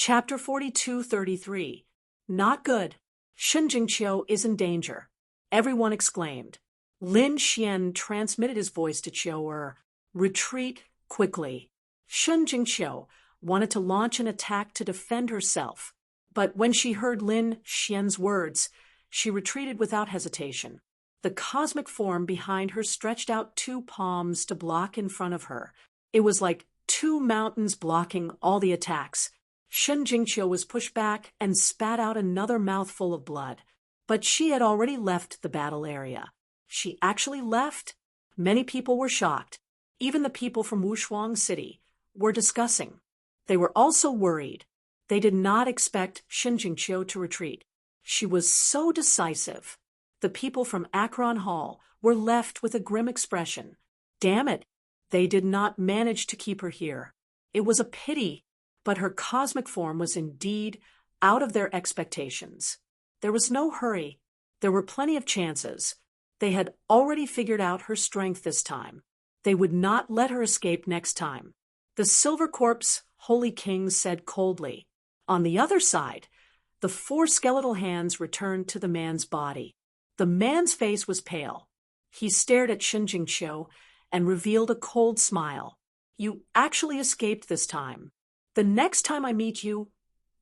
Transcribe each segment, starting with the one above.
Chapter 42-33. Not good. Shen Jingqiu is in danger. Everyone exclaimed. Lin Xian transmitted his voice to Qiu. Retreat quickly. Shen Jingqiu wanted to launch an attack to defend herself, but when she heard Lin Xian's words, she retreated without hesitation. The cosmic form behind her stretched out two palms to block in front of her. It was like two mountains blocking all the attacks. Shen Jingqiu was pushed back and spat out another mouthful of blood. But she had already left the battle area. She actually left? Many people were shocked. Even the people from Wushuang City were discussing. They were also worried. They did not expect Shen Jingqiu to retreat. She was so decisive. The people from Akron Hall were left with a grim expression. Damn it, they did not manage to keep her here. It was a pity, but her cosmic form was indeed out of their expectations. There was no hurry. There were plenty of chances. They had already figured out her strength this time. They would not let her escape next time. The Silver Corpse Holy King said coldly. On the other side, the four skeletal hands returned to the man's body. The man's face was pale. He stared at Shen Jingqiu and revealed a cold smile. You actually escaped this time. The next time I meet you,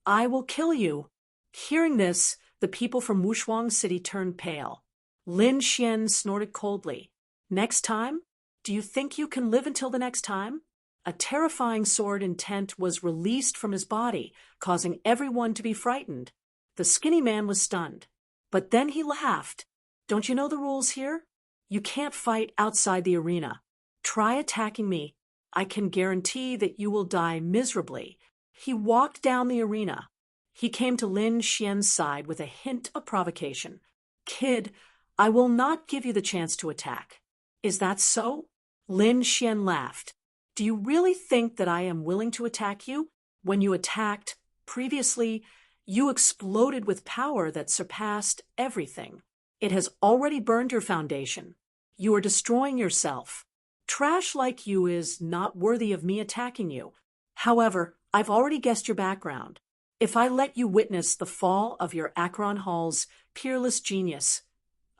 I will kill you. Hearing this, the people from Wushuang City turned pale. Lin Xian snorted coldly. Next time? Do you think you can live until the next time? A terrifying sword intent was released from his body, causing everyone to be frightened. The skinny man was stunned. But then he laughed. Don't you know the rules here? You can't fight outside the arena. Try attacking me. I can guarantee that you will die miserably. He walked down the arena. He came to Lin Xian's side with a hint of provocation. Kid, I will not give you the chance to attack. Is that so? Lin Xian laughed. Do you really think that I am willing to attack you? When you attacked previously, you exploded with power that surpassed everything. It has already burned your foundation. You are destroying yourself. Trash like you is not worthy of me attacking you. However, I've already guessed your background. If I let you witness the fall of your Akron Hall's peerless genius,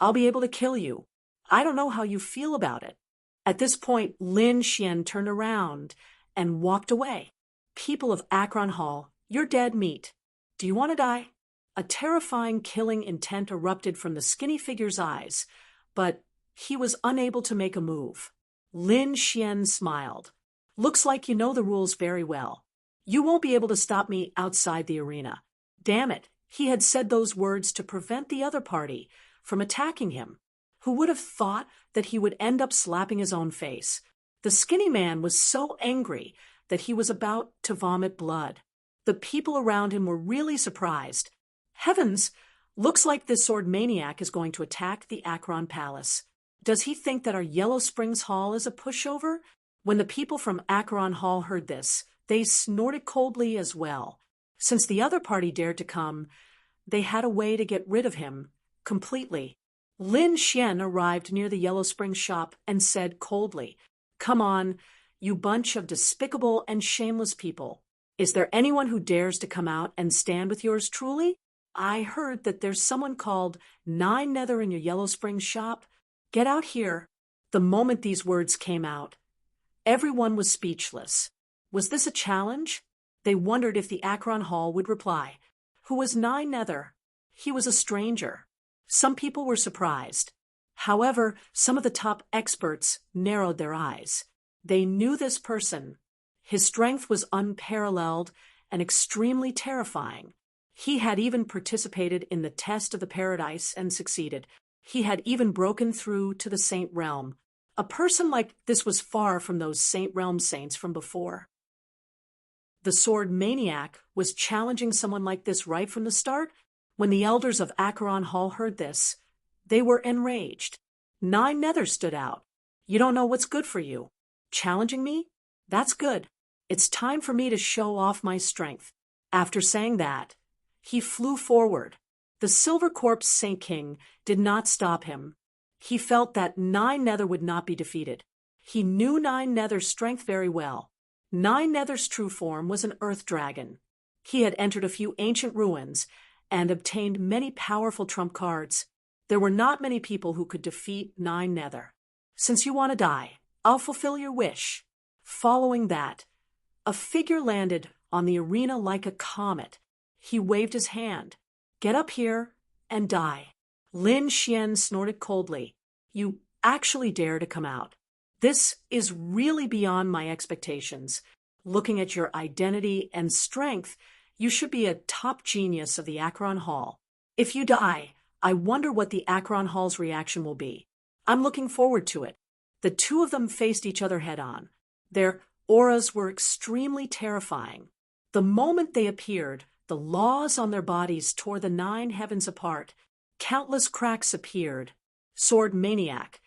I'll be able to kill you. I don't know how you feel about it. At this point, Lin Xian turned around and walked away. People of Akron Hall, you're dead meat. Do you want to die? A terrifying killing intent erupted from the skinny figure's eyes, but he was unable to make a move. Lin Xian smiled. Looks like you know the rules very well. You won't be able to stop me outside the arena. Damn it, he had said those words to prevent the other party from attacking him. Who would have thought that he would end up slapping his own face? The skinny man was so angry that he was about to vomit blood. The people around him were really surprised. Heavens, looks like this sword maniac is going to attack the Akron Palace. Does he think that our Yellow Springs Hall is a pushover? When the people from Akron Hall heard this, they snorted coldly as well. Since the other party dared to come, they had a way to get rid of him completely. Lin Xian arrived near the Yellow Springs shop and said coldly, Come on, you bunch of despicable and shameless people. Is there anyone who dares to come out and stand with yours truly? I heard that there's someone called Nine Nether in your Yellow Springs shop. Get out here. The moment these words came out, everyone was speechless. Was this a challenge? They wondered if the Akron Hall would reply. Who was Nine Nether? He was a stranger. Some people were surprised. However, some of the top experts narrowed their eyes. They knew this person. His strength was unparalleled and extremely terrifying. He had even participated in the test of the paradise and succeeded. He had even broken through to the Saint Realm. A person like this was far from those Saint Realm saints from before. The sword maniac was challenging someone like this right from the start. When the elders of Akron Hall heard this, they were enraged. Nine Nether stood out. You don't know what's good for you. Challenging me? That's good. It's time for me to show off my strength. After saying that, he flew forward. The Silver Corpse Saint King did not stop him. He felt that Nine Nether would not be defeated. He knew Nine Nether's strength very well. Nine Nether's true form was an earth dragon. He had entered a few ancient ruins and obtained many powerful trump cards. There were not many people who could defeat Nine Nether. Since you want to die, I'll fulfill your wish. Following that, a figure landed on the arena like a comet. He waved his hand. Get up here and die. Lin Xian snorted coldly. You actually dare to come out. This is really beyond my expectations. Looking at your identity and strength, you should be a top genius of the Acheron Hall. If you die, I wonder what the Acheron Hall's reaction will be. I'm looking forward to it. The two of them faced each other head-on. Their auras were extremely terrifying. The moment they appeared, the laws on their bodies tore the nine heavens apart. Countless cracks appeared. Sword Maniac,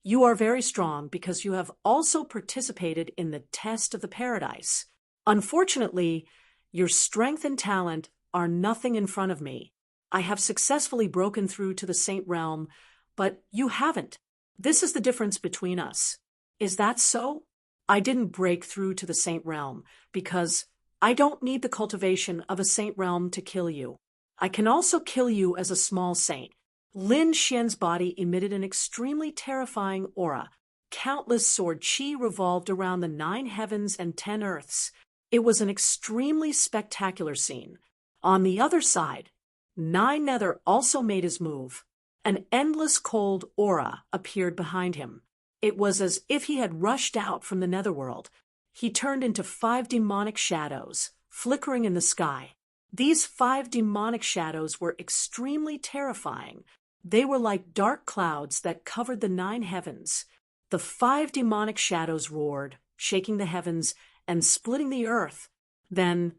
you are very strong because you have also participated in the test of the paradise. Unfortunately, your strength and talent are nothing in front of me. I have successfully broken through to the Saint Realm, but you haven't. This is the difference between us. Is that so? I didn't break through to the Saint Realm because I don't need the cultivation of a Saint Realm to kill you. I can also kill you as a small saint. Lin Xian's body emitted an extremely terrifying aura. Countless sword chi revolved around the 9 heavens and 10 earths. It was an extremely spectacular scene. On the other side, Nine Nether also made his move. An endless cold aura appeared behind him. It was as if he had rushed out from the netherworld. He turned into 5 demonic shadows, flickering in the sky. These 5 demonic shadows were extremely terrifying. They were like dark clouds that covered the 9 heavens. The 5 demonic shadows roared, shaking the heavens and splitting the earth. Then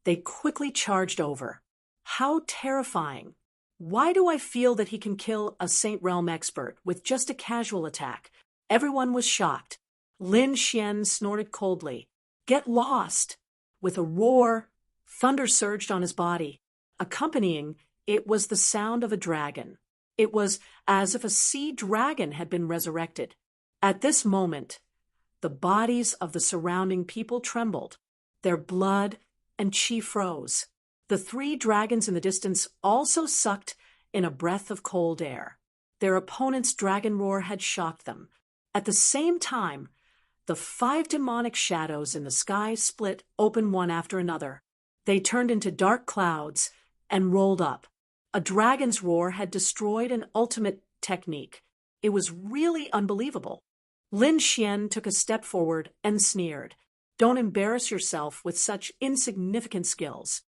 they quickly charged over. How terrifying! Why do I feel that he can kill a Saint Realm expert with just a casual attack? Everyone was shocked. Lin Xian snorted coldly. Get lost! With a roar, thunder surged on his body. Accompanying it was the sound of a dragon. It was as if a sea dragon had been resurrected. At this moment, the bodies of the surrounding people trembled. Their blood and chi froze. The 3 dragons in the distance also sucked in a breath of cold air. Their opponent's dragon roar had shocked them. At the same time, the 5 demonic shadows in the sky split open one after another. They turned into dark clouds and rolled up. A dragon's roar had destroyed an ultimate technique. It was really unbelievable. Lin Xian took a step forward and sneered. Don't embarrass yourself with such insignificant skills.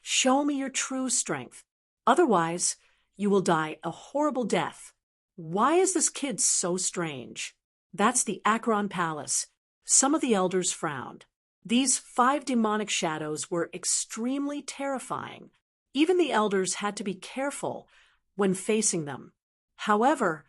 Show me your true strength. Otherwise, you will die a horrible death. Why is this kid so strange? That's the Acheron Palace. Some of the elders frowned. These 5 demonic shadows were extremely terrifying. Even the elders had to be careful when facing them. However,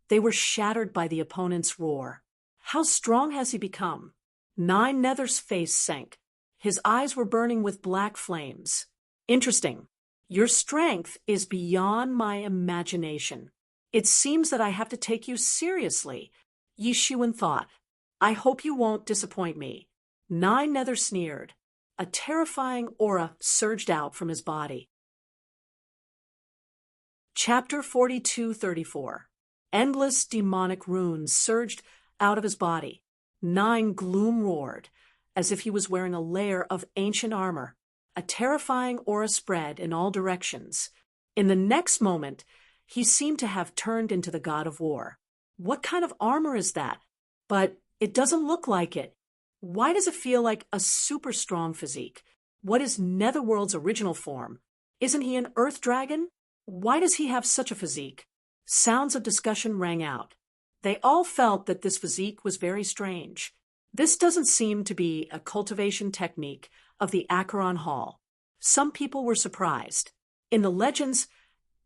they were shattered by the opponent's roar. How strong has he become? Nine Nether's face sank. His eyes were burning with black flames. Interesting. Your strength is beyond my imagination. It seems that I have to take you seriously. Yi Xuan thought. I hope you won't disappoint me. Nine Nether sneered. A terrifying aura surged out from his body. Chapter 4234. Endless demonic runes surged out of his body. Nine gloom roared, as if he was wearing a layer of ancient armor. A terrifying aura spread in all directions. In the next moment, he seemed to have turned into the god of war. What kind of armor is that? But it doesn't look like it. Why does it feel like a super strong physique? What is Netherworld's original form? Isn't he an earth dragon? Why does he have such a physique? Sounds of discussion rang out. They all felt that this physique was very strange. This doesn't seem to be a cultivation technique of the Acheron Hall. Some people were surprised. In the legends,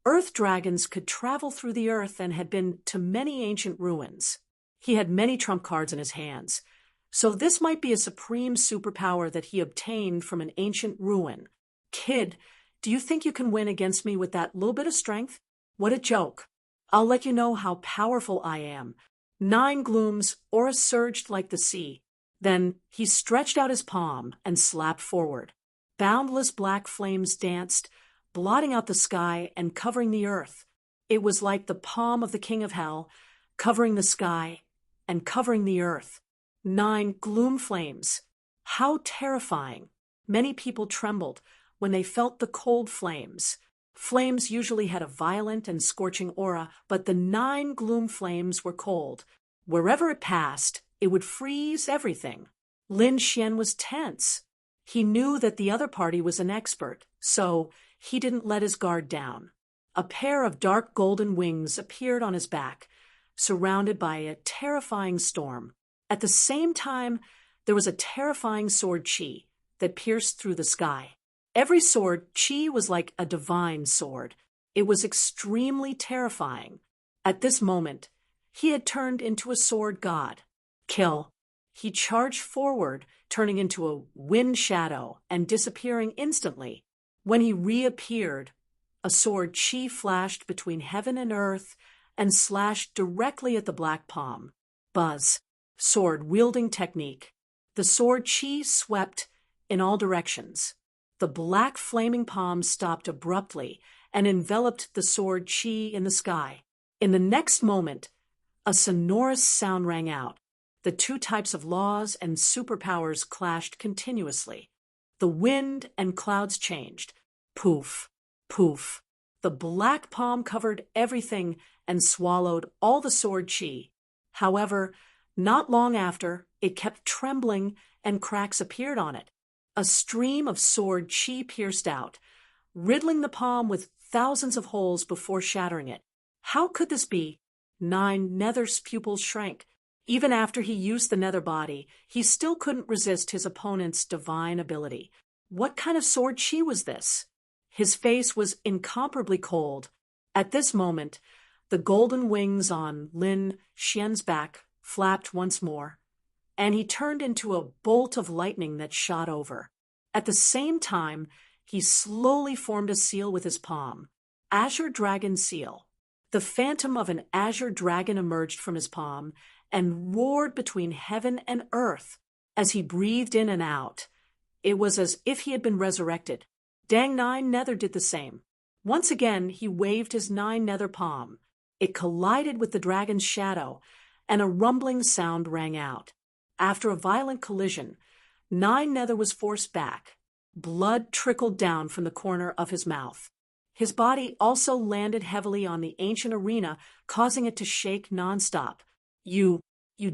earth dragons could travel through the earth and had been to many ancient ruins. He had many trump cards in his hands, so this might be a supreme superpower that he obtained from an ancient ruin. Kid, do you think you can win against me with that little bit of strength? What a joke. I'll let you know how powerful I am. Nine glooms, aura surged like the sea. Then he stretched out his palm and slapped forward. Boundless black flames danced, blotting out the sky and covering the earth. It was like the palm of the king of hell, covering the sky and covering the earth. 9 gloom flames. How terrifying! Many people trembled when they felt the cold flames. Flames usually had a violent and scorching aura, but the 9 gloom flames were cold. Wherever it passed, it would freeze everything. Lin Xian was tense. He knew that the other party was an expert, so he didn't let his guard down. A pair of dark golden wings appeared on his back, surrounded by a terrifying storm. At the same time, there was a terrifying sword chi that pierced through the sky. Every sword chi was like a divine sword. It was extremely terrifying. At this moment, he had turned into a sword god. Kill. He charged forward, turning into a wind shadow and disappearing instantly. When he reappeared, a sword chi flashed between heaven and earth and slashed directly at the black palm. Buzz. Sword-wielding technique. The sword chi swept in all directions. The black flaming palm stopped abruptly and enveloped the sword chi in the sky. In the next moment, a sonorous sound rang out. The 2 types of laws and superpowers clashed continuously. The wind and clouds changed. Poof, poof. The black palm covered everything and swallowed all the sword chi. However, not long after, it kept trembling and cracks appeared on it. A stream of sword chi pierced out, riddling the palm with thousands of holes before shattering it. How could this be? 9 Nether's pupils shrank. Even after he used the Nether body, he still couldn't resist his opponent's divine ability. What kind of sword chi was this? His face was incomparably cold. At this moment, the golden wings on Lin Xian's back flapped once more, and he turned into a bolt of lightning that shot over. At the same time, he slowly formed a seal with his palm. Azure Dragon Seal. The phantom of an azure dragon emerged from his palm and roared between heaven and earth as he breathed in and out. It was as if he had been resurrected. Dang 9 Nether did the same. Once again, he waved his 9 Nether palm. It collided with the dragon's shadow, and a rumbling sound rang out. After a violent collision, 9 Nether was forced back. Blood trickled down from the corner of his mouth. His body also landed heavily on the ancient arena, causing it to shake nonstop. You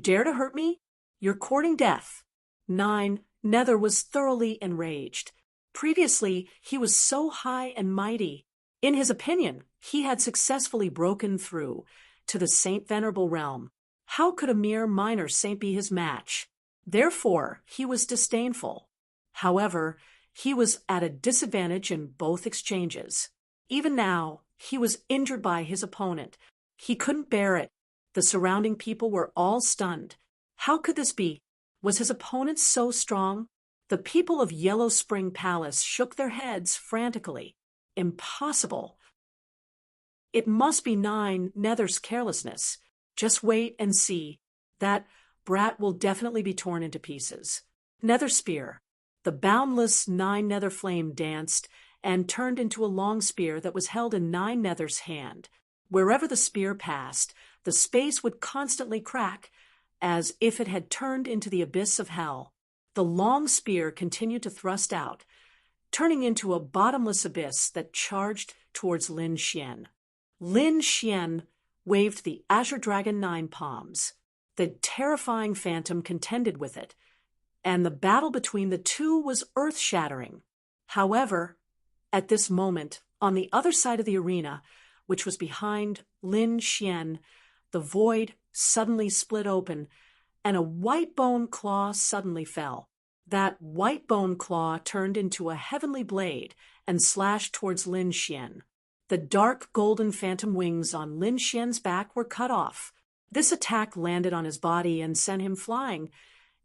dare to hurt me? You're courting death. 9 Nether was thoroughly enraged. Previously, he was so high and mighty. In his opinion, he had successfully broken through to the Saint Venerable realm. How could a mere minor saint be his match? Therefore, he was disdainful. However, he was at a disadvantage in both exchanges. Even now, he was injured by his opponent. He couldn't bear it. The surrounding people were all stunned. How could this be? Was his opponent so strong? The people of Yellow Spring Palace shook their heads frantically. Impossible. It must be 9 Nether's carelessness. Just wait and see. That brat will definitely be torn into pieces. Nether Spear. The boundless 9 Nether flame danced and turned into a long spear that was held in 9 Nether's hand. Wherever the spear passed, the space would constantly crack, as if it had turned into the abyss of hell. The long spear continued to thrust out, turning into a bottomless abyss that charged towards Lin Xian. Lin Xian waved the Azure Dragon 9 palms. The terrifying phantom contended with it, and the battle between the two was earth-shattering. However, at this moment, on the other side of the arena, which was behind Lin Xian, the void suddenly split open, and a white bone claw suddenly fell. That white bone claw turned into a heavenly blade and slashed towards Lin Xian. The dark golden phantom wings on Lin Xian's back were cut off. This attack landed on his body and sent him flying,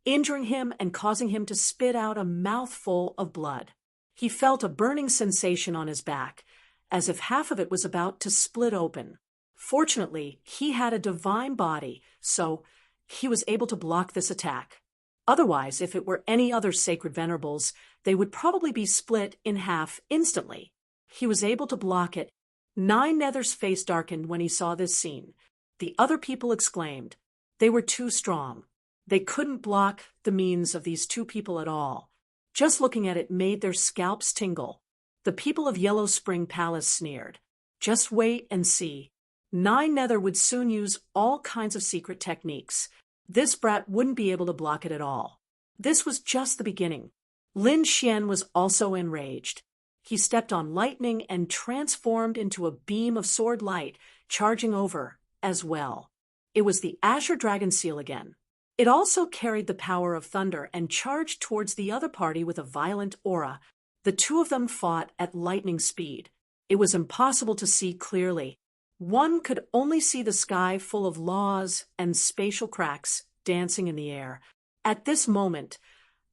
injuring him and causing him to spit out a mouthful of blood. He felt a burning sensation on his back, as if half of it was about to split open. Fortunately, he had a divine body, so he was able to block this attack. Otherwise, if it were any other sacred venerables, they would probably be split in half instantly. He was able to block it. Nine Nether's face darkened when he saw this scene. The other people exclaimed. They were too strong. They couldn't block the means of these two people at all. Just looking at it made their scalps tingle. The people of Yellow Spring Palace sneered. Just wait and see. Nine Nether would soon use all kinds of secret techniques. This brat wouldn't be able to block it at all. This was just the beginning. Lin Xian was also enraged. He stepped on lightning and transformed into a beam of sword light, charging over as well. It was the Azure Dragon Seal again. It also carried the power of thunder and charged towards the other party with a violent aura. The two of them fought at lightning speed. It was impossible to see clearly. One could only see the sky full of laws and spatial cracks dancing in the air. At this moment,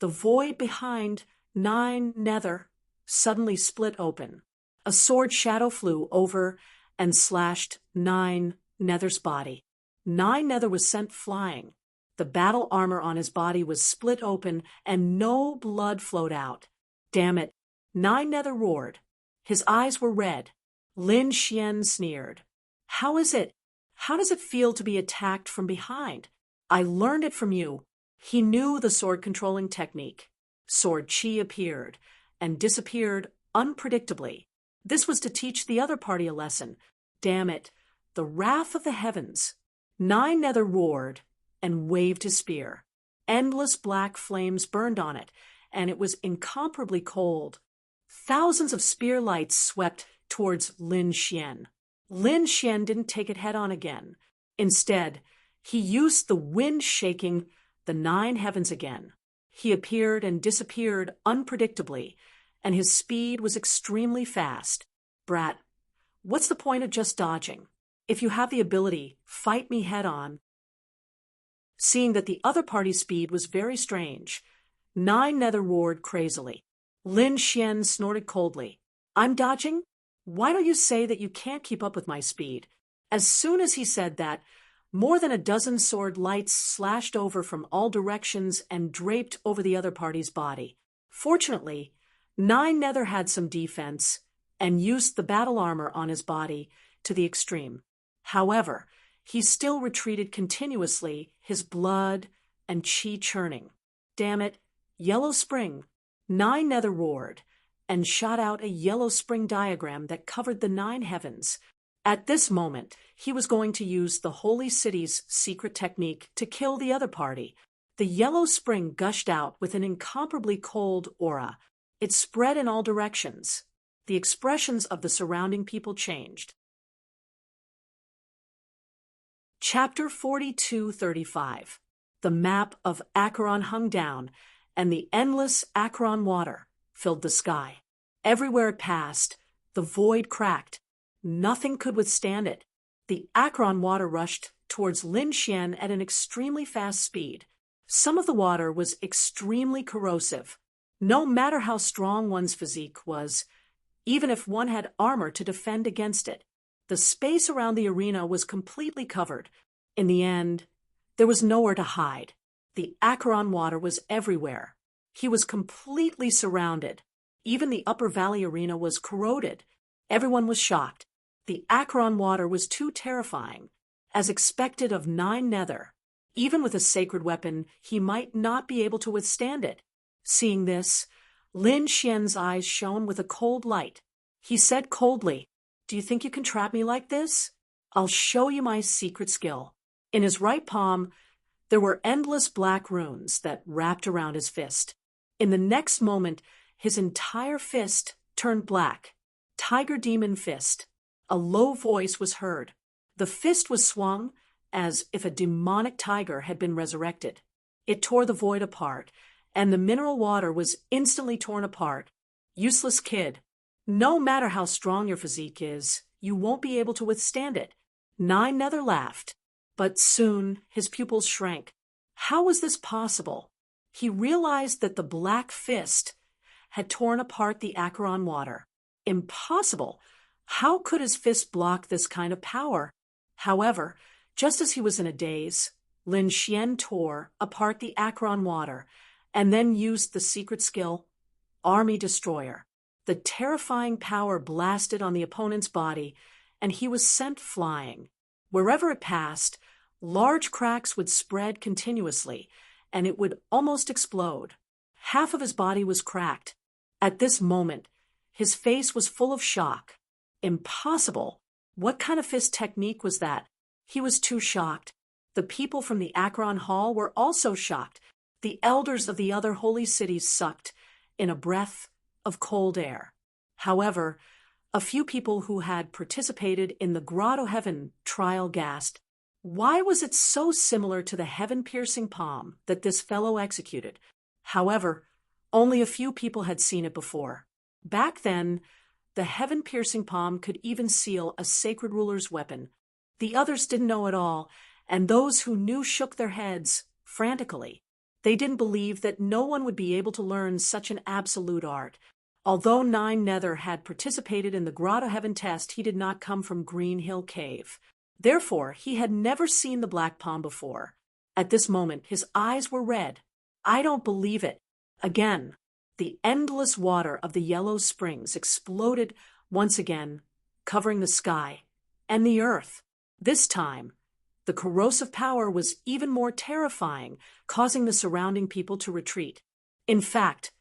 the void behind Nine Nether suddenly split open. A sword shadow flew over and slashed Nine Nether's body. Nine Nether was sent flying. The battle armor on his body was split open and no blood flowed out. Damn it! Nine Nether roared. His eyes were red. Lin Xian sneered. How is it? How does it feel to be attacked from behind? I learned it from you. He knew the sword controlling technique. Sword chi appeared and disappeared unpredictably. This was to teach the other party a lesson. Damn it! The wrath of the heavens. Nine Nether roared and waved his spear. Endless black flames burned on it, and it was incomparably cold. Thousands of spear lights swept towards Lin Xian. Lin Xian didn't take it head-on again. Instead, he used the wind shaking the nine heavens again. He appeared and disappeared unpredictably, and his speed was extremely fast. Brat, what's the point of just dodging? If you have the ability, fight me head-on. Seeing that the other party's speed was very strange, Nine Nether roared crazily. Lin Xian snorted coldly. I'm dodging? Why don't you say that you can't keep up with my speed? As soon as he said that, more than a dozen sword lights slashed over from all directions and draped over the other party's body. Fortunately, Nine Nether had some defense and used the battle armor on his body to the extreme. However, he still retreated continuously, his blood and chi churning. Damn it, Yellow Spring! Nine Nether roared and shot out a yellow spring diagram that covered the nine heavens. At this moment, he was going to use the Holy City's secret technique to kill the other party. The yellow spring gushed out with an incomparably cold aura. It spread in all directions. The expressions of the surrounding people changed. Chapter 42:35. The map of Acheron hung down, and the endless Acheron water filled the sky. Everywhere it passed, the void cracked. Nothing could withstand it. The Acheron water rushed towards Lin Xian at an extremely fast speed. Some of the water was extremely corrosive. No matter how strong one's physique was, even if one had armor to defend against it, the space around the arena was completely covered. In the end, there was nowhere to hide. The Acheron water was everywhere. He was completely surrounded. Even the upper valley arena was corroded. Everyone was shocked. The Acheron water was too terrifying. As expected of Nine Nether, even with a sacred weapon, he might not be able to withstand it. Seeing this, Lin Xian's eyes shone with a cold light. He said coldly, "Do you think you can trap me like this? I'll show you my secret skill." In his right palm, there were endless black runes that wrapped around his fist. In the next moment, his entire fist turned black. Tiger Demon Fist. A low voice was heard. The fist was swung as if a demonic tiger had been resurrected. It tore the void apart, and the mineral water was instantly torn apart. Useless kid. No matter how strong your physique is, you won't be able to withstand it. Nine Nether laughed, but soon his pupils shrank. How was this possible? He realized that the black fist had torn apart the Acheron water. Impossible! How could his fist block this kind of power? However, just as he was in a daze, Lin Xian tore apart the Akron water and then used the secret skill, Army Destroyer. The terrifying power blasted on the opponent's body, and he was sent flying. Wherever it passed, large cracks would spread continuously, and it would almost explode. Half of his body was cracked. At this moment, his face was full of shock. Impossible! What kind of fist technique was that? He was too shocked. The people from the Akron Hall were also shocked. The elders of the other holy cities sucked in a breath of cold air. However, a few people who had participated in the Grotto Heaven trial gasped. Why was it so similar to the heaven-piercing palm that this fellow executed? However, only a few people had seen it before. Back then, the heaven-piercing palm could even seal a sacred ruler's weapon. The others didn't know at all, and those who knew shook their heads frantically. They didn't believe that no one would be able to learn such an absolute art. Although Nine Nether had participated in the Grotto Heaven test, he did not come from Green Hill Cave. Therefore, he had never seen the black palm before. At this moment, his eyes were red. I don't believe it. Again, the endless water of the yellow springs exploded once again, covering the sky and the earth. This time, the corrosive power was even more terrifying, causing the surrounding people to retreat. In fact,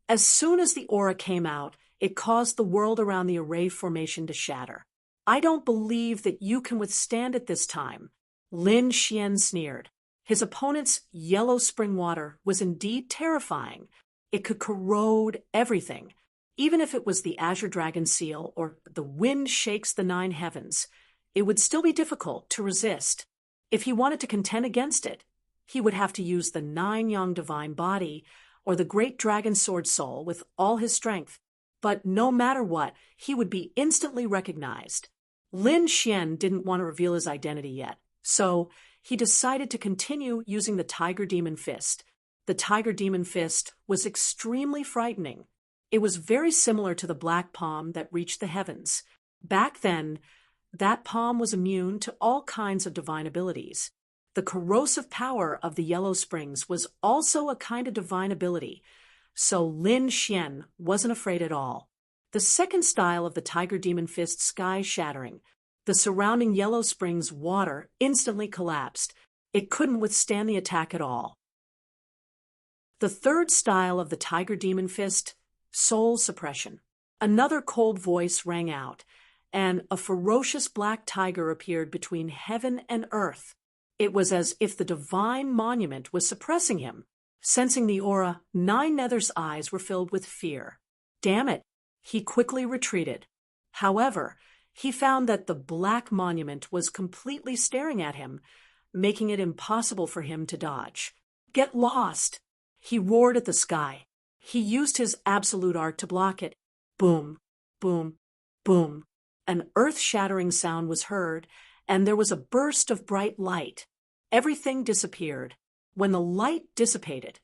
as soon as the aura came out, it caused the world around the array formation to shatter. I don't believe that you can withstand it this time, Lin Xian sneered. His opponent's yellow spring water was indeed terrifying. It could corrode everything. Even if it was the Azure Dragon Seal or the wind shakes the nine heavens, it would still be difficult to resist. If he wanted to contend against it, he would have to use the Nine Yang Divine Body or the Great Dragon Sword Soul with all his strength. But no matter what, he would be instantly recognized. Lin Xian didn't want to reveal his identity yet, so he decided to continue using the Tiger Demon Fist. The Tiger Demon Fist was extremely frightening. It was very similar to the black palm that reached the heavens. Back then, that palm was immune to all kinds of divine abilities. The corrosive power of the Yellow Springs was also a kind of divine ability, so Lin Xian wasn't afraid at all. The second style of the Tiger Demon Fist, Sky Shattering. The surrounding Yellow Springs water instantly collapsed. It couldn't withstand the attack at all. The third style of the Tiger Demon Fist, Soul Suppression. Another cold voice rang out, and a ferocious black tiger appeared between heaven and earth. It was as if the divine monument was suppressing him. Sensing the aura, Nine Nether's eyes were filled with fear. Damn it! He quickly retreated. However, he found that the black monument was completely staring at him, making it impossible for him to dodge. Get lost! He roared at the sky. He used his absolute art to block it. Boom, boom, boom. An earth-shattering sound was heard, and there was a burst of bright light. Everything disappeared. When the light dissipated,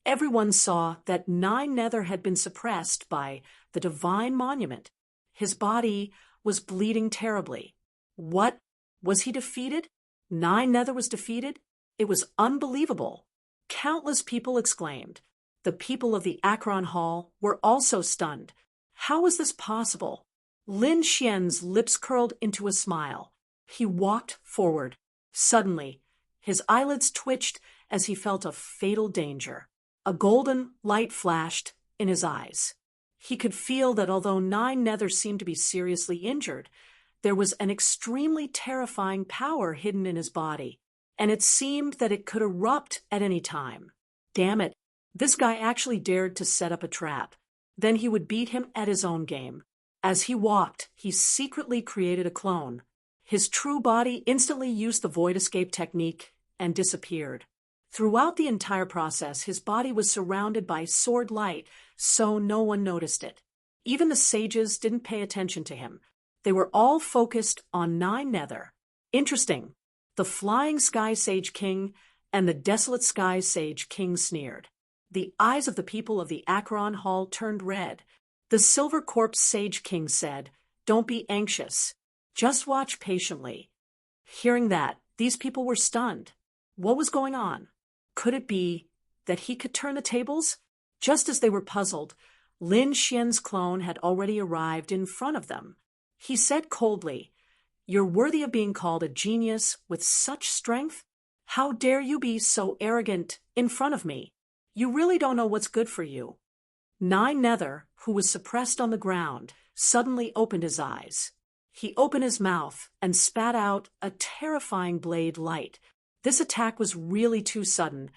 everyone saw that Nine Nether had been suppressed by the divine monument. His body was bleeding terribly. What? Was he defeated? Nine Nether was defeated? It was unbelievable. Countless people exclaimed. The people of the Akron Hall were also stunned. How was this possible? Lin Xian's lips curled into a smile. He walked forward. Suddenly, his eyelids twitched as he felt a fatal danger. A golden light flashed in his eyes. He could feel that although Nine Nether seemed to be seriously injured, there was an extremely terrifying power hidden in his body, and it seemed that it could erupt at any time. Damn it, this guy actually dared to set up a trap. Then he would beat him at his own game. As he walked, he secretly created a clone. His true body instantly used the void escape technique and disappeared. Throughout the entire process, his body was surrounded by sword light, so no one noticed it. Even the sages didn't pay attention to him. They were all focused on Nine Nether. Interesting. The Flying Sky Sage King and the Desolate Sky Sage King sneered. The eyes of the people of the Akron Hall turned red. The Silver Corpse Sage King said, "Don't be anxious. Just watch patiently." Hearing that, these people were stunned. What was going on? Could it be that he could turn the tables? Just as they were puzzled, Lin Xian's clone had already arrived in front of them. He said coldly, "You're worthy of being called a genius with such strength? How dare you be so arrogant in front of me? You really don't know what's good for you." Nine Nether, who was suppressed on the ground, suddenly opened his eyes. He opened his mouth and spat out a terrifying blade light. This attack was really too sudden,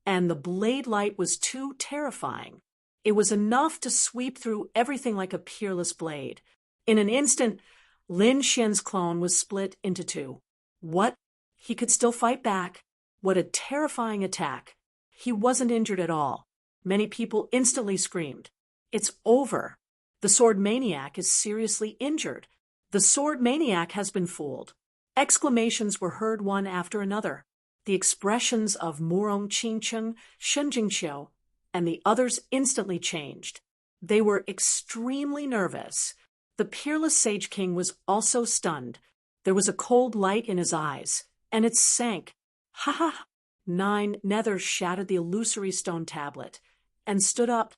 and the blade light was too terrifying. It was enough to sweep through everything like a peerless blade. In an instant, Lin Xian's clone was split into two. What? He could still fight back. What a terrifying attack. He wasn't injured at all. Many people instantly screamed, "It's over. The sword maniac is seriously injured. The sword maniac has been fooled." Exclamations were heard one after another. The expressions of Murong Qingcheng, Shen Jingqiu, and the others instantly changed. They were extremely nervous. The peerless Sage King was also stunned. There was a cold light in his eyes, and it sank. "Ha ha!" Nine Nether shattered the illusory stone tablet and stood up.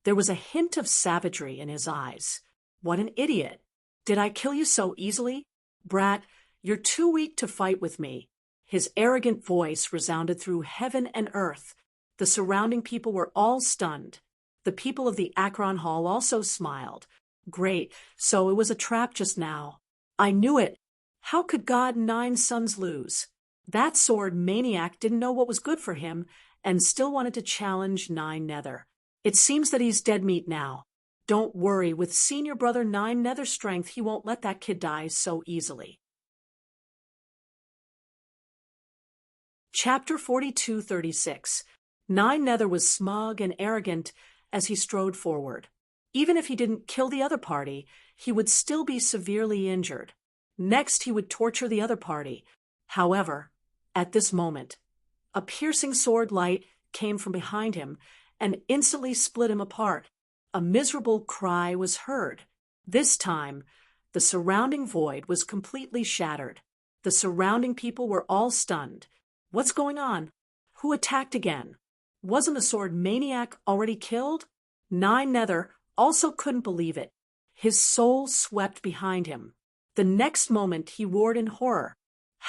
There was a hint of savagery in his eyes. "What an idiot! Did I kill you so easily? Brat, you're too weak to fight with me." His arrogant voice resounded through heaven and earth. The surrounding people were all stunned. The people of the Akron Hall also smiled. "Great, so it was a trap just now. I knew it. How could God Nine Sons lose? That sword maniac didn't know what was good for him and still wanted to challenge Nine Nether. It seems that he's dead meat now. Don't worry, with senior brother Nine Nether's strength, he won't let that kid die so easily." Chapter 42:36. Nine Nether was smug and arrogant as he strode forward. Even if he didn't kill the other party, he would still be severely injured. Next, he would torture the other party. However, at this moment, a piercing sword light came from behind him and instantly split him apart. A miserable cry was heard. This time, the surrounding void was completely shattered. The surrounding people were all stunned. What's going on? Who attacked again? Wasn't the sword maniac already killed? Nine Nether also couldn't believe it. His soul swept behind him. The next moment, he roared in horror.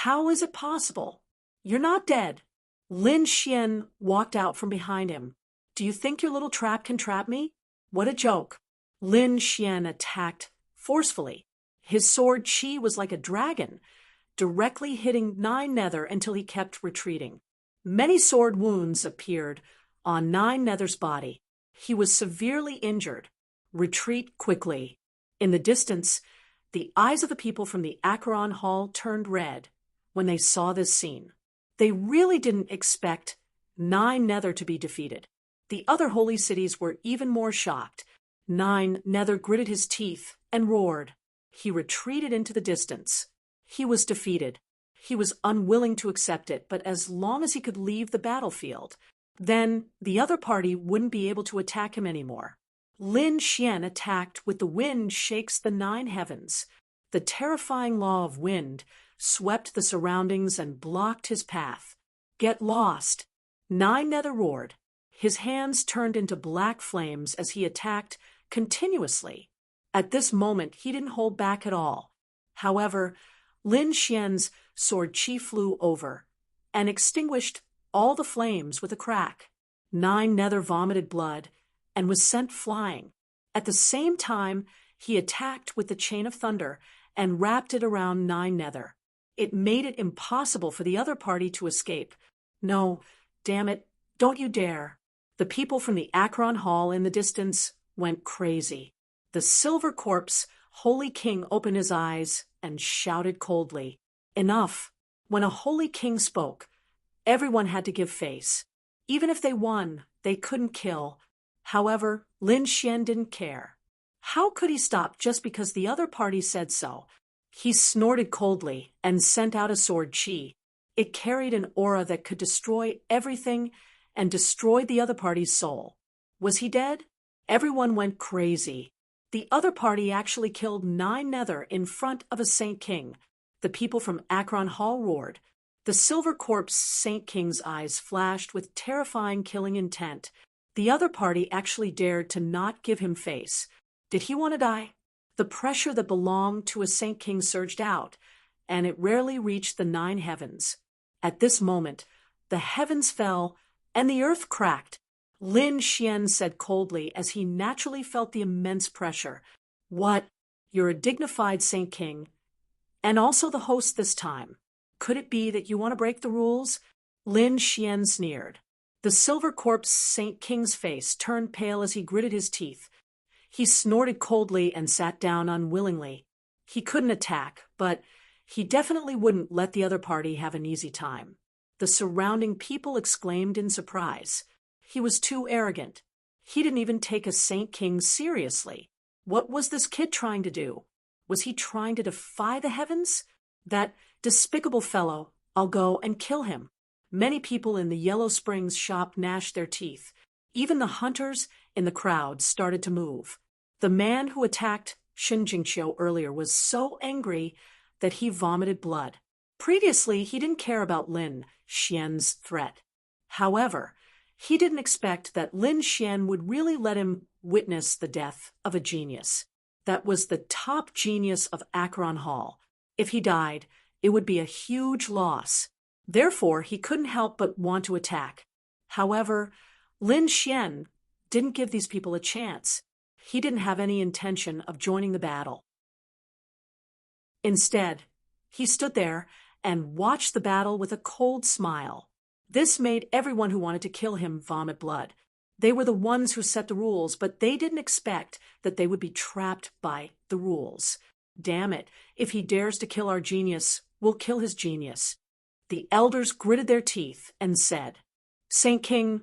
"How is it possible? You're not dead." Lin Xian walked out from behind him. "Do you think your little trap can trap me? What a joke." Lin Xian attacked forcefully. His sword chi was like a dragon, directly hitting Nine Nether until he kept retreating. Many sword wounds appeared on Nine Nether's body. He was severely injured. "Retreat quickly." In the distance, the eyes of the people from the Acheron Hall turned red when they saw this scene. They really didn't expect Nine Nether to be defeated. The other holy cities were even more shocked. Nine Nether gritted his teeth and roared. He retreated into the distance. He was defeated. He was unwilling to accept it, but as long as he could leave the battlefield, then the other party wouldn't be able to attack him anymore. Lin Xian attacked with "The wind shakes the nine heavens." The terrifying law of wind swept the surroundings and blocked his path. "Get lost!" Nine Nether roared. His hands turned into black flames as he attacked continuously. At this moment, he didn't hold back at all. However, Lin Xian's sword chi flew over and extinguished all the flames with a crack. Nine Nether vomited blood and was sent flying. At the same time, he attacked with the Chain of Thunder and wrapped it around Nine Nether. It made it impossible for the other party to escape. "No, damn it, don't you dare." The people from the Acheron Hall in the distance went crazy. The Silver Corpse Holy King opened his eyes and shouted coldly, "Enough." When a Holy King spoke, everyone had to give face. Even if they won, they couldn't kill. However, Lin Xian didn't care. How could he stop just because the other party said so? He snorted coldly and sent out a sword chi. It carried an aura that could destroy everything and destroyed the other party's soul. Was he dead? Everyone went crazy. The other party actually killed Nine Nether in front of a Saint King. The people from Acheron Hall roared. The silver corpse Saint King's eyes flashed with terrifying killing intent. The other party actually dared to not give him face. Did he want to die? The pressure that belonged to a Saint King surged out, and it rarely reached the 9 heavens. At this moment, the heavens fell, and the earth cracked. Lin Xian said coldly as he naturally felt the immense pressure. What? You're a dignified Saint King, and also the host this time. Could it be that you want to break the rules? Lin Xian sneered. The silver corpse Saint King's face turned pale as he gritted his teeth. He snorted coldly and sat down unwillingly. He couldn't attack, but he definitely wouldn't let the other party have an easy time. The surrounding people exclaimed in surprise. He was too arrogant. He didn't even take a Saint King seriously. What was this kid trying to do? Was he trying to defy the heavens? That despicable fellow, I'll go and kill him. Many people in the Yellow Springs shop gnashed their teeth. Even the hunters in the crowd started to move. The man who attacked Shen Jingqiu earlier was so angry that he vomited blood. Previously, he didn't care about Lin Xian's threat. However, he didn't expect that Lin Xian would really let him witness the death of a genius. That was the top genius of Acheron Hall. If he died, it would be a huge loss. Therefore, he couldn't help but want to attack. However, Lin Xian didn't give these people a chance. He didn't have any intention of joining the battle. Instead, he stood there and watched the battle with a cold smile. This made everyone who wanted to kill him vomit blood. They were the ones who set the rules, but they didn't expect that they would be trapped by the rules. Damn it, if he dares to kill our genius, we'll kill his genius. The elders gritted their teeth and said, Saint King,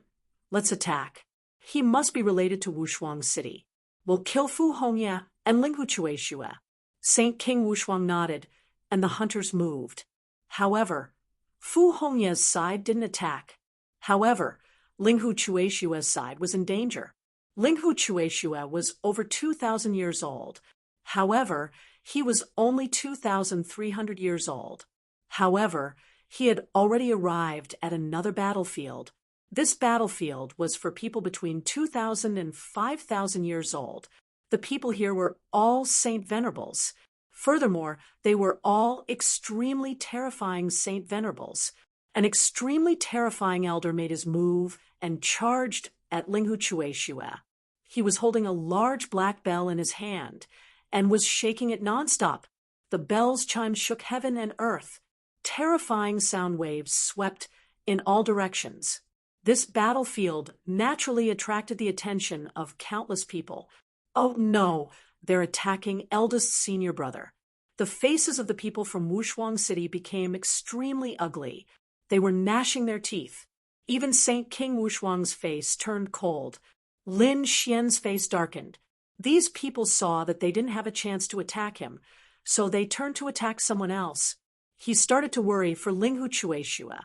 let's attack. He must be related to Wushuang City. We'll kill Fu Hongye and Linghu Chueshue. Saint King Wushuang nodded, and the hunters moved. However, Fu Hongye's side didn't attack. However, Linghu Chueshue's side was in danger. Linghu Chueshue was over 2,000 years old. However, he was only 2,300 years old. However, he had already arrived at another battlefield. This battlefield was for people between 2,000 and 5,000 years old. The people here were all Saint Venerables. Furthermore, they were all extremely terrifying Saint Venerables. An extremely terrifying elder made his move and charged at Linghu Chueshue. He was holding a large black bell in his hand and was shaking it nonstop. The bell's chime shook heaven and earth. Terrifying sound waves swept in all directions. This battlefield naturally attracted the attention of countless people. Oh no, they're attacking eldest senior brother. The faces of the people from Wushuang City became extremely ugly. They were gnashing their teeth. Even Saint King Wushuang's face turned cold. Lin Xian's face darkened. These people saw that they didn't have a chance to attack him, so they turned to attack someone else. He started to worry for Linghu Chueshue.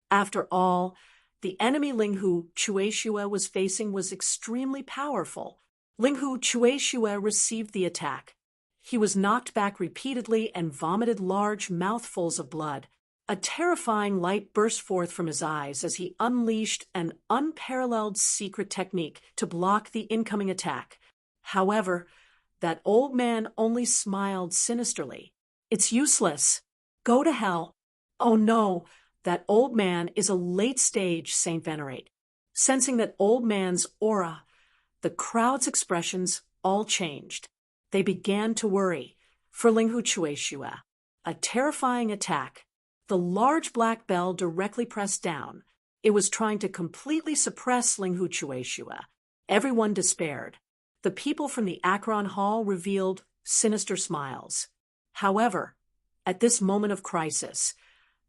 After all, the enemy Linghu Chueshue was facing was extremely powerful. Linghu Chueshue received the attack. He was knocked back repeatedly and vomited large mouthfuls of blood. A terrifying light burst forth from his eyes as he unleashed an unparalleled secret technique to block the incoming attack. However, that old man only smiled sinisterly. It's useless. Go to hell. Oh no, that old man is a late-stage Saint Venerate. Sensing that old man's aura, the crowd's expressions all changed. They began to worry for Linghu Chueshue. A terrifying attack. The large black bell directly pressed down. It was trying to completely suppress Linghu Chueshue. Everyone despaired. The people from the Acheron Hall revealed sinister smiles. However, at this moment of crisis,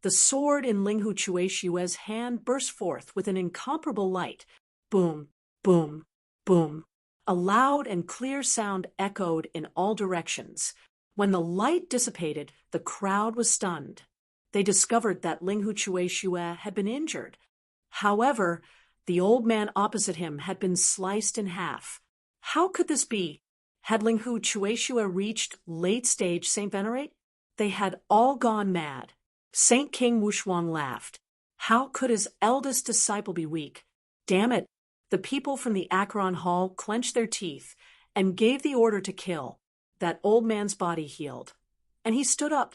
the sword in Linghu Chueshue's hand burst forth with an incomparable light. Boom, boom, boom. A loud and clear sound echoed in all directions. When the light dissipated, the crowd was stunned. They discovered that Linghu Chueshue had been injured. However, the old man opposite him had been sliced in half. How could this be? Had Linghu Chueshue reached late-stage Saint Venerate? They had all gone mad. Saint King Wushuang laughed. How could his eldest disciple be weak? Damn it! The people from the Acheron Hall clenched their teeth and gave the order to kill. That old man's body healed, and he stood up.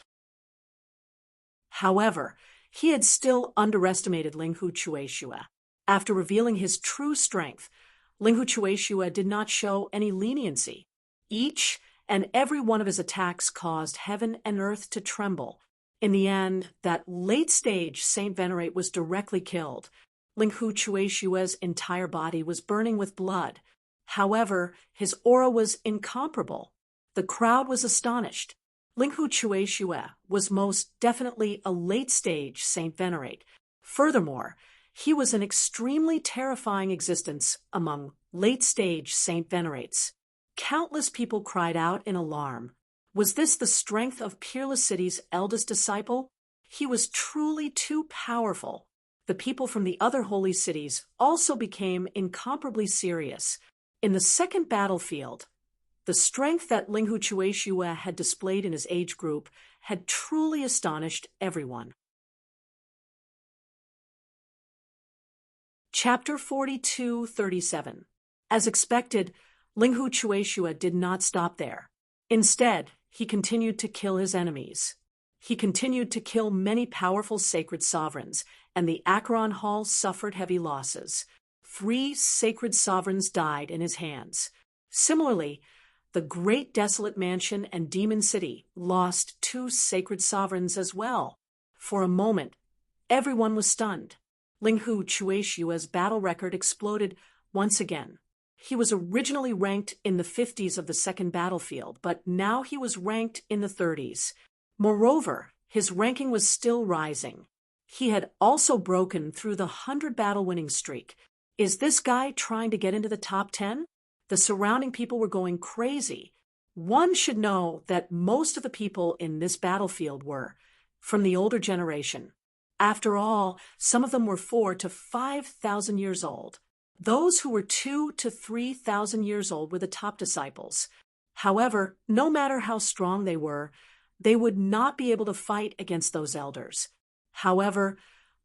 However, he had still underestimated Linghu Chueshua. After revealing his true strength, Linghu Chueshua did not show any leniency. Each and every one of his attacks caused heaven and earth to tremble. In the end, that late-stage Saint Venerate was directly killed. Linghu Chueshua's entire body was burning with blood. However, his aura was incomparable. The crowd was astonished. Linghu Chueshua was most definitely a late-stage Saint Venerate. Furthermore, he was an extremely terrifying existence among late-stage Saint Venerates. Countless people cried out in alarm. Was this the strength of Peerless City's eldest disciple? He was truly too powerful. The people from the other holy cities also became incomparably serious. In the second battlefield, the strength that Linghu Chueshua had displayed in his age group had truly astonished everyone. Chapter 42:37. As expected, Linghu Chueshua did not stop there. Instead, he continued to kill his enemies. He continued to kill many powerful sacred sovereigns, and the Acheron Hall suffered heavy losses. 3 sacred sovereigns died in his hands. Similarly, the Great Desolate Mansion and Demon City lost 2 sacred sovereigns as well. For a moment, everyone was stunned. Linghu Chueshua's battle record exploded once again. He was originally ranked in the 50s of the second battlefield, but now he was ranked in the 30s. Moreover, his ranking was still rising. He had also broken through the 100 battle winning streak. Is this guy trying to get into the top 10? The surrounding people were going crazy. One should know that most of the people in this battlefield were from the older generation. After all, some of them were 4,000 to 5,000 years old. Those who were 2,000 to 3,000 years old were the top disciples. However, no matter how strong they were, they would not be able to fight against those elders. However,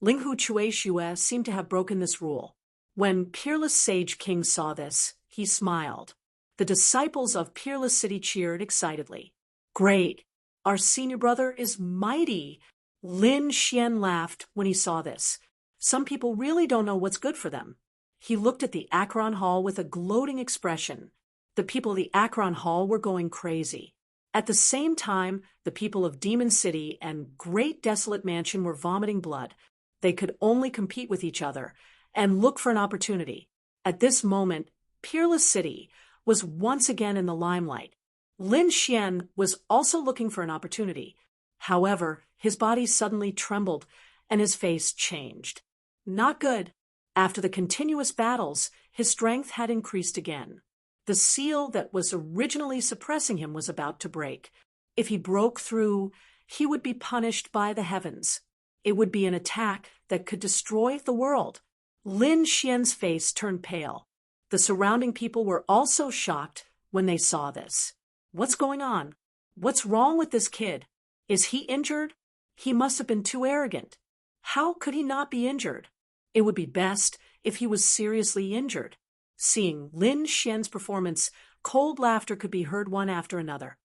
Linghu Chueshua seemed to have broken this rule. When Peerless Sage King saw this, he smiled. The disciples of Peerless City cheered excitedly. Great! Our senior brother is mighty! Lin Xian laughed when he saw this. Some people really don't know what's good for them. He looked at the Acheron Hall with a gloating expression. The people of the Acheron Hall were going crazy. At the same time, the people of Demon City and Great Desolate Mansion were vomiting blood. They could only compete with each other and look for an opportunity. At this moment, Peerless City was once again in the limelight. Lin Xian was also looking for an opportunity. However, his body suddenly trembled and his face changed. Not good. After the continuous battles, his strength had increased again. The seal that was originally suppressing him was about to break. If he broke through, he would be punished by the heavens. It would be an attack that could destroy the world. Lin Xian's face turned pale. The surrounding people were also shocked when they saw this. What's going on? What's wrong with this kid? Is he injured? He must have been too arrogant. How could he not be injured? It would be best if he was seriously injured. Seeing Lin Xian's performance, cold laughter could be heard one after another.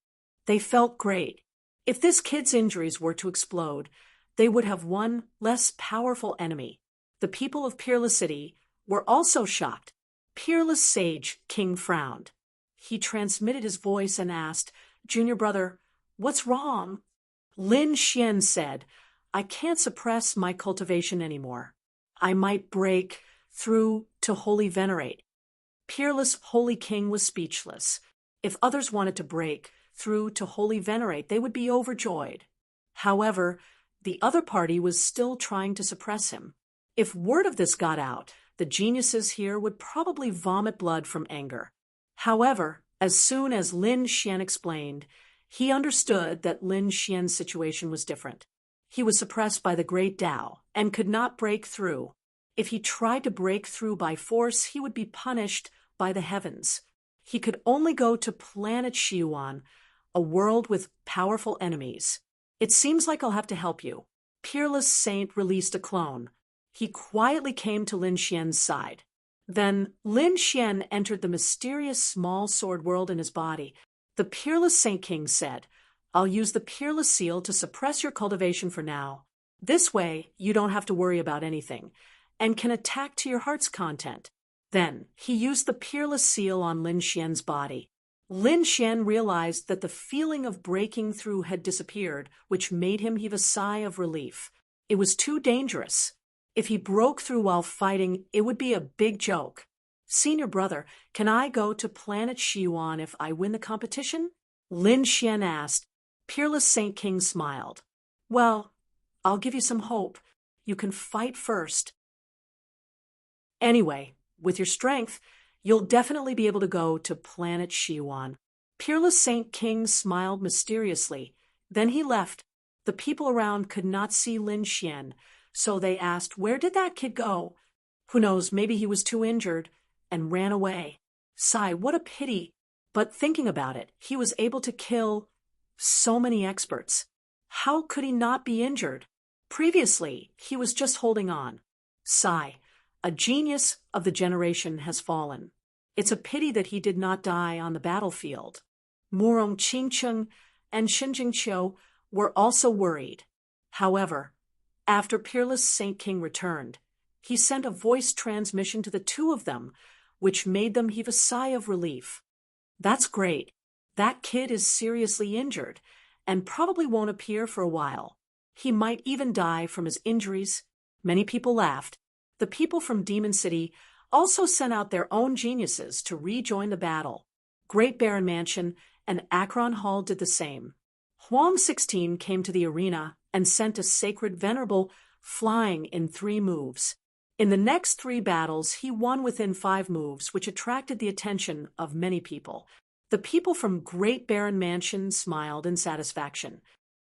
They felt great. If this kid's injuries were to explode, they would have one less powerful enemy. The people of Peerless City were also shocked. Peerless Sage King frowned. He transmitted his voice and asked, Junior brother, what's wrong? Lin Xian said, I can't suppress my cultivation anymore. I might break through to Holy Venerate. Peerless Holy King was speechless. If others wanted to break through to Holy Venerate, they would be overjoyed. However, the other party was still trying to suppress him. If word of this got out, the geniuses here would probably vomit blood from anger. However, as soon as Lin Xian explained, he understood that Lin Xian's situation was different. He was suppressed by the Great Tao and could not break through. If he tried to break through by force, he would be punished by the heavens. He could only go to planet Xiuan, a world with powerful enemies. It seems like I'll have to help you. Peerless Saint released a clone. He quietly came to Lin Xian's side. Then Lin Xian entered the mysterious small sword world in his body. The Peerless Saint King said, "I'll use the Peerless Seal to suppress your cultivation for now. This way, you don't have to worry about anything, and can attack to your heart's content." Then he used the Peerless Seal on Lin Xian's body. Lin Xian realized that the feeling of breaking through had disappeared, which made him heave a sigh of relief. It was too dangerous. If he broke through while fighting, it would be a big joke. "Senior brother, can I go to planet Xiwan if I win the competition?" Lin Xian asked. Peerless Saint King smiled. "Well, I'll give you some hope. You can fight first. Anyway, with your strength, you'll definitely be able to go to planet Xiwan." Peerless Saint King smiled mysteriously. Then he left. The people around could not see Lin Xian, so they asked, "Where did that kid go?" Who knows, maybe he was too injured and ran away. Sigh, what a pity. But thinking about it, he was able to kill so many experts. How could he not be injured? Previously, he was just holding on. Sigh, a genius of the generation has fallen. It's a pity that he did not die on the battlefield. Murong Qingcheng and Shinjingqiu were also worried. However, after Peerless Saint King returned, he sent a voice transmission to the two of them, which made them heave a sigh of relief. "That's great. That kid is seriously injured and probably won't appear for a while. He might even die from his injuries." Many people laughed. The people from Demon City also sent out their own geniuses to rejoin the battle. Great Baron Mansion and Akron Hall did the same. Huang 16 came to the arena and sent a sacred venerable flying in 3 moves. In the next 3 battles, he won within 5 moves, which attracted the attention of many people. The people from Great Baron Mansion smiled in satisfaction.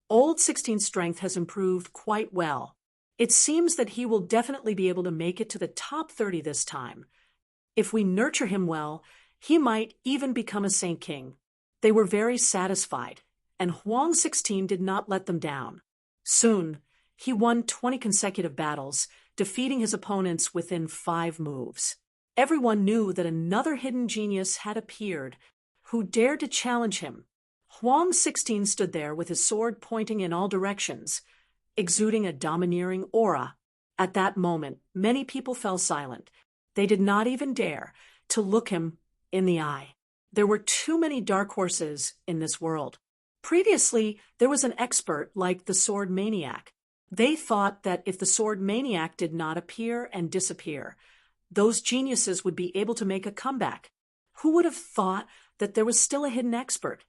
Old 16's strength has improved quite well. It seems that he will definitely be able to make it to the top 30 this time. If we nurture him well, he might even become a Saint King. They were very satisfied, and Huang 16 did not let them down. Soon, he won 20 consecutive battles, defeating his opponents within 5 moves. Everyone knew that another hidden genius had appeared, who dared to challenge him. Huang 16 stood there with his sword pointing in all directions, exuding a domineering aura. At that moment, many people fell silent. They did not even dare to look him in the eye. There were too many dark horses in this world. Previously, there was an expert like the Sword Maniac. They thought that if the Sword Maniac did not appear and disappear, those geniuses would be able to make a comeback. Who would have thought that there was still a hidden expert?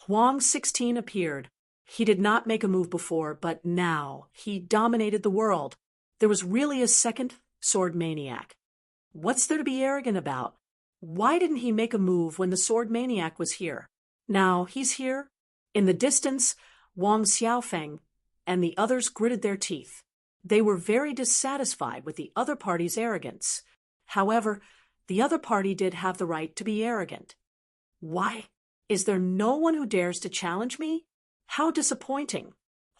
Huang 16 appeared. He did not make a move before, but now he dominated the world. There was really a second Sword Maniac. What's there to be arrogant about? Why didn't he make a move when the Sword Maniac was here? Now he's here. In the distance, Wang Xiaofeng and the others gritted their teeth. They were very dissatisfied with the other party's arrogance. However, the other party did have the right to be arrogant. Why? Is there no one who dares to challenge me? How disappointing.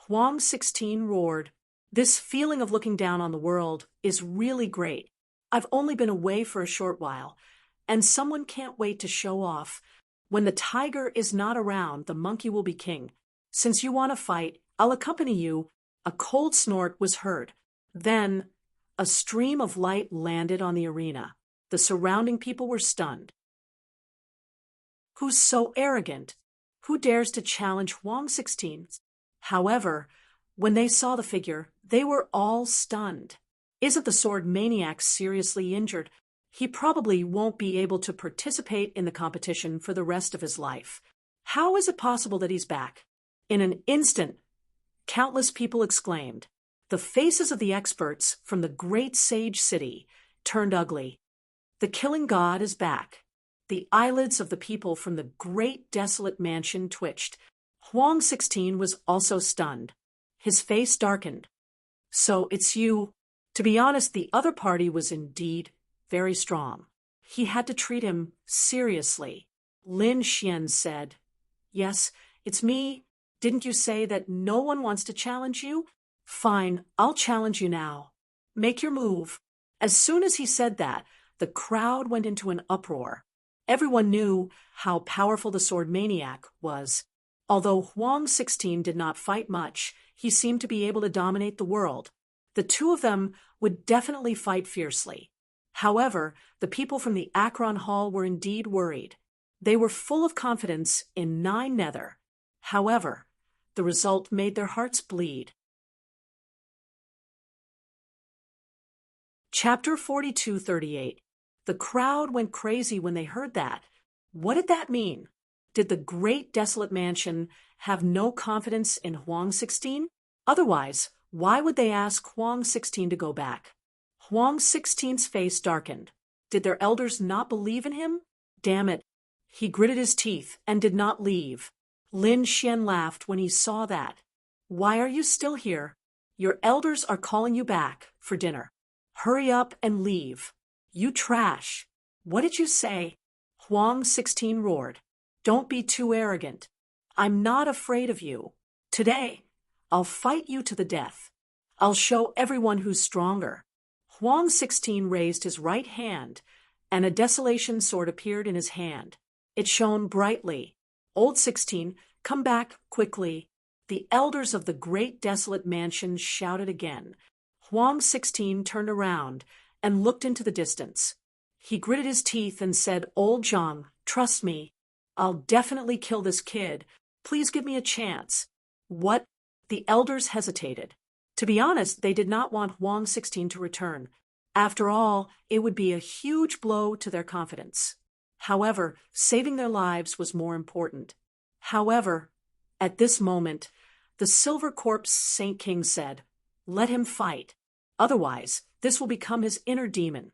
Huang 16 roared. This feeling of looking down on the world is really great. I've only been away for a short while, and someone can't wait to show off. When the tiger is not around, the monkey will be king. Since you want to fight, I'll accompany you. A cold snort was heard. Then, a stream of light landed on the arena. The surrounding people were stunned. Who's so arrogant? Who dares to challenge Huang 16? However, when they saw the figure, they were all stunned. Isn't the Sword Maniac seriously injured? He probably won't be able to participate in the competition for the rest of his life. How is it possible that he's back? In an instant, countless people exclaimed. The faces of the experts from the great sage city turned ugly. The killing god is back. The eyelids of the people from the great desolate mansion twitched. Huang 16 was also stunned. His face darkened. So it's you. To be honest, the other party was indeed very strong. He had to treat him seriously. Lin Xian said, "Yes, it's me. Didn't you say that no one wants to challenge you? Fine, I'll challenge you now. Make your move. As soon as he said that, the crowd went into an uproar. Everyone knew how powerful the sword maniac was. Although Huang 16 did not fight much, he seemed to be able to dominate the world. The two of them would definitely fight fiercely. However, the people from the Akron Hall were indeed worried. They were full of confidence in 9 Nether. However, the result made their hearts bleed. Chapter 42:38. The crowd went crazy when they heard that. What did that mean? Did the great desolate mansion have no confidence in Huang 16? Otherwise, why would they ask Huang 16 to go back? Huang 16's face darkened. Did their elders not believe in him? Damn it. He gritted his teeth and did not leave. Lin Xian laughed when he saw that. Why are you still here? Your elders are calling you back for dinner. Hurry up and leave. You trash. What did you say? Huang 16 roared. Don't be too arrogant. I'm not afraid of you. Today, I'll fight you to the death. I'll show everyone who's stronger. Huang 16 raised his right hand, and a desolation sword appeared in his hand. It shone brightly. Old 16, come back quickly. The elders of the great desolate mansion shouted again. Huang 16 turned around and looked into the distance. He gritted his teeth and said, Old Zhang, trust me. I'll definitely kill this kid. Please give me a chance. What? The elders hesitated. To be honest, they did not want Huang 16 to return. After all, it would be a huge blow to their confidence. However, saving their lives was more important. However, at this moment, the Silver Corpse Saint King said, Let him fight. Otherwise, this will become his inner demon.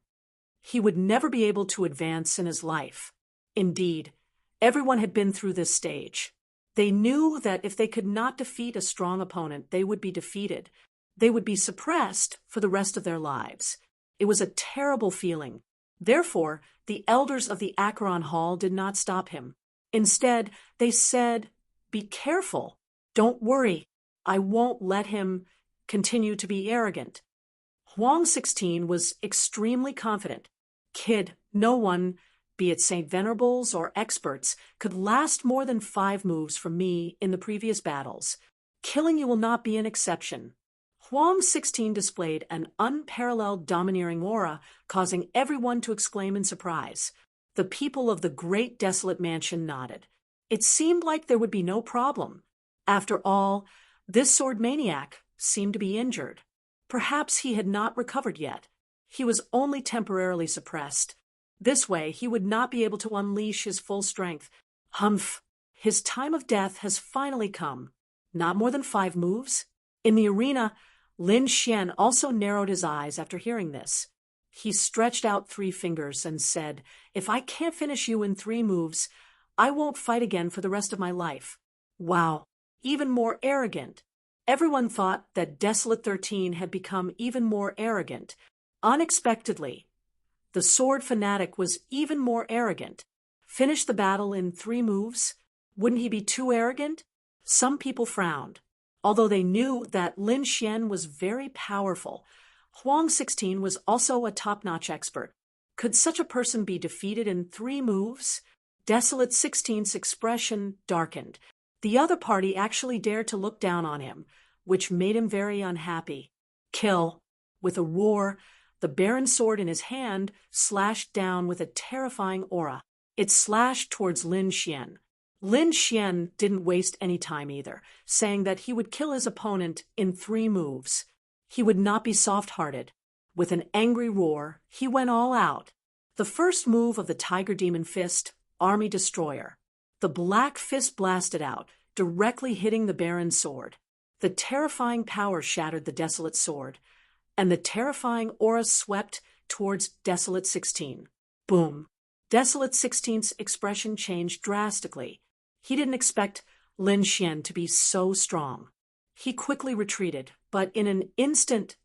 He would never be able to advance in his life. Indeed, everyone had been through this stage. They knew that if they could not defeat a strong opponent, they would be defeated. They would be suppressed for the rest of their lives. It was a terrible feeling. Therefore, the elders of the Akron Hall did not stop him. Instead, they said, Be careful. Don't worry. I won't let him continue to be arrogant. Huang 16 was extremely confident. Kid, no one, be it St. Venerables or experts, could last more than 5 moves from me in the previous battles. Killing you will not be an exception. Huang 16 displayed an unparalleled domineering aura, causing everyone to exclaim in surprise. The people of the great desolate mansion nodded. It seemed like there would be no problem. After all, this sword maniac seemed to be injured. Perhaps he had not recovered yet. He was only temporarily suppressed. This way, he would not be able to unleash his full strength. Humph! His time of death has finally come. Not more than 5 moves? In the arena, Lin Xian also narrowed his eyes after hearing this. He stretched out 3 fingers and said, If I can't finish you in 3 moves, I won't fight again for the rest of my life. Wow! Even more arrogant. Everyone thought that Desolate 13 had become even more arrogant. Unexpectedly, the sword fanatic was even more arrogant. Finish the battle in 3 moves? Wouldn't he be too arrogant? Some people frowned. Although they knew that Lin Xian was very powerful, Huang 16 was also a top-notch expert. Could such a person be defeated in 3 moves? Desolate 16's expression darkened. The other party actually dared to look down on him, which made him very unhappy. Kill! With a roar, the Baron sword in his hand slashed down with a terrifying aura. It slashed towards Lin Xian. Lin Xian didn't waste any time either, saying that he would kill his opponent in 3 moves. He would not be soft-hearted. With an angry roar, he went all out. The first move of the Tiger Demon Fist, Army Destroyer. The black fist blasted out, directly hitting the Baron's sword. The terrifying power shattered the Desolate sword, and the terrifying aura swept towards Desolate 16. Boom! Desolate 16's expression changed drastically. He didn't expect Lin Xian to be so strong. He quickly retreated, but in an instant,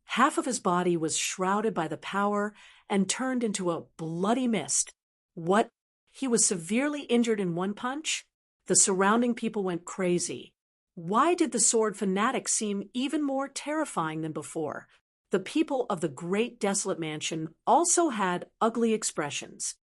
half of his body was shrouded by the power and turned into a bloody mist. What? He was severely injured in 1 punch? The surrounding people went crazy. Why did the sword fanatic seem even more terrifying than before? The people of the great desolate mansion also had ugly expressions.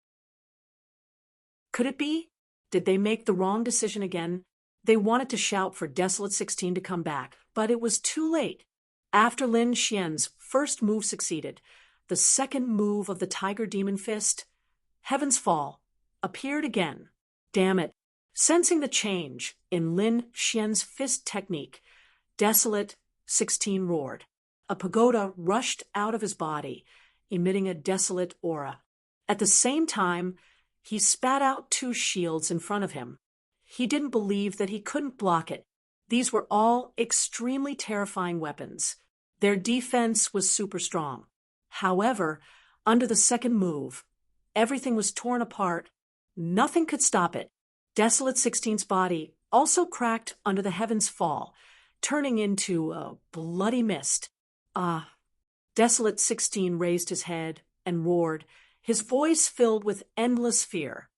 Could it be? Did they make the wrong decision again? They wanted to shout for Desolate 16 to come back, but it was too late. After Lin Xian's first move succeeded, the second move of the Tiger Demon Fist, Heaven's Fall, appeared again. Damn it. Sensing the change in Lin Xian's fist technique, Desolate 16 roared. A pagoda rushed out of his body, emitting a desolate aura. At the same time, he spat out two shields in front of him. He didn't believe that he couldn't block it. These were all extremely terrifying weapons. Their defense was super strong. However, under the second move, everything was torn apart. Nothing could stop it. Desolate 16's body also cracked under the Heaven's Fall, turning into a bloody mist. Desolate 16 raised his head and roared, his voice filled with endless fear.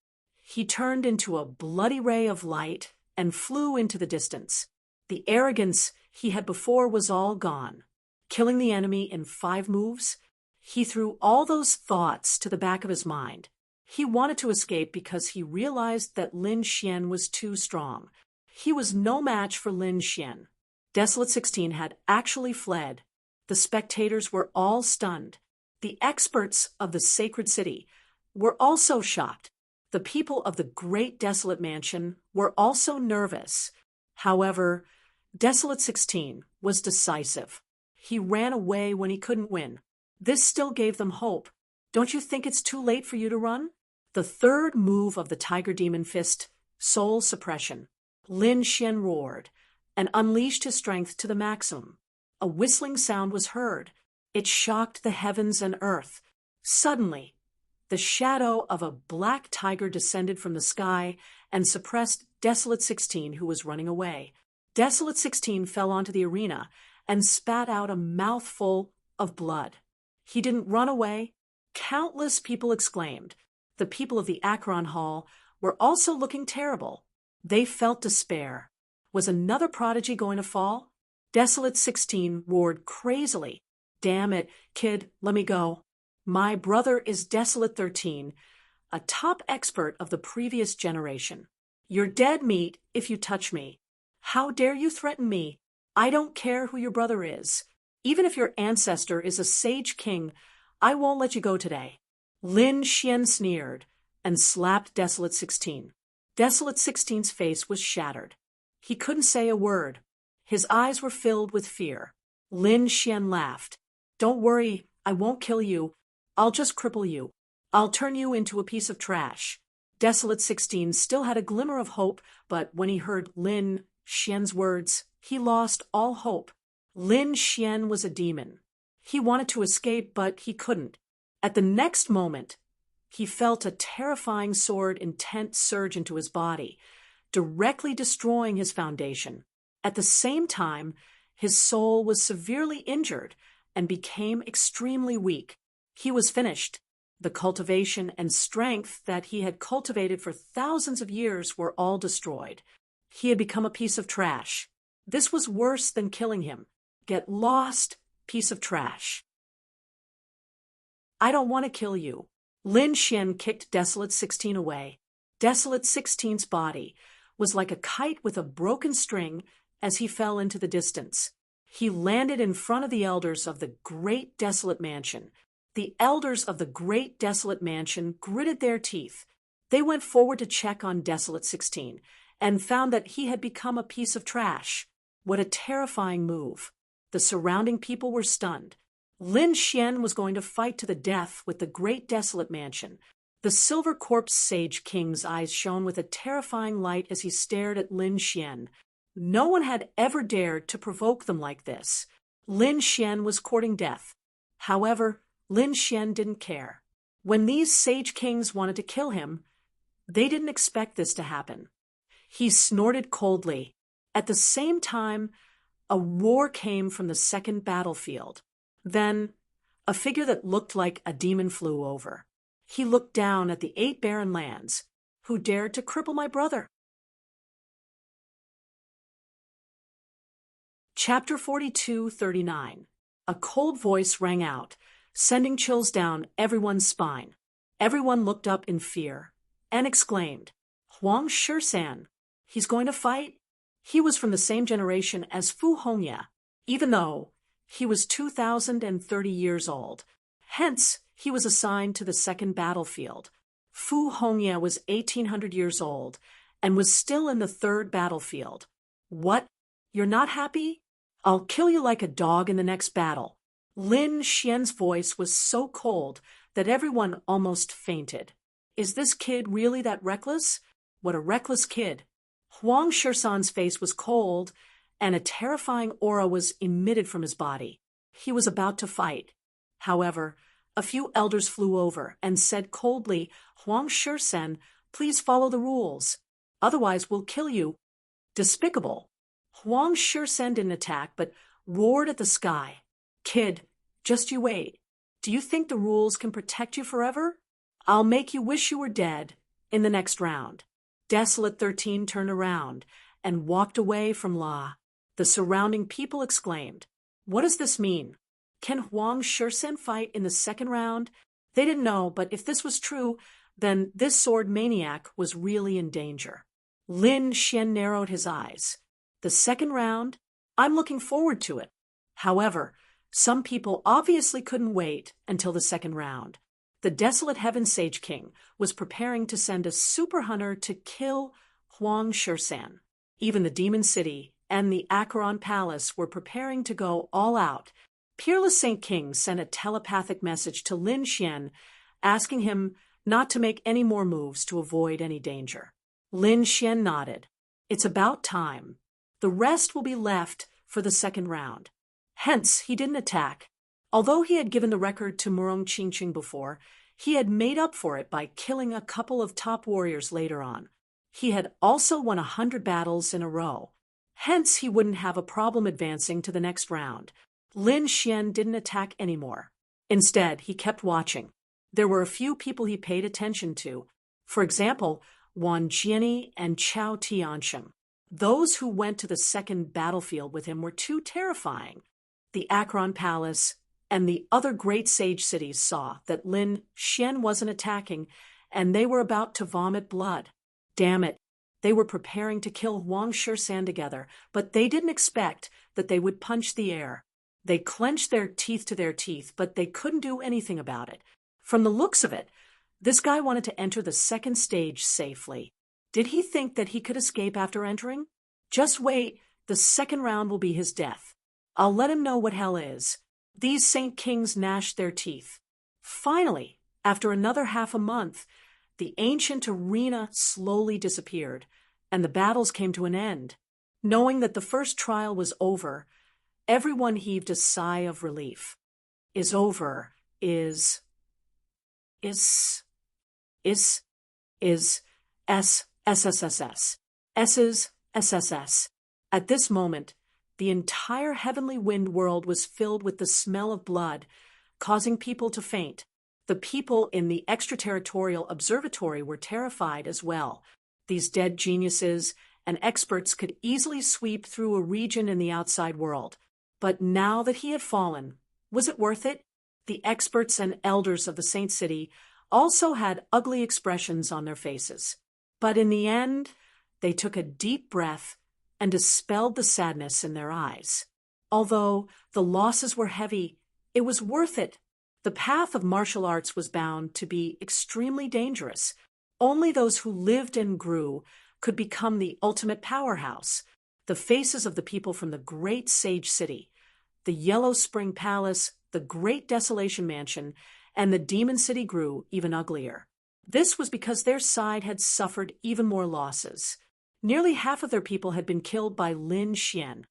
He turned into a bloody ray of light and flew into the distance. The arrogance he had before was all gone. Killing the enemy in 5 moves, he threw all those thoughts to the back of his mind. He wanted to escape because he realized that Lin Xian was too strong. He was no match for Lin Xian. Desolate 16 had actually fled. The spectators were all stunned. The experts of the sacred city were also shocked. The people of the great desolate mansion were also nervous. However, Desolate 16 was decisive. He ran away when he couldn't win. This still gave them hope. Don't you think it's too late for you to run? The third move of the Tiger Demon Fist, Soul Suppression. Lin Xian roared and unleashed his strength to the maximum. A whistling sound was heard. It shocked the heavens and earth. Suddenly, the shadow of a black tiger descended from the sky and suppressed Desolate 16, who was running away. Desolate 16 fell onto the arena and spat out a mouthful of blood. He didn't run away. Countless people exclaimed. The people of the Acheron Hall were also looking terrible. They felt despair. Was another prodigy going to fall? Desolate 16 roared crazily. Damn it, kid, let me go. My brother is Desolate 13, a top expert of the previous generation. You're dead meat if you touch me. How dare you threaten me? I don't care who your brother is. Even if your ancestor is a sage king, I won't let you go today. Lin Xian sneered and slapped Desolate 16. Desolate 16's face was shattered. He couldn't say a word. His eyes were filled with fear. Lin Xian laughed. Don't worry, I won't kill you. I'll just cripple you. I'll turn you into a piece of trash. Desolate 16 still had a glimmer of hope, but when he heard Lin Xian's words, he lost all hope. Lin Xian was a demon. He wanted to escape, but he couldn't. At the next moment, he felt a terrifying sword intent surge into his body, directly destroying his foundation. At the same time, his soul was severely injured and became extremely weak. He was finished. The cultivation and strength that he had cultivated for thousands of years were all destroyed. He had become a piece of trash. This was worse than killing him. Get lost, piece of trash. I don't want to kill you. Lin Xian kicked Desolate 16 away. Desolate 16's body was like a kite with a broken string as he fell into the distance. He landed in front of the elders of the great desolate mansion. The elders of the great desolate mansion gritted their teeth. They went forward to check on Desolate 16 and found that he had become a piece of trash. What a terrifying move. The surrounding people were stunned. Lin Xian was going to fight to the death with the great desolate mansion. The Silver Corpse Sage King's eyes shone with a terrifying light as he stared at Lin Xian. No one had ever dared to provoke them like this. Lin Xian was courting death. However, Lin Xian didn't care. When these Sage Kings wanted to kill him, they didn't expect this to happen. He snorted coldly. At the same time, a roar came from the second battlefield. Then, a figure that looked like a demon flew over. He looked down at the 8 barren lands. Who dared to cripple my brother? Chapter 42:39. A cold voice rang out, sending chills down everyone's spine. Everyone looked up in fear and exclaimed, Huang Shisan, he's going to fight? He was from the same generation as Fu Hongya, even though he was 2,030 years old. Hence, he was assigned to the second battlefield. Fu Hongya was 1,800 years old and was still in the third battlefield. What? You're not happy? I'll kill you like a dog in the next battle. Lin Xian's voice was so cold that everyone almost fainted. Is this kid really that reckless? What a reckless kid. Huang Shisan's face was cold, and a terrifying aura was emitted from his body. He was about to fight. However, a few elders flew over and said coldly, Huang Shisan, please follow the rules. Otherwise we'll kill you. Despicable. Huang Shisan didn't attack, but roared at the sky. Kid, just you wait. Do you think the rules can protect you forever? I'll make you wish you were dead in the next round. Desolate 13 turned around and walked away from La. The surrounding people exclaimed, What does this mean? Can Huang Shisan fight in the second round? They didn't know, but if this was true, then this sword maniac was really in danger. Lin Xian narrowed his eyes. The second round? I'm looking forward to it. However, some people obviously couldn't wait until the second round. The Desolate Heaven Sage King was preparing to send a super hunter to kill Huang Shisan. Even the Demon City and the Acheron Palace were preparing to go all out. Peerless Saint King sent a telepathic message to Lin Xian, asking him not to make any more moves to avoid any danger. Lin Xian nodded. It's about time. The rest will be left for the second round. Hence, he didn't attack. Although he had given the record to Murong Qingqing before, he had made up for it by killing a couple of top warriors later on. He had also won 100 battles in a row. Hence, he wouldn't have a problem advancing to the next round. Lin Xian didn't attack anymore. Instead, he kept watching. There were a few people he paid attention to. For example, Wan Jiani and Chao Tiansheng. Those who went to the second battlefield with him were too terrifying. The Acheron Palace and the other great sage cities saw that Lin Xian wasn't attacking, and they were about to vomit blood. Damn it. They were preparing to kill Huang Shisan together, but they didn't expect that they would punch the air. They clenched their teeth to their teeth, but they couldn't do anything about it. From the looks of it, this guy wanted to enter the second stage safely. Did he think that he could escape after entering? Just wait, the second round will be his death. I'll let him know what hell is. These Saint Kings gnashed their teeth. Finally, after another half a month, the ancient arena slowly disappeared, and the battles came to an end. Knowing that the first trial was over, everyone heaved a sigh of relief. Is over, is SSSS. S's SSS. At this moment, the entire heavenly wind world was filled with the smell of blood, causing people to faint. The people in the extraterritorial observatory were terrified as well. These dead geniuses and experts could easily sweep through a region in the outside world. But now that he had fallen, was it worth it? The experts and elders of the Saint City also had ugly expressions on their faces. But in the end, they took a deep breath and dispelled the sadness in their eyes. Although the losses were heavy, it was worth it. The path of martial arts was bound to be extremely dangerous. Only those who lived and grew could become the ultimate powerhouse. The faces of the people from the great sage city, the Yellow Spring Palace, the Great Desolation Mansion, and the Demon City grew even uglier. This was because their side had suffered even more losses. Nearly half of their people had been killed by Lin Xian.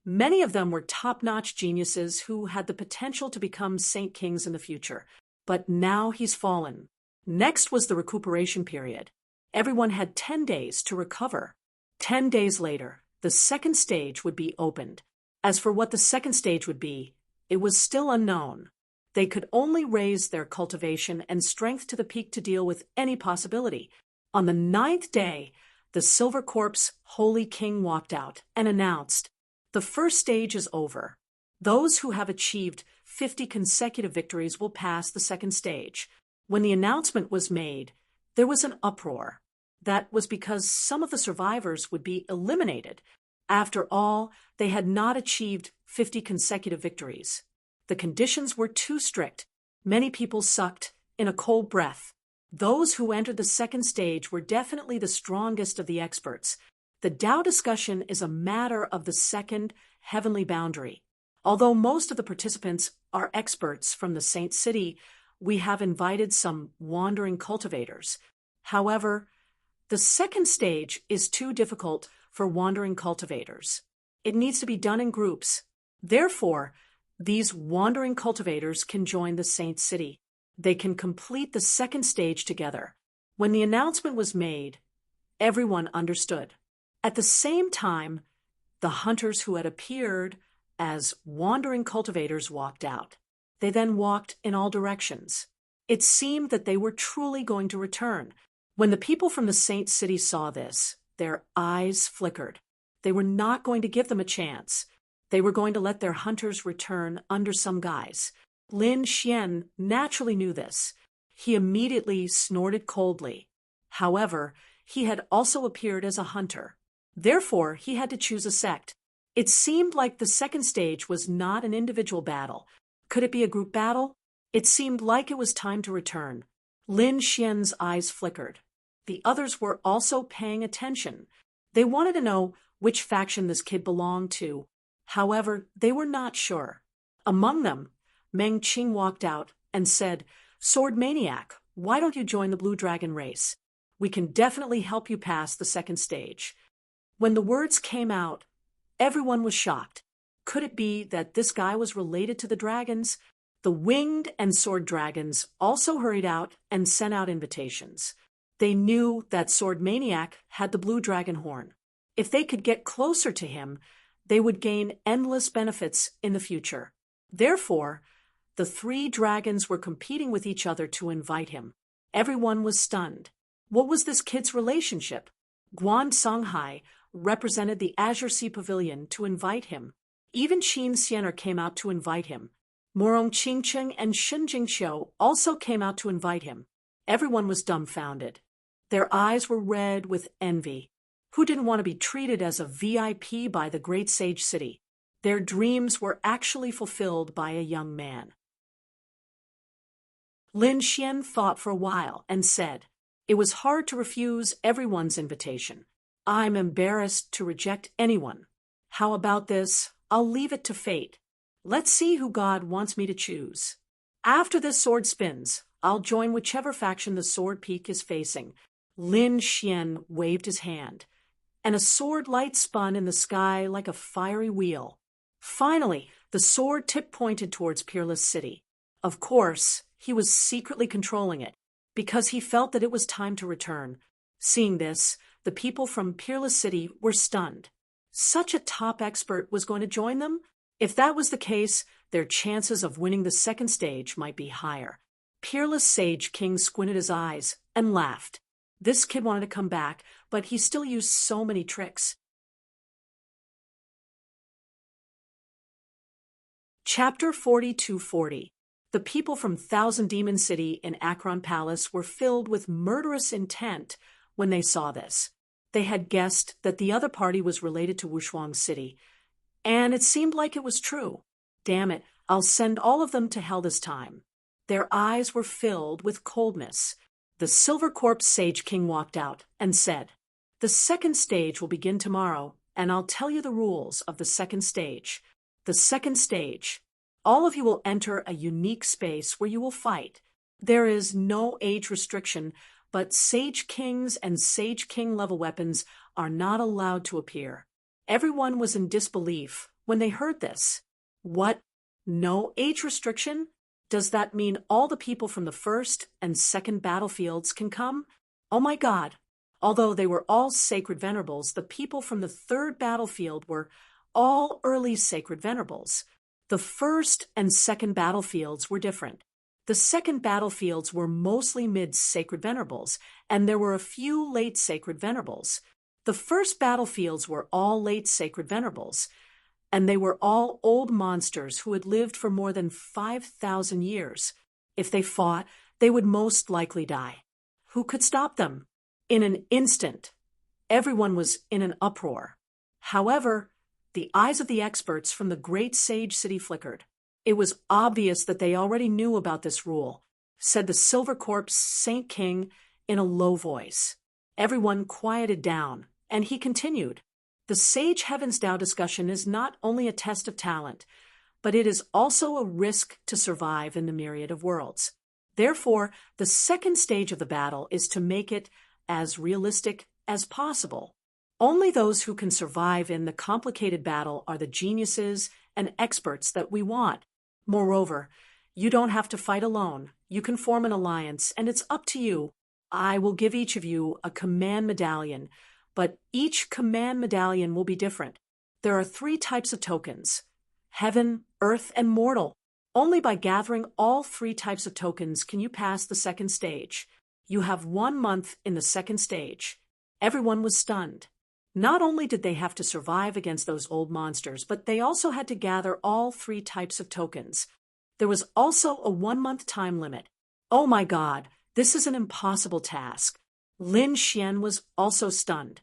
Many of them were top-notch geniuses who had the potential to become Saint Kings in the future. But now he's fallen. Next was the recuperation period. Everyone had 10 days to recover. 10 days later, the second stage would be opened. As for what the second stage would be, it was still unknown. They could only raise their cultivation and strength to the peak to deal with any possibility. On the 9th day, the Silver Corp's Holy King walked out and announced, "The first stage is over. Those who have achieved 50 consecutive victories will pass the second stage." When the announcement was made, there was an uproar. That was because some of the survivors would be eliminated. After all, they had not achieved 50 consecutive victories. The conditions were too strict. Many people sucked in a cold breath. Those who entered the second stage were definitely the strongest of the experts. The Tao discussion is a matter of the second heavenly boundary. Although most of the participants are experts from the Saint City, we have invited some wandering cultivators. However, the second stage is too difficult for wandering cultivators. It needs to be done in groups. Therefore, these wandering cultivators can join the Saint City. They can complete the second stage together. When the announcement was made, everyone understood. At the same time, the hunters who had appeared as wandering cultivators walked out. They then walked in all directions. It seemed that they were truly going to return. When the people from the Saint City saw this, their eyes flickered. They were not going to give them a chance. They were going to let their hunters return under some guise. Lin Xian naturally knew this. He immediately snorted coldly. However, he had also appeared as a hunter. Therefore, he had to choose a sect. It seemed like the second stage was not an individual battle. Could it be a group battle? It seemed like it was time to return. Lin Xian's eyes flickered. The others were also paying attention. They wanted to know which faction this kid belonged to. However, they were not sure. Among them, Meng Qing walked out and said, "Sword Maniac, why don't you join the Blue Dragon race? We can definitely help you pass the second stage." When the words came out, everyone was shocked. Could it be that this guy was related to the dragons? The winged and sword dragons also hurried out and sent out invitations. They knew that Sword Maniac had the blue dragon horn. If they could get closer to him, they would gain endless benefits in the future. Therefore, the three dragons were competing with each other to invite him. Everyone was stunned. What was this kid's relationship? Guan Songhai represented the Azure Sea Pavilion to invite him. Even Qin Xianer came out to invite him. Morong Qingcheng and Shen Jingqiu also came out to invite him. Everyone was dumbfounded. Their eyes were red with envy. Who didn't want to be treated as a VIP by the great sage city? Their dreams were actually fulfilled by a young man. Lin Xian thought for a while and said, "It was hard to refuse everyone's invitation. I'm embarrassed to reject anyone. How about this? I'll leave it to fate. Let's see who God wants me to choose. After this sword spins, I'll join whichever faction the sword peak is facing." Lin Xian waved his hand, and a sword light spun in the sky like a fiery wheel. Finally, the sword tip pointed towards Peerless City. Of course, he was secretly controlling it, because he felt that it was time to return. Seeing this, the people from Peerless City were stunned. Such a top expert was going to join them? If that was the case, their chances of winning the second stage might be higher. Peerless Sage King squinted his eyes and laughed. This kid wanted to come back, but he still used so many tricks. Chapter 4240. The people from Thousand Demon City in Akron Palace were filled with murderous intent when they saw this. They had guessed that the other party was related to Wushuang City, and it seemed like it was true. Damn it, I'll send all of them to hell this time. Their eyes were filled with coldness. The Silver Corpse Sage King walked out and said, "The second stage will begin tomorrow, and I'll tell you the rules of the second stage. The second stage. All of you will enter a unique space where you will fight. There is no age restriction, but Sage Kings and Sage King level weapons are not allowed to appear." Everyone was in disbelief when they heard this. What? No age restriction? Does that mean all the people from the first and second battlefields can come? Oh my God. Although they were all sacred venerables, the people from the third battlefield were all early sacred venerables. The first and second battlefields were different. The second battlefields were mostly mid-sacred venerables, and there were a few late sacred venerables. The first battlefields were all late sacred venerables, and they were all old monsters who had lived for more than 5,000 years. If they fought, they would most likely die. Who could stop them? In an instant, everyone was in an uproar. However, the eyes of the experts from the great sage city flickered. It was obvious that they already knew about this rule, said the Silver Corpse Saint King in a low voice. Everyone quieted down, and he continued. The Sage Heavens Tao discussion is not only a test of talent, but it is also a risk to survive in the myriad of worlds. Therefore, the second stage of the battle is to make it as realistic as possible. Only those who can survive in the complicated battle are the geniuses and experts that we want. Moreover, you don't have to fight alone. You can form an alliance, and it's up to you. I will give each of you a command medallion, but each command medallion will be different. There are 3 types of tokens: heaven, earth, and mortal. Only by gathering all 3 types of tokens can you pass the second stage. You have 1 month in the second stage. Everyone was stunned. Not only did they have to survive against those old monsters, but they also had to gather all 3 types of tokens. There was also a 1-month time limit. Oh my God, this is an impossible task. Lin Xian was also stunned.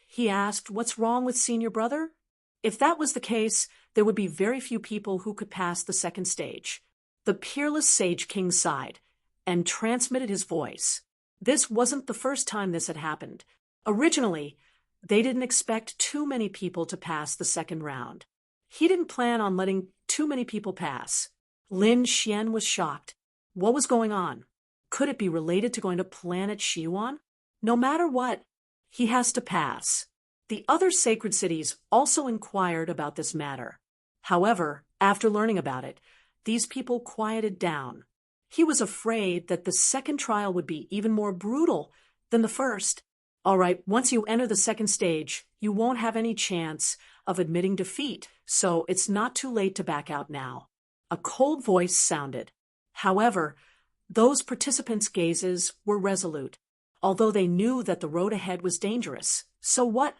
He asked, "What's wrong with senior brother?" If that was the case, there would be very few people who could pass the second stage. The peerless Sage King sighed and transmitted his voice. This wasn't the first time this had happened. Originally, they didn't expect too many people to pass the second round. He didn't plan on letting too many people pass. Lin Xian was shocked. What was going on? Could it be related to going to planet Xiwan? No matter what, he has to pass. The other sacred cities also inquired about this matter. However, after learning about it, these people quieted down. He was afraid that the second trial would be even more brutal than the first. All right, once you enter the second stage, you won't have any chance of admitting defeat, so it's not too late to back out now. A cold voice sounded. However, those participants' gazes were resolute, although they knew that the road ahead was dangerous. So what?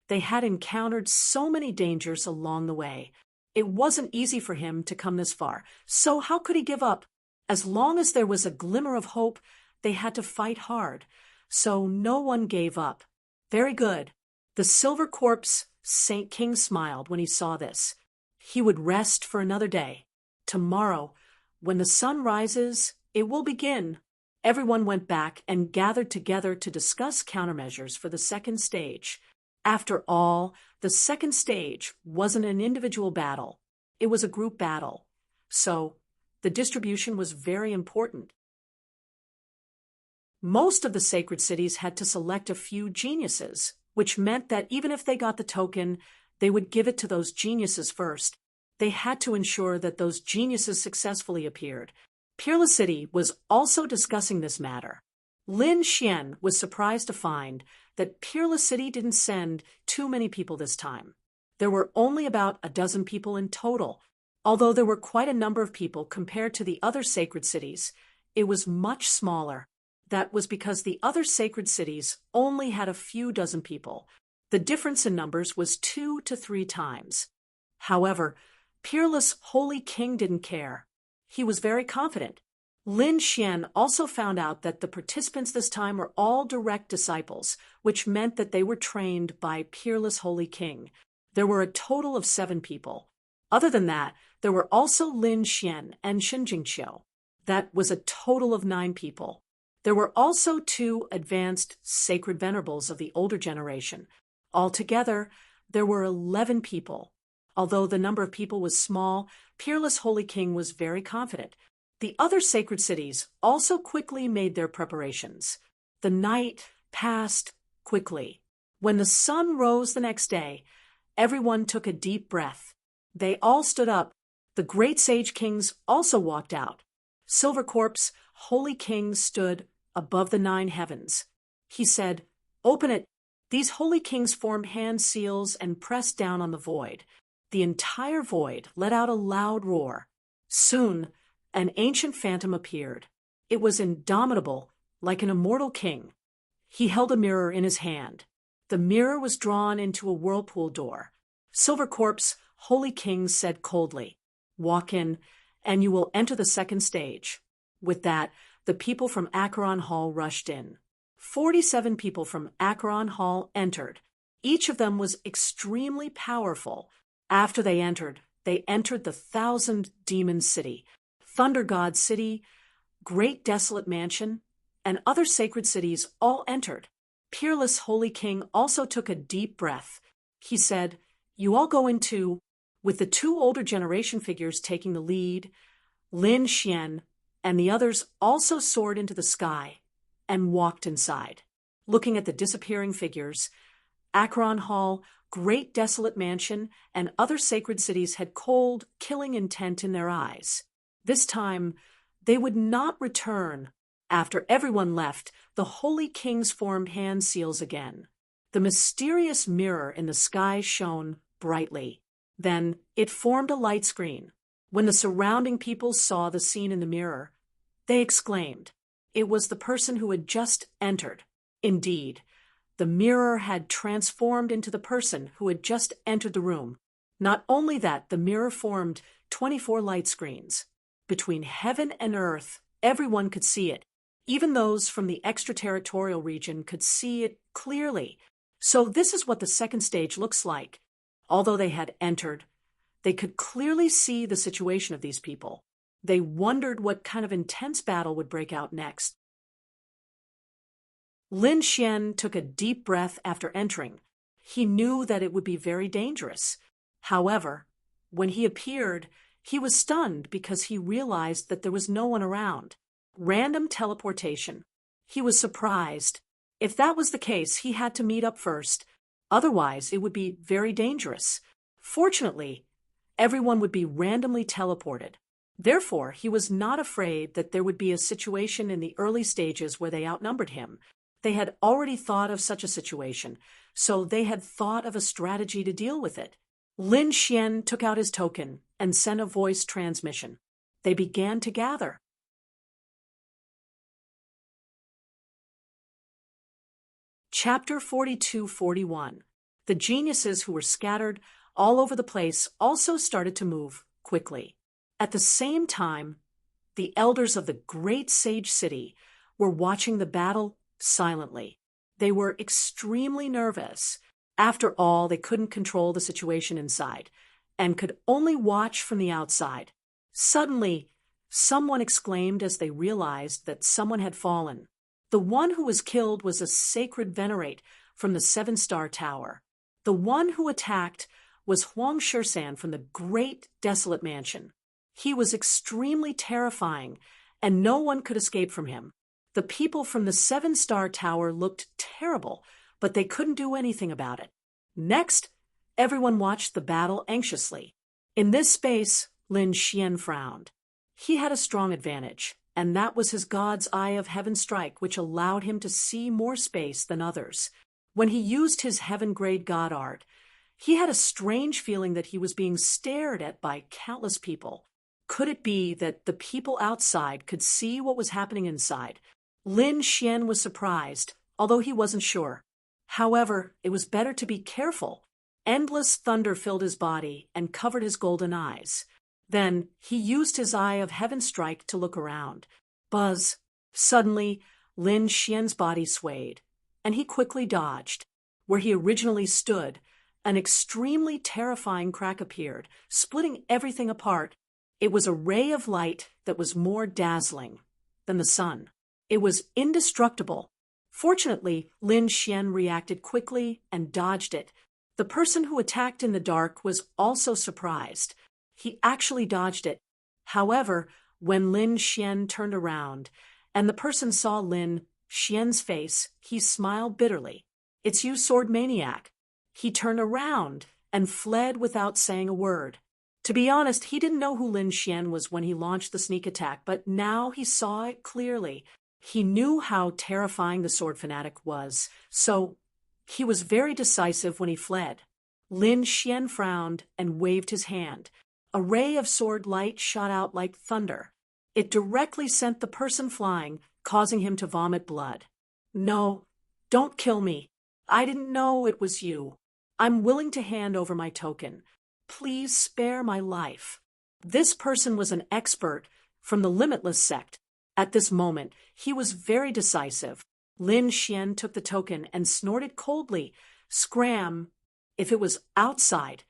They had encountered so many dangers along the way. It wasn't easy for him to come this far, so how could he give up? As long as there was a glimmer of hope, they had to fight hard. So no one gave up. Very good. The Silver Corpse Saint King smiled when he saw this. He would rest for another day. Tomorrow, when the sun rises, it will begin. Everyone went back and gathered together to discuss countermeasures for the second stage. After all, the second stage wasn't an individual battle. It was a group battle. So, the distribution was very important. Most of the sacred cities had to select a few geniuses, which meant that even if they got the token, they would give it to those geniuses first. They had to ensure that those geniuses successfully appeared. Peerless City was also discussing this matter. Lin Xian was surprised to find that Peerless City didn't send too many people this time. There were only about a dozen people in total. Although there were quite a number of people compared to the other sacred cities, it was much smaller. That was because the other sacred cities only had a few dozen people. The difference in numbers was 2 to 3 times. However, Peerless Holy King didn't care. He was very confident. Lin Xian also found out that the participants this time were all direct disciples, which meant that they were trained by Peerless Holy King. There were a total of 7 people. Other than that, there were also Lin Xian and Shinjingqiu. That was a total of 9 people. There were also 2 advanced sacred venerables of the older generation. Altogether, there were 11 people. Although the number of people was small, Peerless Holy King was very confident. The other sacred cities also quickly made their preparations. The night passed quickly. When the sun rose the next day, everyone took a deep breath. They all stood up. The great sage kings also walked out. Silver Corpse Holy King stood above the 9 heavens. He said, "Open it." These holy kings formed hand seals and pressed down on the void. The entire void let out a loud roar. Soon, an ancient phantom appeared. It was indomitable, like an immortal king. He held a mirror in his hand. The mirror was drawn into a whirlpool door. Silvercorp's holy king said coldly, "Walk in, and you will enter the second stage." With that, the people from Acheron Hall rushed in. 47 people from Acheron Hall entered. Each of them was extremely powerful. After they entered the 1,000-demon city, Thunder God City, Great Desolate Mansion, and other sacred cities all entered. Peerless Holy King also took a deep breath. He said, "You all go into," with the two older generation figures taking the lead. Lin Xian and the others also soared into the sky and walked inside. Looking at the disappearing figures, Acheron Hall, Great Desolate Mansion, and other sacred cities had cold, killing intent in their eyes. This time, they would not return. After everyone left, the Holy Kings formed hand seals again. The mysterious mirror in the sky shone brightly. Then it formed a light screen. When the surrounding people saw the scene in the mirror, they exclaimed. It was the person who had just entered. Indeed, the mirror had transformed into the person who had just entered the room. Not only that, the mirror formed 24 light screens. Between heaven and earth, everyone could see it. Even those from the extraterritorial region could see it clearly. So this is what the second stage looks like. Although they had entered, they could clearly see the situation of these people. They wondered what kind of intense battle would break out next. Lin Xian took a deep breath after entering. He knew that it would be very dangerous. However, when he appeared, he was stunned because he realized that there was no one around. Random teleportation. He was surprised. If that was the case, he had to meet up first. Otherwise, it would be very dangerous. Fortunately, everyone would be randomly teleported. Therefore, he was not afraid that there would be a situation in the early stages where they outnumbered him. They had already thought of such a situation, so they had thought of a strategy to deal with it. Lin Xian took out his token and sent a voice transmission. They began to gather. Chapter 42-41. The geniuses who were scattered all over the place also started to move quickly. At the same time, the elders of the great sage city were watching the battle silently. They were extremely nervous. After all, they couldn't control the situation inside and could only watch from the outside. Suddenly, someone exclaimed as they realized that someone had fallen. The one who was killed was a sacred venerate from the 7-star tower. The one who attacked was Huang Shisan from the Great Desolate Mansion. He was extremely terrifying, and no one could escape from him. The people from the 7-star tower looked terrible, but they couldn't do anything about it. Next, everyone watched the battle anxiously. In this space, Lin Xian frowned. He had a strong advantage, and that was his God's Eye of Heaven strike, which allowed him to see more space than others. When he used his heaven-grade God art, he had a strange feeling that he was being stared at by countless people. Could it be that the people outside could see what was happening inside? Lin Xian was surprised, although he wasn't sure. However, it was better to be careful. Endless thunder filled his body and covered his golden eyes. Then he used his Eye of Heaven strike to look around. Buzz! Suddenly, Lin Xian's body swayed, and he quickly dodged. Where he originally stood, an extremely terrifying crack appeared, splitting everything apart. It was a ray of light that was more dazzling than the sun. It was indestructible. Fortunately, Lin Xian reacted quickly and dodged it. The person who attacked in the dark was also surprised. He actually dodged it. However, when Lin Xian turned around and the person saw Lin Xian's face, he smiled bitterly. "It's you, sword maniac." He turned around and fled without saying a word. To be honest, he didn't know who Lin Xian was when he launched the sneak attack, but now he saw it clearly. He knew how terrifying the sword fanatic was, so he was very decisive when he fled. Lin Xian frowned and waved his hand. A ray of sword light shot out like thunder. It directly sent the person flying, causing him to vomit blood. "No, don't kill me." I didn't know it was you. I'm willing to hand over my token. Please spare my life. This person was an expert from the Limitless sect. At this moment, he was very decisive. Lin Xian took the token and snorted coldly. Scram! If it was outside,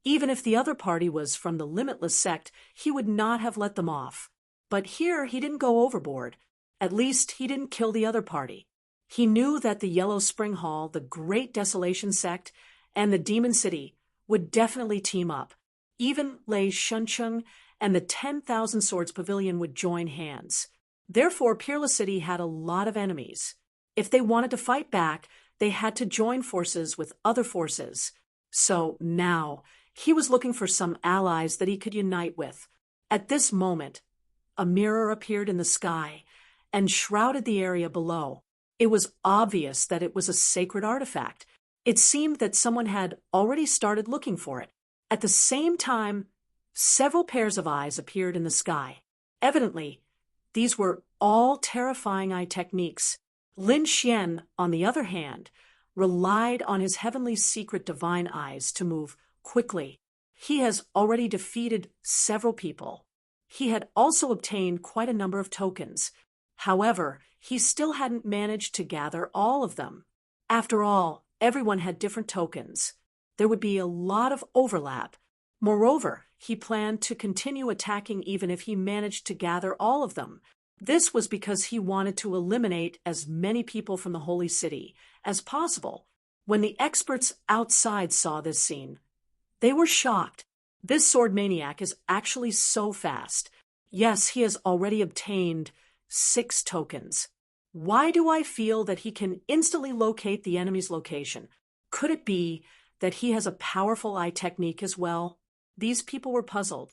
even if the other party was from the Limitless sect, he would not have let them off. But here he didn't go overboard. At least he didn't kill the other party. He knew that the Yellow Spring Hall, the Great Desolation sect, and the Demon City would definitely team up. Even Lei Shuncheng and the 10,000 Swords Pavilion would join hands. Therefore, Peerless City had a lot of enemies. If they wanted to fight back, they had to join forces with other forces. So now, he was looking for some allies that he could unite with. At this moment, a mirror appeared in the sky and shrouded the area below. It was obvious that it was a sacred artifact. It seemed that someone had already started looking for it. At the same time, several pairs of eyes appeared in the sky. Evidently, these were all terrifying eye techniques. Lin Xian, on the other hand, relied on his heavenly secret divine eyes to move quickly. He has already defeated several people. He had also obtained quite a number of tokens. However, he still hadn't managed to gather all of them. After all, everyone had different tokens. There would be a lot of overlap. Moreover, he planned to continue attacking even if he managed to gather all of them. This was because he wanted to eliminate as many people from the Holy City as possible. When the experts outside saw this scene, they were shocked. This sword maniac is actually so fast. Yes, he has already obtained 6 tokens. Why do I feel that he can instantly locate the enemy's location? Could it be that he has a powerful eye technique as well? These people were puzzled.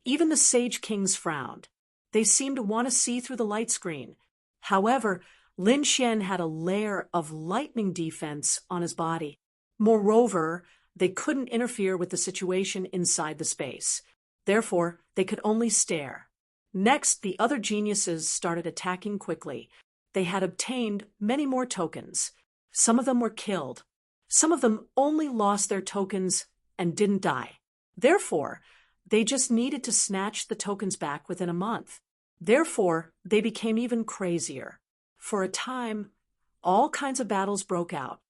Even the Sage Kings frowned. They seemed to want to see through the light screen. However, Lin Xian had a layer of lightning defense on his body. Moreover, they couldn't interfere with the situation inside the space. Therefore, they could only stare. Next, the other geniuses started attacking quickly. They had obtained many more tokens. Some of them were killed. Some of them only lost their tokens and didn't die. Therefore, they just needed to snatch the tokens back within a month. Therefore, they became even crazier. For a time, all kinds of battles broke out.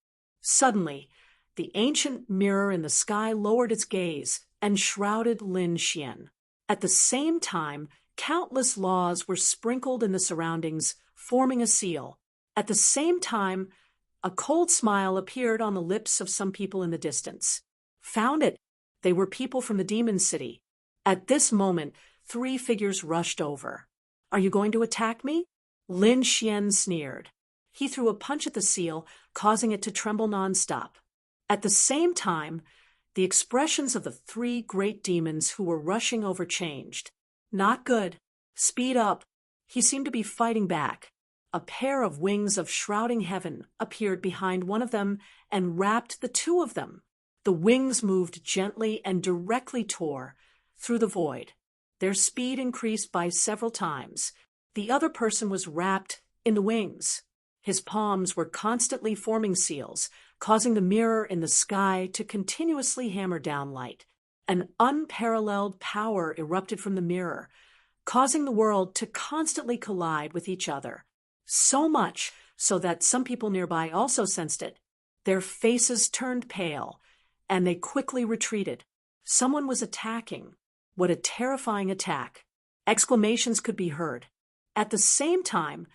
Suddenly, the ancient mirror in the sky lowered its gaze and shrouded Lin Xian. At the same time, countless laws were sprinkled in the surroundings, forming a seal. At the same time, a cold smile appeared on the lips of some people in the distance. Found it! They were people from the Demon City. At this moment, 3 figures rushed over. Are you going to attack me? Lin Xian sneered. He threw a punch at the seal, causing it to tremble nonstop. At the same time, the expressions of the 3 great demons who were rushing over changed. Not good. Speed up. He seemed to be fighting back. A pair of wings of shrouding heaven appeared behind one of them and wrapped the 2 of them. The wings moved gently and directly tore through the void. Their speed increased by several times. The other person was wrapped in the wings. His palms were constantly forming seals, causing the mirror in the sky to continuously hammer down light. An unparalleled power erupted from the mirror, causing the world to constantly collide with each other. So much so that some people nearby also sensed it. Their faces turned pale, and they quickly retreated. Someone was attacking. What a terrifying attack. Exclamations could be heard. At the same time,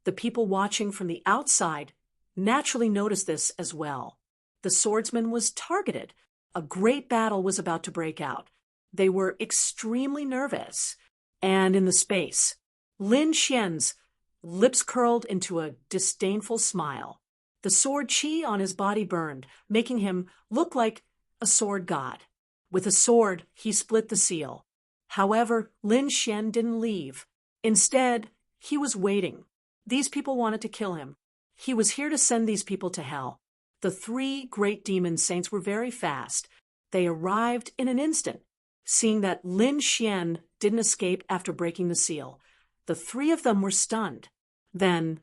the people watching from the outside naturally noticed this as well. The swordsman was targeted. A great battle was about to break out. They were extremely nervous. And in the space, Lin Xian's lips curled into a disdainful smile. The sword chi on his body burned, making him look like a sword god. With a sword, he split the seal. However, Lin Xian didn't leave. Instead, he was waiting. These people wanted to kill him. He was here to send these people to hell. The 3 great demon saints were very fast. They arrived in an instant. Seeing that Lin Xian didn't escape after breaking the seal, the 3 of them were stunned. Then,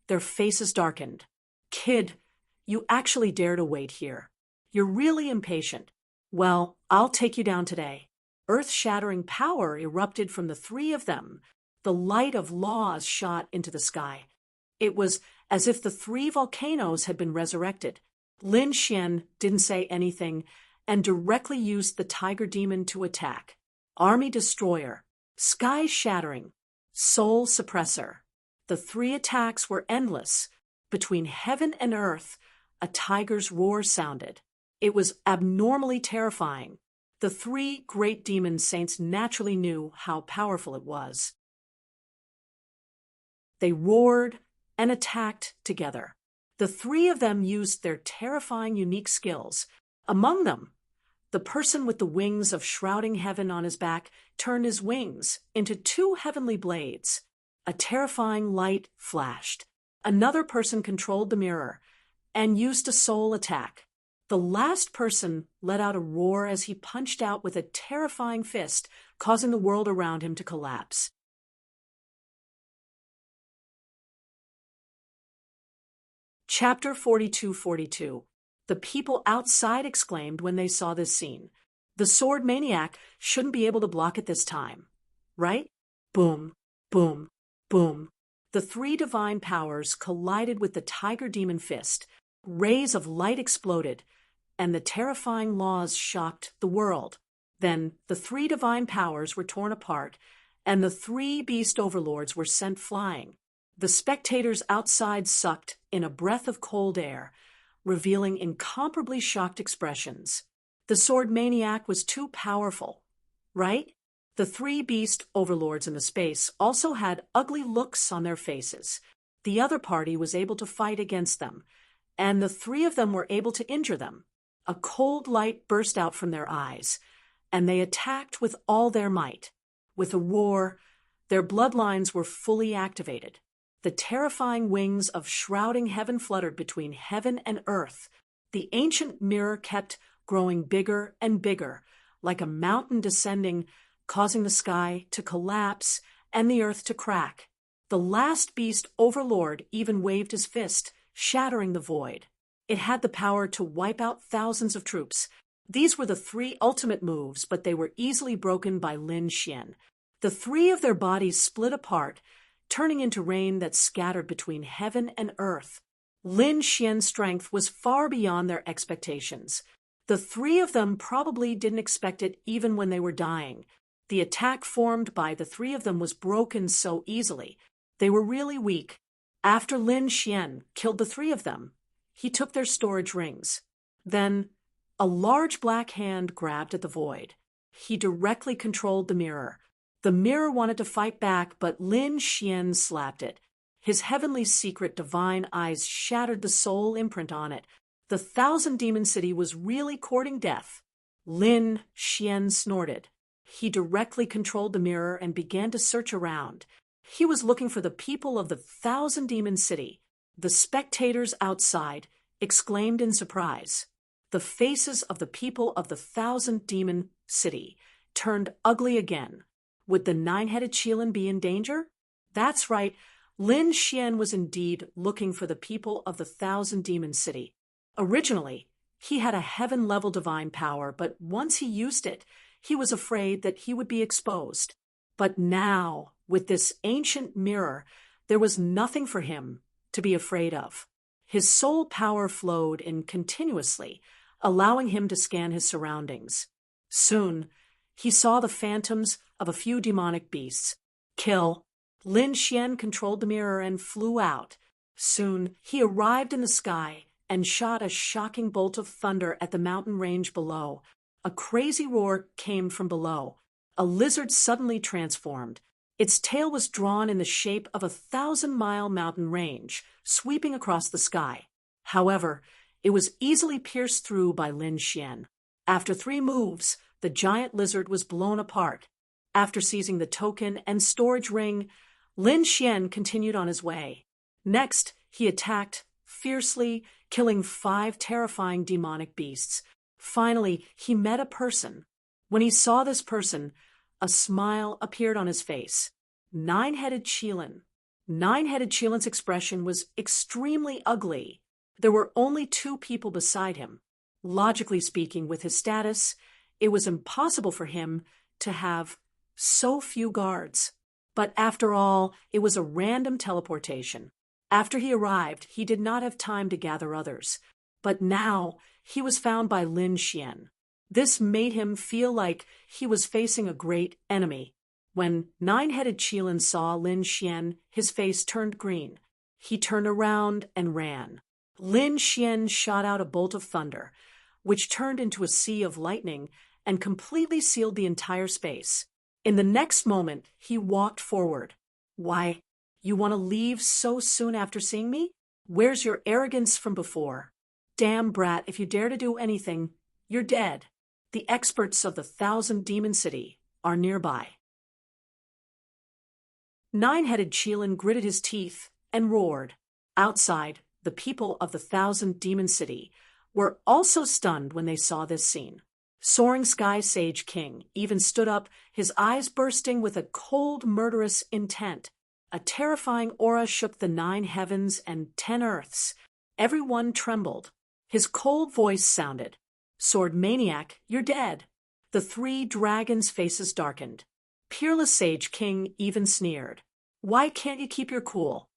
their faces darkened. Kid, you actually dare to wait here. You're really impatient. Well, I'll take you down today. Earth-shattering power erupted from the three of them. The light of laws shot into the sky. It was as if the three volcanoes had been resurrected. Lin Xian didn't say anything and directly used the tiger demon to attack. Army destroyer, sky shattering, soul suppressor. The three attacks were endless. Between heaven and earth, a tiger's roar sounded. It was abnormally terrifying. The three great demon saints naturally knew how powerful it was. They roared and attacked together. The three of them used their terrifying unique skills. Among them, the person with the wings of shrouding heaven on his back turned his wings into two heavenly blades. A terrifying light flashed. Another person controlled the mirror and used a soul attack. The last person let out a roar as he punched out with a terrifying fist, causing the world around him to collapse. Chapter 42:42. The people outside exclaimed when they saw this scene. The sword maniac shouldn't be able to block it this time, right? Boom, boom, boom. The three divine powers collided with the tiger demon fist. Rays of light exploded, and the terrifying laws shocked the world. Then the three divine powers were torn apart, and the three beast overlords were sent flying. The spectators outside sucked in a breath of cold air, revealing incomparably shocked expressions. The sword maniac was too powerful, right? The three beast overlords in the space also had ugly looks on their faces. The other party was able to fight against them, and the three of them were able to injure them. A cold light burst out from their eyes, and they attacked with all their might. With a roar, their bloodlines were fully activated. The terrifying wings of shrouding heaven fluttered between heaven and earth. The ancient mirror kept growing bigger and bigger, like a mountain descending, causing the sky to collapse and the earth to crack. The last beast overlord even waved his fist, shattering the void. It had the power to wipe out thousands of troops. These were the three ultimate moves, but they were easily broken by Lin Xian. The three of their bodies split apart, turning into rain that scattered between heaven and earth. Lin Xian's strength was far beyond their expectations. The three of them probably didn't expect it even when they were dying. The attack formed by the three of them was broken so easily. They were really weak. After Lin Xian killed the three of them, he took their storage rings. Then, a large black hand grabbed at the void. He directly controlled the mirror. The mirror wanted to fight back, but Lin Xian slapped it. His heavenly secret divine eyes shattered the soul imprint on it. The Thousand Demon City was really courting death. Lin Xian snorted. He directly controlled the mirror and began to search around. He was looking for the people of the Thousand Demon City. The spectators outside exclaimed in surprise. The faces of the people of the Thousand Demon City turned ugly again. Would the nine-headed Qilin be in danger? That's right, Lin Xian was indeed looking for the people of the Thousand Demon City. Originally, he had a heaven-level divine power, but once he used it, he was afraid that he would be exposed. But now, with this ancient mirror, there was nothing for him to be afraid of. His soul power flowed in continuously, allowing him to scan his surroundings. Soon, he saw the phantoms of a few demonic beasts. Kill. Lin Xian controlled the mirror and flew out. Soon, he arrived in the sky and shot a shocking bolt of thunder at the mountain range below. A crazy roar came from below. A lizard suddenly transformed. Its tail was drawn in the shape of a 1,000-mile mountain range, sweeping across the sky. However, it was easily pierced through by Lin Xian. After 3 moves, the giant lizard was blown apart. After seizing the token and storage ring, Lin Xian continued on his way. Next, he attacked fiercely, killing 5 terrifying demonic beasts. Finally, he met a person. When he saw this person, a smile appeared on his face. Nine-headed Qilin. Nine-headed Qilin's expression was extremely ugly. There were only 2 people beside him. Logically speaking, with his status, it was impossible for him to have so few guards. But after all, it was a random teleportation. After he arrived, he did not have time to gather others. But now, he was found by Lin Xian. This made him feel like he was facing a great enemy. When Nine-Headed Qilin saw Lin Xian, his face turned green. He turned around and ran. Lin Xian shot out a bolt of thunder, which turned into a sea of lightning and completely sealed the entire space. In the next moment, he walked forward. "Why, you want to leave so soon after seeing me? Where's your arrogance from before? Damn brat, if you dare to do anything, you're dead. The experts of the 1,000-demon city are nearby." Nine-Headed Qilin gritted his teeth and roared. Outside, the people of the 1,000-demon city were also stunned when they saw this scene. Soaring Sky Sage King even stood up, his eyes bursting with a cold, murderous intent. A terrifying aura shook the 9 heavens and 10 earths. Everyone trembled. His cold voice sounded. "Sword Maniac, you're dead." The 3 dragons' faces darkened. Peerless Sage King even sneered. "Why can't you keep your cool?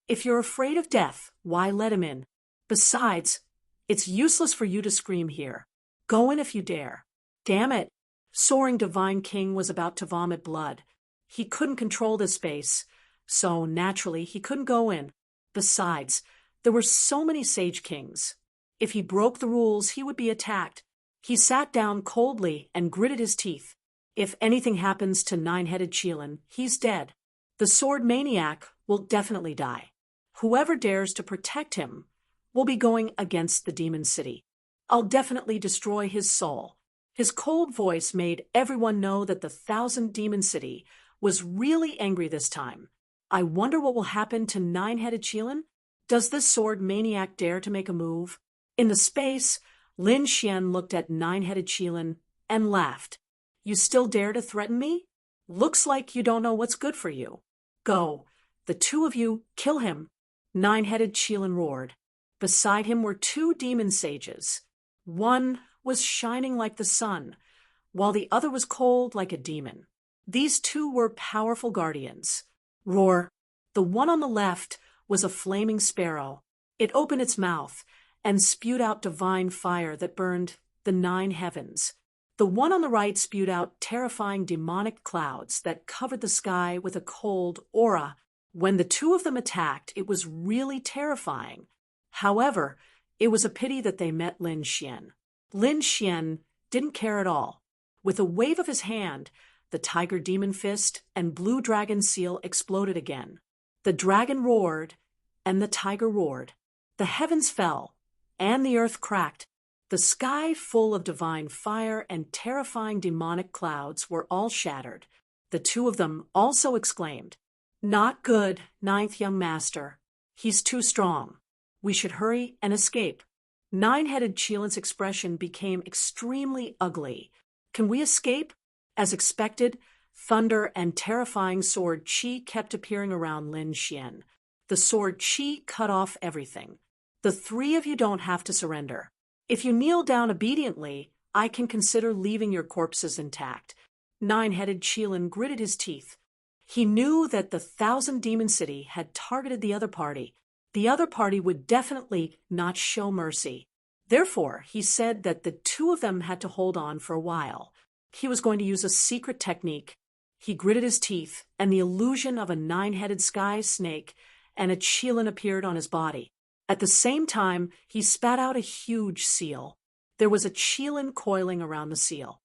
If you're afraid of death, why let him in? Besides, it's useless for you to scream here. Go in if you dare." Damn it! Soaring Divine King was about to vomit blood. He couldn't control this space, so naturally he couldn't go in. Besides, there were so many Sage Kings. If he broke the rules, he would be attacked. He sat down coldly and gritted his teeth. If anything happens to Nine-Headed Qilin, he's dead. The Sword Maniac will definitely die. Whoever dares to protect him will be going against the Demon City. I'll definitely destroy his soul. His cold voice made everyone know that the 1,000-demon city was really angry this time. I wonder what will happen to Nine-Headed Qilin? Does this Sword Maniac dare to make a move? In the space, Lin Xian looked at Nine-Headed Qilin and laughed. "You still dare to threaten me? Looks like you don't know what's good for you. Go, the 2 of you, kill him." Nine-Headed Qilin roared. Beside him were 2 demon sages. One was shining like the sun, while the other was cold like a demon. These 2 were powerful guardians. Roar! The one on the left was a flaming sparrow. It opened its mouth and spewed out divine fire that burned the 9 heavens. The one on the right spewed out terrifying demonic clouds that covered the sky with a cold aura. When the 2 of them attacked, it was really terrifying. However, it was a pity that they met Lin Xian. Lin Xian didn't care at all. With a wave of his hand, the Tiger Demon Fist and Blue Dragon Seal exploded again. The dragon roared, and the tiger roared. The heavens fell, and the earth cracked. The sky, full of divine fire and terrifying demonic clouds, were all shattered. The 2 of them also exclaimed, "Not good, 9th young master. He's too strong. We should hurry and escape." Nine-Headed Qilin's expression became extremely ugly. "Can we escape?" As expected, thunder and terrifying sword Qi kept appearing around Lin Xian. The sword Qi cut off everything. "The 3 of you don't have to surrender. If you kneel down obediently, I can consider leaving your corpses intact." Nine-Headed Qilin gritted his teeth. He knew that the 1,000-demon city had targeted the other party. The other party would definitely not show mercy. Therefore, he said that the 2 of them had to hold on for a while. He was going to use a secret technique. He gritted his teeth, and the illusion of a 9-headed sky snake and a Qilin appeared on his body. At the same time, he spat out a huge seal. There was a Qilin coiling around the seal.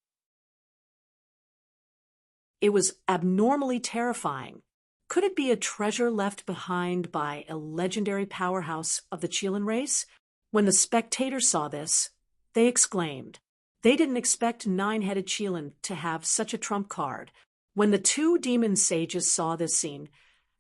It was abnormally terrifying. Could it be a treasure left behind by a legendary powerhouse of the Qilin race? When the spectators saw this, they exclaimed. They didn't expect 9-headed Qilin to have such a trump card. When the 2 demon sages saw this scene,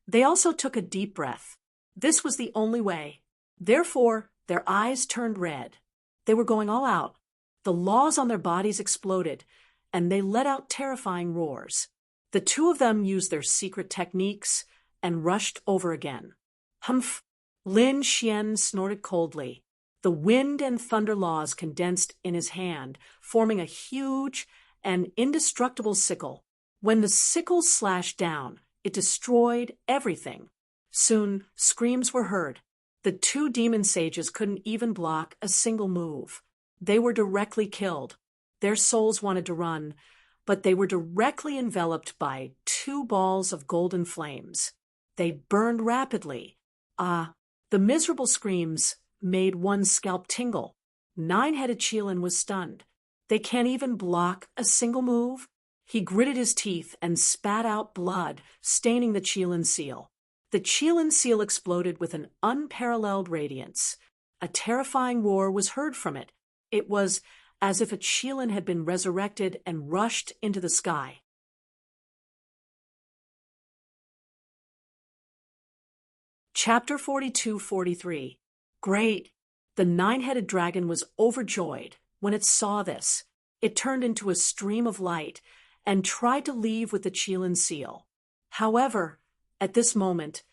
they also took a deep breath. This was the only way. Therefore, their eyes turned red. They were going all out. The laws on their bodies exploded, and they let out terrifying roars. The 2 of them used their secret techniques and rushed over again. Humph! Lin Xian snorted coldly. The wind and thunder laws condensed in his hand, forming a huge and indestructible sickle. When the sickle slashed down, it destroyed everything. Soon, screams were heard. The two demon sages couldn't even block a single move. They were directly killed. Their souls wanted to run, but they were directly enveloped by two balls of golden flames. They burned rapidly. The miserable screams made one's scalp tingle. Nine-headed Qilin was stunned. They can't even block a single move? He gritted his teeth and spat out blood, staining the Qilin seal. The Qilin seal exploded with an unparalleled radiance. A terrifying roar was heard from it. It was as if a Qilin had been resurrected and rushed into the sky. Chapter 42-43. Great! The nine-headed dragon was overjoyed when it saw this. It turned into a stream of light and tried to leave with the Qilin seal. However, at this moment,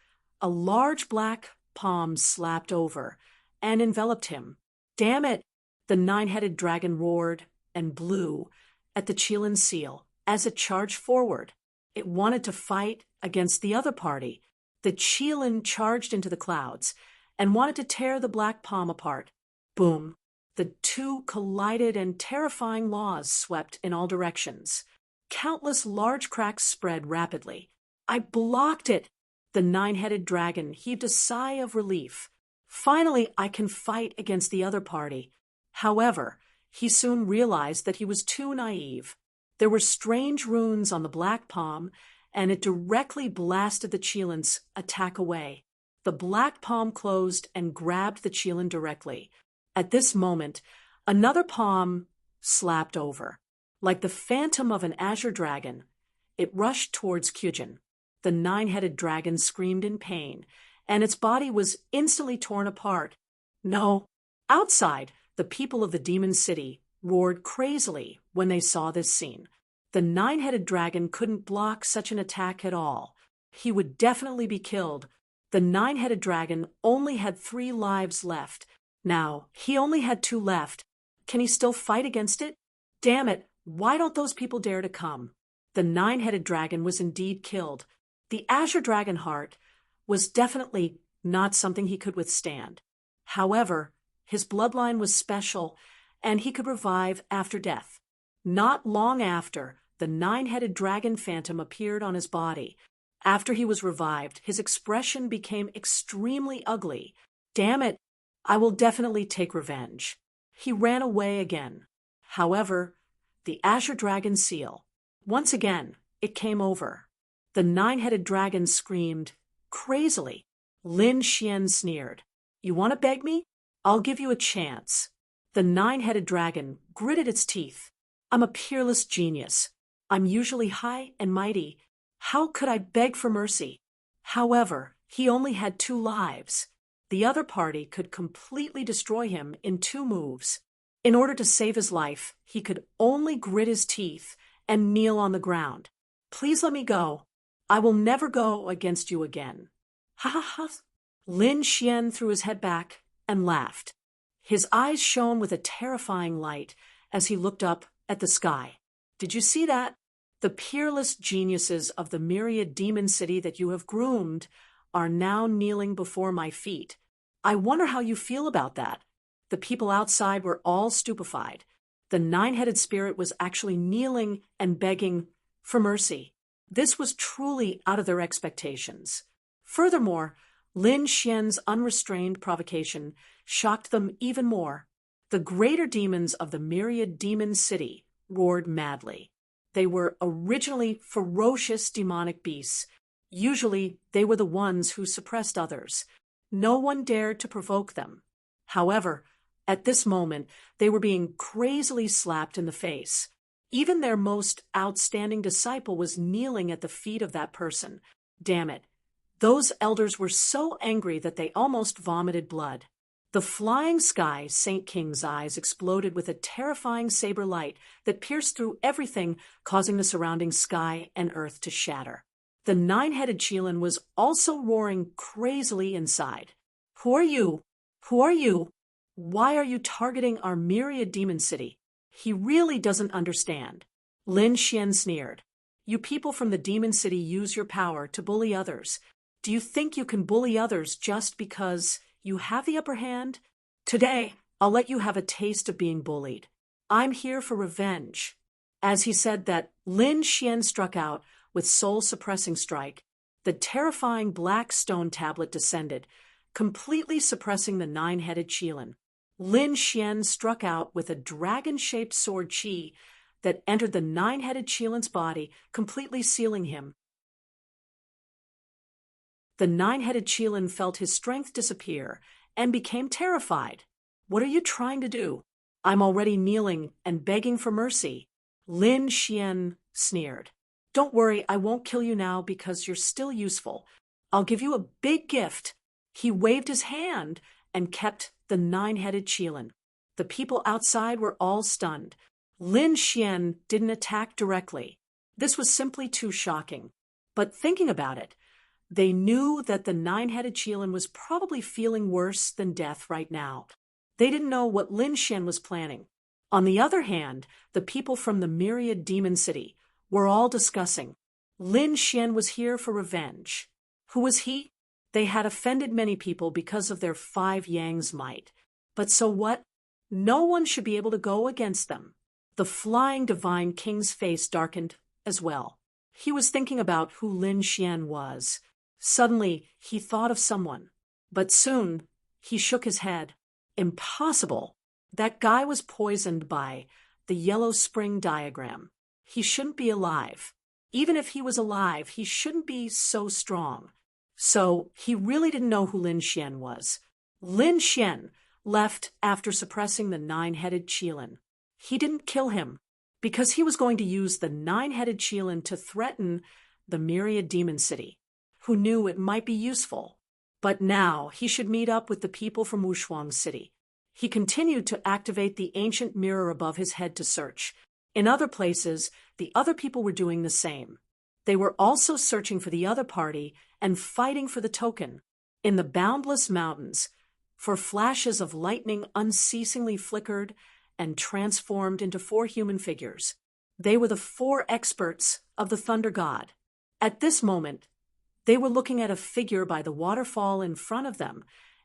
a large black palm slapped over and enveloped him. Damn it! The nine-headed dragon roared and blew at the Qilin seal as it charged forward. It wanted to fight against the other party. The Qilin charged into the clouds and wanted to tear the black palm apart. Boom! The two collided and terrifying laws swept in all directions. Countless large cracks spread rapidly. I blocked it! The nine-headed dragon heaved a sigh of relief. Finally, I can fight against the other party. However, he soon realized that he was too naive. There were strange runes on the black palm, and it directly blasted the Qilin's attack away. The black palm closed and grabbed the Qilin directly. At this moment, another palm slapped over. Like the phantom of an azure dragon, it rushed towards Qujin. The nine-headed dragon screamed in pain, and its body was instantly torn apart. No. Outside, the people of the demon city roared crazily when they saw this scene. The nine-headed dragon couldn't block such an attack at all. He would definitely be killed. The nine-headed dragon only had 3 lives left. Now, he only had 2 left. Can he still fight against it? Damn it, why don't those people dare to come? The nine-headed dragon was indeed killed. The azure dragon heart was definitely not something he could withstand. However, his bloodline was special, and he could revive after death. Not long after, the nine-headed dragon phantom appeared on his body. After he was revived, his expression became extremely ugly. Damn it, I will definitely take revenge. He ran away again. However, the azure dragon seal, once again, it came over. The nine-headed dragon screamed crazily. Lin Xian sneered. You want to beg me? I'll give you a chance. The nine-headed dragon gritted its teeth. I'm a peerless genius. I'm usually high and mighty. How could I beg for mercy? However, he only had 2 lives. The other party could completely destroy him in 2 moves. In order to save his life, he could only grit his teeth and kneel on the ground. Please let me go. I will never go against you again. Ha ha ha. Lin Xian threw his head back and laughed. His eyes shone with a terrifying light as he looked up at the sky. Did you see that? The peerless geniuses of the myriad demon city that you have groomed are now kneeling before my feet. I wonder how you feel about that. The people outside were all stupefied. The nine-headed spirit was actually kneeling and begging for mercy. This was truly out of their expectations. Furthermore, Lin Xian's unrestrained provocation shocked them even more. The greater demons of the myriad demon city roared madly. They were originally ferocious demonic beasts. Usually, they were the ones who suppressed others. No one dared to provoke them. However, at this moment, they were being crazily slapped in the face. Even their most outstanding disciple was kneeling at the feet of that person. Damn it. Those elders were so angry that they almost vomited blood. The flying sky, Saint King's eyes exploded with a terrifying saber light that pierced through everything, causing the surrounding sky and earth to shatter. The nine-headed Qilin was also roaring crazily inside. Who are you? Who are you? Why are you targeting our myriad demon city? He really doesn't understand. Lin Xian sneered. You people from the demon city use your power to bully others. Do you think you can bully others just because you have the upper hand? Today, I'll let you have a taste of being bullied. I'm here for revenge. As he said that, Lin Xian struck out with soul-suppressing strike. The terrifying black stone tablet descended, completely suppressing the nine-headed Qilin. Lin Xian struck out with a dragon-shaped sword qi that entered the nine-headed Qilin's body, completely sealing him. The nine-headed Qilin felt his strength disappear and became terrified. What are you trying to do? I'm already kneeling and begging for mercy. Lin Xian sneered. Don't worry, I won't kill you now because you're still useful. I'll give you a big gift. He waved his hand and kept the nine-headed Qilin. The people outside were all stunned. Lin Xian didn't attack directly. This was simply too shocking. But thinking about it, they knew that the nine-headed Qilin was probably feeling worse than death right now. They didn't know what Lin Xian was planning. On the other hand, the people from the myriad demon city were all discussing. Lin Xian was here for revenge. Who was he? They had offended many people because of their 5 Yang's might. But so what? No one should be able to go against them. The flying divine king's face darkened as well. He was thinking about who Lin Xian was. Suddenly, he thought of someone. But soon, he shook his head. Impossible. That guy was poisoned by the yellow spring diagram. He shouldn't be alive. Even if he was alive, he shouldn't be so strong. So, he really didn't know who Lin Xian was. Lin Xian left after suppressing the nine-headed Qilin. He didn't kill him, because he was going to use the nine-headed Qilin to threaten the myriad demon city, who knew it might be useful. But now he should meet up with the people from Wushuang City. He continued to activate the ancient mirror above his head to search. In other places, the other people were doing the same. They were also searching for the other party and fighting for the token. In the boundless mountains, for flashes of lightning unceasingly flickered and transformed into 4 human figures. They were the 4 experts of the Thunder God. At this moment, they were looking at a figure by the waterfall in front of them,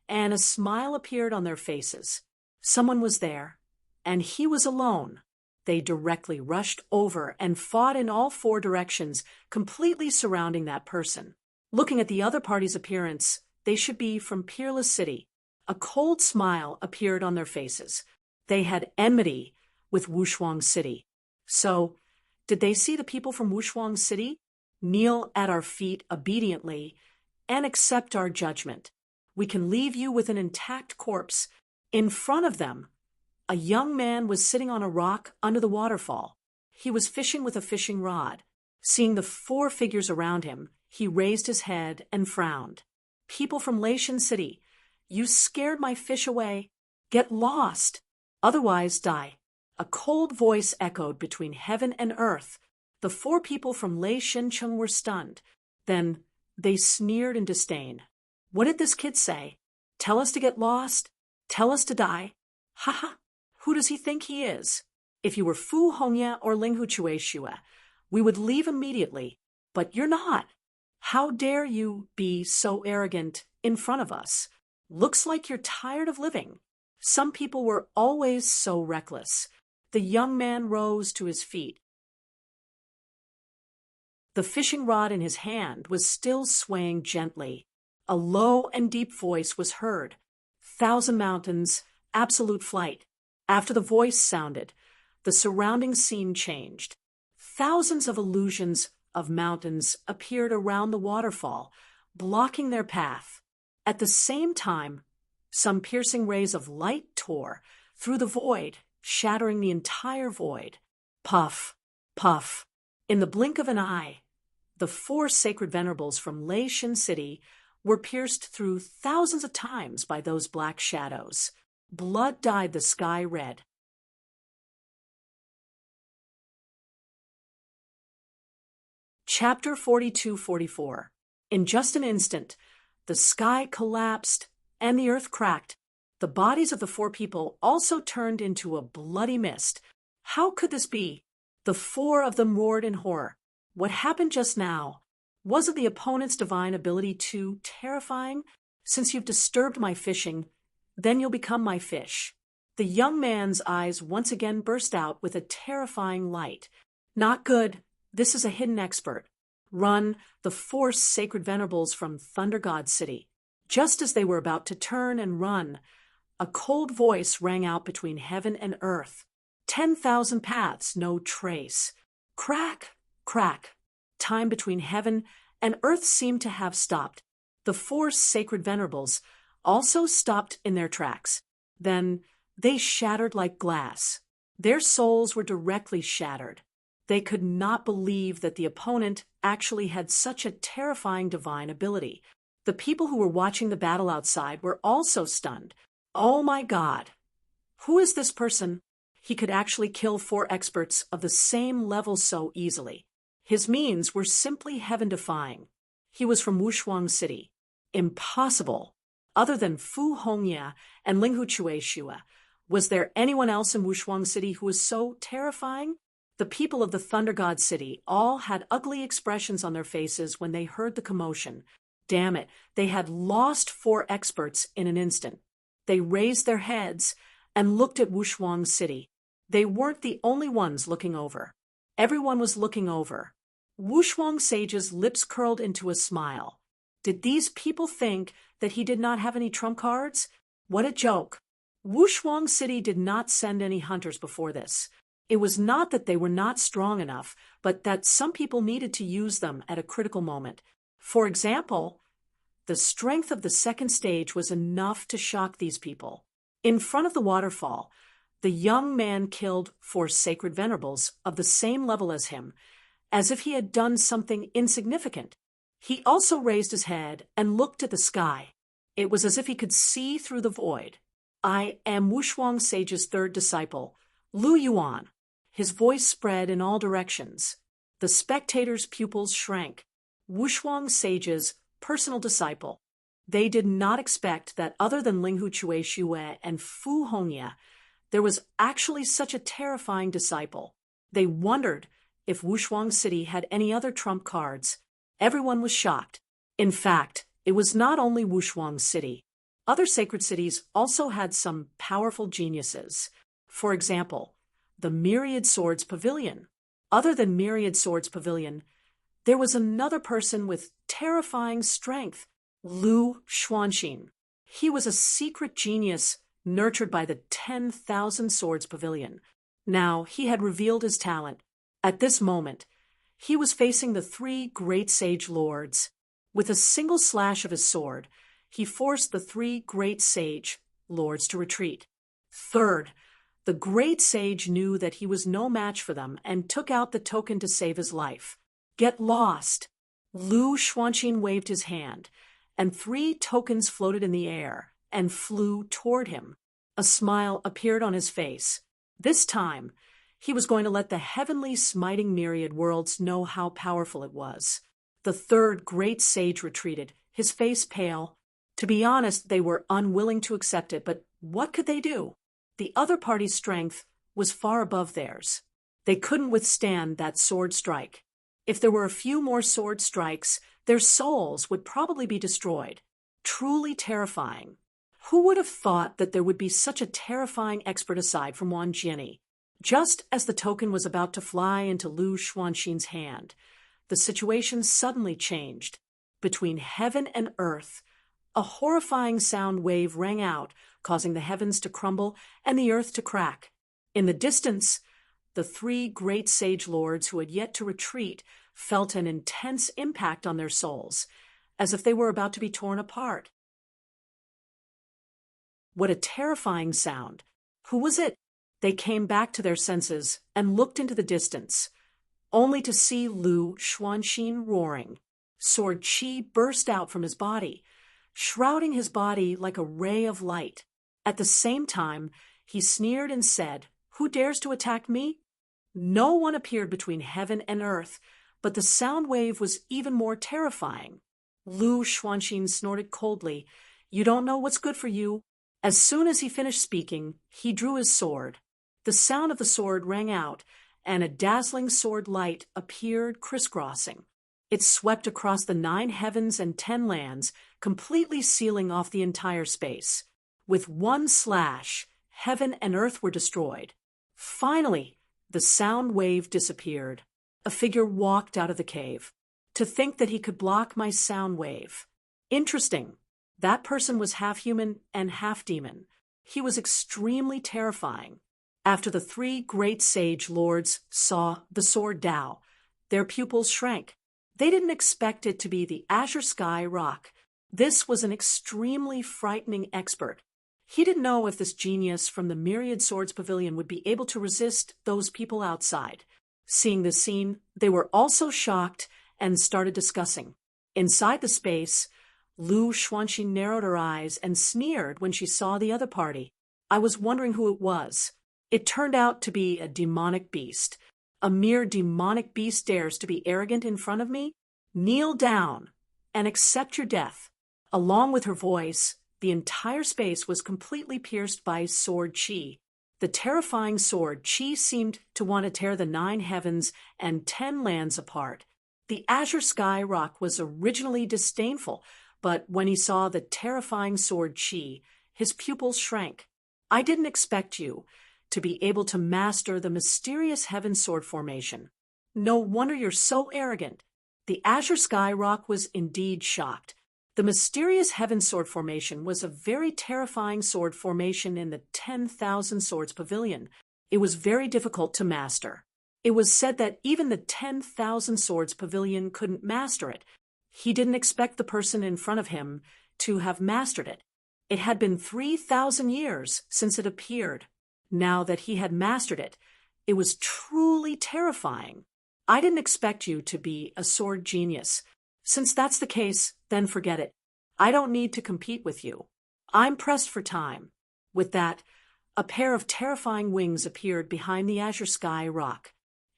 and a smile appeared on their faces. Someone was there, and he was alone. They directly rushed over and fought in all 4 directions, completely surrounding that person. Looking at the other party's appearance, they should be from Peerless City. A cold smile appeared on their faces. They had enmity with Wushuang City. So, did they see the people from Wushuang City kneel at our feet obediently and accept our judgment? We can leave you with an intact corpse. In front of them, a young man was sitting on a rock under the waterfall. He was fishing with a fishing rod. Seeing the 4 figures around him, he raised his head and frowned. People from Laishan City, you scared my fish away. Get lost, otherwise die. A cold voice echoed between heaven and earth. The 4 people from Lei Shincheng were stunned. Then they sneered in disdain. What did this kid say? Tell us to get lost? Tell us to die? Ha ha! Who does he think he is? If you were Fu Hongya or Ling Hu Chue Shua, we would leave immediately. But you're not. How dare you be so arrogant in front of us? Looks like you're tired of living. Some people were always so reckless. The young man rose to his feet. The fishing rod in his hand was still swaying gently. A low and deep voice was heard. 1,000 mountains, absolute flight. After the voice sounded, the surrounding scene changed. Thousands of illusions of mountains appeared around the waterfall, blocking their path. At the same time, some piercing rays of light tore through the void, shattering the entire void. Puff, puff. In the blink of an eye, the 4 sacred venerables from Lei Shin City were pierced through thousands of times by those black shadows. Blood dyed the sky red. Chapter 42-44. In just an instant, the sky collapsed and the earth cracked. The bodies of the four people also turned into a bloody mist. How could this be? The four of them roared in horror. What happened just now? Wasn't the opponent's divine ability too terrifying? Since you've disturbed my fishing, then you'll become my fish. The young man's eyes once again burst out with a terrifying light. Not good. This is a hidden expert. Run, the four sacred venerables from Thunder God City. Just as they were about to turn and run, a cold voice rang out between heaven and earth. 10,000 paths, no trace. Crack, crack. Time between heaven and earth seemed to have stopped. The four sacred venerables also stopped in their tracks. Then they shattered like glass. Their souls were directly shattered. They could not believe that the opponent actually had such a terrifying divine ability. The people who were watching the battle outside were also stunned. Oh my God! Who is this person? He could actually kill four experts of the same level so easily. His means were simply heaven-defying. He was from Wushuang City. Impossible. Other than Fu Hongya and Linghu Chueshua, was there anyone else in Wushuang City who was so terrifying? The people of the Thunder God City all had ugly expressions on their faces when they heard the commotion. Damn it, they had lost four experts in an instant. They raised their heads and looked at Wushuang City. They weren't the only ones looking over. Everyone was looking over. Wushuang Sage's lips curled into a smile. Did these people think that he did not have any trump cards? What a joke. Wushuang City did not send any hunters before this. It was not that they were not strong enough, but that some people needed to use them at a critical moment. For example, the strength of the second stage was enough to shock these people. In front of the waterfall, the young man killed four sacred venerables of the same level as him, as if he had done something insignificant. He also raised his head and looked at the sky. It was as if he could see through the void. I am Wushuang Sage's third disciple, Lu Yuan. His voice spread in all directions. The spectators' pupils shrank. Wushuang Sage's personal disciple. They did not expect that other than Linghu Chueshue and Fu Hongya, there was actually such a terrifying disciple. They wondered if Wushuang City had any other trump cards. Everyone was shocked. In fact, it was not only Wushuang City. Other sacred cities also had some powerful geniuses. For example, the Myriad Swords Pavilion. Other than Myriad Swords Pavilion, there was another person with terrifying strength, Lu Xuanxin. He was a secret genius nurtured by the 10,000 Swords Pavilion. Now he had revealed his talent. At this moment, he was facing the three great sage lords. With a single slash of his sword, he forced the three great sage lords to retreat. Third, the great sage knew that he was no match for them and took out the token to save his life. Get lost! Lu Xuanxin waved his hand, and three tokens floated in the air and flew toward him. A smile appeared on his face. This time, he was going to let the heavenly smiting myriad worlds know how powerful it was. The third great sage retreated, his face pale. To be honest, they were unwilling to accept it, but what could they do? The other party's strength was far above theirs. They couldn't withstand that sword strike. If there were a few more sword strikes, their souls would probably be destroyed. Truly terrifying. Who would have thought that there would be such a terrifying expert aside from Wang Jianyi? Just as the token was about to fly into Lu Xuanxin's hand, the situation suddenly changed. Between heaven and earth, a horrifying sound wave rang out, causing the heavens to crumble and the earth to crack. In the distance, the three great sage lords who had yet to retreat felt an intense impact on their souls, as if they were about to be torn apart. What a terrifying sound! Who was it? They came back to their senses and looked into the distance, only to see Lu Xuanxin roaring. Sword chi burst out from his body, shrouding his body like a ray of light. At the same time, he sneered and said, "Who dares to attack me?" No one appeared between heaven and earth, but the sound wave was even more terrifying. Lu Xuanxin snorted coldly, You don't know what's good for you." As soon as he finished speaking, he drew his sword. The sound of the sword rang out, and a dazzling sword light appeared crisscrossing. It swept across the 9 heavens and 10 lands, completely sealing off the entire space. With one slash, heaven and earth were destroyed. Finally, the sound wave disappeared. A figure walked out of the cave. To think that he could block my sound wave. Interesting. That person was half human and half demon. He was extremely terrifying. After the 3 great sage lords saw the sword Tao, their pupils shrank. They didn't expect it to be the azure sky rock. This was an extremely frightening expert. He didn't know if this genius from the Myriad Swords Pavilion would be able to resist those people outside. Seeing this scene, they were also shocked and started discussing. Inside the space, Lu Xuanxin narrowed her eyes and sneered when she saw the other party. I was wondering who it was. It turned out to be a demonic beast. A mere demonic beast dares to be arrogant in front of me? Kneel down and accept your death. Along with her voice, the entire space was completely pierced by sword chi. The terrifying sword chi seemed to want to tear the 9 heavens and 10 lands apart. The azure sky rock was originally disdainful, but when he saw the terrifying sword chi, his pupils shrank. I didn't expect you to be able to master the mysterious heaven sword formation. No wonder you're so arrogant. The azure sky rock was indeed shocked. The mysterious heaven sword formation was a very terrifying sword formation in the 10,000 Swords Pavilion. It was very difficult to master. It was said that even the 10,000 Swords Pavilion couldn't master it. He didn't expect the person in front of him to have mastered it. It had been 3,000 years since it appeared. Now that he had mastered it, it was truly terrifying. I didn't expect you to be a sword genius. Since that's the case, then forget it. I don't need to compete with you. I'm pressed for time. With that, a pair of terrifying wings appeared behind the azure sky rock.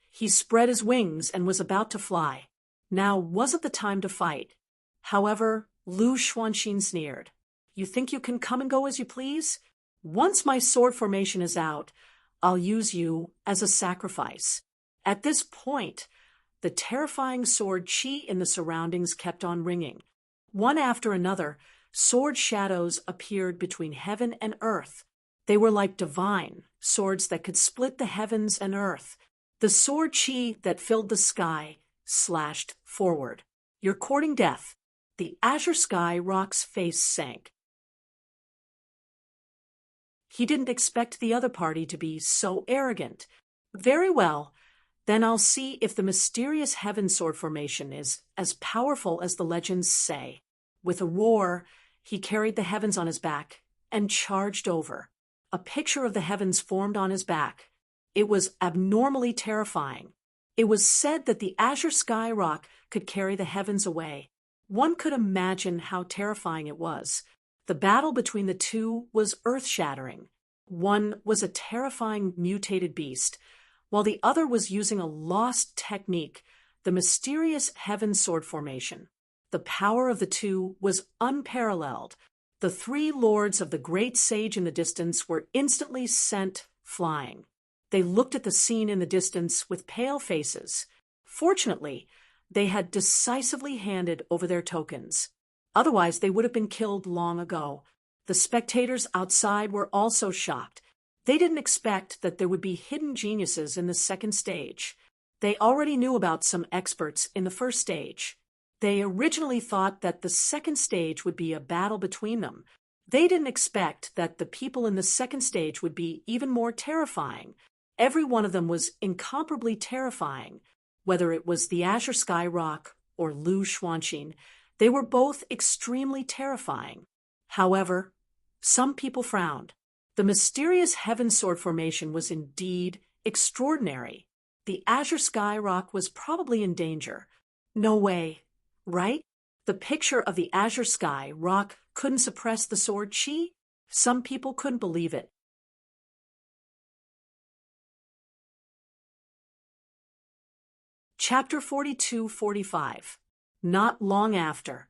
He spread his wings and was about to fly. Now wasn't the time to fight. However, Lu Xuanxin sneered. You think you can come and go as you please? Once my sword formation is out, I'll use you as a sacrifice. At this point, the terrifying sword chi in the surroundings kept on ringing. One after another, sword shadows appeared between heaven and earth. They were like divine swords that could split the heavens and earth. The sword chi that filled the sky slashed forward. You're courting death. The azure sky rock's face sank. He didn't expect the other party to be so arrogant. Very well, then I'll see if the mysterious heaven sword formation is as powerful as the legends say. With a roar, he carried the heavens on his back and charged over. A picture of the heavens formed on his back. It was abnormally terrifying. It was said that the azure sky rock could carry the heavens away. One could imagine how terrifying it was. The battle between the two was earth-shattering. One was a terrifying mutated beast, while the other was using a lost technique, the mysterious heaven sword formation. The power of the two was unparalleled. The 3 lords of the great sage in the distance were instantly sent flying. They looked at the scene in the distance with pale faces. Fortunately, they had decisively handed over their tokens. Otherwise, they would have been killed long ago. The spectators outside were also shocked. They didn't expect that there would be hidden geniuses in the second stage. They already knew about some experts in the first stage. They originally thought that the second stage would be a battle between them. They didn't expect that the people in the second stage would be even more terrifying. Every one of them was incomparably terrifying. Whether it was the azure sky rock or Lu Xuanxin, they were both extremely terrifying. However, some people frowned. The mysterious heaven sword formation was indeed extraordinary. The azure sky rock was probably in danger. No way, right? The picture of the azure sky rock couldn't suppress the sword chi? Some people couldn't believe it. Chapter 42-45. Not long after,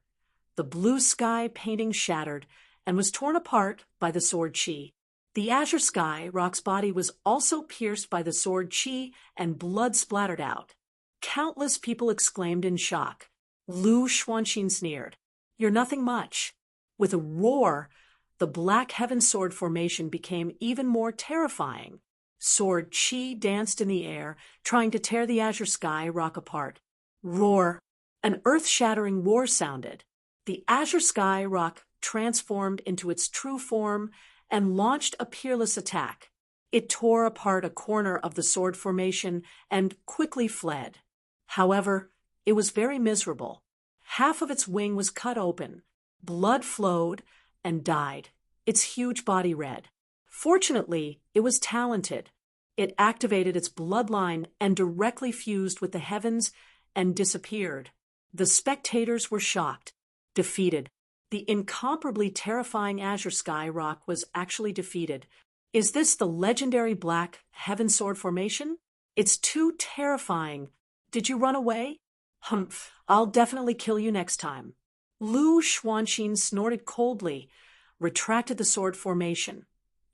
the blue sky painting shattered, and was torn apart by the sword Qi. The azure sky rock's body was also pierced by the sword Qi, and blood splattered out. Countless people exclaimed in shock. Lu Xuanxin sneered. "You're nothing much." With a roar, the black heaven sword formation became even more terrifying. Sword Qi danced in the air, trying to tear the azure sky rock apart. Roar! An earth-shattering roar sounded. The azure sky rock transformed into its true form and launched a peerless attack. It tore apart a corner of the sword formation and quickly fled. However, it was very miserable. Half of its wing was cut open. Blood flowed and died, its huge body red. Fortunately, it was talented. It activated its bloodline and directly fused with the heavens and disappeared. The spectators were shocked, defeated. The incomparably terrifying azure sky rock was actually defeated. Is this the legendary black heaven sword formation? It's too terrifying. Did you run away? Humph, I'll definitely kill you next time. Lu Xuanxin snorted coldly, retracted the sword formation,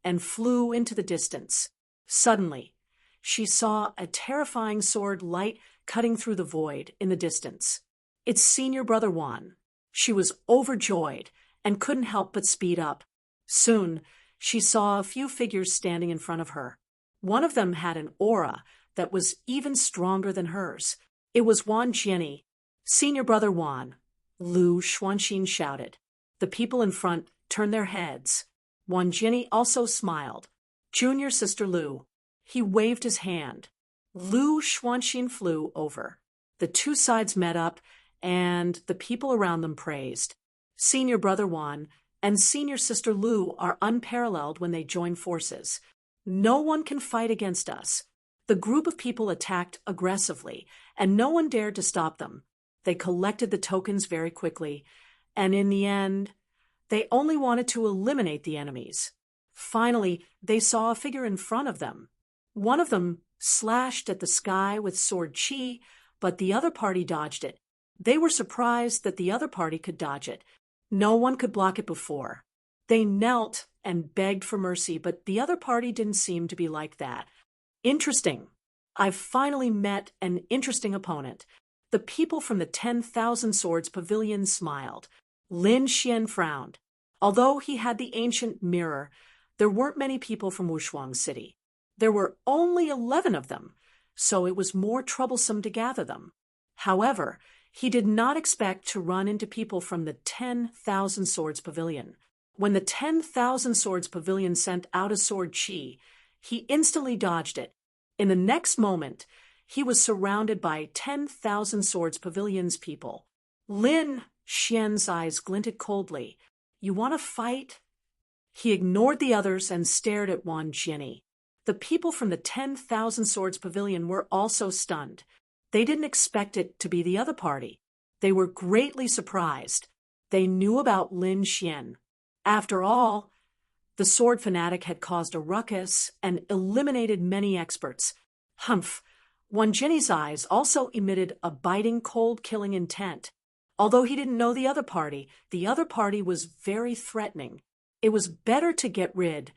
and flew into the distance. Suddenly, she saw a terrifying sword light cutting through the void in the distance. It's senior brother Wan. She was overjoyed and couldn't help but speed up. Soon, she saw a few figures standing in front of her. One of them had an aura that was even stronger than hers. It was Wan Jianyi. "Senior brother Wan," Lu Xuanxin shouted. The people in front turned their heads. Wan Jianyi also smiled. "Junior sister Lu." He waved his hand. Lu Xuanxin flew over. The two sides met up, and the people around them praised. Senior brother Wan and senior sister Lu are unparalleled when they join forces. No one can fight against us. The group of people attacked aggressively, and no one dared to stop them. They collected the tokens very quickly, and in the end, they only wanted to eliminate the enemies. Finally, they saw a figure in front of them. One of them slashed at the sky with sword Qi, but the other party dodged it. They were surprised that the other party could dodge it. No one could block it before. They knelt and begged for mercy, but the other party didn't seem to be like that. Interesting. I've finally met an interesting opponent. The people from the 10,000 Swords Pavilion smiled. Lin Xian frowned. Although he had the ancient mirror, there weren't many people from Wushuang City. There were only 11 of them, so it was more troublesome to gather them. However, he did not expect to run into people from the 10,000 Swords Pavilion. When the 10,000 Swords Pavilion sent out a sword Qi, he instantly dodged it. In the next moment, he was surrounded by 10,000 Swords Pavilion's people. Lin Xian's eyes glinted coldly. "You want to fight?" He ignored the others and stared at Wan Jianyi. The people from the 10,000 Swords Pavilion were also stunned. They didn't expect it to be the other party. They were greatly surprised. They knew about Lin Xian. After all, the sword fanatic had caused a ruckus and eliminated many experts. Humph! Wan Jianyi's eyes also emitted a biting, cold-killing intent. Although he didn't know the other party was very threatening. It was better to get rid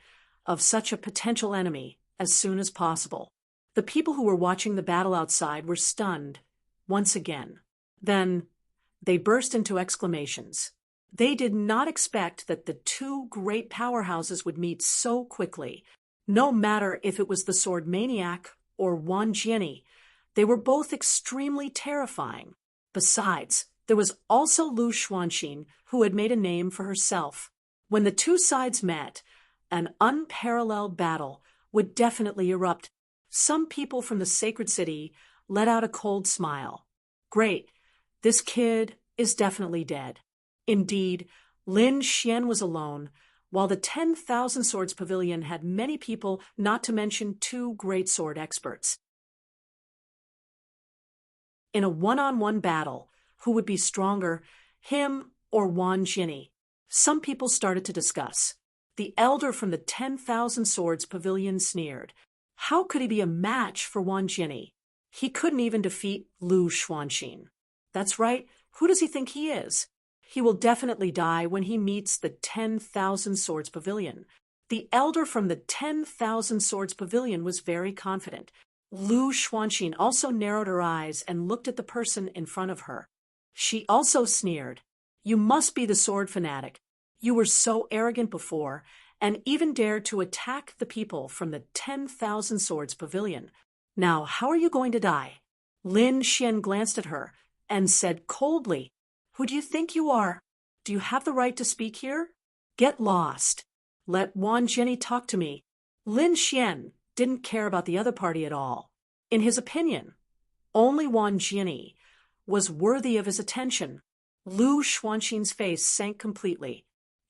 of such a potential enemy as soon as possible. The people who were watching the battle outside were stunned once again. Then they burst into exclamations. They did not expect that the two great powerhouses would meet so quickly. No matter if it was the sword maniac or Wan Jianyi, they were both extremely terrifying. Besides, there was also Lu Xuanxin, who had made a name for herself. When the two sides met, an unparalleled battle would definitely erupt. Some people from the sacred city let out a cold smile. Great, this kid is definitely dead. Indeed, Lin Xian was alone, while the 10,000 Swords Pavilion had many people, not to mention two great sword experts. In a one-on-one battle, who would be stronger, him or Wan Jianyi? Some people started to discuss. The elder from the 10,000 Swords Pavilion sneered. How could he be a match for Wan Jianyi? He couldn't even defeat Lu Xuanxin. That's right, who does he think he is? He will definitely die when he meets the 10,000 Swords Pavilion. The elder from the 10,000 Swords Pavilion was very confident. Lu Xuanqin also narrowed her eyes and looked at the person in front of her. She also sneered. You must be the sword fanatic. You were so arrogant before, and even dared to attack the people from the 10,000 Swords Pavilion. Now, how are you going to die? Lin Xian glanced at her and said coldly, Who do you think you are? Do you have the right to speak here? Get lost. Let Wan Jinni talk to me. Lin Xian didn't care about the other party at all. In his opinion, only Wan Jinni was worthy of his attention. Lu Xuanqin's face sank completely.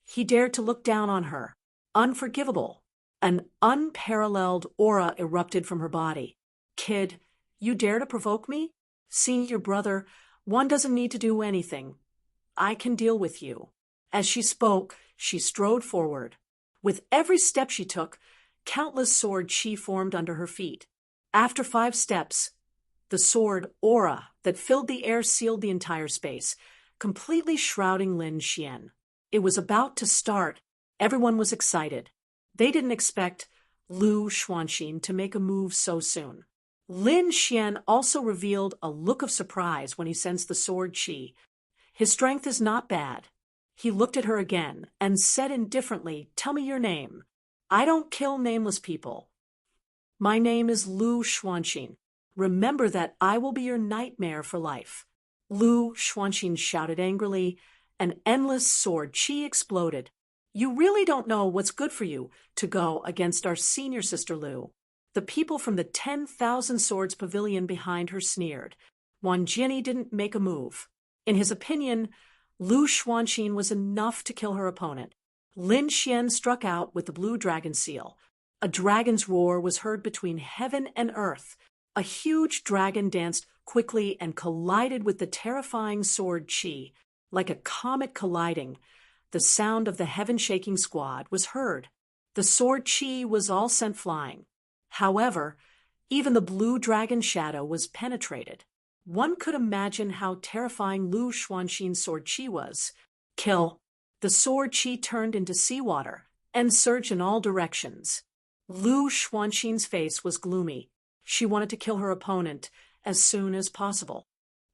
He dared to look down on her. Unforgivable. An unparalleled aura erupted from her body. Kid, you dare to provoke me? Seeing your brother, one doesn't need to do anything. I can deal with you. As she spoke, she strode forward. With every step she took, countless sword chi formed under her feet. After 5 steps, the sword aura that filled the air sealed the entire space, completely shrouding Lin Xian. It was about to start. Everyone was excited. They didn't expect Lu Xuanqin to make a move so soon. Lin Xian also revealed a look of surprise when he sensed the sword chi. His strength is not bad. He looked at her again and said indifferently, Tell me your name. I don't kill nameless people. My name is Lu Xuanqin. Remember that I will be your nightmare for life. Lu Xuanqin shouted angrily. An endless sword chi exploded. You really don't know what's good for you to go against our senior sister Lu. The people from the 10,000 Swords Pavilion behind her sneered. Wan Jinni didn't make a move. In his opinion, Lu Xuanqin was enough to kill her opponent. Lin Xian struck out with the blue dragon seal. A dragon's roar was heard between heaven and earth. A huge dragon danced quickly and collided with the terrifying sword chi. Like a comet colliding, the sound of the heaven-shaking squad was heard. The sword chi was all sent flying. However, even the blue dragon shadow was penetrated. One could imagine how terrifying Lu Xuanqin's sword chi was. Kill. The sword chi turned into seawater and surged in all directions. Lu Xuanqin's face was gloomy. She wanted to kill her opponent as soon as possible.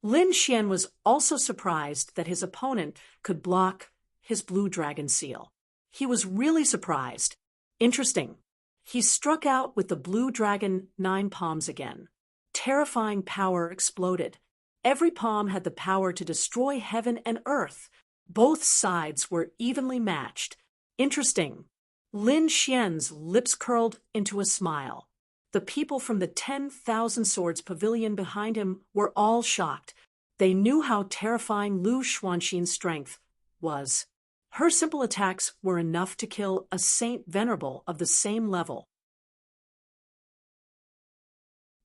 Lin Xian was also surprised that his opponent could block his blue dragon seal. He was really surprised. Interesting. He struck out with the blue dragon 9 palms again. Terrifying power exploded. Every palm had the power to destroy heaven and earth. Both sides were evenly matched. Interesting. Lin Xian's lips curled into a smile. The people from the 10,000 Swords Pavilion behind him were all shocked. They knew how terrifying Lu Xuanqin's strength was. Her simple attacks were enough to kill a saint venerable of the same level.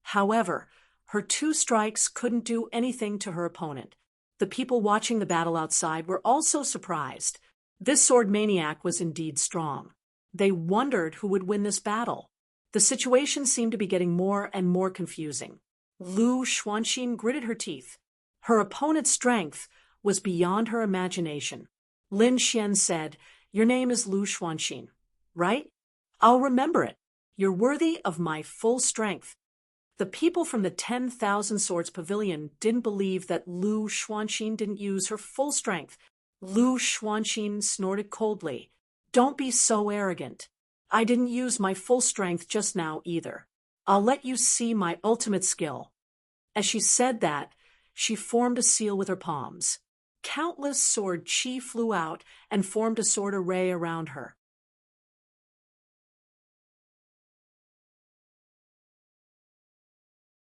However, her 2 strikes couldn't do anything to her opponent. The people watching the battle outside were also surprised. This sword maniac was indeed strong. They wondered who would win this battle. The situation seemed to be getting more and more confusing. Lu Xuanqin gritted her teeth. Her opponent's strength was beyond her imagination. Lin Xian said, Your name is Lu Xuanqin, right? I'll remember it. You're worthy of my full strength. The people from the 10,000 Swords Pavilion didn't believe that Lu Xuanqin didn't use her full strength. Lu Xuanqin snorted coldly. Don't be so arrogant. I didn't use my full strength just now either. I'll let you see my ultimate skill. As she said that, she formed a seal with her palms. Countless sword chi flew out and formed a sword array around her.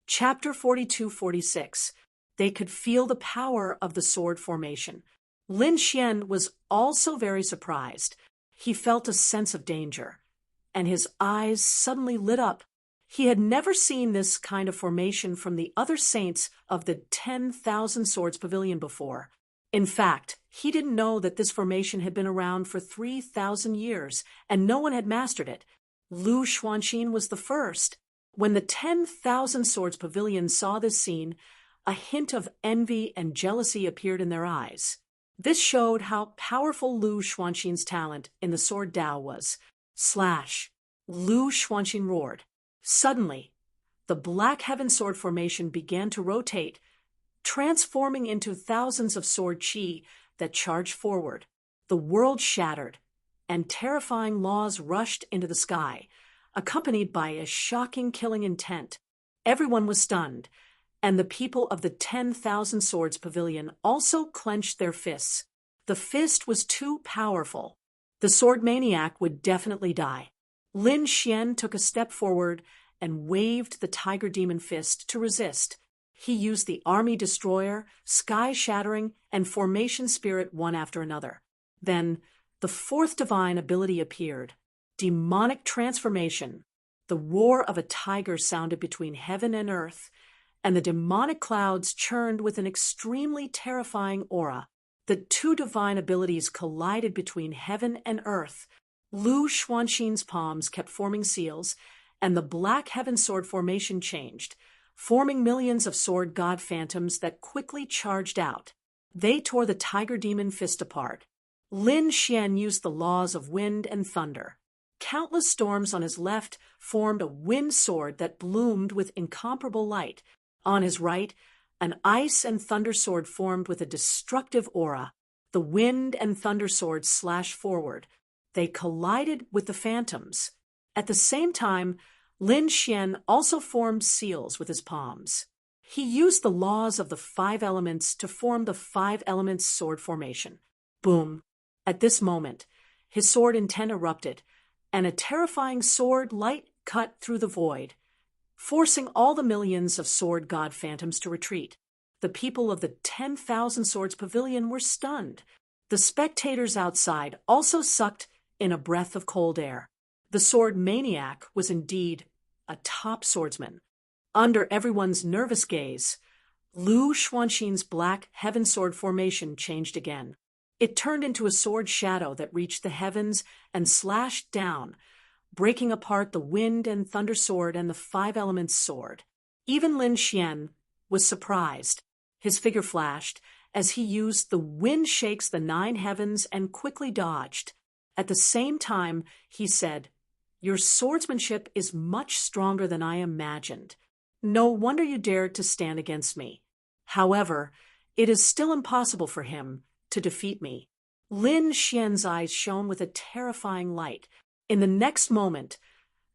Chapter 42-46. They could feel the power of the sword formation. Lin Xian was also very surprised. He felt a sense of danger, and his eyes suddenly lit up. He had never seen this kind of formation from the other saints of the 10,000 Swords Pavilion before. In fact, he didn't know that this formation had been around for 3,000 years, and no one had mastered it. Lu Xuanqin was the first. When the 10,000 Swords Pavilion saw this scene, a hint of envy and jealousy appeared in their eyes. This showed how powerful Lu Xuanxin's talent in the sword Dao was. Slash! Lu Xuanxin roared. Suddenly, the Black Heaven sword formation began to rotate, transforming into thousands of sword chi that charged forward. The world shattered, and terrifying laws rushed into the sky, accompanied by a shocking killing intent. Everyone was stunned, and the people of the 10,000 Swords Pavilion also clenched their fists. The fist was too powerful. The sword maniac would definitely die. Lin Xian took a step forward and waved the Tiger Demon Fist to resist. He used the Army Destroyer, Sky Shattering, and Formation Spirit one after another. Then, the fourth divine ability appeared. Demonic Transformation. The roar of a tiger sounded between heaven and earth, and the demonic clouds churned with an extremely terrifying aura. The two divine abilities collided between heaven and earth. Lu Xuanxin's palms kept forming seals, and the Black Heaven sword formation changed, forming millions of sword god phantoms that quickly charged out. They tore the Tiger Demon Fist apart. Lin Xian used the laws of wind and thunder. Countless storms on his left formed a wind sword that bloomed with incomparable light. On his right, an ice and thunder sword formed with a destructive aura. The wind and thunder swords slashed forward. They collided with the phantoms. At the same time, Lin Xian also formed seals with his palms. He used the laws of the 5 elements to form the 5 elements sword formation. Boom! At this moment, his sword intent erupted, and a terrifying sword light cut through the void, forcing all the millions of sword god phantoms to retreat. The people of the 10,000 Swords Pavilion were stunned. The spectators outside also sucked in a breath of cold air. The sword maniac was indeed a top swordsman. Under everyone's nervous gaze, Lu Xuanxin's Black Heaven sword formation changed again. It turned into a sword shadow that reached the heavens and slashed down, breaking apart the wind and thunder sword and the 5 elements sword. Even Lin Xian was surprised. His figure flashed as he used the wind shakes the 9 heavens and quickly dodged. At the same time, he said, "Your swordsmanship is much stronger than I imagined. No wonder you dared to stand against me. However, it is still impossible for him to defeat me." Lin Xian's eyes shone with a terrifying light. In the next moment,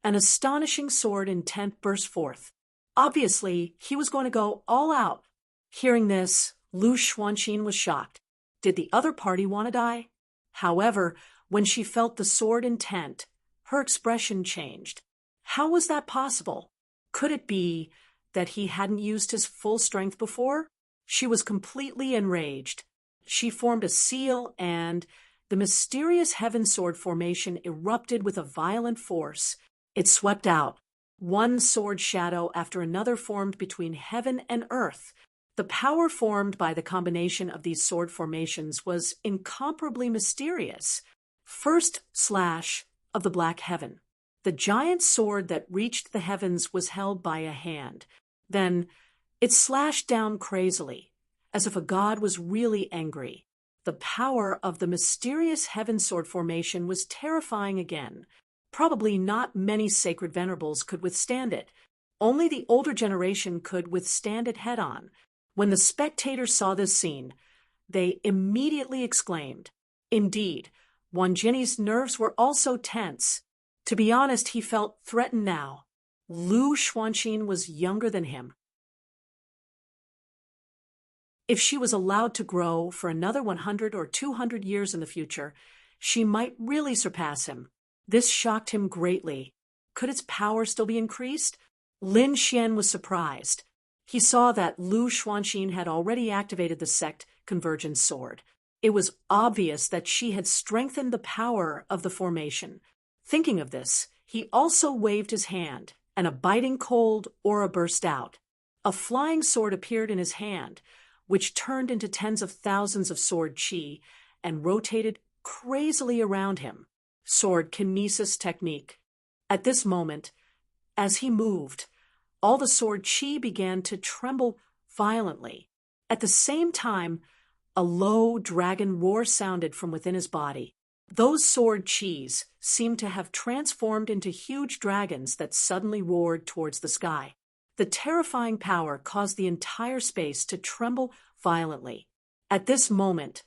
an astonishing sword intent burst forth. Obviously, he was going to go all out. Hearing this, Lu Xuanxin was shocked. Did the other party want to die? However, when she felt the sword intent, her expression changed. How was that possible? Could it be that he hadn't used his full strength before? She was completely enraged. She formed a seal, and the mysterious heaven sword formation erupted with a violent force. It swept out. One sword shadow after another formed between heaven and earth. The power formed by the combination of these sword formations was incomparably mysterious. First slash of the Black Heaven. The giant sword that reached the heavens was held by a hand. Then it slashed down crazily, as if a god was really angry. The power of the mysterious heaven sword formation was terrifying again. Probably not many sacred venerables could withstand it. Only the older generation could withstand it head-on. When the spectators saw this scene, they immediately exclaimed. Indeed, Wan Jinni's nerves were also tense. To be honest, he felt threatened now. Lu Xuanxin was younger than him. If she was allowed to grow for another 100 or 200 years in the future, she might really surpass him. This shocked him greatly. Could its power still be increased? Lin Xian was surprised. He saw that Lu Xuanxin had already activated the sect Convergence Sword. It was obvious that she had strengthened the power of the formation. Thinking of this, he also waved his hand, and a biting cold aura burst out. A flying sword appeared in his hand, which turned into tens of thousands of sword chi and rotated crazily around him. Sword kinesis technique. At this moment, as he moved, all the sword chi began to tremble violently. At the same time, A low dragon roar sounded from within his body. Those sword chis seemed to have transformed into huge dragons that suddenly roared towards the sky. The terrifying power caused the entire space to tremble violently. At this moment,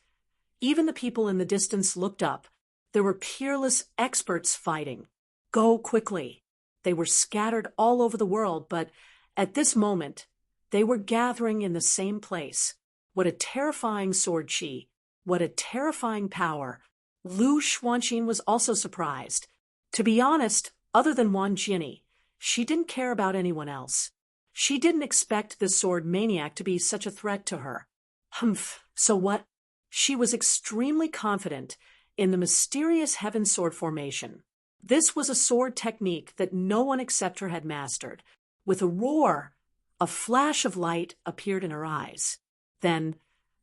even the people in the distance looked up. There were peerless experts fighting. Go quickly. They were scattered all over the world, but at this moment, they were gathering in the same place. What a terrifying sword chi. What a terrifying power. Lu Xuanxin was also surprised. To be honest, other than Wang Jinni, she didn't care about anyone else. She didn't expect this sword maniac to be such a threat to her. Humph, so what? She was extremely confident in the mysterious heaven sword formation. This was a sword technique that no one except her had mastered. With a roar, a flash of light appeared in her eyes. Then,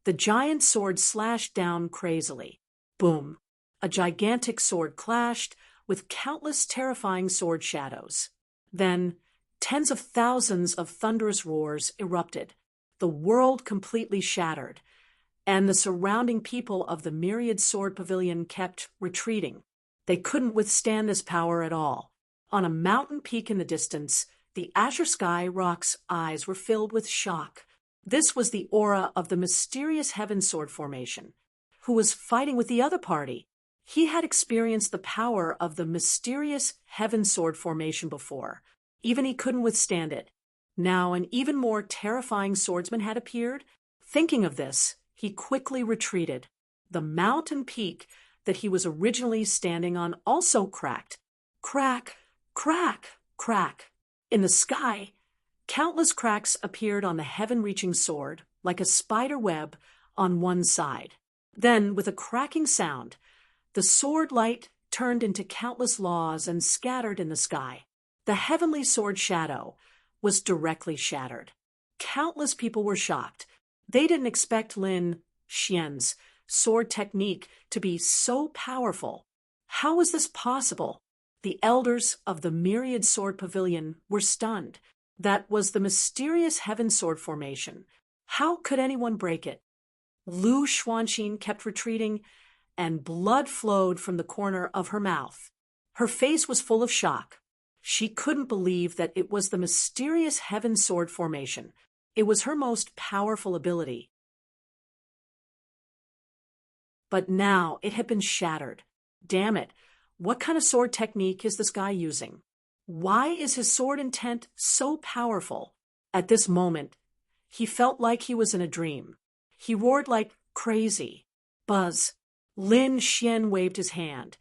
the giant sword slashed down crazily. Boom! A gigantic sword clashed with countless terrifying sword shadows. Then, tens of thousands of thunderous roars erupted. The world completely shattered, and the surrounding people of the myriad sword pavilion kept retreating. They couldn't withstand this power at all. On a mountain peak in the distance, the azure sky rock's eyes were filled with shock. This was the aura of the mysterious heaven sword formation, who was fighting with the other party. He had experienced the power of the mysterious heaven sword formation before. Even he couldn't withstand it. Now an even more terrifying swordsman had appeared. Thinking of this, he quickly retreated. The mountain peak that he was originally standing on also cracked. Crack, crack, crack. In the sky, countless cracks appeared on the heaven-reaching sword, like a spider web on one side. Then, with a cracking sound, the sword light turned into countless laws and scattered in the sky. The heavenly sword shadow was directly shattered. Countless people were shocked. They didn't expect Lin Xian's sword technique to be so powerful. How was this possible? The elders of the myriad sword pavilion were stunned. That was the mysterious heaven sword formation. How could anyone break it? Lu Xuanxin kept retreating, and blood flowed from the corner of her mouth. Her face was full of shock. She couldn't believe that it was the mysterious heaven sword formation. It was her most powerful ability. But now it had been shattered. Damn it, what kind of sword technique is this guy using? Why is his sword intent so powerful? At this moment, he felt like he was in a dream. He roared like crazy. Buzz. Lin Xian waved his hand,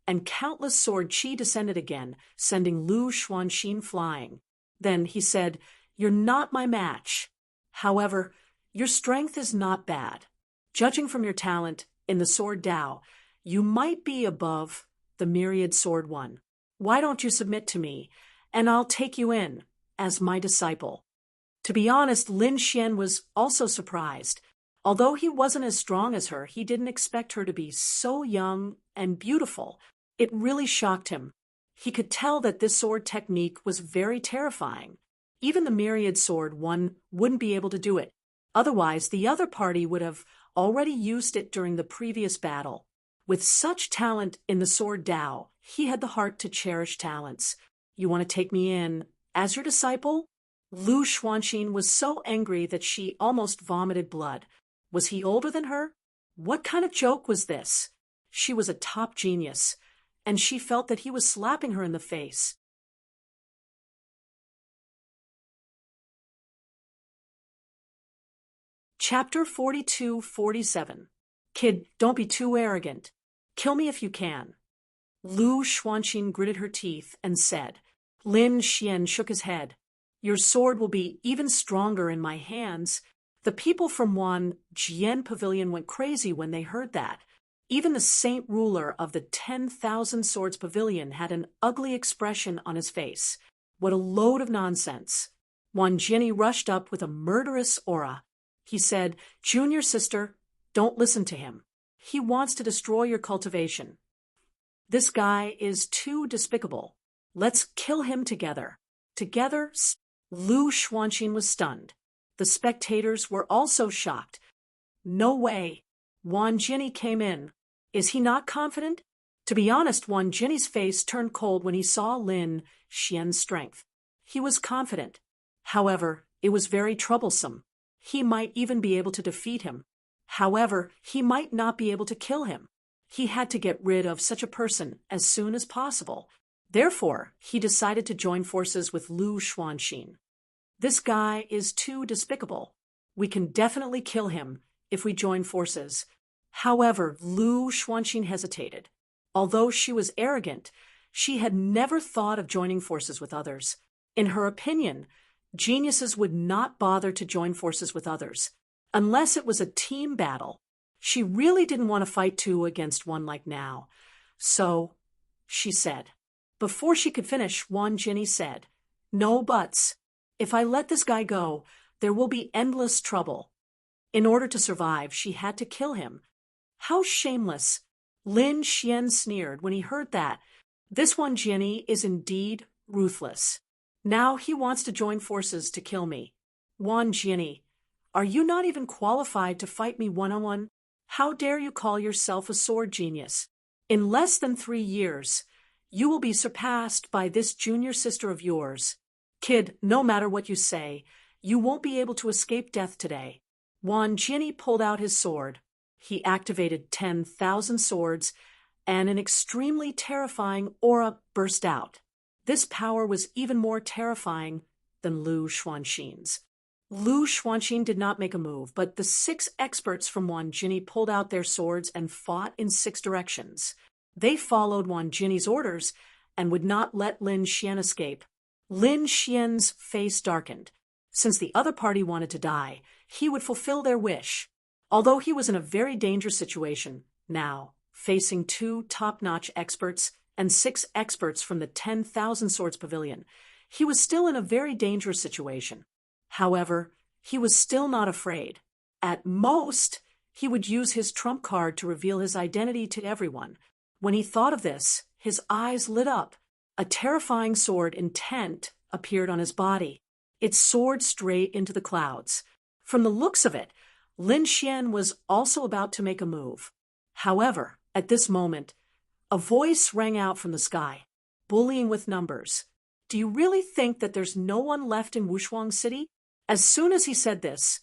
and countless sword chi descended again, sending Lu Xuanxin flying. Then he said, "You're not my match. However, your strength is not bad. Judging from your talent in the sword Dao, you might be above the myriad sword one. Why don't you submit to me, and I'll take you in as my disciple?" To be honest, Lin Xian was also surprised. Although he wasn't as strong as her, he didn't expect her to be so young and beautiful. It really shocked him. He could tell that this sword technique was very terrifying. Even the myriad sword one wouldn't be able to do it. Otherwise, the other party would have already used it during the previous battle. With such talent in the sword Dao, he had the heart to cherish talents. "You want to take me in as your disciple?" Lu Xuanxin was so angry that she almost vomited blood. Was he older than her? What kind of joke was this? She was a top genius, and she felt that he was slapping her in the face. Chapter 42-47. Kid, don't be too arrogant. Kill me if you can. Lu Xuanxin gritted her teeth and said. Lin Xian shook his head. Your sword will be even stronger in my hands. The people from Wan Jian Pavilion went crazy when they heard that. Even the saint ruler of the 10,000 Swords Pavilion had an ugly expression on his face. What a load of nonsense. Wang Jinni rushed up with a murderous aura. He said, "Junior sister, don't listen to him. He wants to destroy your cultivation. This guy is too despicable. Let's kill him together." Together, Lu Xuanxin was stunned. The spectators were also shocked. No way. Wan Jinny came in. Is he not confident? To be honest, Wan Jinny's face turned cold when he saw Lin Xian's strength. He was confident. However, it was very troublesome. He might even be able to defeat him. However, he might not be able to kill him. He had to get rid of such a person as soon as possible. Therefore, he decided to join forces with Lu Xuanxin. This guy is too despicable. We can definitely kill him if we join forces. However, Lu Xuanxin hesitated. Although she was arrogant, she had never thought of joining forces with others. In her opinion, geniuses would not bother to join forces with others, unless it was a team battle. She really didn't want to fight two against one like now. So, she said. Before she could finish, Wan Jinny said, "No buts. If I let this guy go, there will be endless trouble." In order to survive, she had to kill him. How shameless! Lin Xian sneered when he heard that. This Wan Jinny is indeed ruthless. Now he wants to join forces to kill me. Wan Jinny, are you not even qualified to fight me one-on-one? How dare you call yourself a sword genius? In less than 3 years, you will be surpassed by this junior sister of yours. Kid, no matter what you say, you won't be able to escape death today. Wan Jinny pulled out his sword. He activated 10,000 swords, and an extremely terrifying aura burst out. This power was even more terrifying than Lu Xuanxin's. Lu Xuanxin did not make a move, but the 6 experts from Wan Jinny pulled out their swords and fought in 6 directions. They followed Wan Jinny's orders and would not let Lin Xian escape. Lin Xian's face darkened. Since the other party wanted to die, he would fulfill their wish. Although he was in a very dangerous situation, now, facing 2 top-notch experts and 6 experts from the 10,000 Swords Pavilion, he was still in a very dangerous situation. However, he was still not afraid. At most, he would use his trump card to reveal his identity to everyone. When he thought of this, his eyes lit up. A terrifying sword intent appeared on his body. It soared straight into the clouds. From the looks of it, Lin Xian was also about to make a move. However, at this moment, a voice rang out from the sky, bullying with numbers. "Do you really think that there's no one left in Wushuang City?" As soon as he said this,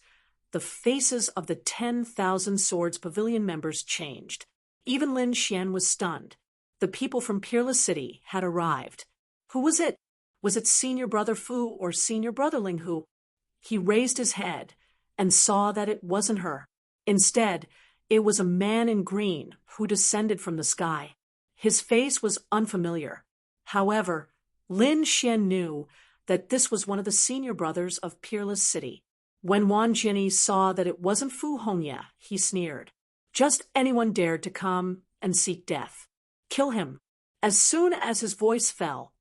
the faces of the 10,000 Swords Pavilion members changed. Even Lin Xian was stunned. The people from Peerless City had arrived. Who was it? Was it Senior Brother Fu or Senior Brother Ling Hu? He raised his head and saw that it wasn't her. Instead, it was a man in green who descended from the sky. His face was unfamiliar. However, Lin Xian knew that this was one of the senior brothers of Peerless City. When Wan Jinny saw that it wasn't Fu Hongya, he sneered. Just anyone dared to come and seek death. Kill him. As soon as his voice fell,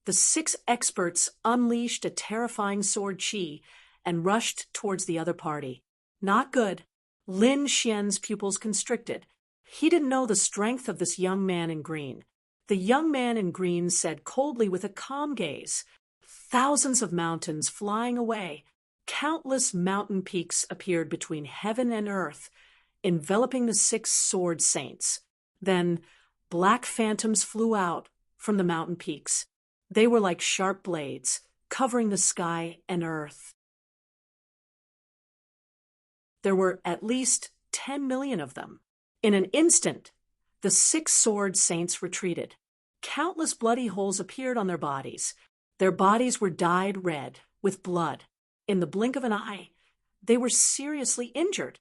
the 6 experts unleashed a terrifying sword chi and rushed towards the other party. Not good. Lin Xian's pupils constricted. He didn't know the strength of this young man in green. The young man in green said coldly with a calm gaze, "Thousands of mountains flying away. Countless mountain peaks appeared between heaven and earth, enveloping the 6 sword saints. Then black phantoms flew out from the mountain peaks. They were like sharp blades, covering the sky and earth. There were at least 10 million of them. In an instant, the 6 sword saints retreated. Countless bloody holes appeared on their bodies. Their bodies were dyed red with blood. In the blink of an eye, they were seriously injured.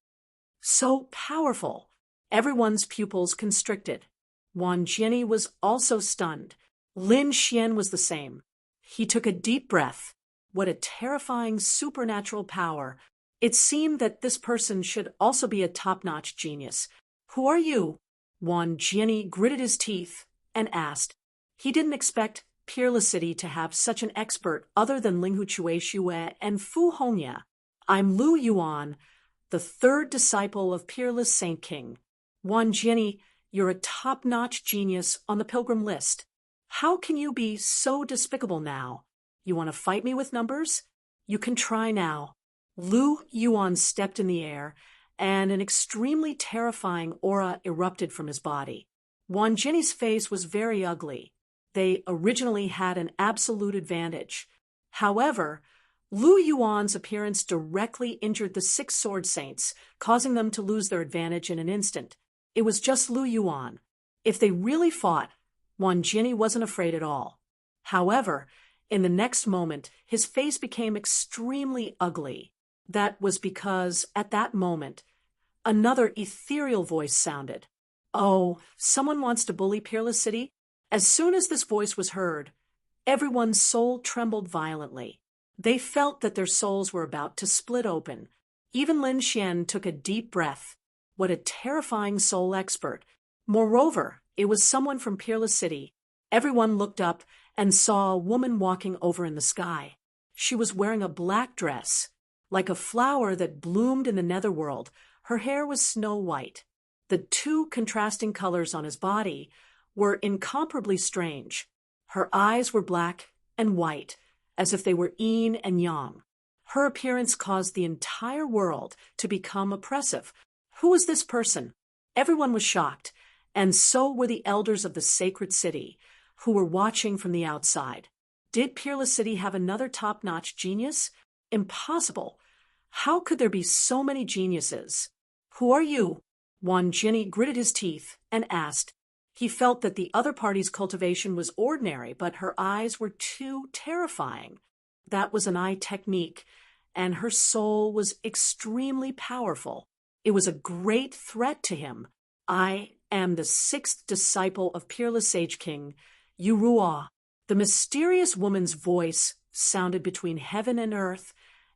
So powerful. Everyone's pupils constricted. Wan Jinny was also stunned. Lin Xian was the same. He took a deep breath. What a terrifying supernatural power. It seemed that this person should also be a top-notch genius. "Who are you?" Wan Jinny gritted his teeth and asked. He didn't expect Peerless City to have such an expert other than Linghu Chue Xue and Fu Hongya. "I'm Lu Yuan, the 3rd disciple of Peerless Saint King. Wan Jinny, you're a top-notch genius on the pilgrim list. How can you be so despicable now? You want to fight me with numbers? You can try now." Lu Yuan stepped in the air and an extremely terrifying aura erupted from his body. Wan Jinny's face was very ugly. They originally had an absolute advantage. However, Lu Yuan's appearance directly injured the 6 sword saints, causing them to lose their advantage in an instant. It was just Lu Yuan. If they really fought, Wan Jinny wasn't afraid at all. However, in the next moment, his face became extremely ugly. That was because, at that moment, another ethereal voice sounded. "Oh, someone wants to bully Peerless City?" As soon as this voice was heard, everyone's soul trembled violently. They felt that their souls were about to split open. Even Lin Xian took a deep breath. What a terrifying soul expert. Moreover, it was someone from Peerless City. Everyone looked up and saw a woman walking over in the sky. She was wearing a black dress. Like a flower that bloomed in the netherworld, her hair was snow white. The 2 contrasting colors on his body were incomparably strange. Her eyes were black and white, as if they were yin and yang. Her appearance caused the entire world to become oppressive. Who was this person? Everyone was shocked, and so were the elders of the sacred city, who were watching from the outside. Did Peerless City have another top-notch genius? Impossible. How could there be so many geniuses? "Who are you?" Wan Jinny gritted his teeth and asked. He felt that the other party's cultivation was ordinary, but her eyes were too terrifying. That was an eye technique, and her soul was extremely powerful. It was a great threat to him. "I am the 6th disciple of Peerless Sage King, Yu Ruo." The mysterious woman's voice sounded between heaven and earth,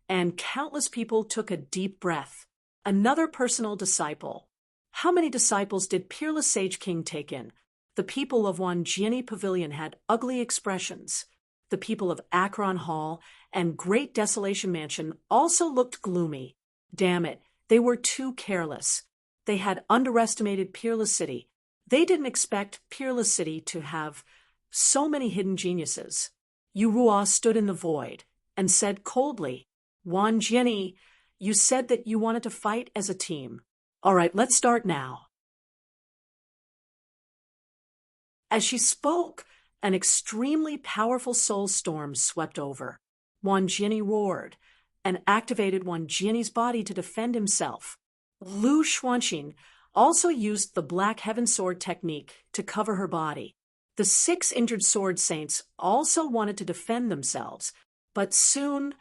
and countless people took a deep breath. Another personal disciple. How many disciples did Peerless Sage King take in? The people of Wan Jinny Pavilion had ugly expressions. The people of Akron Hall and Great Desolation Mansion also looked gloomy. Damn it, they were too careless. They had underestimated Peerless City. They didn't expect Peerless City to have so many hidden geniuses. Yu Ruo stood in the void and said coldly, "Wan Jinny, you said that you wanted to fight as a team. All right, let's start now." As she spoke, an extremely powerful soul storm swept over. Wan Jinny roared and activated Wan Jinny's body to defend himself. Lu Xuanqing also used the Black Heaven Sword technique to cover her body. The 6 injured sword saints also wanted to defend themselves, but soon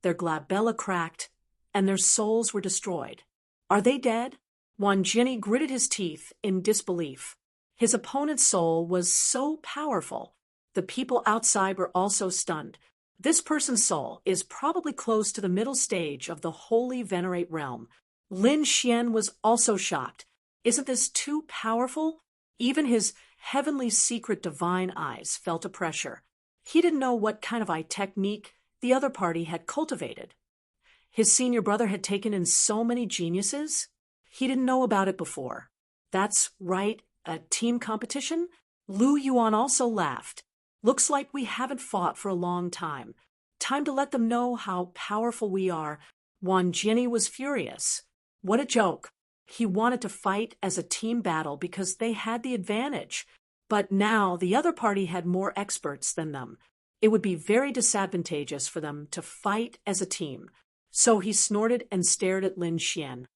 their glabella cracked and their souls were destroyed. Are they dead? Wan Jinny gritted his teeth in disbelief. His opponent's soul was so powerful. The people outside were also stunned. This person's soul is probably close to the middle stage of the Holy Venerate realm. Lin Xian was also shocked. Isn't this too powerful? Even his heavenly secret divine eyes felt a pressure. He didn't know what kind of eye technique the other party had cultivated. His senior brother had taken in so many geniuses. He didn't know about it before. That's right, a team competition? Lu Yuan also laughed. Looks like we haven't fought for a long time. Time to let them know how powerful we are. Wan Jinny was furious. What a joke. He wanted to fight as a team battle because they had the advantage. But now the other party had more experts than them. It would be very disadvantageous for them to fight as a team. So he snorted and stared at Lin Xian.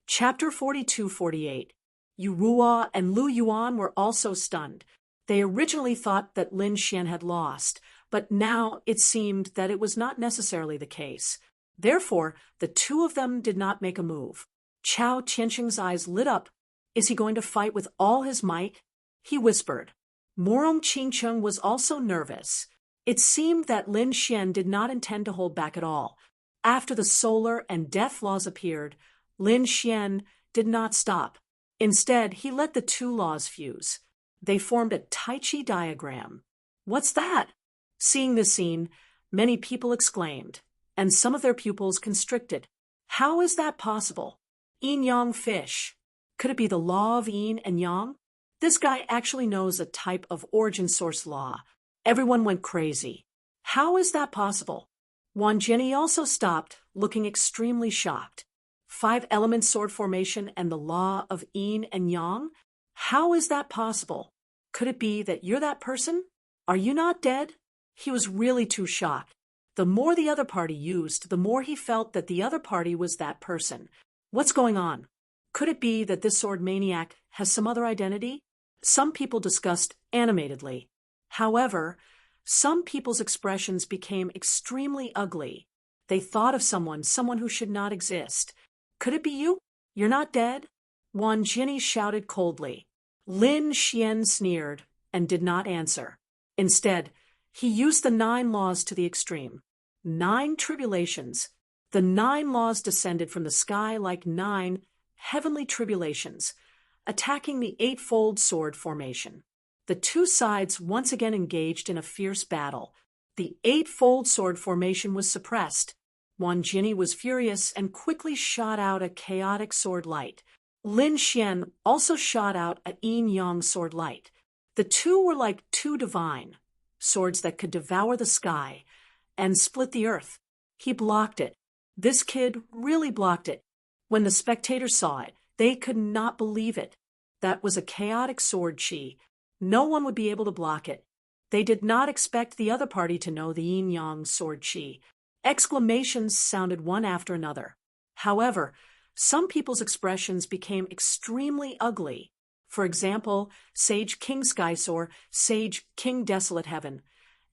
Chapter 42-48. Yu Ruo and Lu Yuan were also stunned. They originally thought that Lin Xian had lost, but now it seemed that it was not necessarily the case. Therefore, the 2 of them did not make a move. Chao Qianxing's eyes lit up. Is he going to fight with all his might? He whispered. Morong Qingcheng was also nervous. It seemed that Lin Xian did not intend to hold back at all. After the solar and death laws appeared, Lin Xian did not stop. Instead, he let the 2 laws fuse. They formed a Tai Chi diagram. What's that? Seeing this scene, many people exclaimed, and some of their pupils constricted. How is that possible? Yin-yang fish. Could it be the law of yin and yang? This guy actually knows a type of origin source law. Everyone went crazy. How is that possible? Wan Jinni also stopped, looking extremely shocked. 5-element sword formation and the law of yin and yang? How is that possible? Could it be that you're that person? Are you not dead? He was really too shocked. The more the other party used, the more he felt that the other party was that person. What's going on? Could it be that this sword maniac has some other identity? Some people discussed animatedly. However, some people's expressions became extremely ugly. They thought of someone who should not exist. Could it be you? You're not dead? Wan Jinni shouted coldly. Lin Xian sneered and did not answer. Instead, he used the 9 laws to the extreme. 9 tribulations. The 9 laws descended from the sky like 9 heavenly tribulations, attacking the 8-fold sword formation. The two sides once again engaged in a fierce battle. The 8-fold sword formation was suppressed. Wan Jinni was furious and quickly shot out a chaotic sword light. Lin Xian also shot out a yin-yang sword light. The two were like two divine swords that could devour the sky and split the earth. He blocked it. This kid really blocked it. When the spectators saw it, they could not believe it. That was a chaotic sword chi. No one would be able to block it. They did not expect the other party to know the yin-yang sword chi. Exclamations sounded one after another. However, some people's expressions became extremely ugly. For example, Sage King Skysore, Sage King Desolate Heaven,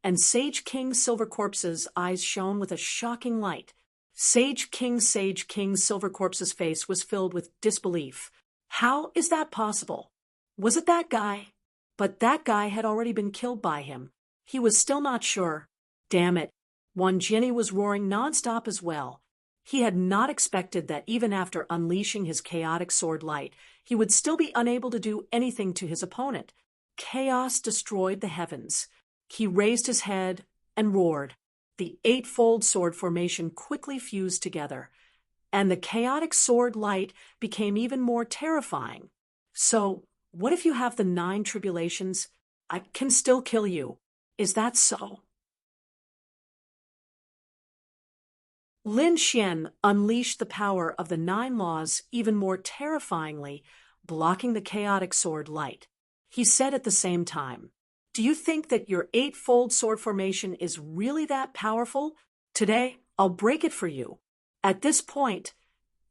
and Sage King Silver Corpse's eyes shone with a shocking light. Sage King Silver Corpse's face was filled with disbelief. How is that possible? Was it that guy? But that guy had already been killed by him. He was still not sure. Damn it. Wan Jinni was roaring nonstop as well. He had not expected that even after unleashing his chaotic sword light, he would still be unable to do anything to his opponent. Chaos destroyed the heavens. He raised his head and roared. The 8-fold sword formation quickly fused together, and the chaotic sword light became even more terrifying. So, what if you have the 9 tribulations? I can still kill you. Is that so? Lin Xian unleashed the power of the 9 laws even more terrifyingly, blocking the chaotic sword light. He said at the same time, "Do you think that your 8-fold sword formation is really that powerful? Today, I'll break it for you." At this point,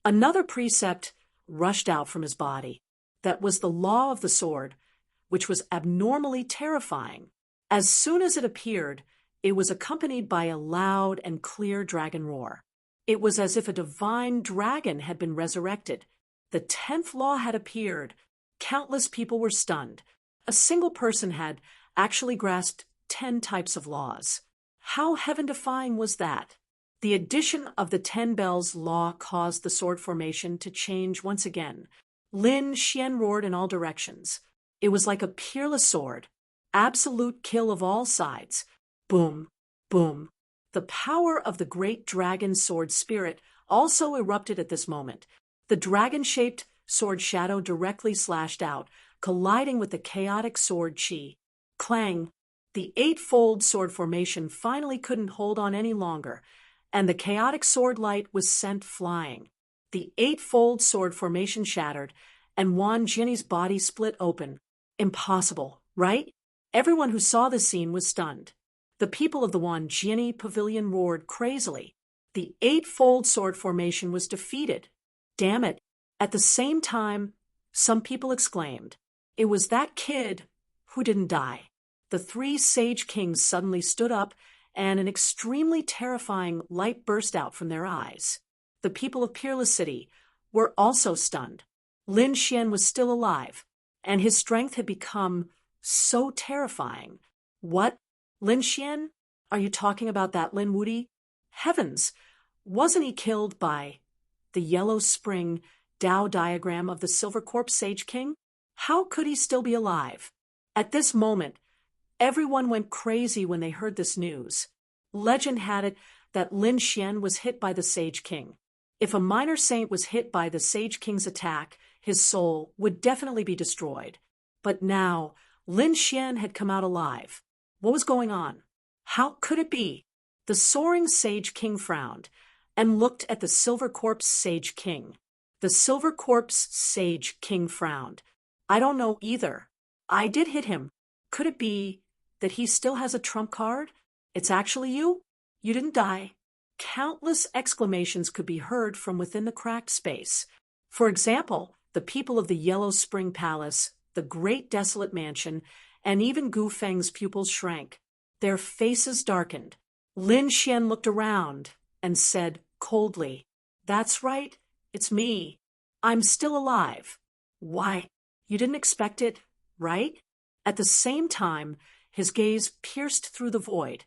another precept rushed out from his body. That was the law of the sword, which was abnormally terrifying. As soon as it appeared, it was accompanied by a loud and clear dragon roar. It was as if a divine dragon had been resurrected. The 10th law had appeared. Countless people were stunned. A single person had actually grasped 10 types of laws. How heaven-defying was that? The addition of the 10 bells law caused the sword formation to change once again. Lin Xian roared in all directions. It was like a peerless sword. Absolute kill of all sides. Boom, boom. The power of the great dragon sword spirit also erupted at this moment. The dragon-shaped sword shadow directly slashed out, colliding with the chaotic sword chi. Clang! The 8-fold sword formation finally couldn't hold on any longer, and the chaotic sword light was sent flying. The 8-fold sword formation shattered, and Wan Jinni's body split open. Impossible, right? Everyone who saw this scene was stunned. The people of the Wan Jinni pavilion roared crazily. The 8-fold sword formation was defeated. Damn it. At the same time, some people exclaimed, "It was that kid who didn't die." The 3 Sage Kings suddenly stood up, and an extremely terrifying light burst out from their eyes. The people of Peerless City were also stunned. Lin Xian was still alive, and his strength had become so terrifying. What? Lin Xian? Are you talking about that Lin Wudi? Heavens! Wasn't he killed by the yellow spring Tao diagram of the Silver Corpse Sage King? How could he still be alive? At this moment, everyone went crazy when they heard this news. Legend had it that Lin Xian was hit by the Sage King. If a minor saint was hit by the Sage King's attack, his soul would definitely be destroyed. But now, Lin Xian had come out alive. What was going on? How could it be? The soaring Sage King frowned and looked at the Silver Corpse Sage King. The Silver Corpse Sage King frowned. I don't know either. I did hit him. Could it be that he still has a trump card? It's actually you? You didn't die. Countless exclamations could be heard from within the cracked space. For example, the people of the Yellow Spring Palace, the Great Desolate Mansion, and even Gu Feng's pupils shrank. Their faces darkened. Lin Xian looked around and said coldly, "That's right, it's me. I'm still alive." "Why, you didn't expect it, right?" At the same time, his gaze pierced through the void,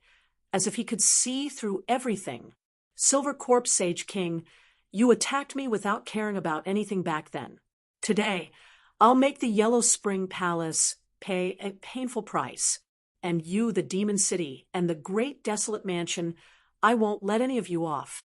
as if he could see through everything. "Silver Corpse Sage King, you attacked me without caring about anything back then. Today, I'll make the Yellow Spring Palace pay a painful price. And you, the Demon City, and the Great Desolate Mansion, I won't let any of you off."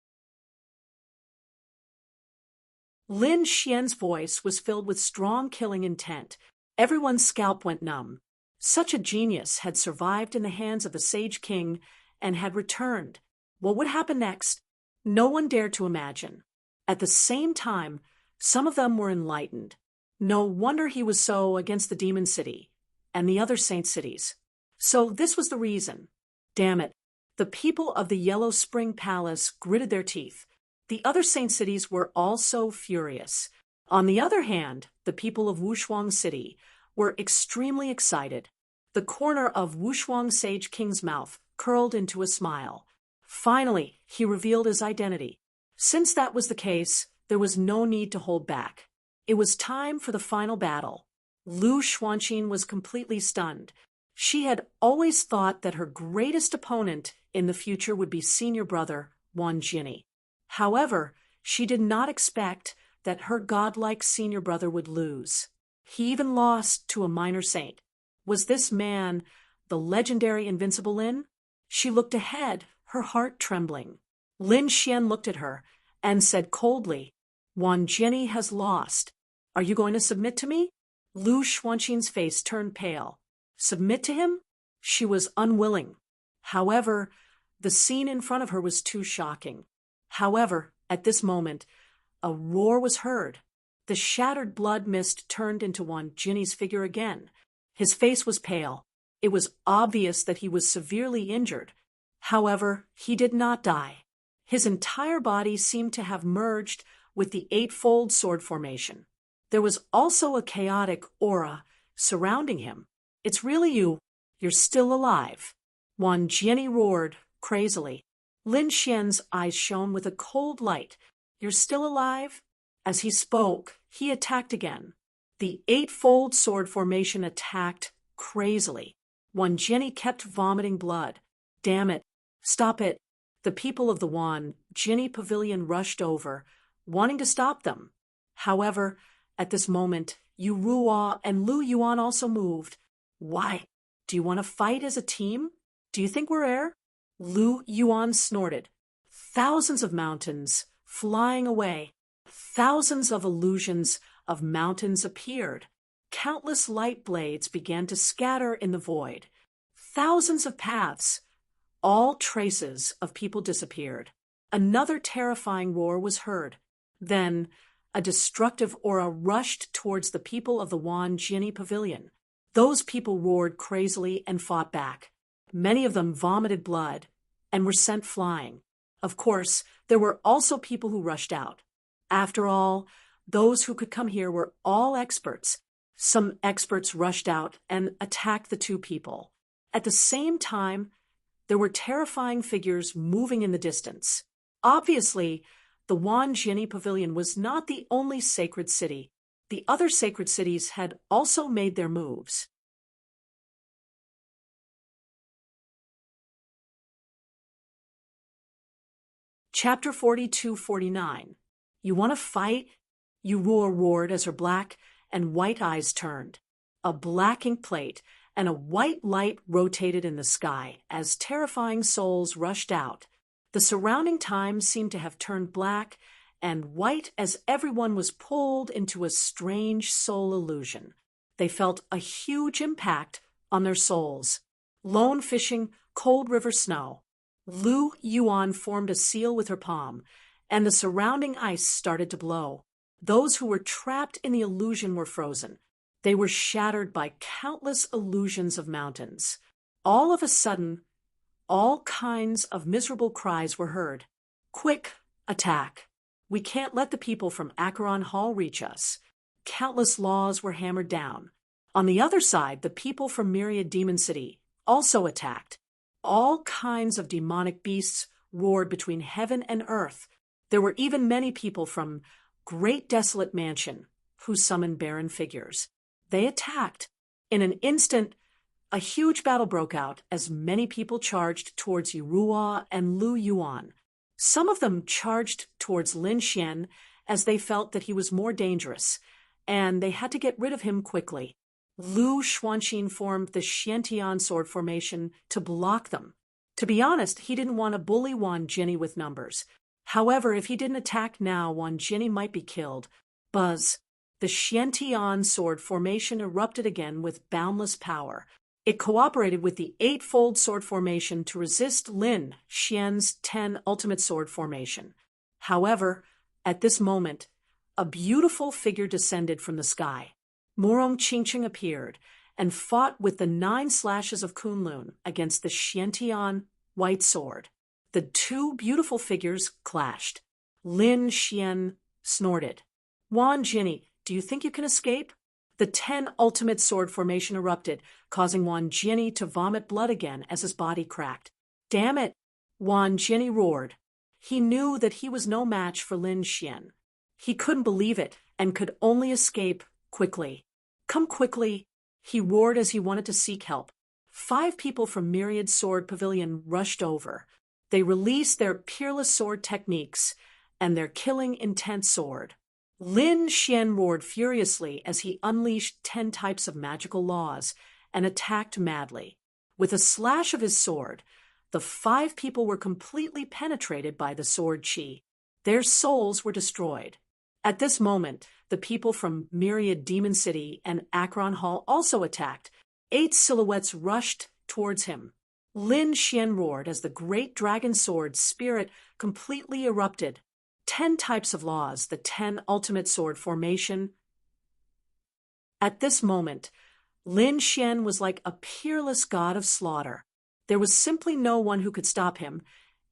Lin Xian's voice was filled with strong killing intent. Everyone's scalp went numb. Such a genius had survived in the hands of the Sage King and had returned. What would happen next? No one dared to imagine. At the same time, some of them were enlightened. No wonder he was so against the Demon City and the other saint cities. So this was the reason. Damn it. The people of the Yellow Spring Palace gritted their teeth. The other saint cities were also furious. On the other hand, the people of Wushuang City were extremely excited. The corner of Wushuang Sage King's mouth curled into a smile. Finally, he revealed his identity. Since that was the case, there was no need to hold back. It was time for the final battle. Lu Xuanqin was completely stunned. She had always thought that her greatest opponent in the future would be senior brother Wan Jinni. However, she did not expect that her godlike senior brother would lose. He even lost to a minor saint. Was this man the legendary Invincible Lin? She looked ahead, her heart trembling. Lin Xian looked at her and said coldly, "Wan Jinni has lost. Are you going to submit to me?" Lu Xuanqin's face turned pale. Submit to him? She was unwilling. However, the scene in front of her was too shocking. However, at this moment, a roar was heard. The shattered blood mist turned into Wan Jinni's figure again. His face was pale. It was obvious that he was severely injured. However, he did not die. His entire body seemed to have merged with the eightfold sword formation. There was also a chaotic aura surrounding him. "It's really you. You're still alive." Wan Jinni roared crazily. Lin Xian's eyes shone with a cold light. "You're still alive?" As he spoke, he attacked again. The eightfold sword formation attacked crazily. Wan Jinni kept vomiting blood. "Damn it. Stop it." The people of the Wan Jinni Pavilion rushed over, wanting to stop them. However, at this moment, Yu Ruo and Lu Yuan also moved. "Why? Do you want to fight as a team? Do you think we're air?" Lu Yuan snorted. Thousands of mountains flying away. Thousands of illusions of mountains appeared. Countless light blades began to scatter in the void. Thousands of paths. All traces of people disappeared. Another terrifying roar was heard. Then, a destructive aura rushed towards the people of the Wan Jinni Pavilion. Those people roared crazily and fought back. Many of them vomited blood and were sent flying. Of course, there were also people who rushed out. After all, those who could come here were all experts. Some experts rushed out and attacked the two people. At the same time, there were terrifying figures moving in the distance. Obviously, the Wan Jinni Pavilion was not the only sacred city. The other sacred cities had also made their moves. Chapter 42-49. You want to fight? Yu Ruo roared as her black and white eyes turned. A black ink plate and a white light rotated in the sky as terrifying souls rushed out. The surrounding time seemed to have turned black and white as everyone was pulled into a strange soul illusion. They felt a huge impact on their souls. Lone fishing cold river snow. Lu Yuan formed a seal with her palm, and the surrounding ice started to blow. Those who were trapped in the illusion were frozen. They were shattered by countless illusions of mountains. All of a sudden, all kinds of miserable cries were heard. Quick, attack! We can't let the people from Acheron Hall reach us. Countless laws were hammered down. On the other side, the people from Myriad Demon City also attacked. All kinds of demonic beasts roared between heaven and earth. There were even many people from Great Desolate Mansion who summoned barren figures. They attacked. In an instant, a huge battle broke out as many people charged towards Yurua and Lu Yuan. Some of them charged towards Lin Xian as they felt that he was more dangerous, and they had to get rid of him quickly. Lu Xuanxin formed the Xiantian sword formation to block them. To be honest, he didn't want to bully Wan Jinny with numbers. However, if he didn't attack now, Wan Jinny might be killed. Buzz. The Xiantian sword formation erupted again with boundless power. It cooperated with the Eightfold Sword Formation to resist Lin Xian's 10 Ultimate Sword Formation. However, at this moment, a beautiful figure descended from the sky. Murong Qingqing appeared and fought with the 9 slashes of Kunlun against the Xiantian White Sword. The two beautiful figures clashed. Lin Xian snorted. Wan Jinny, do you think you can escape? The 10 Ultimate Sword Formation erupted, causing Wan Jinny to vomit blood again as his body cracked. Damn it! Wan Jinny roared. He knew that he was no match for Lin Xian. He couldn't believe it and could only escape quickly. Come quickly, he roared as he wanted to seek help. 5 people from Myriad Sword Pavilion rushed over. They released their peerless sword techniques and their killing intent sword. Lin Xian roared furiously as he unleashed 10 types of magical laws and attacked madly. With a slash of his sword, the 5 people were completely penetrated by the sword chi. Their souls were destroyed. At this moment, the people from Myriad Demon City and Acheron Hall also attacked. 8 silhouettes rushed towards him. Lin Xian roared as the great dragon sword spirit completely erupted. 10 types of laws, the 10 Ultimate Sword Formation. At this moment, Lin Xian was like a peerless god of slaughter. There was simply no one who could stop him,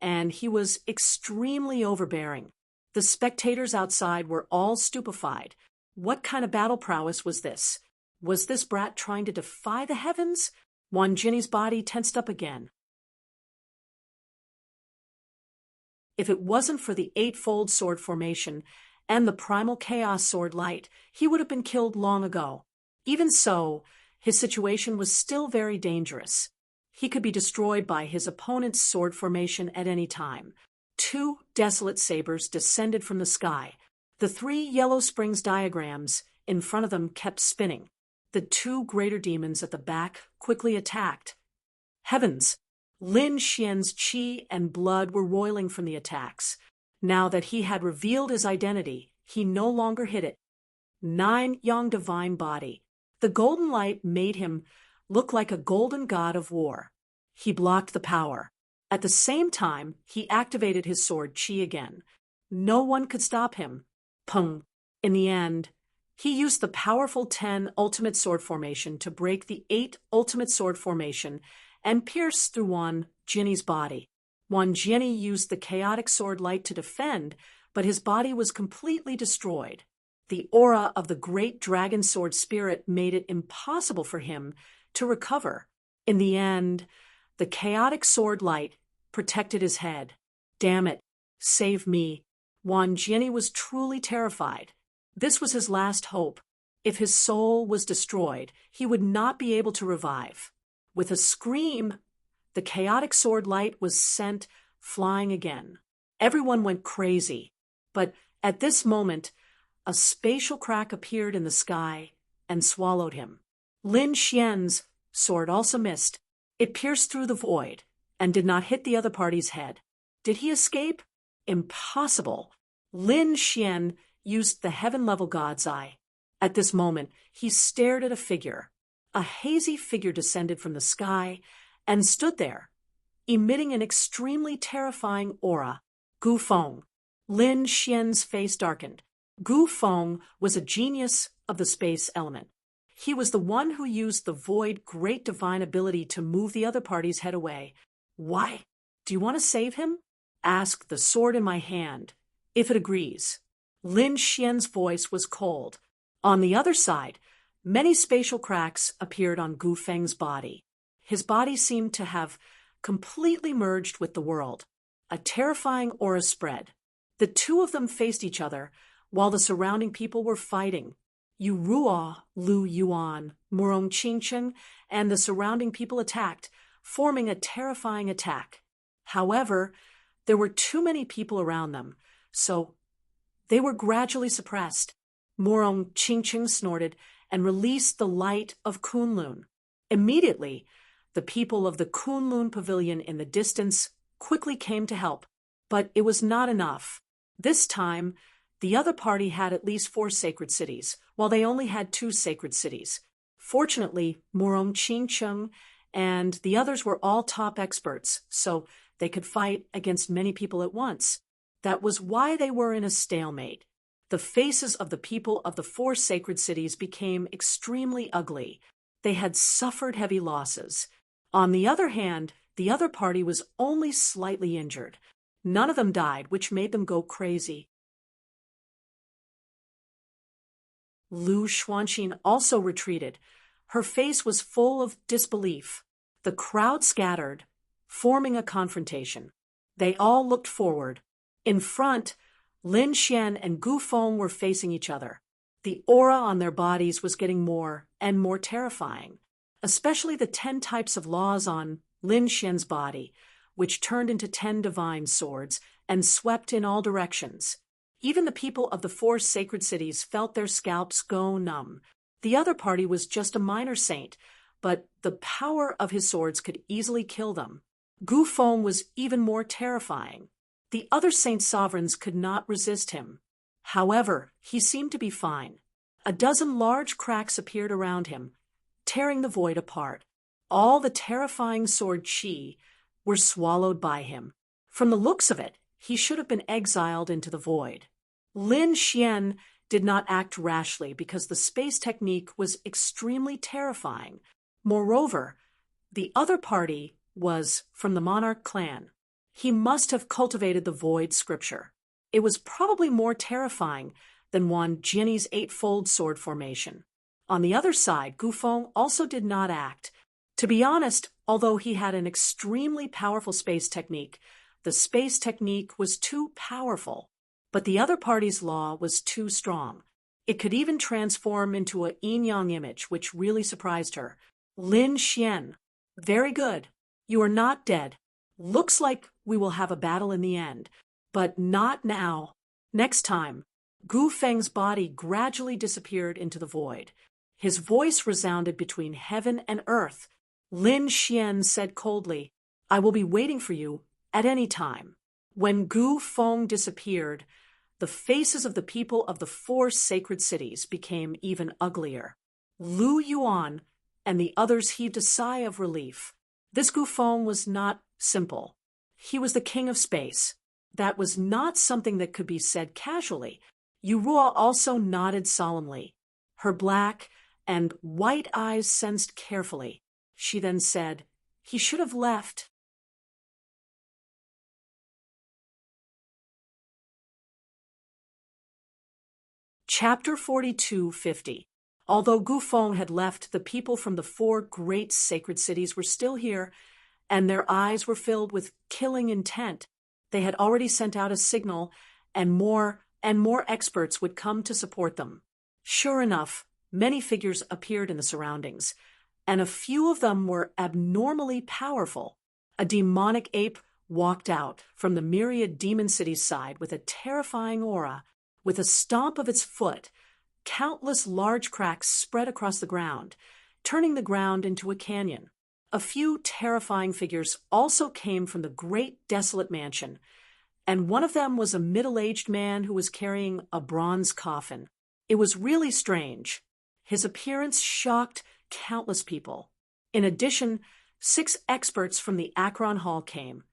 and he was extremely overbearing. The spectators outside were all stupefied. What kind of battle prowess was this? Was this brat trying to defy the heavens? Wan Jinny's body tensed up again. If it wasn't for the Eightfold Sword Formation and the Primal Chaos Sword Light, he would have been killed long ago. Even so, his situation was still very dangerous. He could be destroyed by his opponent's sword formation at any time. 2 desolate sabers descended from the sky. The 3 Yellow Springs diagrams in front of them kept spinning. The 2 greater demons at the back quickly attacked. Heavens! Lin Xian's qi and blood were roiling from the attacks. Now that he had revealed his identity, he no longer hid it. 9 Yang divine body. The golden light made him look like a golden god of war. He blocked the power. At the same time, he activated his sword qi again. No one could stop him. Peng. In the end, he used the powerful 10 Ultimate Sword Formation to break the 8 Ultimate Sword Formation and pierce through Wan Jinny's body. Wan Jinny used the chaotic sword light to defend, but his body was completely destroyed. The aura of the great dragon sword spirit made it impossible for him to recover. In the end, the chaotic sword light protected his head. Damn it, save me. Wan Jinny was truly terrified. This was his last hope. If his soul was destroyed, he would not be able to revive. With a scream, the chaotic sword light was sent flying again. Everyone went crazy. But at this moment, a spatial crack appeared in the sky and swallowed him. Lin Xian's sword also missed. It pierced through the void and did not hit the other party's head. Did he escape? Impossible. Lin Xian used the heaven-level God's Eye. At this moment, he stared at a figure. A hazy figure descended from the sky and stood there. emitting an extremely terrifying aura. Gu Feng. Lin Xian's face darkened. Gu Feng was a genius of the space element. He was the one who used the void great divine ability to move the other party's head away. Why? Do you want to save him? Ask the sword in my hand, if it agrees. Lin Xian's voice was cold. On the other side, many spatial cracks appeared on Gu Feng's body. His body seemed to have completely merged with the world. A terrifying aura spread. The two of them faced each other, while the surrounding people were fighting. Yu Ruo, Lu Yuan, Murong Qingcheng, and the surrounding people attacked, forming a terrifying attack. However, there were too many people around them, so they were gradually suppressed. Murong Qingcheng snorted and released the light of Kunlun. Immediately, the people of the Kunlun pavilion in the distance quickly came to help, but it was not enough. This time, the other party had at least 4 sacred cities, while they only had 2 sacred cities. Fortunately, Murong Qingcheng and the others were all top experts, so they could fight against many people at once. That was why they were in a stalemate. The faces of the people of the 4 sacred cities became extremely ugly. They had suffered heavy losses. On the other hand, the other party was only slightly injured. None of them died, which made them go crazy. Lu Xuanqin also retreated. Her face was full of disbelief. The crowd scattered, forming a confrontation. They all looked forward. In front, Lin Xian and Gu Feng were facing each other. The aura on their bodies was getting more and more terrifying, especially the 10 types of laws on Lin Xian's body, which turned into 10 divine swords and swept in all directions. Even the people of the 4 sacred cities felt their scalps go numb. The other party was just a minor saint, but the power of his swords could easily kill them. Gu Feng was even more terrifying. The other saint sovereigns could not resist him. However, he seemed to be fine. A dozen large cracks appeared around him, tearing the void apart. All the terrifying sword chi were swallowed by him. From the looks of it, he should have been exiled into the void. Lin Xian did not act rashly because the space technique was extremely terrifying. Moreover, the other party was from the monarch clan. He must have cultivated the void scripture. It was probably more terrifying than Wan Jinni's 8-fold sword formation. On the other side, Gu Feng also did not act. To be honest, although he had an extremely powerful space technique, the space technique was too powerful. But the other party's law was too strong. It could even transform into a yin-yang image, which really surprised her. Lin Xian. Very good. You are not dead. Looks like we will have a battle in the end. But not now. Next time. Gu Feng's body gradually disappeared into the void. His voice resounded between heaven and earth. Lin Xian said coldly, I will be waiting for you at any time. When Gu Feng disappeared, the faces of the people of the 4 sacred cities became even uglier. Lu Yuan and the others heaved a sigh of relief. This Gu Feng was not simple. He was the king of space. That was not something that could be said casually. Yu Ruo also nodded solemnly. Her black and white eyes sensed carefully. She then said, he should have left. Chapter 42:50. Although Gu Feng had left, the people from the 4 great sacred cities were still here, and their eyes were filled with killing intent. They had already sent out a signal, and more experts would come to support them. Sure enough, many figures appeared in the surroundings, and a few of them were abnormally powerful. A demonic ape walked out from the myriad demon cities' side with a terrifying aura. With a stomp of its foot, countless large cracks spread across the ground, turning the ground into a canyon. A few terrifying figures also came from the great desolate mansion, and one of them was a middle-aged man who was carrying a bronze coffin. It was really strange. His appearance shocked countless people. In addition, 6 experts from the Akron Hall came,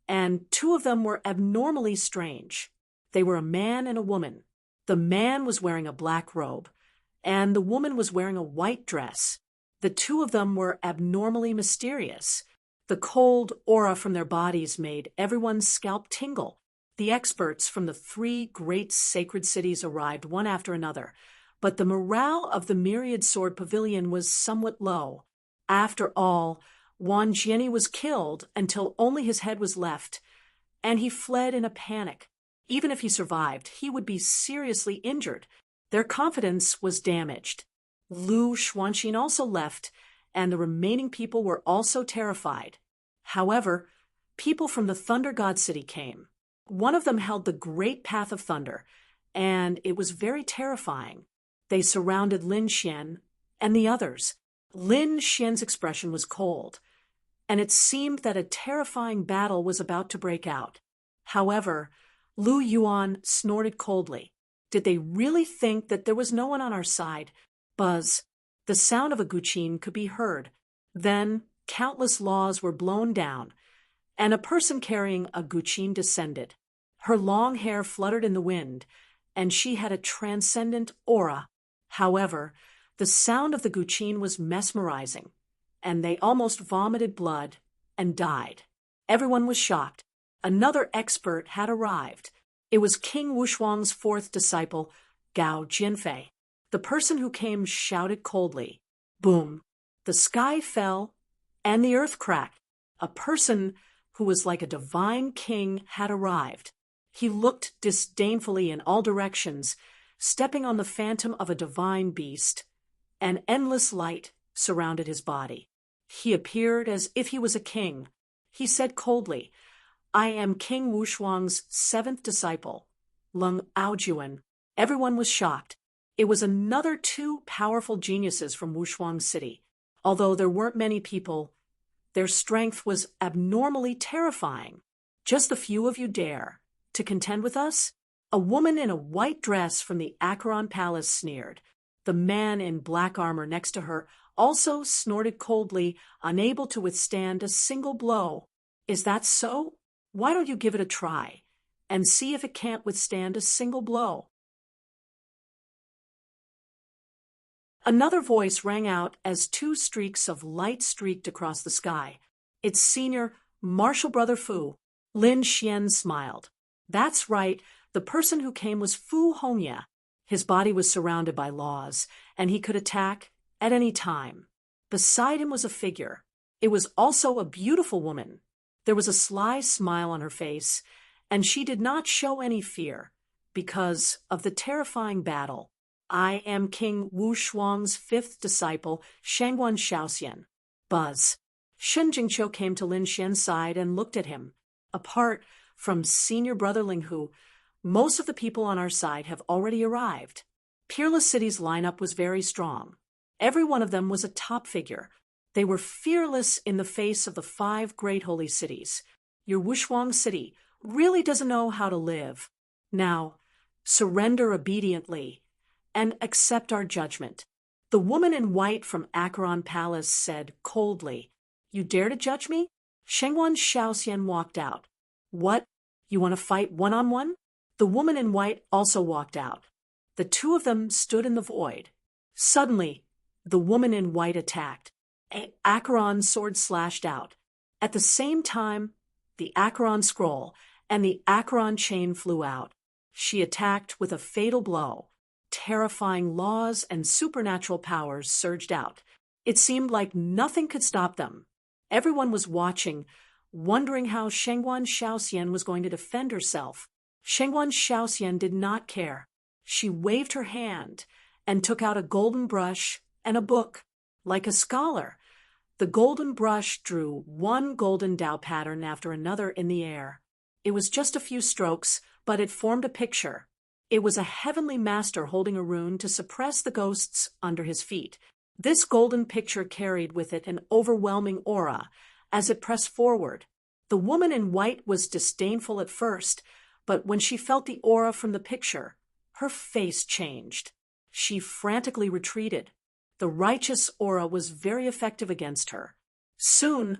and 2 of them were abnormally strange. They were a man and a woman. The man was wearing a black robe, and the woman was wearing a white dress. The 2 of them were abnormally mysterious. The cold aura from their bodies made everyone's scalp tingle. The experts from the 3 great sacred cities arrived one after another, but the morale of the Myriad Sword Pavilion was somewhat low. After all, Wan Jianyi was killed until only his head was left, and he fled in a panic. Even if he survived, he would be seriously injured. Their confidence was damaged. Lu Xuanxin also left, and the remaining people were also terrified. However, people from the Thunder God City came. One of them held the Great Path of Thunder, and it was very terrifying. They surrounded Lin Xian and the others. Lin Xian's expression was cold, and it seemed that a terrifying battle was about to break out. However, Lu Yuan snorted coldly. Did they really think that there was no one on our side? Buzz. The sound of a guqin could be heard. Then countless laws were blown down, and a person carrying a guqin descended. Her long hair fluttered in the wind, and she had a transcendent aura. However, the sound of the guqin was mesmerizing, and they almost vomited blood and died. Everyone was shocked. Another expert had arrived. It was King Wushuang's 4th disciple, Gao Jinfei. The person who came shouted coldly. Boom! The sky fell, and the earth cracked. A person who was like a divine king had arrived. He looked disdainfully in all directions, stepping on the phantom of a divine beast. An endless light surrounded his body. He appeared as if he was a king. He said coldly, I am King Wushuang's 7th disciple, Leng Aojuan. Everyone was shocked. It was another 2 powerful geniuses from Wushuang City. Although there weren't many people, their strength was abnormally terrifying. Just the few of you dare to contend with us? A woman in a white dress from the Acheron Palace sneered. The man in black armor next to her also snorted coldly, unable to withstand a single blow. Is that so? Why don't you give it a try and see if it can't withstand a single blow? Another voice rang out as 2 streaks of light streaked across the sky. Its senior, Martial Brother Fu. Lin Xian smiled. That's right, the person who came was Fu Hongya. His body was surrounded by laws, and he could attack at any time. Beside him was a figure. It was also a beautiful woman. There was a sly smile on her face, and she did not show any fear because of the terrifying battle. I am King Wushuang's 5th disciple, Shangguan Shaoxian. Buzz. Shen Jingqiu came to Lin Xian's side and looked at him. Apart from senior brother Linghu, most of the people on our side have already arrived. Peerless City's lineup was very strong. Every one of them was a top figure. They were fearless in the face of the 5 great holy cities. Your Wushuang City really doesn't know how to live. Now, surrender obediently and accept our judgment. The woman in white from Acheron Palace said coldly, You dare to judge me? Shangguan Shaoxian walked out. What? You want to fight one-on-one? The woman in white also walked out. The 2 of them stood in the void. Suddenly, the woman in white attacked. An Acheron sword slashed out. At the same time, the Acheron scroll and the Acheron chain flew out. She attacked with a fatal blow. Terrifying laws and supernatural powers surged out. It seemed like nothing could stop them. Everyone was watching, wondering how Shangguan Shaoxian was going to defend herself. Shangguan Shaoxian did not care. She waved her hand and took out a golden brush and a book. Like a scholar, the golden brush drew 1 golden Tao pattern after another in the air. It was just a few strokes, but it formed a picture. It was a heavenly master holding a rune to suppress the ghosts under his feet. This golden picture carried with it an overwhelming aura as it pressed forward. The woman in white was disdainful at first, but when she felt the aura from the picture, her face changed. She frantically retreated. The righteous aura was very effective against her. Soon,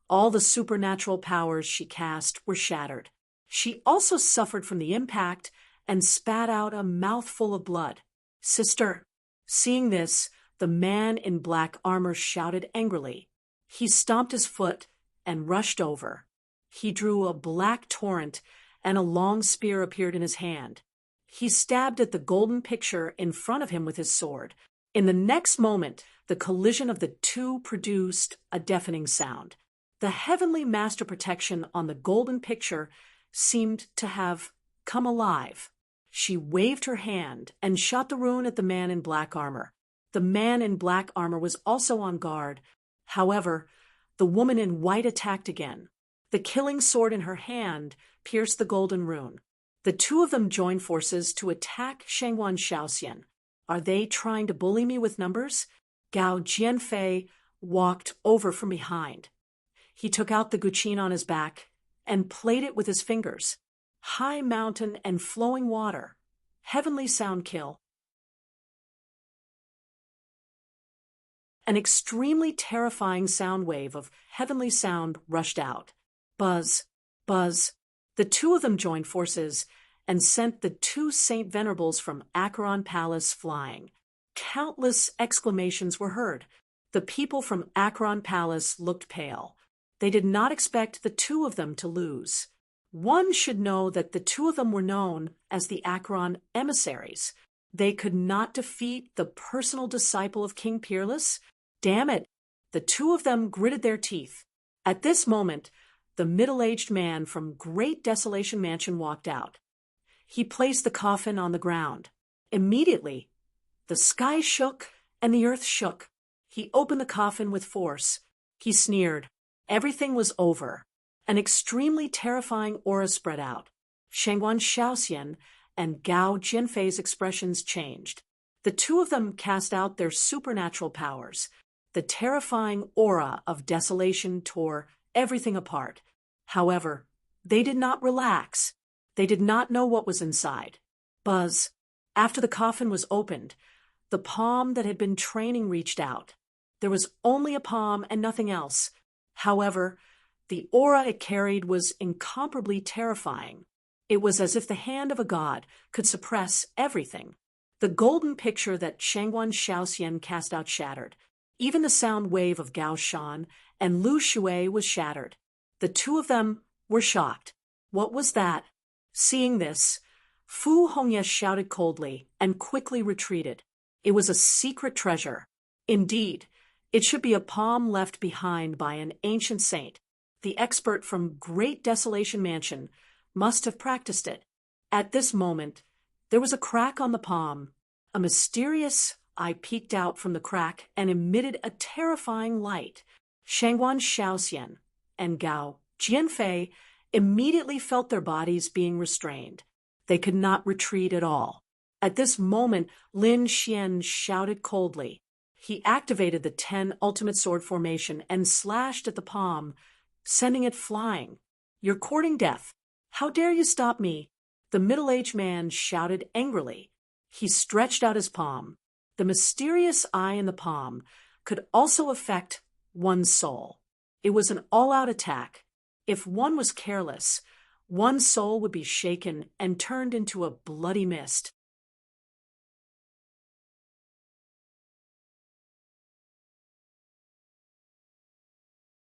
all the supernatural powers she cast were shattered. She also suffered from the impact and spat out a mouthful of blood. Sister. Seeing this, the man in black armor shouted angrily. He stomped his foot and rushed over. He drew a black torrent, and a long spear appeared in his hand. He stabbed at the golden picture in front of him with his sword. In the next moment, the collision of the two produced a deafening sound. The heavenly master protection on the golden picture seemed to have come alive. She waved her hand and shot the rune at the man in black armor. The man in black armor was also on guard. However, the woman in white attacked again. The killing sword in her hand pierced the golden rune. The two of them joined forces to attack Shangwan Shaoxian. Are they trying to bully me with numbers? Gao Jianfei walked over from behind. He took out the guqin on his back and played it with his fingers. High mountain and flowing water. Heavenly sound kill. An extremely terrifying sound wave of heavenly sound rushed out. Buzz, buzz. The two of them joined forces and sent the two Saint Venerables from Acheron Palace flying. Countless exclamations were heard. The people from Acheron Palace looked pale. They did not expect the two of them to lose. One should know that the two of them were known as the Acheron emissaries. They could not defeat the personal disciple of King Peerless? Damn it! The two of them gritted their teeth. At this moment, the middle-aged man from Great Desolation Mansion walked out. He placed the coffin on the ground. Immediately, the sky shook and the earth shook. He opened the coffin with force. He sneered. Everything was over. An extremely terrifying aura spread out. Shangwan Shaoxian and Gao Jianfei's expressions changed. The two of them cast out their supernatural powers. The terrifying aura of desolation tore everything apart. However, they did not relax. They did not know what was inside. Buzz. After the coffin was opened, the palm that had been training reached out. There was only a palm and nothing else. However, the aura it carried was incomparably terrifying. It was as if the hand of a god could suppress everything. The golden picture that Shangwan Shaoxian cast out shattered. Even the sound wave of Gao Shan and Lu Shui was shattered. The two of them were shocked. What was that? Seeing this, Fu Hongye shouted coldly and quickly retreated. It was a secret treasure. Indeed, it should be a palm left behind by an ancient saint. The expert from Great Desolation Mansion must have practiced it. At this moment, there was a crack on the palm. A mysterious eye peeked out from the crack and emitted a terrifying light. Shangwan Shaoxian and Gao Jianfei immediately felt their bodies being restrained. They could not retreat at all. At this moment, Lin Xian shouted coldly. He activated the 10 ultimate sword formation and slashed at the palm, sending it flying. You're courting death. How dare you stop me? The middle-aged man shouted angrily. He stretched out his palm. The mysterious eye in the palm could also affect one's soul. It was an all-out attack. If one was careless, one's soul would be shaken and turned into a bloody mist.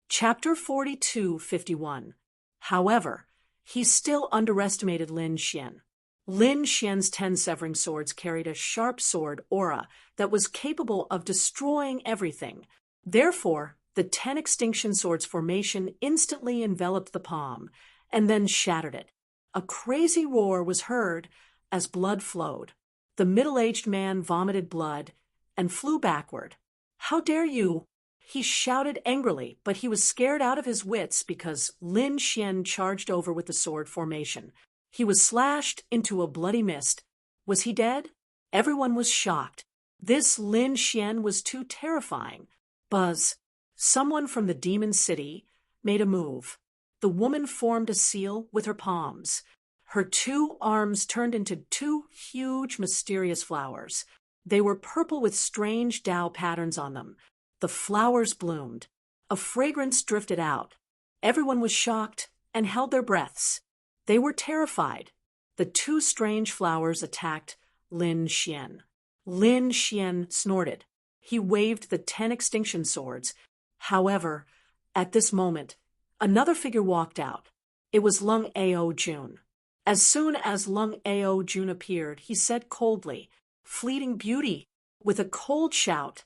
Chapter 42:51. However, he still underestimated Lin Xian. Lin Xian's 10 severing swords carried a sharp sword aura that was capable of destroying everything. Therefore, the 10 extinction swords formation instantly enveloped the palm and then shattered it. A crazy roar was heard as blood flowed. The middle-aged man vomited blood and flew backward. How dare you? He shouted angrily, but he was scared out of his wits because Lin Xian charged over with the sword formation. He was slashed into a bloody mist. Was he dead? Everyone was shocked. This Lin Xian was too terrifying. Buzz. Someone from the demon city made a move. The woman formed a seal with her palms. Her 2 arms turned into 2 huge mysterious flowers. They were purple with strange Tao patterns on them. The flowers bloomed. a fragrance drifted out. Everyone was shocked and held their breaths. They were terrified. The two strange flowers attacked Lin Xian. Lin Xian snorted. He waved the 10 extinction swords. However, at this moment, another figure walked out. It was Lung Ao Jun. As soon as Lung Ao Jun appeared, he said coldly, "Fleeting beauty." With a cold shout,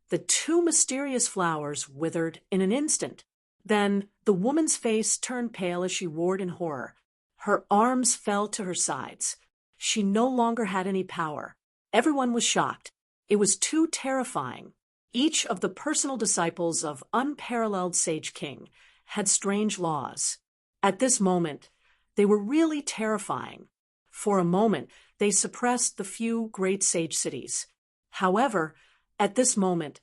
the two mysterious flowers withered in an instant. Then the woman's face turned pale as she roared in horror. Her arms fell to her sides. She no longer had any power. Everyone was shocked. It was too terrifying. Each of the personal disciples of unparalleled Sage King had strange laws. At this moment, they were really terrifying. For a moment, they suppressed the few great sage cities. However, at this moment,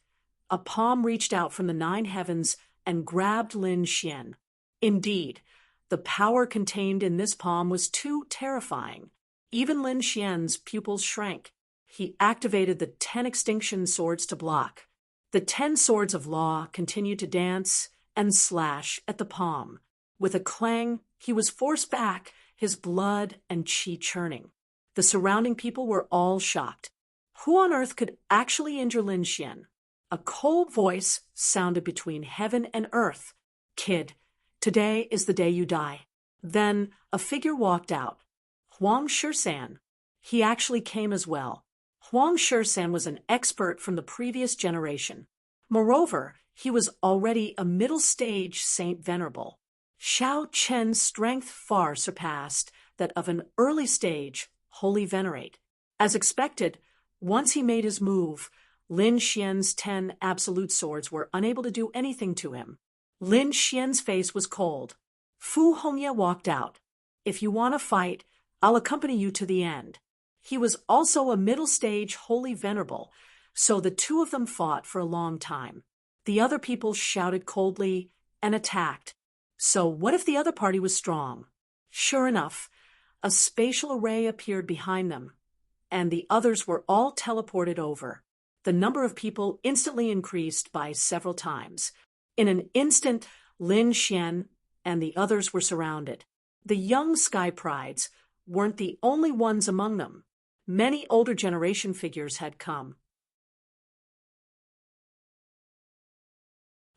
a palm reached out from the 9 heavens and grabbed Lin Xian. Indeed, the power contained in this palm was too terrifying. Even Lin Xian's pupils shrank. He activated the 10 extinction swords to block. The 10 swords of law continued to dance and slash at the palm. With a clang, he was forced back, his blood and qi churning. The surrounding people were all shocked. Who on earth could actually injure Lin Xian? A cold voice sounded between heaven and earth. "Kid, today is the day you die." Then a figure walked out. Huang Shisan. He actually came as well. Huang Shisan was an expert from the previous generation. Moreover, he was already a middle-stage Saint Venerable. Xiao Chen's strength far surpassed that of an early-stage Holy Venerate. As expected, once he made his move, Lin Xian's 10 absolute swords were unable to do anything to him. Lin Xian's face was cold. Fu Hongye walked out. "If you want to fight, I'll accompany you to the end." He was also a middle-stage Holy Venerable, so the two of them fought for a long time. The other people shouted coldly and attacked. So what if the other party was strong? Sure enough, a spatial array appeared behind them, and the others were all teleported over. The number of people instantly increased by several times. In an instant, Lin Xian and the others were surrounded. The young Sky Prides weren't the only ones among them. Many older generation figures had come.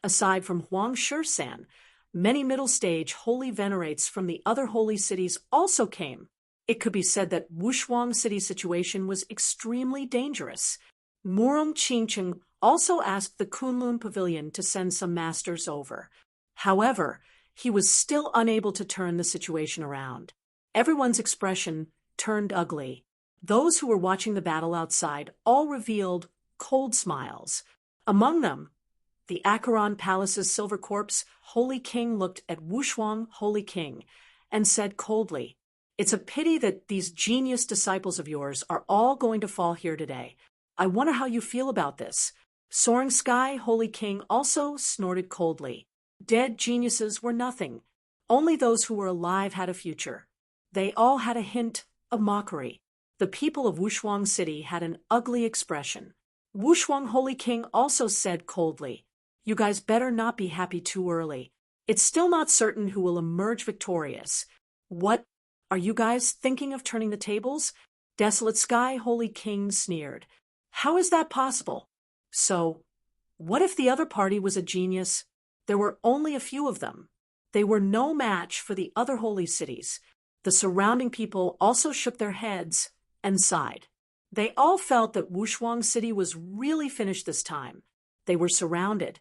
Aside from Huang Shisan, many middle-stage holy venerates from the other holy cities also came. It could be said that Wushuang City's situation was extremely dangerous. Murong Qingcheng also asked the Kunlun Pavilion to send some masters over. However, he was still unable to turn the situation around. Everyone's expression turned ugly. Those who were watching the battle outside all revealed cold smiles. Among them, the Acheron Palace's silver corpse, Holy King, looked at Wushuang Holy King and said coldly, "It's a pity that these genius disciples of yours are all going to fall here today. I wonder how you feel about this." Soaring Sky Holy King also snorted coldly. Dead geniuses were nothing. Only those who were alive had a future. They all had a hint of mockery. The people of Wushuang City had an ugly expression. Wushuang Holy King also said coldly, "You guys better not be happy too early. It's still not certain who will emerge victorious." "What? Are you guys thinking of turning the tables?" Desolate Sky Holy King sneered. "How is that possible?" So, what if the other party was a genius? There were only a few of them. They were no match for the other holy cities. The surrounding people also shook their heads and sighed. They all felt that Wushuang City was really finished this time. They were surrounded,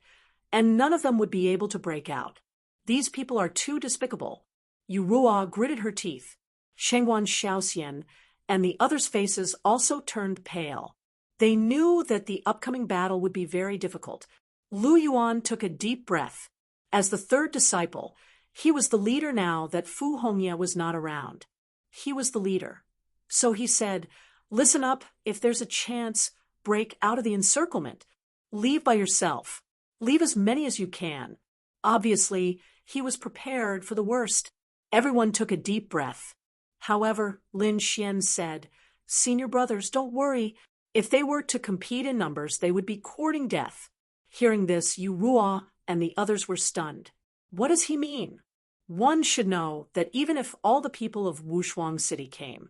and none of them would be able to break out. These people are too despicable. Yu Ruo gritted her teeth. Shengwan Xiaoxian and the others' faces also turned pale. They knew that the upcoming battle would be very difficult. Lu Yuan took a deep breath. As the third disciple, he was the leader now that Fu Hongye was not around. He was the leader. So he said, "Listen up, if there's a chance, break out of the encirclement. Leave by yourself. Leave as many as you can." Obviously, he was prepared for the worst. Everyone took a deep breath. However, Lin Xian said, "Senior brothers, don't worry. If they were to compete in numbers, they would be courting death." Hearing this, Yu Ruo and the others were stunned. What does he mean? One should know that even if all the people of Wushuang City came,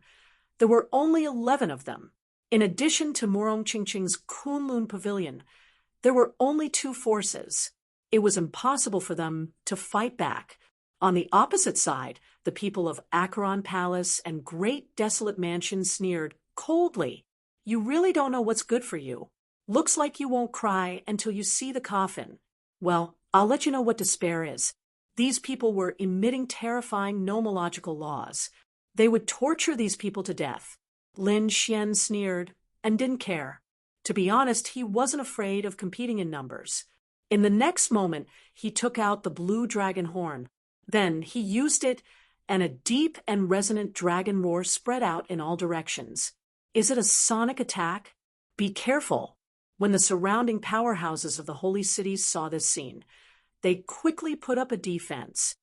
there were only 11 of them. In addition to Murong Qingqing's Kunlun Pavilion, there were only 2 forces. It was impossible for them to fight back. On the opposite side, the people of Acheron Palace and Great Desolate Mansion sneered coldly. You really don't know what's good for you. Looks like you won't cry until you see the coffin. Well, I'll let you know what despair is. These people were emitting terrifying nomological laws. They would torture these people to death. Lin Xian sneered and didn't care. To be honest, he wasn't afraid of competing in numbers. In the next moment, he took out the blue dragon horn. Then he used it, and a deep and resonant dragon roar spread out in all directions. Is it a sonic attack? Be careful. When the surrounding powerhouses of the holy cities saw this scene, they quickly put up a defense.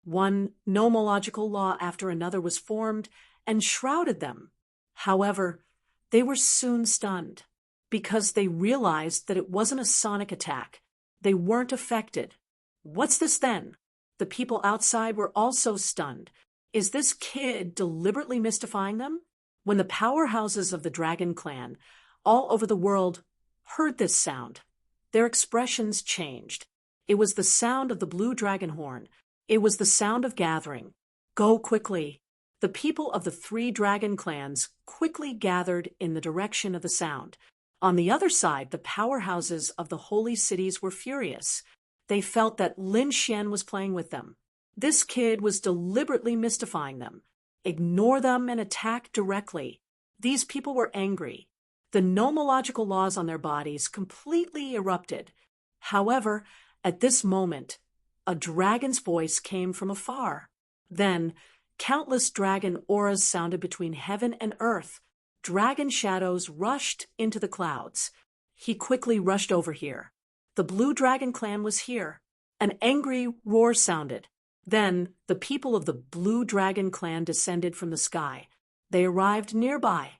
One nomological law after another was formed and shrouded them. However, they were soon stunned, because they realized that it wasn't a sonic attack. They weren't affected. What's this then? The people outside were also stunned. Is this kid deliberately mystifying them? When the powerhouses of the Dragon Clan, all over the world, heard this sound, their expressions changed. It was the sound of the blue dragon horn. It was the sound of gathering. Go quickly. The people of the 3 dragon clans quickly gathered in the direction of the sound. On the other side, the powerhouses of the holy cities were furious. They felt that Lin Xian was playing with them. This kid was deliberately mystifying them. Ignore them and attack directly. These people were angry. The nomological laws on their bodies completely erupted. However, at this moment, a dragon's voice came from afar. Then, countless dragon auras sounded between heaven and earth. Dragon shadows rushed into the clouds. He quickly rushed over here. The Blue Dragon Clan was here. An angry roar sounded. Then, the people of the Blue Dragon Clan descended from the sky. They arrived nearby.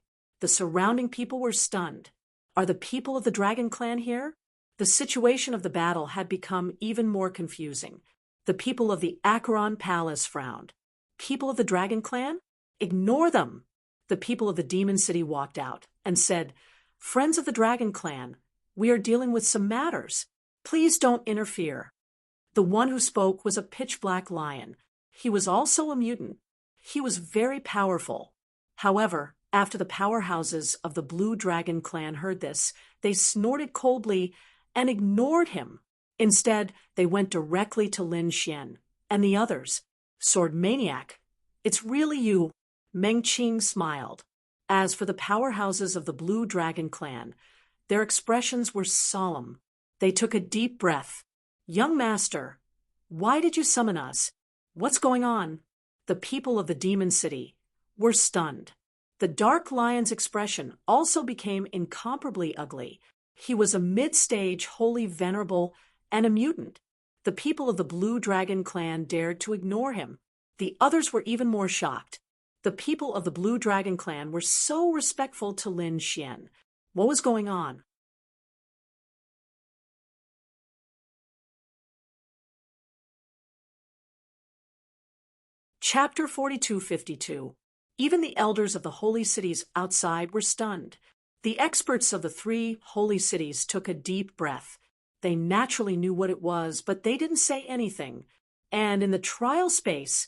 The surrounding people were stunned. Are the people of the Dragon Clan here? The situation of the battle had become even more confusing. The people of the Acheron Palace frowned. People of the Dragon Clan? Ignore them! The people of the Demon City walked out and said, Friends of the Dragon Clan, we are dealing with some matters. Please don't interfere. The one who spoke was a pitch-black lion. He was also a mutant. He was very powerful. However, after the powerhouses of the Blue Dragon Clan heard this, they snorted coldly and ignored him. Instead, they went directly to Lin Xian and the others. Sword Maniac, it's really you. Meng Qing smiled. As for the powerhouses of the Blue Dragon Clan, their expressions were solemn. They took a deep breath. Young master, why did you summon us? What's going on? The people of the Demon City were stunned. The Dark Lion's expression also became incomparably ugly. He was a mid-stage, wholly venerable, and a mutant. The people of the Blue Dragon Clan dared to ignore him. The others were even more shocked. The people of the Blue Dragon Clan were so respectful to Lin Xian. What was going on? Chapter 4252. Even the elders of the holy cities outside were stunned. The experts of the 3 holy cities took a deep breath. They naturally knew what it was, but they didn't say anything. And in the trial space,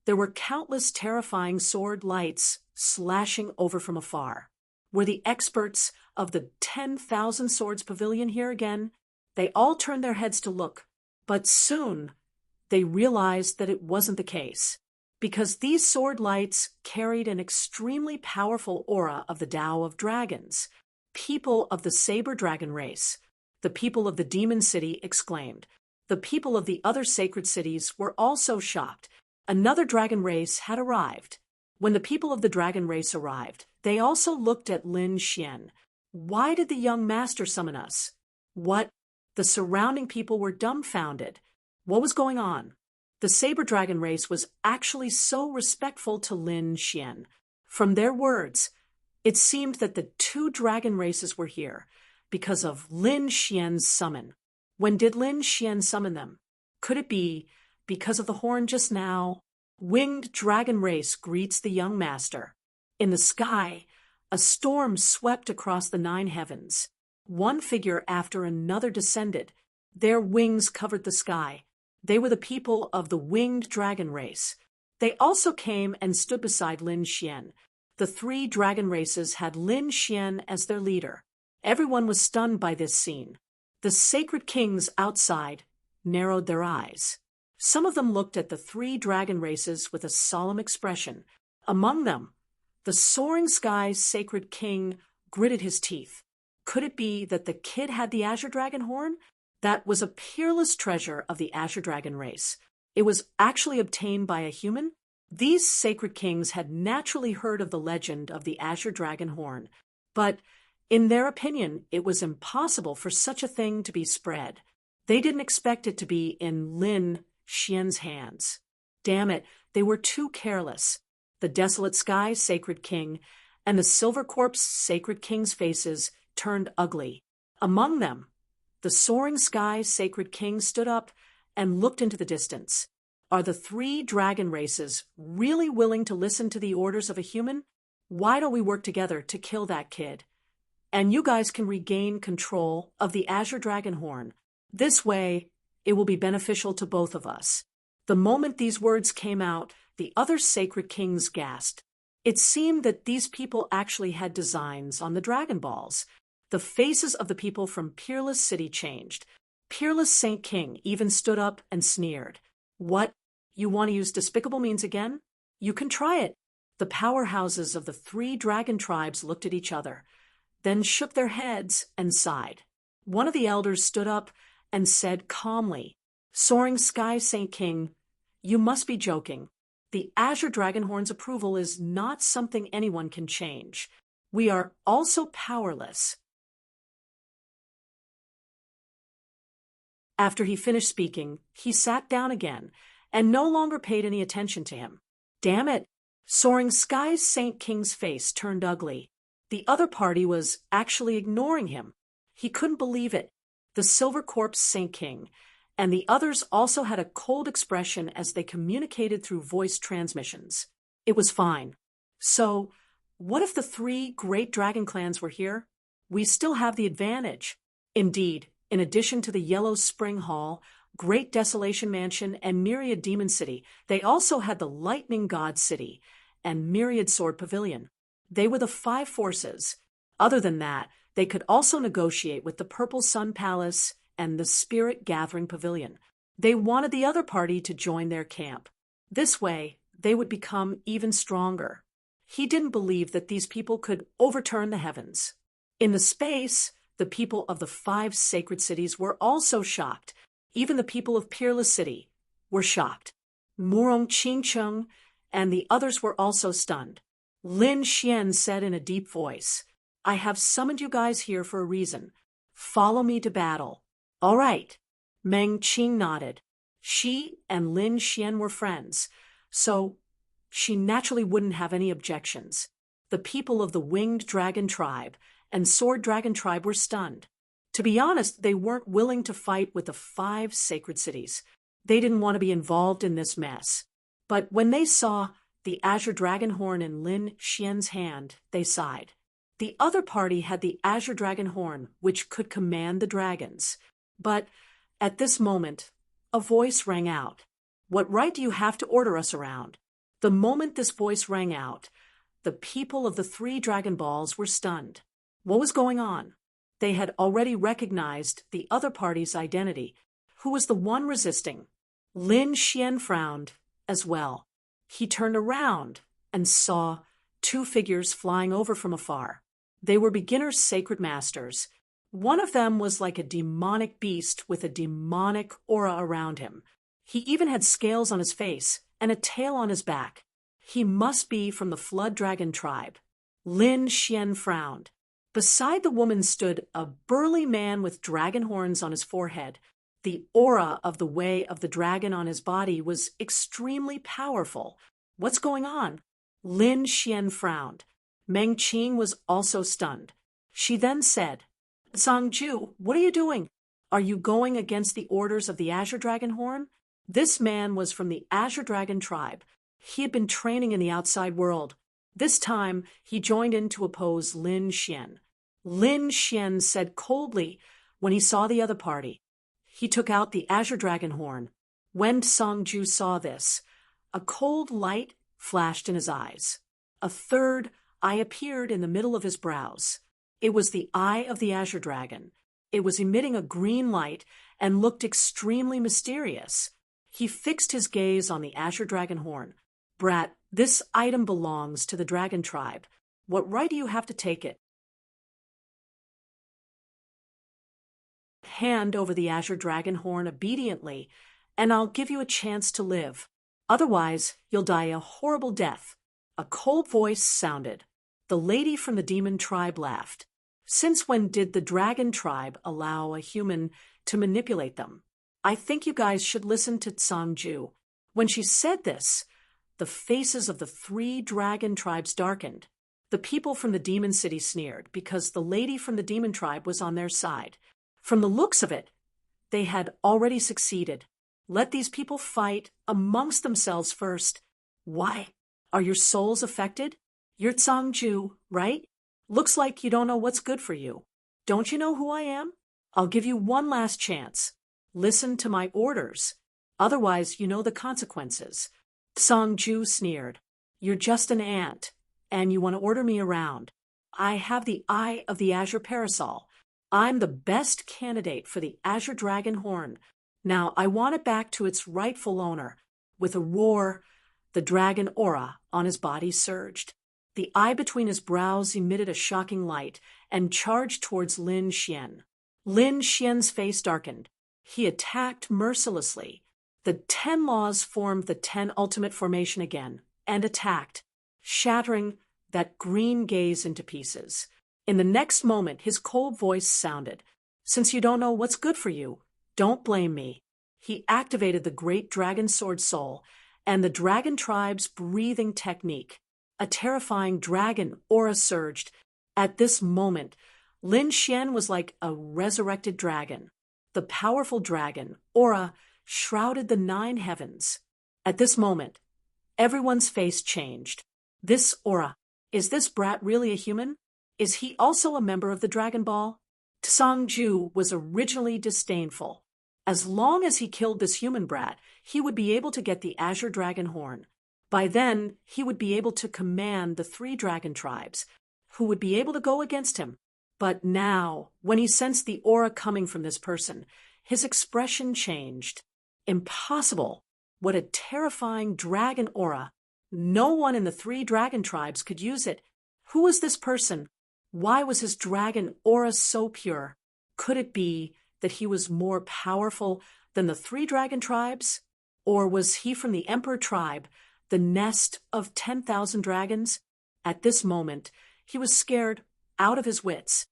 there were countless terrifying sword lights slashing over from afar. Were the experts of the 10,000 Swords Pavilion here again? They all turned their heads to look, but soon they realized that it wasn't the case, because these sword lights carried an extremely powerful aura of the Tao of Dragons. People of the Saber Dragon race, the people of the Demon City exclaimed. The people of the other sacred cities were also shocked. Another dragon race had arrived. When the people of the dragon race arrived, they also looked at Lin Xian. Why did the young master summon us? What? The surrounding people were dumbfounded. What was going on? The Saber Dragon race was actually so respectful to Lin Xian. From their words, it seemed that the 2 dragon races were here. because of Lin Xian's summon. When did Lin Xian summon them? Could it be because of the horn just now? Winged dragon race greets the young master. In the sky, a storm swept across the 9 heavens. One figure after another descended. Their wings covered the sky. They were the people of the winged dragon race. They also came and stood beside Lin Xian. The 3 dragon races had Lin Xian as their leader. Everyone was stunned by this scene. The sacred kings outside narrowed their eyes. Some of them looked at the 3 dragon races with a solemn expression. Among them, the soaring sky's sacred king gritted his teeth. Could it be that the kid had the Azure Dragon horn? That was a peerless treasure of the Azure Dragon race. It was actually obtained by a human? These sacred kings had naturally heard of the legend of the Azure Dragon horn, but in their opinion, it was impossible for such a thing to be spread. They didn't expect it to be in Lin Xian's hands. Damn it, they were too careless. The desolate sky sacred king and the silver corpse sacred king's faces turned ugly. Among them, the soaring sky sacred king stood up and looked into the distance. Are the 3 dragon races really willing to listen to the orders of a human? Why don't we work together to kill that kid? And you guys can regain control of the Azure Dragon horn. This way, it will be beneficial to both of us. The moment these words came out, the other sacred kings gasped. It seemed that these people actually had designs on the Dragon Balls. The faces of the people from Peerless City changed. Peerless Saint King even stood up and sneered. What? You want to use despicable means again? You can try it. The powerhouses of the 3 dragon tribes looked at each other, then shook their heads and sighed. One of the elders stood up and said calmly, Soaring Sky Saint King, you must be joking. The Azure Dragon horn's approval is not something anyone can change. We are also powerless. After he finished speaking, he sat down again and no longer paid any attention to him. Damn it! Soaring Sky's Saint King's face turned ugly. The other party was actually ignoring him. He couldn't believe it. The Silver Corpse Saint King and the others also had a cold expression as they communicated through voice transmissions. It was fine. So, what if the 3 great dragon clans were here? We still have the advantage. Indeed, in addition to the Yellow Spring Hall, Great Desolation Mansion, and Myriad Demon City, they also had the Lightning God City and Myriad Sword Pavilion. They were the 5 forces. Other than that, they could also negotiate with the Purple Sun Palace and the Spirit Gathering Pavilion. They wanted the other party to join their camp. This way, they would become even stronger. He didn't believe that these people could overturn the heavens. In the space, the people of the 5 sacred cities were also shocked. Even the people of Peerless City were shocked. Murong Qingcheng and the others were also stunned. Lin Xian said in a deep voice, I have summoned you guys here for a reason. Follow me to battle. All right. Meng Qing nodded. She and Lin Xian were friends, so she naturally wouldn't have any objections. The people of the Winged Dragon Tribe and Sword Dragon Tribe were stunned. To be honest, they weren't willing to fight with the 5 sacred cities. They didn't want to be involved in this mess. But when they saw the Azure Dragon horn in Lin Xian's hand, they sighed. The other party had the Azure Dragon horn, which could command the dragons. But at this moment, a voice rang out. What right do you have to order us around? The moment this voice rang out, the people of the 3 Dragon Balls were stunned. What was going on? They had already recognized the other party's identity. Who was the one resisting? Lin Xian frowned as well. He turned around and saw 2 figures flying over from afar. They were beginner sacred masters. One of them was like a demonic beast with a demonic aura around him. He even had scales on his face and a tail on his back. He must be from the Flood Dragon tribe. Lin Xian frowned. Beside the woman stood a burly man with dragon horns on his forehead. The aura of the way of the dragon on his body was extremely powerful. What's going on? Lin Xian frowned. Meng Qing was also stunned. She then said, Sangju, what are you doing? Are you going against the orders of the Azure Dragon Horn? This man was from the Azure Dragon tribe. He had been training in the outside world. This time, he joined in to oppose Lin Xian. Lin Xian said coldly when he saw the other party. He took out the Azure Dragon Horn. When Sangju saw this, a cold light flashed in his eyes. A third eye appeared in the middle of his brows. It was the eye of the Azure Dragon. It was emitting a green light and looked extremely mysterious. He fixed his gaze on the Azure Dragon Horn. Brat, this item belongs to the Dragon Tribe. What right do you have to take it? Hand over the Azure Dragon Horn obediently, and I'll give you a chance to live. Otherwise, you'll die a horrible death. A cold voice sounded. The lady from the demon tribe laughed. Since when did the Dragon Tribe allow a human to manipulate them? I think you guys should listen to Sangju. When she said this, the faces of the 3 dragon tribes darkened. The people from the demon city sneered because the lady from the demon tribe was on their side. From the looks of it, they had already succeeded. Let these people fight amongst themselves first. Why? Are your souls affected? You're Sangju, right? Looks like you don't know what's good for you. Don't you know who I am? I'll give you one last chance. Listen to my orders. Otherwise, you know the consequences. Sangju sneered. You're just an ant, and you want to order me around. I have the eye of the Azure Parasol. I'm the best candidate for the Azure Dragon Horn. Now, I want it back to its rightful owner. With a roar, the dragon aura on his body surged. The eye between his brows emitted a shocking light and charged towards Lin Xian. Lin Xian's face darkened. He attacked mercilessly. The 10 laws formed the 10 ultimate formation again and attacked, shattering that green gaze into pieces. In the next moment, his cold voice sounded. Since you don't know what's good for you, don't blame me. He activated the great dragon sword soul and the dragon tribe's breathing technique. A terrifying dragon aura surged. At this moment, Lin Xian was like a resurrected dragon. The powerful dragon aura shrouded the 9 heavens. At this moment, everyone's face changed. This aura, is this brat really a human? Is he also a member of the Dragon Ball? Sangju was originally disdainful. As long as he killed this human brat, he would be able to get the Azure Dragon Horn. By then, he would be able to command the 3 dragon tribes, who would be able to go against him. But now, when he sensed the aura coming from this person, his expression changed. Impossible! What a terrifying dragon aura! No one in the 3 dragon tribes could use it. Who was this person? Why was his dragon aura so pure? Could it be that he was more powerful than the 3 dragon tribes? Or was he from the Emperor tribe, the nest of 10,000 dragons? At this moment, he was scared out of his wits.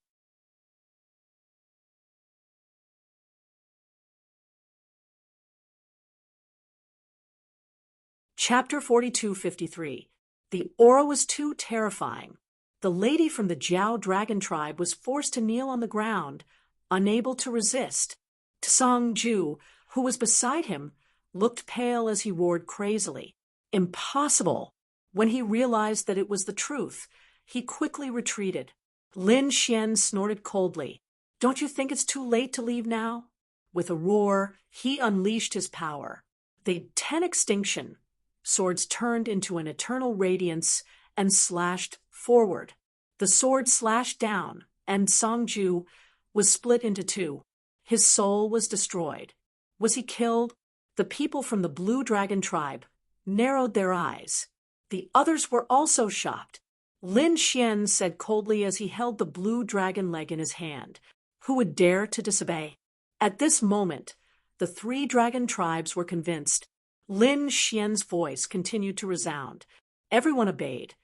Chapter 4253. The aura was too terrifying. The lady from the Jiao dragon tribe was forced to kneel on the ground, unable to resist. Sangju, who was beside him, looked pale as he roared crazily. Impossible! When he realized that it was the truth, he quickly retreated. Lin Xian snorted coldly. Don't you think it's too late to leave now? With a roar, he unleashed his power. The 10 extinction swords turned into an eternal radiance and slashed forward. The sword slashed down, and Sangju was split into 2. His soul was destroyed. Was he killed? The people from the Blue Dragon tribe narrowed their eyes. The others were also shocked. Lin Xian said coldly as he held the blue dragon leg in his hand, "Who would dare to disobey?" At this moment, the 3 dragon tribes were convinced. Lin Xian's voice continued to resound. Everyone obeyed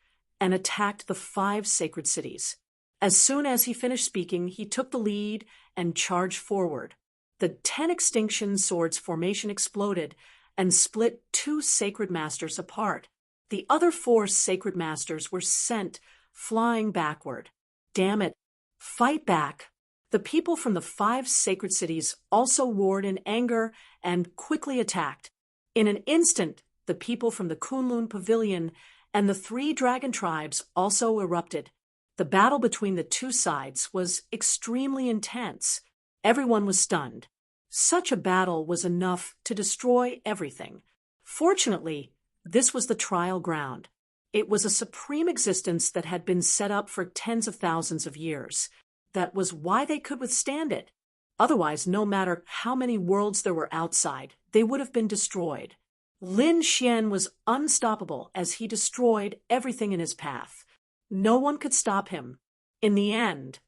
and attacked the 5 sacred cities. As soon as he finished speaking, he took the lead and charged forward. The 10 extinction swords formation exploded and split 2 sacred masters apart. The other 4 sacred masters were sent flying backward. Damn it! Fight back! The people from the 5 sacred cities also roared in anger and quickly attacked. In an instant, the people from the Kunlun Pavilion and the 3 dragon tribes also erupted. The battle between the 2 sides was extremely intense. Everyone was stunned. Such a battle was enough to destroy everything. Fortunately, this was the trial ground. It was a supreme existence that had been set up for tens of thousands of years. That was why they could withstand it. Otherwise, no matter how many worlds there were outside, they would have been destroyed. Lin Xian was unstoppable as he destroyed everything in his path. No one could stop him. In the end,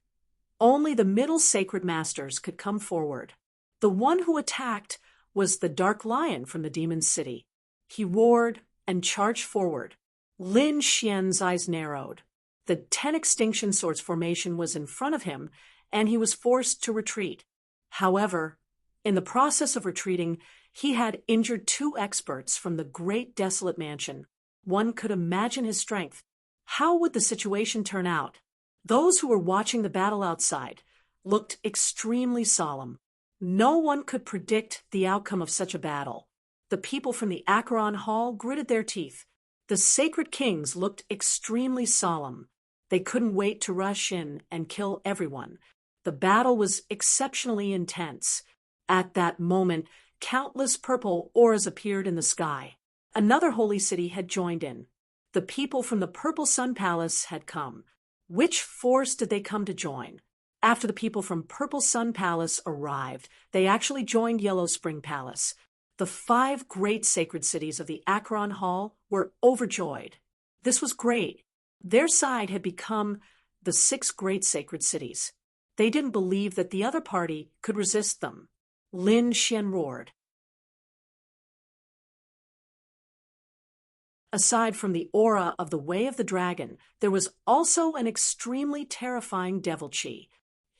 only the middle sacred masters could come forward. The one who attacked was the Dark Lion from the Demon City. He roared and charged forward. Lin Xian's eyes narrowed. The 10 extinction swords formation was in front of him, and he was forced to retreat. However, in the process of retreating, he had injured 2 experts from the Great Desolate Mansion. One could imagine his strength. How would the situation turn out? Those who were watching the battle outside looked extremely solemn. No one could predict the outcome of such a battle. The people from the Acheron Hall gritted their teeth. The sacred kings looked extremely solemn. They couldn't wait to rush in and kill everyone. The battle was exceptionally intense. At that moment, countless purple auras appeared in the sky. Another holy city had joined in. The people from the Purple Sun Palace had come. Which force did they come to join? After the people from Purple Sun Palace arrived, they actually joined Yellow Spring Palace. The 5 great sacred cities of the Acheron Hall were overjoyed. This was great. Their side had become the 6 great sacred cities. They didn't believe that the other party could resist them. Lin Xian roared. Aside from the aura of the Way of the Dragon, there was also an extremely terrifying devil chi.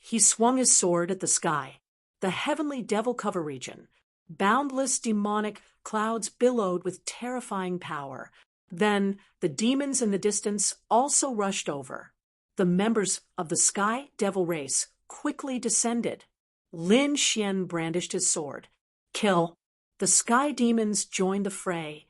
He swung his sword at the sky. The heavenly devil cover region. Boundless demonic clouds billowed with terrifying power. Then the demons in the distance also rushed over. The members of the Sky Devil race quickly descended. Lin Xian brandished his sword. Kill. The sky demons joined the fray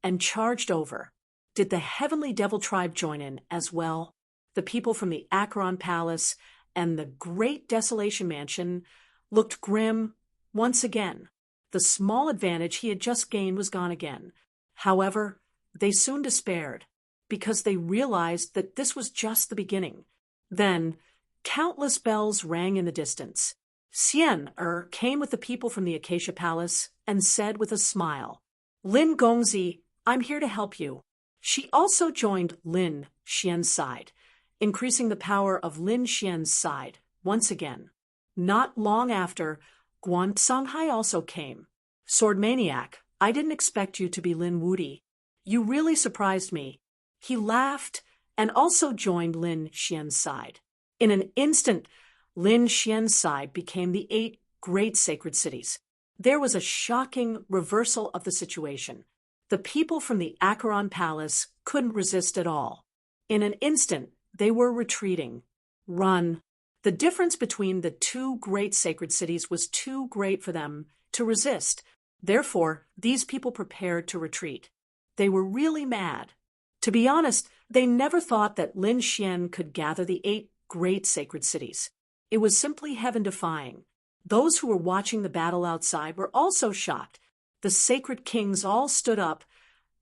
and charged over. Did the heavenly devil tribe join in as well? The people from the Acheron Palace and the Great Desolation Mansion looked grim once again. The small advantage he had just gained was gone again. However, they soon despaired, because they realized that this was just the beginning. Then, countless bells rang in the distance. Xian came with the people from the Acacia Palace and said with a smile, Lin Gongzi, I'm here to help you. She also joined Lin Xian's side, increasing the power of Lin Xian's side once again. Not long after, Guan Songhai also came. Sword Maniac, I didn't expect you to be Lin Wudi. You really surprised me. He laughed and also joined Lin Xian's side. In an instant, Lin Xian's side became the 8 great sacred cities. There was a shocking reversal of the situation. The people from the Acheron Palace couldn't resist at all. In an instant, they were retreating. Run. The difference between the 2 great sacred cities was too great for them to resist. Therefore, these people prepared to retreat. They were really mad. To be honest, they never thought that Lin Xian could gather the 8 great sacred cities. It was simply heaven-defying. Those who were watching the battle outside were also shocked. The sacred kings all stood up.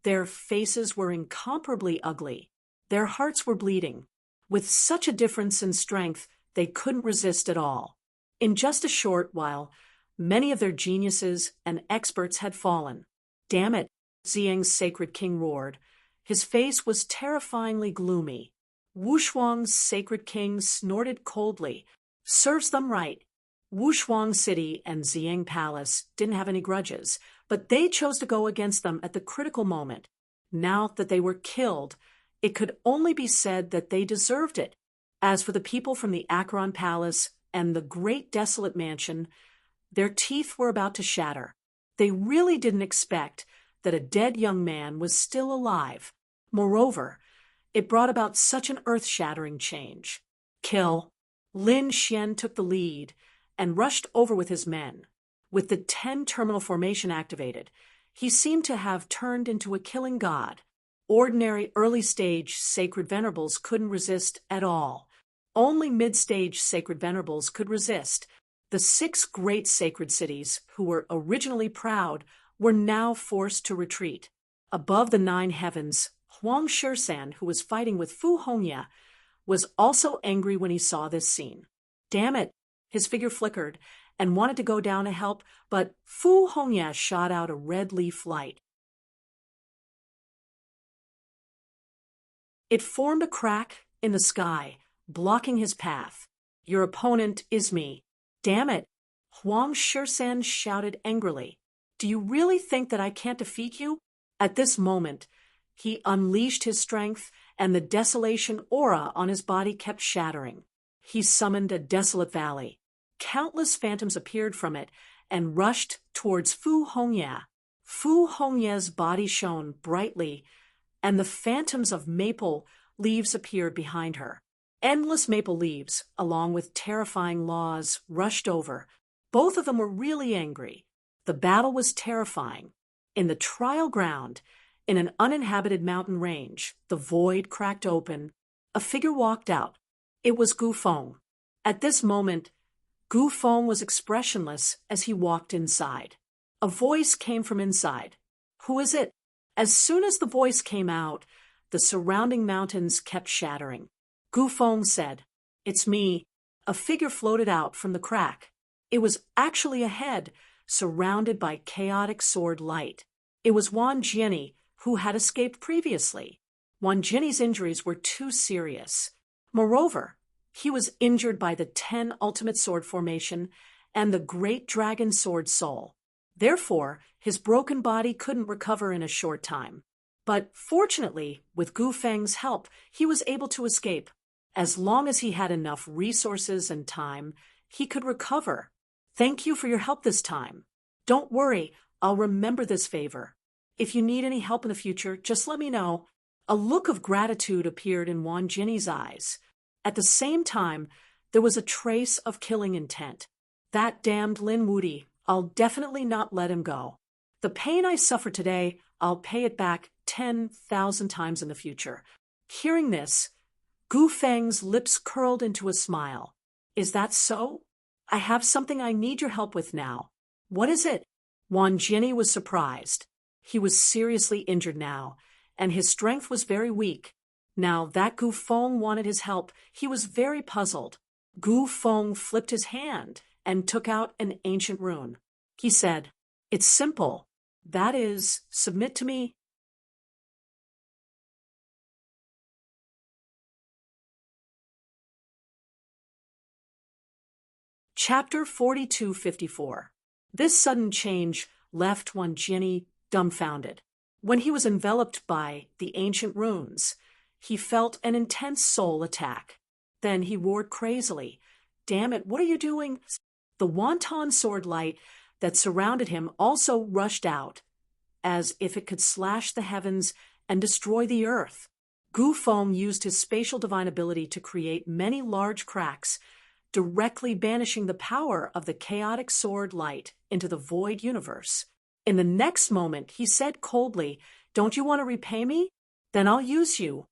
Their faces were incomparably ugly. Their hearts were bleeding. With such a difference in strength, they couldn't resist at all. In just a short while, many of their geniuses and experts had fallen. Damn it, Ziyang's sacred king roared. His face was terrifyingly gloomy. Wushuang's sacred king snorted coldly. Serves them right. Wushuang City and Ziyang Palace didn't have any grudges, but they chose to go against them at the critical moment. Now that they were killed, it could only be said that they deserved it. As for the people from the Acheron Palace and the Great Desolate Mansion, their teeth were about to shatter. They really didn't expect that a dead young man was still alive. Moreover, it brought about such an earth-shattering change. Kill. Lin Xian took the lead and rushed over with his men. With the 10 terminal formation activated, he seemed to have turned into a killing god. Ordinary early-stage sacred venerables couldn't resist at all. Only mid-stage sacred venerables could resist. The 6 great sacred cities, who were originally proud, were now forced to retreat. Above the 9 heavens, Huang Shisan, who was fighting with Fu Hongya, was also angry when he saw this scene. Damn it! His figure flickered and wanted to go down to help, but Fu Hongya shot out a red leaf light. It formed a crack in the sky, blocking his path. Your opponent is me. Damn it! Huang Shisan shouted angrily. Do you really think that I can't defeat you? At this moment, he unleashed his strength, and the desolation aura on his body kept shattering. He summoned a desolate valley. Countless phantoms appeared from it and rushed towards Fu Hongya. Fu Hongya's body shone brightly, and the phantoms of maple leaves appeared behind her. Endless maple leaves, along with terrifying laws, rushed over. Both of them were really angry. The battle was terrifying. In the trial ground, in an uninhabited mountain range, the void cracked open. A figure walked out. It was Gu Feng. At this moment, Gu Feng was expressionless as he walked inside. A voice came from inside. Who is it? As soon as the voice came out, the surrounding mountains kept shattering. Gu Feng said, It's me. A figure floated out from the crack. It was actually a head, surrounded by chaotic sword light. It was Wan Jianyi, who had escaped previously. Wan Jianyi's injuries were too serious. Moreover, he was injured by the 10 ultimate sword formation and the great dragon sword soul. Therefore, his broken body couldn't recover in a short time. But fortunately, with Gu Feng's help, he was able to escape. As long as he had enough resources and time, he could recover. Thank you for your help this time. Don't worry, I'll remember this favor. If you need any help in the future, just let me know. A look of gratitude appeared in Wan Jianyi's eyes. At the same time, there was a trace of killing intent. That damned Lin Wudi, I'll definitely not let him go. The pain I suffer today, I'll pay it back 10,000 times in the future. Hearing this, Gu Feng's lips curled into a smile. Is that so? I have something I need your help with now. What is it? Wan Jianyi was surprised. He was seriously injured now, and his strength was very weak. Now that Gu Feng wanted his help, he was very puzzled. Gu Feng flipped his hand and took out an ancient rune. He said, It's simple. That is, submit to me. Chapter 4254. This sudden change left Wan Jianyi dumbfounded. When he was enveloped by the ancient runes, he felt an intense soul attack. Then he roared crazily, Damn it, what are you doing? The wanton sword light that surrounded him also rushed out, as if it could slash the heavens and destroy the earth. Gu Feng used his spatial divine ability to create many large cracks, directly banishing the power of the chaotic sword light into the void universe. In the next moment, he said coldly, Don't you want to repay me? Then I'll use you.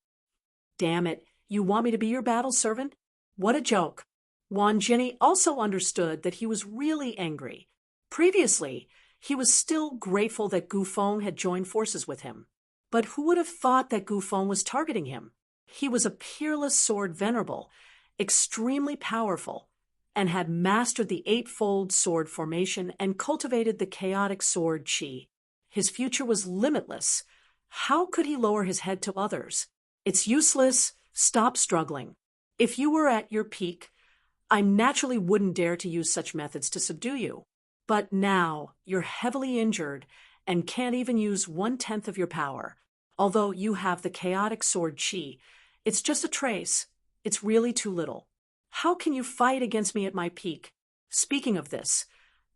Damn it, you want me to be your battle servant? What a joke. Wan Jianyi also understood that he was really angry. Previously, he was still grateful that Gu Feng had joined forces with him. But who would have thought that Gu Feng was targeting him? He was a peerless sword venerable, extremely powerful, and had mastered the eightfold sword formation and cultivated the chaotic sword qi. His future was limitless. How could he lower his head to others? It's useless. Stop struggling. If you were at your peak, I naturally wouldn't dare to use such methods to subdue you. But now you're heavily injured and can't even use 1/10 of your power. Although you have the chaotic sword qi, it's just a trace. It's really too little. How can you fight against me at my peak? Speaking of this,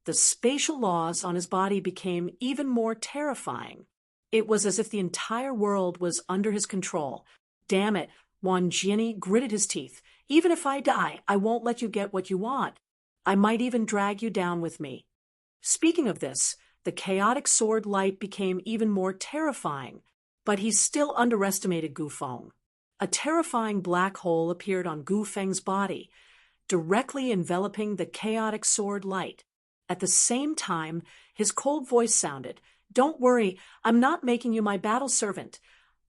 the spatial laws on his body became even more terrifying. It was as if the entire world was under his control. Damn it, Wan Jianyi gritted his teeth. Even if I die, I won't let you get what you want. I might even drag you down with me. Speaking of this, the chaotic sword light became even more terrifying, but he still underestimated Gu Feng. A terrifying black hole appeared on Gu Feng's body, directly enveloping the chaotic sword light. At the same time, his cold voice sounded, "Don't worry, I'm not making you my battle servant.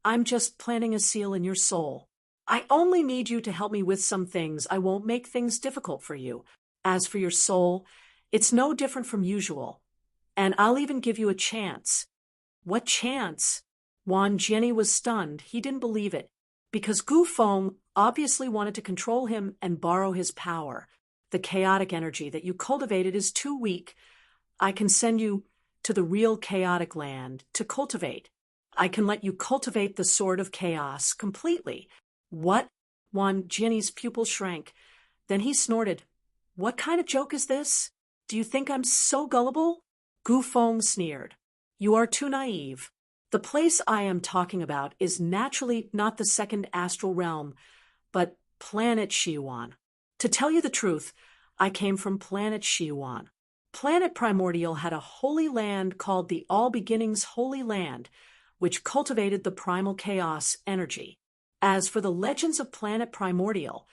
I'm just planting a seal in your soul. I only need you to help me with some things. I won't make things difficult for you. As for your soul, it's no different from usual. And I'll even give you a chance." What chance? Wan Jianyi was stunned. He didn't believe it, because Gu Feng obviously wanted to control him and borrow his power. The chaotic energy that you cultivated is too weak. I can send you to the real chaotic land to cultivate. I can let you cultivate the sword of chaos completely. What? Wan Jianyi's pupil shrank. Then he snorted. What kind of joke is this? Do you think I'm so gullible? Gu Feng sneered. You are too naive. The place I am talking about is naturally not the second astral realm, but planet Xiyuan. To tell you the truth, I came from planet Xiyuan. Planet Primordial had a holy land called the All Beginnings Holy Land, which cultivated the primal chaos energy. As for the legends of Planet Primordial,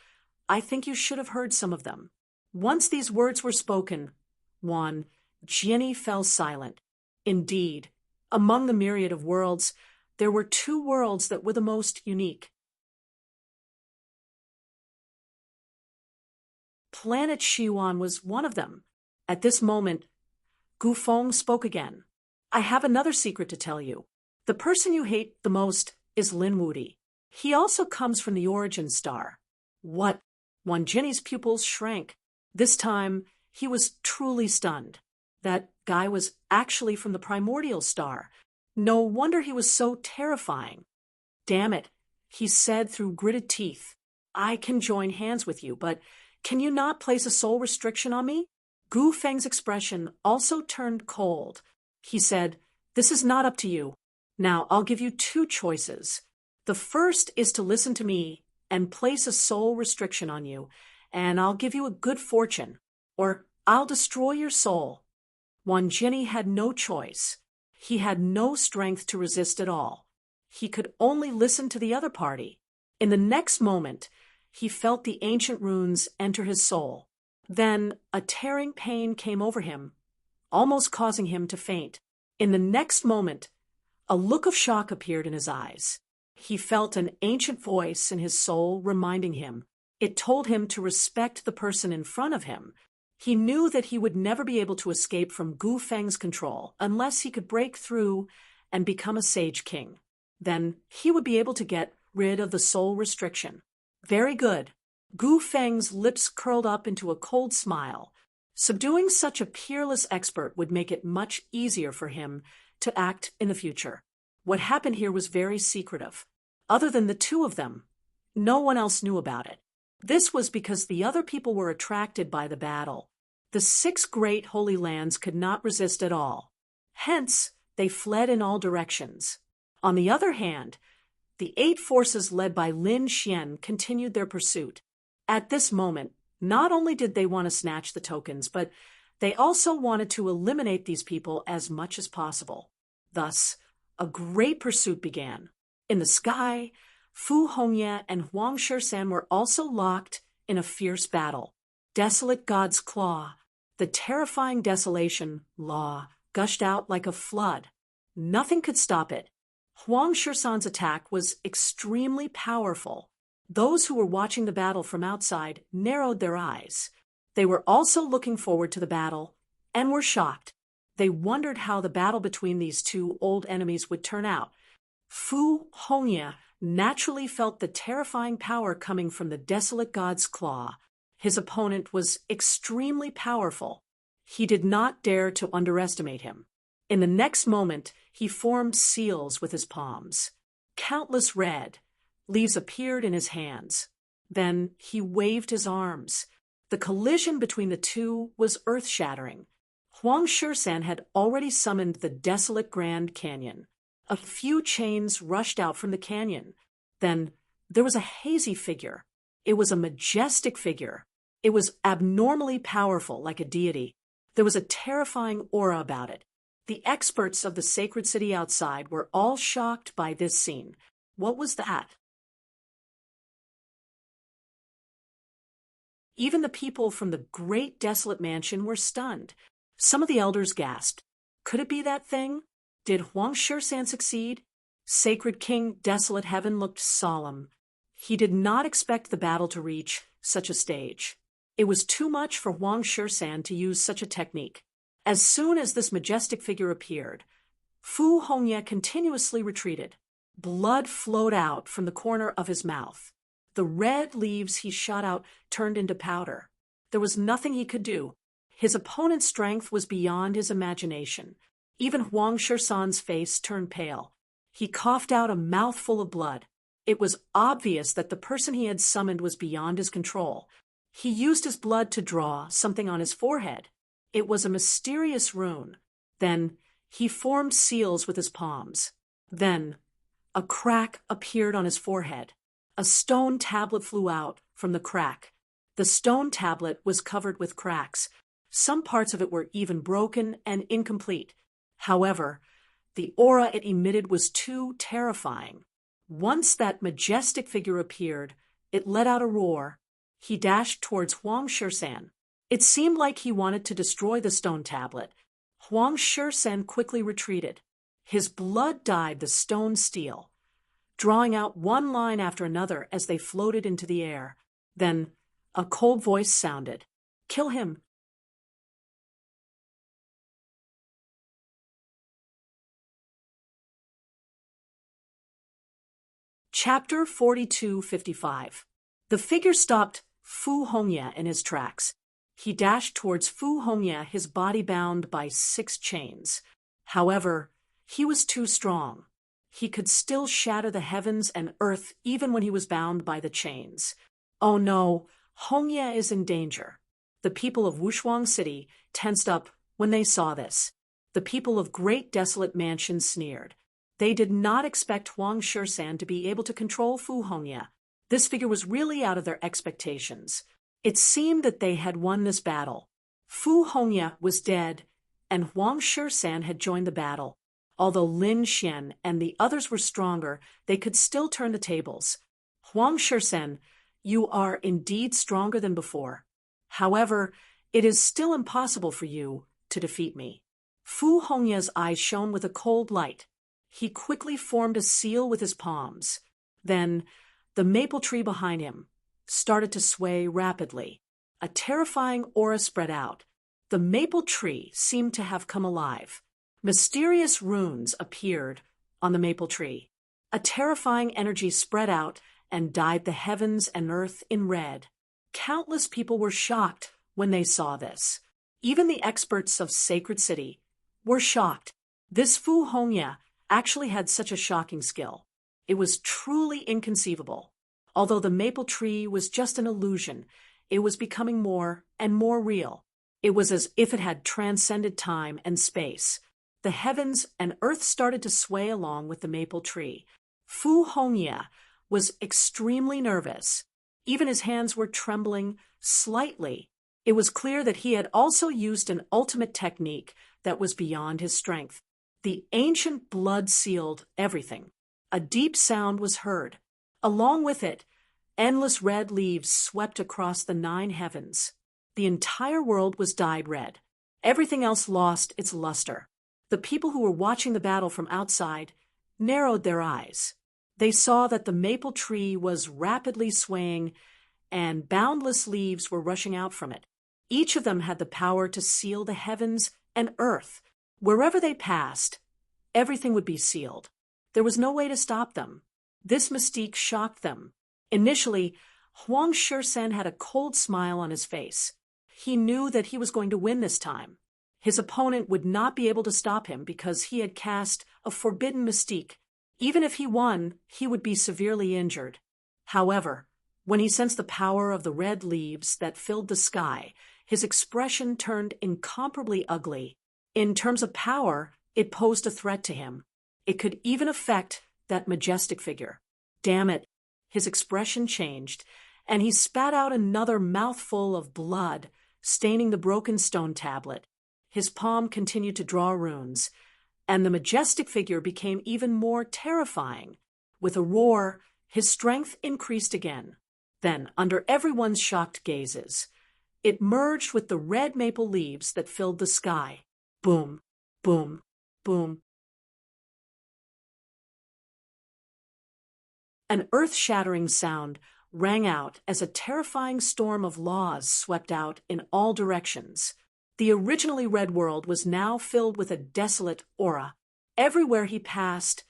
I think you should have heard some of them. Once these words were spoken, Wan Jianyi fell silent. Indeed, among the myriad of worlds, there were two worlds that were the most unique. Planet Xiyuan was one of them. At this moment, Gu Feng spoke again. I have another secret to tell you. The person you hate the most is Lin Wudi. He also comes from the origin star. What? Wan Jianyi's pupils shrank. This time, he was truly stunned. That guy was actually from the primordial star. No wonder he was so terrifying. Damn it, he said through gritted teeth. I can join hands with you, but can you not place a soul restriction on me? Gu Feng's expression also turned cold. He said, This is not up to you. Now, I'll give you two choices. The first is to listen to me and place a soul restriction on you, and I'll give you a good fortune, or I'll destroy your soul. Wan Jianyi had no choice. He had no strength to resist at all. He could only listen to the other party. In the next moment, he felt the ancient runes enter his soul. Then a tearing pain came over him, almost causing him to faint. In the next moment, a look of shock appeared in his eyes. He felt an ancient voice in his soul reminding him. It told him to respect the person in front of him. He knew that he would never be able to escape from Gu Feng's control unless he could break through and become a sage king. Then he would be able to get rid of the soul restriction. Very good. Gu Feng's lips curled up into a cold smile. Subduing such a peerless expert would make it much easier for him to act in the future. What happened here was very secretive. Other than the two of them, no one else knew about it. This was because the other people were attracted by the battle. The 6 great holy lands could not resist at all. Hence, they fled in all directions. On the other hand, the 8 forces led by Lin Xian continued their pursuit. At this moment, not only did they want to snatch the tokens, but they also wanted to eliminate these people as much as possible. Thus, a great pursuit began. In the sky, Fu Hongye and Huang Shishan were also locked in a fierce battle. Desolate God's Claw, the terrifying desolation law, gushed out like a flood. Nothing could stop it. Huang Shishan's attack was extremely powerful. Those who were watching the battle from outside narrowed their eyes. They were also looking forward to the battle and were shocked. They wondered how the battle between these two old enemies would turn out. Fu Hongye naturally felt the terrifying power coming from the desolate God's Claw. His opponent was extremely powerful. He did not dare to underestimate him. In the next moment, he formed seals with his palms. Countless red leaves appeared in his hands. Then he waved his arms. The collision between the two was earth-shattering. Huang Shishan had already summoned the desolate Grand Canyon. A few chains rushed out from the canyon. Then there was a hazy figure. It was a majestic figure. It was abnormally powerful, like a deity. There was a terrifying aura about it. The experts of the sacred city outside were all shocked by this scene. What was that? Even the people from the great desolate mansion were stunned. Some of the elders gasped. Could it be that thing? Did Huang Shishan succeed? Sacred King Desolate Heaven looked solemn. He did not expect the battle to reach such a stage. It was too much for Huang Shishan to use such a technique. As soon as this majestic figure appeared, Fu Hongye continuously retreated. Blood flowed out from the corner of his mouth. The red leaves he shot out turned into powder. There was nothing he could do. His opponent's strength was beyond his imagination. Even Huang Shishan's face turned pale. He coughed out a mouthful of blood. It was obvious that the person he had summoned was beyond his control. He used his blood to draw something on his forehead. It was a mysterious rune. Then he formed seals with his palms. Then a crack appeared on his forehead. A stone tablet flew out from the crack. The stone tablet was covered with cracks. Some parts of it were even broken and incomplete. However, the aura it emitted was too terrifying. Once that majestic figure appeared, it let out a roar. He dashed towards Huang Shishan. It seemed like he wanted to destroy the stone tablet. Huang Shishan quickly retreated. His blood dyed the stone steel, drawing out one line after another as they floated into the air. Then a cold voice sounded. "Kill him." Chapter 4255. The figure stopped Fu Hongye in his tracks. He dashed towards Fu Hongye, his body bound by 6 chains. However, he was too strong. He could still shatter the heavens and earth even when he was bound by the chains. Oh no, Hongye is in danger. The people of Wushuang City tensed up when they saw this. The people of Great Desolate Mansion sneered. They did not expect Huang Shishan to be able to control Fu Hongye. This figure was really out of their expectations. It seemed that they had won this battle. Fu Hongye was dead, and Huang Shishan had joined the battle. Although Lin Xian and the others were stronger, they could still turn the tables. Huang Shishan, you are indeed stronger than before. However, it is still impossible for you to defeat me. Fu Hongye's eyes shone with a cold light. He quickly formed a seal with his palms. Then, the maple tree behind him started to sway rapidly. A terrifying aura spread out. The maple tree seemed to have come alive. Mysterious runes appeared on the maple tree. A terrifying energy spread out and dyed the heavens and earth in red. Countless people were shocked when they saw this. Even the experts of Sacred City were shocked. This Fu Hongye actually had such a shocking skill. It was truly inconceivable. Although the maple tree was just an illusion, it was becoming more and more real. It was as if it had transcended time and space. The heavens and earth started to sway along with the maple tree. Fu Hongye was extremely nervous. Even his hands were trembling slightly. It was clear that he had also used an ultimate technique that was beyond his strength. The ancient blood sealed everything. A deep sound was heard. Along with it, endless red leaves swept across the 9 heavens. The entire world was dyed red. Everything else lost its luster. The people who were watching the battle from outside narrowed their eyes. They saw that the maple tree was rapidly swaying and boundless leaves were rushing out from it. Each of them had the power to seal the heavens and earth. Wherever they passed, everything would be sealed. There was no way to stop them. This mystique shocked them. Initially, Huang Shishan had a cold smile on his face. He knew that he was going to win this time. His opponent would not be able to stop him because he had cast a forbidden mystique. Even if he won, he would be severely injured. However, when he sensed the power of the red leaves that filled the sky, his expression turned incomparably ugly. In terms of power, it posed a threat to him. It could even affect that majestic figure. Damn it! His expression changed, and he spat out another mouthful of blood, staining the broken stone tablet. His palm continued to draw runes, and the majestic figure became even more terrifying. With a roar, his strength increased again. Then, under everyone's shocked gazes, it merged with the red maple leaves that filled the sky. Boom, boom, boom. An earth-shattering sound rang out as a terrifying storm of laws swept out in all directions. The originally red world was now filled with a desolate aura. Everywhere he passed,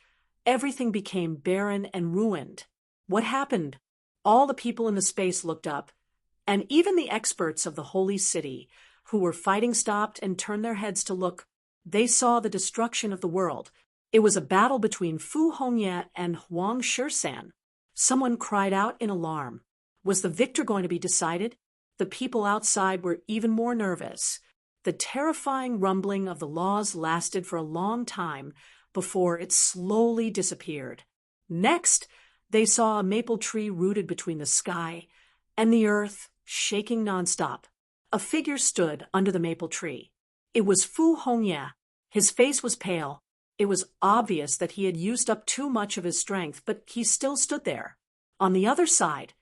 everything became barren and ruined. What happened? All the people in the space looked up, and even the experts of the holy city, who were fighting, stopped and turned their heads to look. They saw the destruction of the world. It was a battle between Fu Hongye and Huang Shisan. Someone cried out in alarm. Was the victor going to be decided? The people outside were even more nervous. The terrifying rumbling of the laws lasted for a long time before it slowly disappeared. Next, they saw a maple tree rooted between the sky and the earth, shaking nonstop. A figure stood under the maple tree. It was Fu Hongye. His face was pale. It was obvious that he had used up too much of his strength, but he still stood there. On the other side,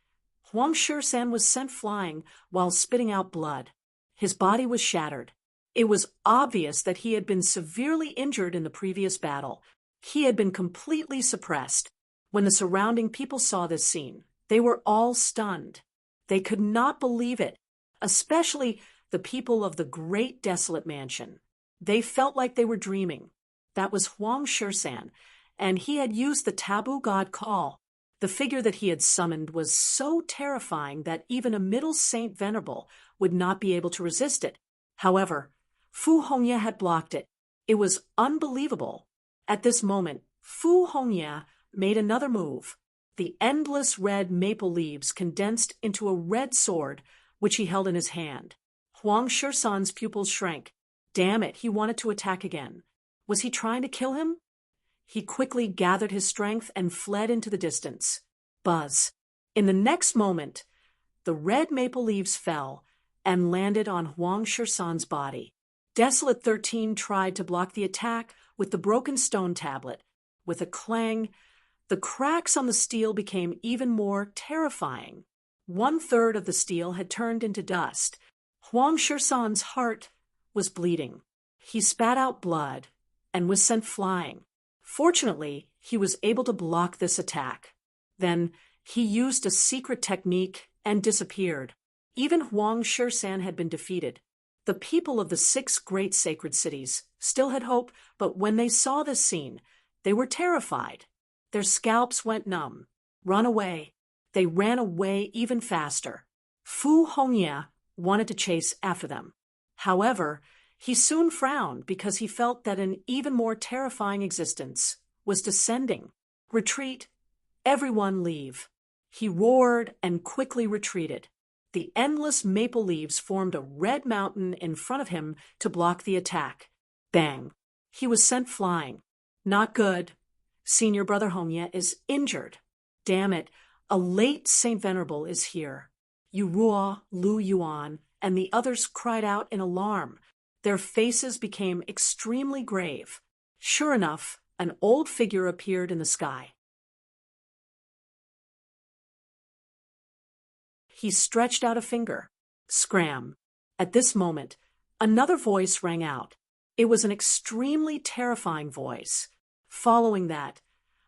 Huang Shisan was sent flying while spitting out blood. His body was shattered. It was obvious that he had been severely injured in the previous battle. He had been completely suppressed. When the surrounding people saw this scene, they were all stunned. They could not believe it, especially the people of the great desolate mansion. They felt like they were dreaming. That was Huang Shisan, and he had used the taboo god call. The figure that he had summoned was so terrifying that even a middle Saint Venerable would not be able to resist it. However, Fu Hongye had blocked it. It was unbelievable. At this moment, Fu Hongye made another move. The endless red maple leaves condensed into a red sword, which he held in his hand. Huang Shisan's pupils shrank. Damn it, he wanted to attack again. Was he trying to kill him? He quickly gathered his strength and fled into the distance. Buzz. In the next moment, the red maple leaves fell and landed on Huang Shisan's body. Desolate 13 tried to block the attack with the broken stone tablet. With a clang, the cracks on the steel became even more terrifying. 1/3 of the steel had turned into dust. Huang Shisan's heart was bleeding. He spat out blood and was sent flying. Fortunately, he was able to block this attack. Then he used a secret technique and disappeared. Even Huang Shisan had been defeated. The people of the 6 great sacred cities still had hope, but when they saw this scene, they were terrified. Their scalps went numb. Run away. They ran away even faster. Fu Hongye wanted to chase after them. However, he soon frowned because he felt that an even more terrifying existence was descending. Retreat. Everyone leave. He roared and quickly retreated. The endless maple leaves formed a red mountain in front of him to block the attack. Bang. He was sent flying. Not good. Senior Brother Hongye is injured. Damn it, a late Saint Venerable is here. Yu Ruo, Lu Yuan, and the others cried out in alarm. Their faces became extremely grave. Sure enough, an old figure appeared in the sky. He stretched out a finger. Scram. At this moment, another voice rang out. It was an extremely terrifying voice. Following that,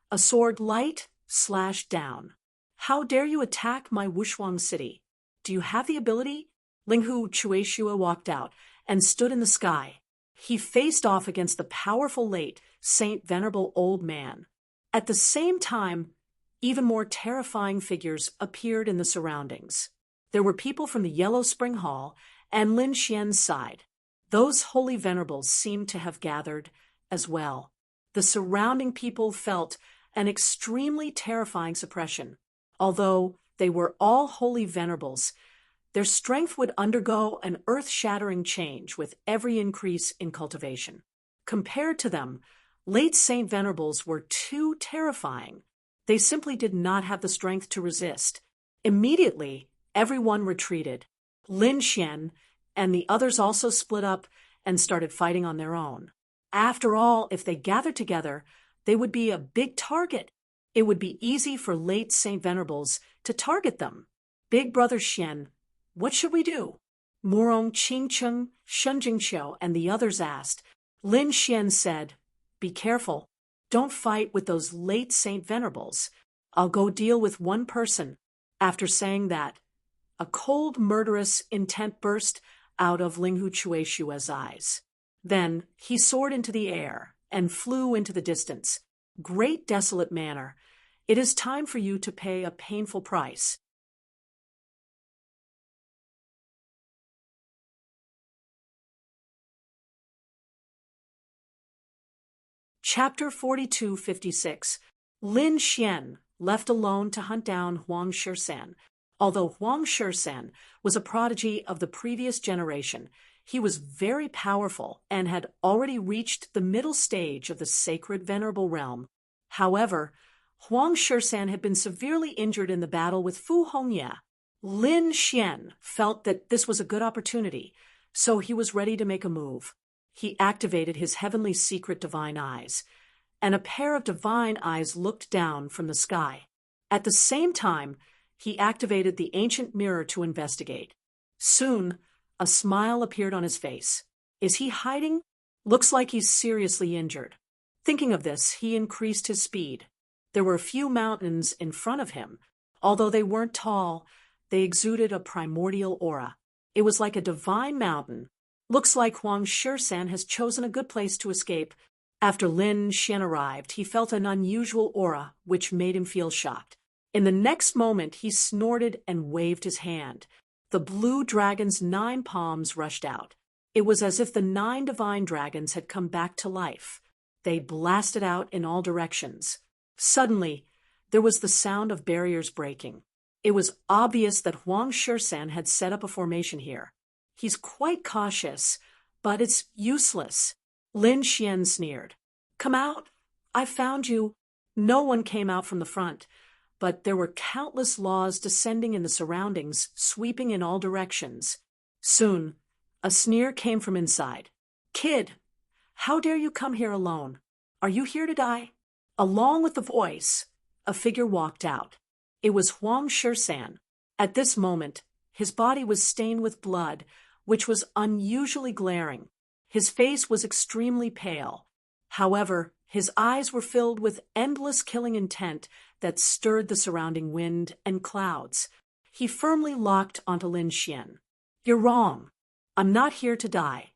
a sword light slashed down. How dare you attack my Wushuang city? Do you have the ability? Linghu Chueshua walked out and stood in the sky. He faced off against the powerful late Saint Venerable old man. At the same time, even more terrifying figures appeared in the surroundings. There were people from the Yellow Spring Hall and Lin Xian's side. Those holy venerables seemed to have gathered as well. The surrounding people felt an extremely terrifying suppression. Although they were all holy venerables, their strength would undergo an earth-shattering change with every increase in cultivation. Compared to them, late Saint Venerables were too terrifying. They simply did not have the strength to resist. Immediately, everyone retreated. Lin Xian and the others also split up and started fighting on their own. After all, if they gathered together, they would be a big target. It would be easy for late Saint Venerables to target them. Big Brother Xian, what should we do? Murong Qingcheng, Shen Jingqiu, and the others asked. Lin Xian said, "Be careful. Don't fight with those late Saint Venerables. I'll go deal with one person." After saying that, a cold, murderous intent burst out of Linghu Chueshua's eyes. Then he soared into the air and flew into the distance. Great desolate manner, it is time for you to pay a painful price. Chapter 4256. Lin Xian, left alone to hunt down Huang Shisan. Although Huang Shisan was a prodigy of the previous generation, he was very powerful and had already reached the middle stage of the sacred venerable realm. However, Huang Shisan had been severely injured in the battle with Fu Hongya. Lin Xian felt that this was a good opportunity, so he was ready to make a move. He activated his heavenly secret divine eyes, and a pair of divine eyes looked down from the sky. At the same time, he activated the ancient mirror to investigate. Soon, a smile appeared on his face. Is he hiding? Looks like he's seriously injured. Thinking of this, he increased his speed. There were a few mountains in front of him. Although they weren't tall, they exuded a primordial aura. It was like a divine mountain. Looks like Huang Shisan has chosen a good place to escape. After Lin Xian arrived, he felt an unusual aura, which made him feel shocked. In the next moment, he snorted and waved his hand. The blue dragon's 9 palms rushed out. It was as if the 9 divine dragons had come back to life. They blasted out in all directions. Suddenly, there was the sound of barriers breaking. It was obvious that Huang Shisan had set up a formation here. He's quite cautious, but it's useless. Lin Xian sneered. Come out. I found you. No one came out from the front, but there were countless laws descending in the surroundings, sweeping in all directions. Soon, a sneer came from inside. Kid, how dare you come here alone? Are you here to die? Along with the voice, a figure walked out. It was Huang Shisan. At this moment, his body was stained with blood, which was unusually glaring. His face was extremely pale. However, his eyes were filled with endless killing intent that stirred the surrounding wind and clouds. He firmly locked onto Lin Xian. You're wrong. I'm not here to die.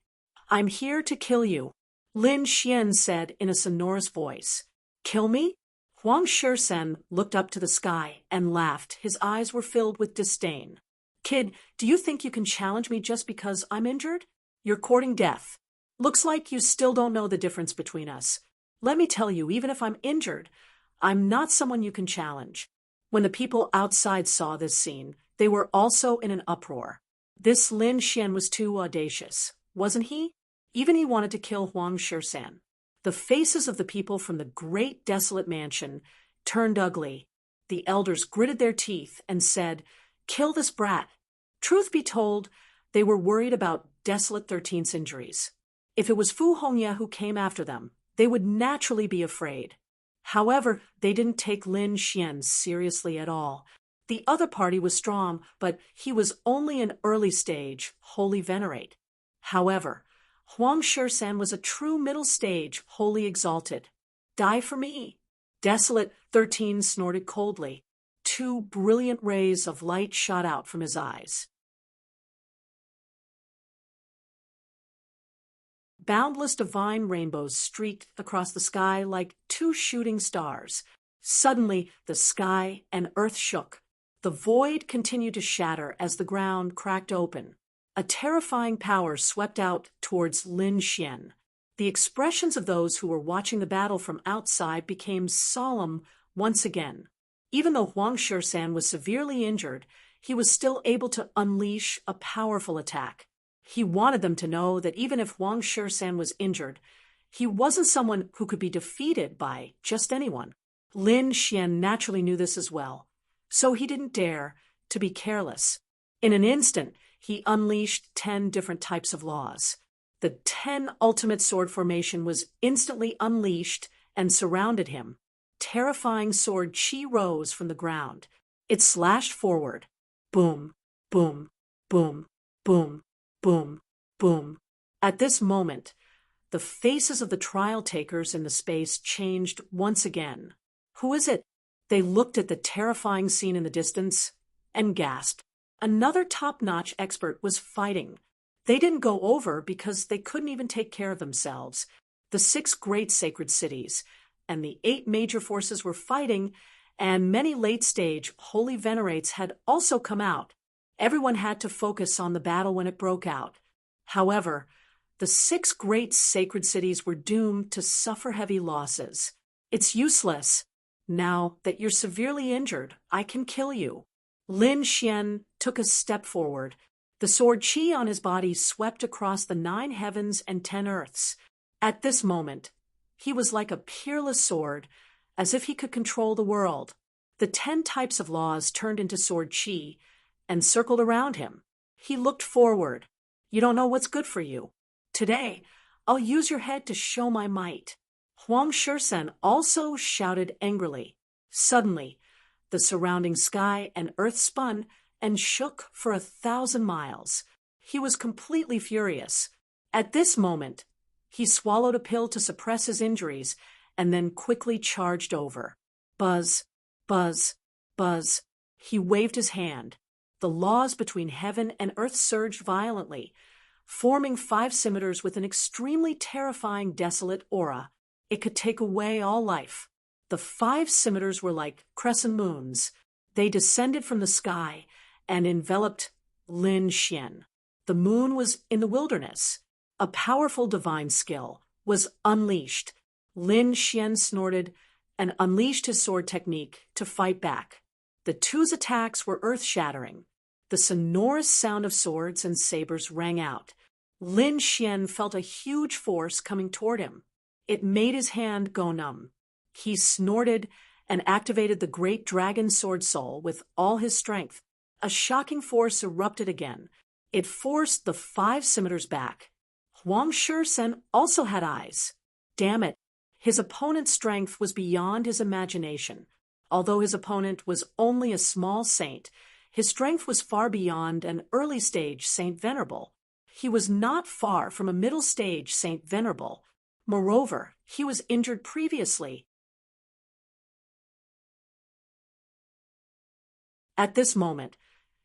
I'm here to kill you, Lin Xian said in a sonorous voice. Kill me? Huang Shisan looked up to the sky and laughed. His eyes were filled with disdain. Kid, do you think you can challenge me just because I'm injured? You're courting death. Looks like you still don't know the difference between us. Let me tell you, even if I'm injured, I'm not someone you can challenge. When the people outside saw this scene, they were also in an uproar. This Lin Xian was too audacious, wasn't he? Even he wanted to kill Huang Shisan. The faces of the people from the great desolate mansion turned ugly. The elders gritted their teeth and said, Kill this brat. Truth be told, they were worried about Desolate 13's injuries. If it was Fu Hongya who came after them, they would naturally be afraid. However, they didn't take Lin Xian seriously at all. The other party was strong, but he was only an early stage, holy venerate. However, Huang Shisan was a true middle stage, holy exalted. Die for me. Desolate 13 snorted coldly. 2 brilliant rays of light shot out from his eyes. Boundless divine rainbows streaked across the sky like 2 shooting stars. Suddenly, the sky and earth shook. The void continued to shatter as the ground cracked open. A terrifying power swept out towards Lin Xian. The expressions of those who were watching the battle from outside became solemn once again. Even though Huang Shisan was severely injured, he was still able to unleash a powerful attack. He wanted them to know that even if Huang Shisan was injured, he wasn't someone who could be defeated by just anyone. Lin Xian naturally knew this as well, so he didn't dare to be careless. In an instant, he unleashed 10 different types of laws. The 10 ultimate sword formation was instantly unleashed and surrounded him. Terrifying sword chi rose from the ground. It slashed forward. Boom, boom, boom, boom, boom, boom. At this moment, the faces of the trial takers in the space changed once again. Who is it? They looked at the terrifying scene in the distance and gasped. Another top-notch expert was fighting. They didn't go over because they couldn't even take care of themselves. The 6 great sacred cities and the 8 major forces were fighting, and many late-stage holy venerates had also come out. Everyone had to focus on the battle when it broke out. However, the 6 great sacred cities were doomed to suffer heavy losses. It's useless. Now that you're severely injured, I can kill you. Lin Xian took a step forward. The sword chi on his body swept across the 9 heavens and 10 earths. At this moment, he was like a peerless sword, as if he could control the world. The 10 types of laws turned into sword chi and circled around him. He looked forward. You don't know what's good for you. Today, I'll use your head to show my might. Huang Shursen also shouted angrily. Suddenly, the surrounding sky and earth spun and shook for 1,000 miles. He was completely furious. At this moment, he swallowed a pill to suppress his injuries and then quickly charged over. Buzz, buzz, buzz. He waved his hand. The laws between heaven and earth surged violently, forming 5 scimitars with an extremely terrifying desolate aura. It could take away all life. The 5 scimitars were like crescent moons. They descended from the sky and enveloped Lin Xian. The moon was in the wilderness. A powerful divine skill was unleashed. Lin Xian snorted and unleashed his sword technique to fight back. The 2's attacks were earth-shattering. The sonorous sound of swords and sabers rang out. Lin Xian felt a huge force coming toward him. It made his hand go numb. He snorted and activated the great dragon sword soul with all his strength. A shocking force erupted again. It forced the 5 scimitars back. Huang Shursen also had eyes. Damn it, his opponent's strength was beyond his imagination. Although his opponent was only a small saint, his strength was far beyond an early-stage Saint Venerable. He was not far from a middle-stage Saint Venerable. Moreover, he was injured previously. At this moment,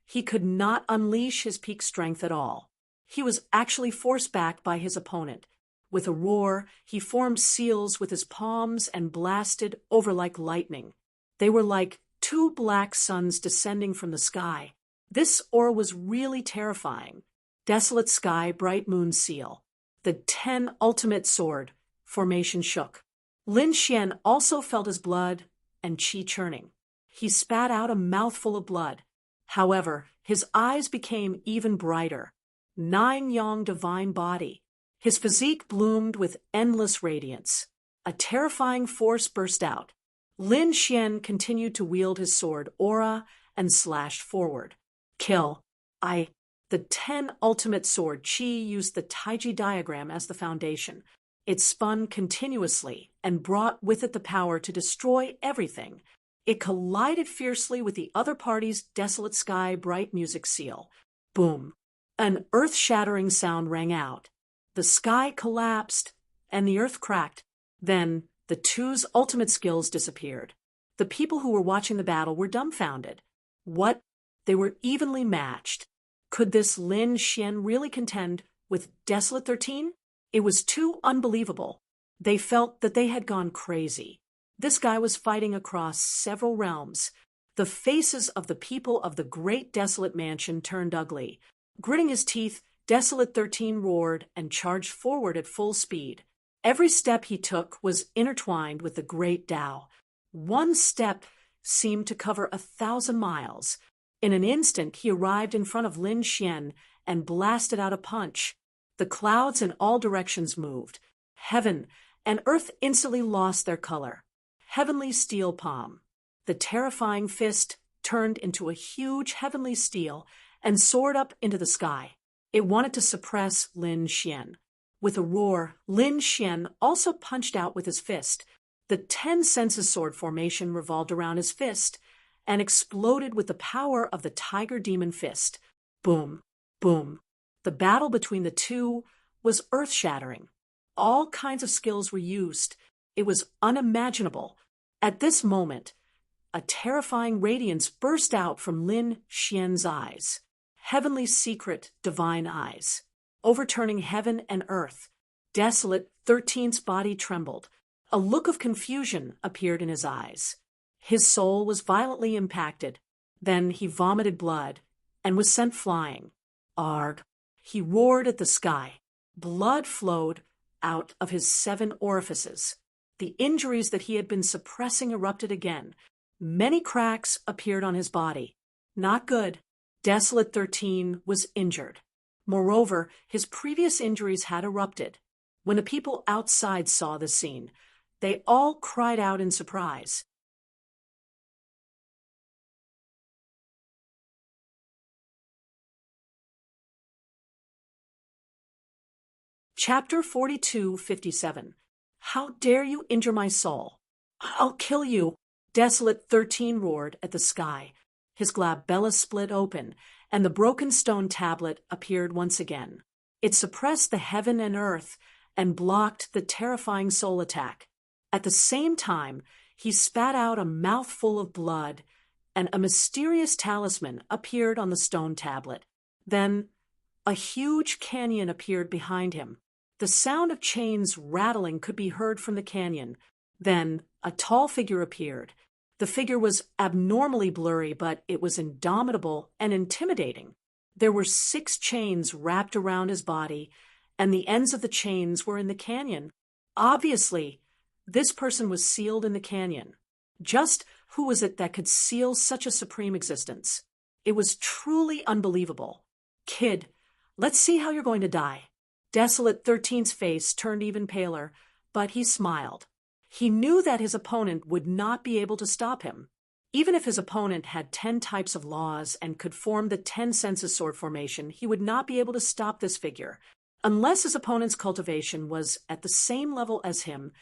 he could not unleash his peak strength at all. He was actually forced back by his opponent. With a roar, he formed seals with his palms and blasted over like lightning. They were like 2 black suns descending from the sky. This aura was really terrifying. Desolate sky, bright moon seal. The 10 ultimate sword formation shook. Lin Xian also felt his blood and chi churning. He spat out a mouthful of blood. However, his eyes became even brighter. 9 yang divine body. His physique bloomed with endless radiance. A terrifying force burst out. Lin Xian continued to wield his sword aura and slashed forward. Kill. The 10 ultimate sword chi used the Taiji diagram as the foundation. It spun continuously and brought with it the power to destroy everything. It collided fiercely with the other party's desolate sky bright music seal. Boom. An earth-shattering sound rang out. The sky collapsed and the earth cracked. Then the 2's ultimate skills disappeared. The people who were watching the battle were dumbfounded. What? They were evenly matched. Could this Lin Xian really contend with Desolate 13? It was too unbelievable. They felt that they had gone crazy. This guy was fighting across several realms. The faces of the people of the great desolate mansion turned ugly. Gritting his teeth, Desolate 13 roared and charged forward at full speed. Every step he took was intertwined with the great Tao. One step seemed to cover 1,000 miles. In an instant, he arrived in front of Lin Xian and blasted out a punch. The clouds in all directions moved. Heaven and earth instantly lost their color. Heavenly steel palm. The terrifying fist turned into a huge heavenly steel and soared up into the sky. It wanted to suppress Lin Xian. With a roar, Lin Xian also punched out with his fist. The 10 senses sword formation revolved around his fist and exploded with the power of the tiger demon fist. Boom, boom. The battle between the two was earth-shattering. All kinds of skills were used. It was unimaginable. At this moment, a terrifying radiance burst out from Lin Xian's eyes. Heavenly secret, divine eyes, overturning heaven and earth. Desolate 13's body trembled. A look of confusion appeared in his eyes. His soul was violently impacted. Then he vomited blood and was sent flying. Arg! He roared at the sky. Blood flowed out of his 7 orifices. The injuries that he had been suppressing erupted again. Many cracks appeared on his body. Not good. Desolate 13 was injured. Moreover, his previous injuries had erupted. When the people outside saw the scene, they all cried out in surprise. Chapter 42:57. How dare you injure my soul? I'll kill you! Desolate 13 roared at the sky. His glabella split open, and the broken stone tablet appeared once again. It suppressed the heaven and earth and blocked the terrifying soul attack. At the same time, he spat out a mouthful of blood, and a mysterious talisman appeared on the stone tablet. Then, a huge canyon appeared behind him. The sound of chains rattling could be heard from the canyon. Then, a tall figure appeared. The figure was abnormally blurry, but it was indomitable and intimidating. There were 6 chains wrapped around his body, and the ends of the chains were in the canyon. Obviously, this person was sealed in the canyon. Just who was it that could seal such a supreme existence? It was truly unbelievable. Kid, let's see how you're going to die. Desolate 13's face turned even paler, but he smiled. He knew that his opponent would not be able to stop him. Even if his opponent had 10 types of laws and could form the 10 senses sword formation, he would not be able to stop this figure. Unless his opponent's cultivation was at the same level as him,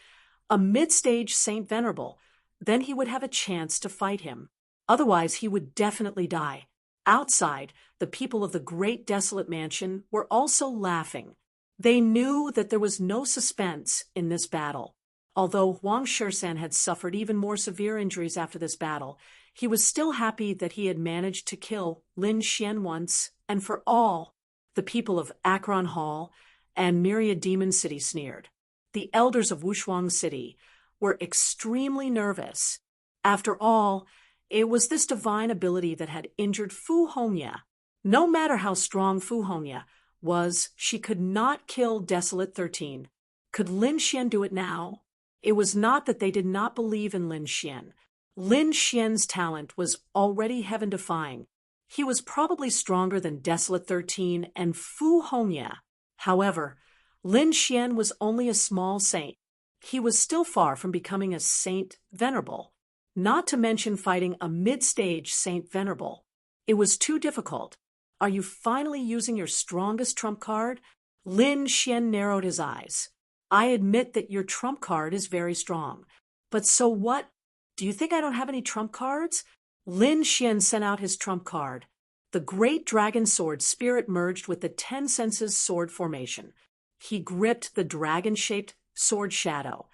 a mid-stage Saint Venerable, then he would have a chance to fight him. Otherwise, he would definitely die. Outside, the people of the great desolate mansion were also laughing. They knew that there was no suspense in this battle. Although Huang Shisan had suffered even more severe injuries after this battle, he was still happy that he had managed to kill Lin Xian once and for all. The people of Akron Hall and Myriad Demon City sneered. The elders of Wushuang City were extremely nervous. After all, it was this divine ability that had injured Fu Hongya. No matter how strong Fu Hongya was, she could not kill Desolate 13. Could Lin Xian do it now? It was not that they did not believe in Lin Xian. Lin Xian's talent was already heaven-defying. He was probably stronger than Desolate 13 and Fu Hongya. However, Lin Xian was only a small saint. He was still far from becoming a Saint Venerable, not to mention fighting a mid-stage Saint Venerable. It was too difficult. Are you finally using your strongest trump card? Lin Xian narrowed his eyes. I admit that your trump card is very strong. But so what? Do you think I don't have any trump cards? Lin Xian sent out his trump card. The great dragon sword spirit merged with the 10 senses sword formation. He gripped the dragon-shaped sword shadow,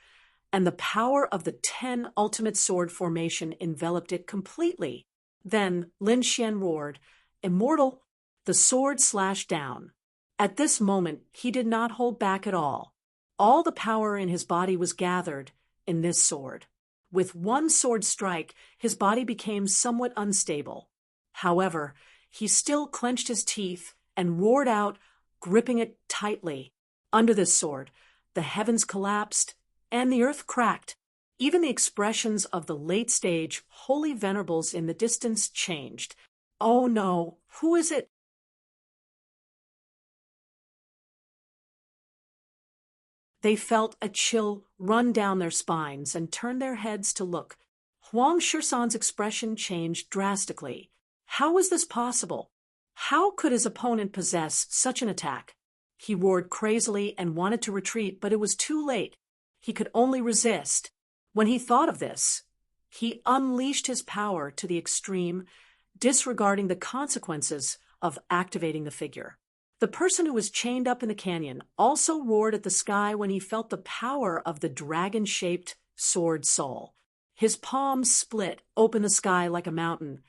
and the power of the 10 ultimate sword formation enveloped it completely. Then Lin Xian roared, "Immortal!" The sword slashed down. At this moment, he did not hold back at all. All the power in his body was gathered in this sword. With one sword strike, his body became somewhat unstable. However, he still clenched his teeth and roared out, gripping it tightly. Under this sword, the heavens collapsed and the earth cracked. Even the expressions of the late-stage holy venerables in the distance changed. Oh no, who is it? They felt a chill run down their spines and turned their heads to look. Huang Shisan's expression changed drastically. How was this possible? How could his opponent possess such an attack? He roared crazily and wanted to retreat, but it was too late. He could only resist. When he thought of this, he unleashed his power to the extreme, disregarding the consequences of activating the figure. The person who was chained up in the canyon also roared at the sky when he felt the power of the dragon-shaped sword soul. His palms split open the sky like a mountain,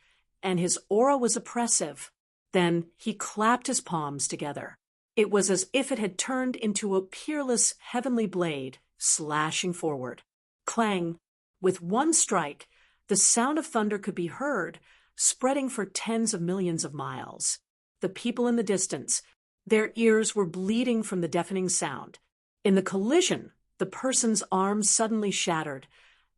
and his aura was oppressive. Then he clapped his palms together. It was as if it had turned into a peerless heavenly blade, slashing forward. Clang! With one strike, the sound of thunder could be heard, spreading for tens of millions of miles. The people in the distance, their ears were bleeding from the deafening sound. In the collision, the person's arms suddenly shattered,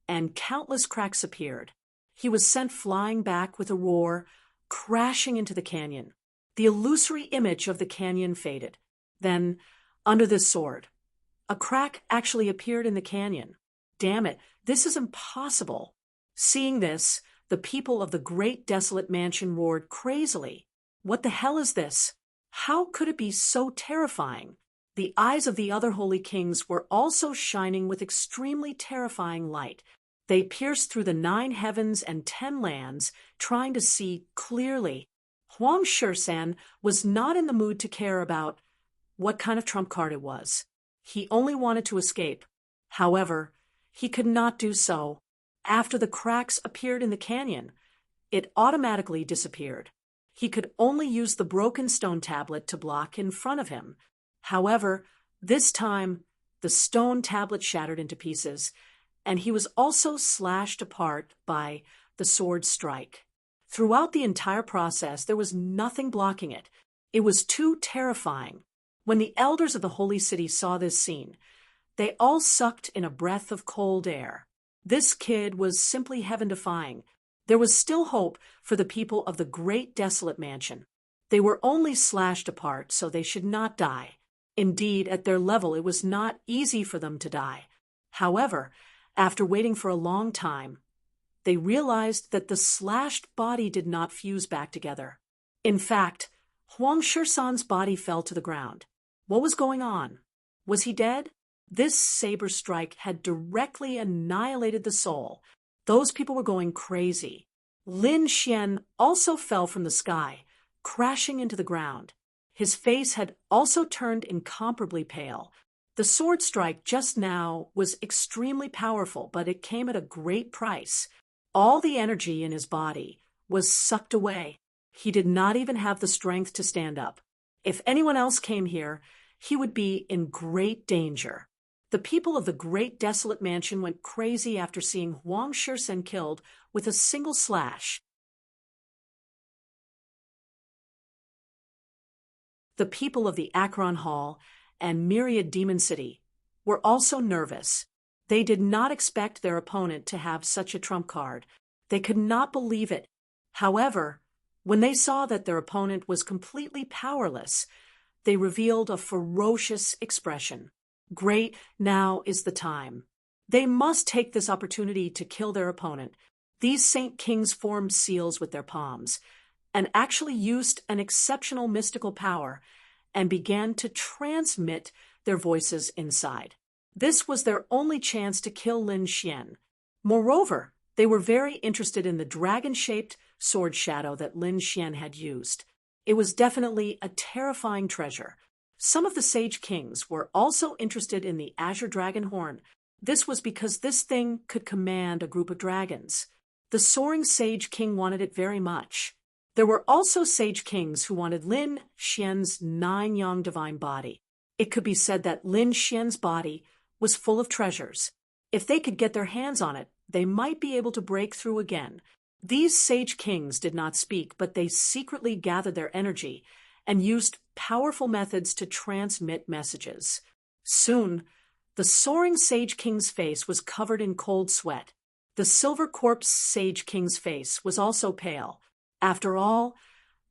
and countless cracks appeared. He was sent flying back with a roar, crashing into the canyon. The illusory image of the canyon faded. Then, under this sword, a crack actually appeared in the canyon. Damn it, this is impossible. Seeing this, the people of the great desolate mansion roared crazily. What the hell is this? How could it be so terrifying? The eyes of the other holy kings were also shining with extremely terrifying light. They pierced through the 9 heavens and 10 lands, trying to see clearly. Huang Shisan was not in the mood to care about what kind of trump card it was. He only wanted to escape. However, he could not do so. After the cracks appeared in the canyon, it automatically disappeared. He could only use the broken stone tablet to block in front of him. However, this time, the stone tablet shattered into pieces, and he was also slashed apart by the sword strike. Throughout the entire process, there was nothing blocking it. It was too terrifying. When the elders of the holy city saw this scene, they all sucked in a breath of cold air. This kid was simply heaven-defying. There was still hope for the people of the great desolate mansion. They were only slashed apart, so they should not die. Indeed, at their level, it was not easy for them to die. However, after waiting for a long time, they realized that the slashed body did not fuse back together. In fact, Huang Shisan's body fell to the ground. What was going on? Was he dead? This saber strike had directly annihilated the soul. Those people were going crazy. Lin Xian also fell from the sky, crashing into the ground. His face had also turned incomparably pale. The sword strike just now was extremely powerful, but it came at a great price. All the energy in his body was sucked away. He did not even have the strength to stand up. If anyone else came here, he would be in great danger. The people of the great desolate mansion went crazy after seeing Huang Shisan killed with a single slash. The people of the Akron Hall and Myriad Demon City were also nervous. They did not expect their opponent to have such a trump card. They could not believe it. However, when they saw that their opponent was completely powerless, they revealed a ferocious expression. Great, now is the time. They must take this opportunity to kill their opponent. These Saint Kings formed seals with their palms and actually used an exceptional mystical power and began to transmit their voices inside. This was their only chance to kill Lin Xian. Moreover, they were very interested in the dragon-shaped sword shadow that Lin Xian had used. It was definitely a terrifying treasure. Some of the Sage Kings were also interested in the Azure Dragon Horn. This was because this thing could command a group of dragons. The Soaring Sage King wanted it very much. There were also Sage Kings who wanted Lin Xian's 9-yang divine body. It could be said that Lin Xian's body was full of treasures. If they could get their hands on it, they might be able to break through again. These Sage Kings did not speak, but they secretly gathered their energy and used powerful methods to transmit messages. Soon, the Soaring Sage King's face was covered in cold sweat. The Silver Corpse Sage King's face was also pale. After all,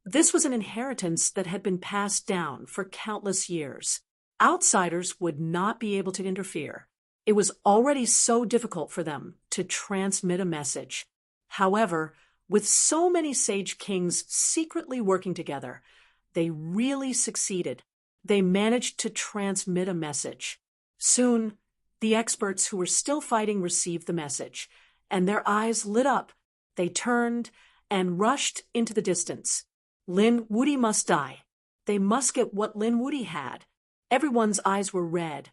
this was an inheritance that had been passed down for countless years. Outsiders would not be able to interfere. It was already so difficult for them to transmit a message. However, with so many sage kings secretly working together, they really succeeded. They managed to transmit a message. Soon, the experts who were still fighting received the message, and their eyes lit up. They turned and rushed into the distance. Lin Wuti must die. They must get what Lin Wuti had. Everyone's eyes were red,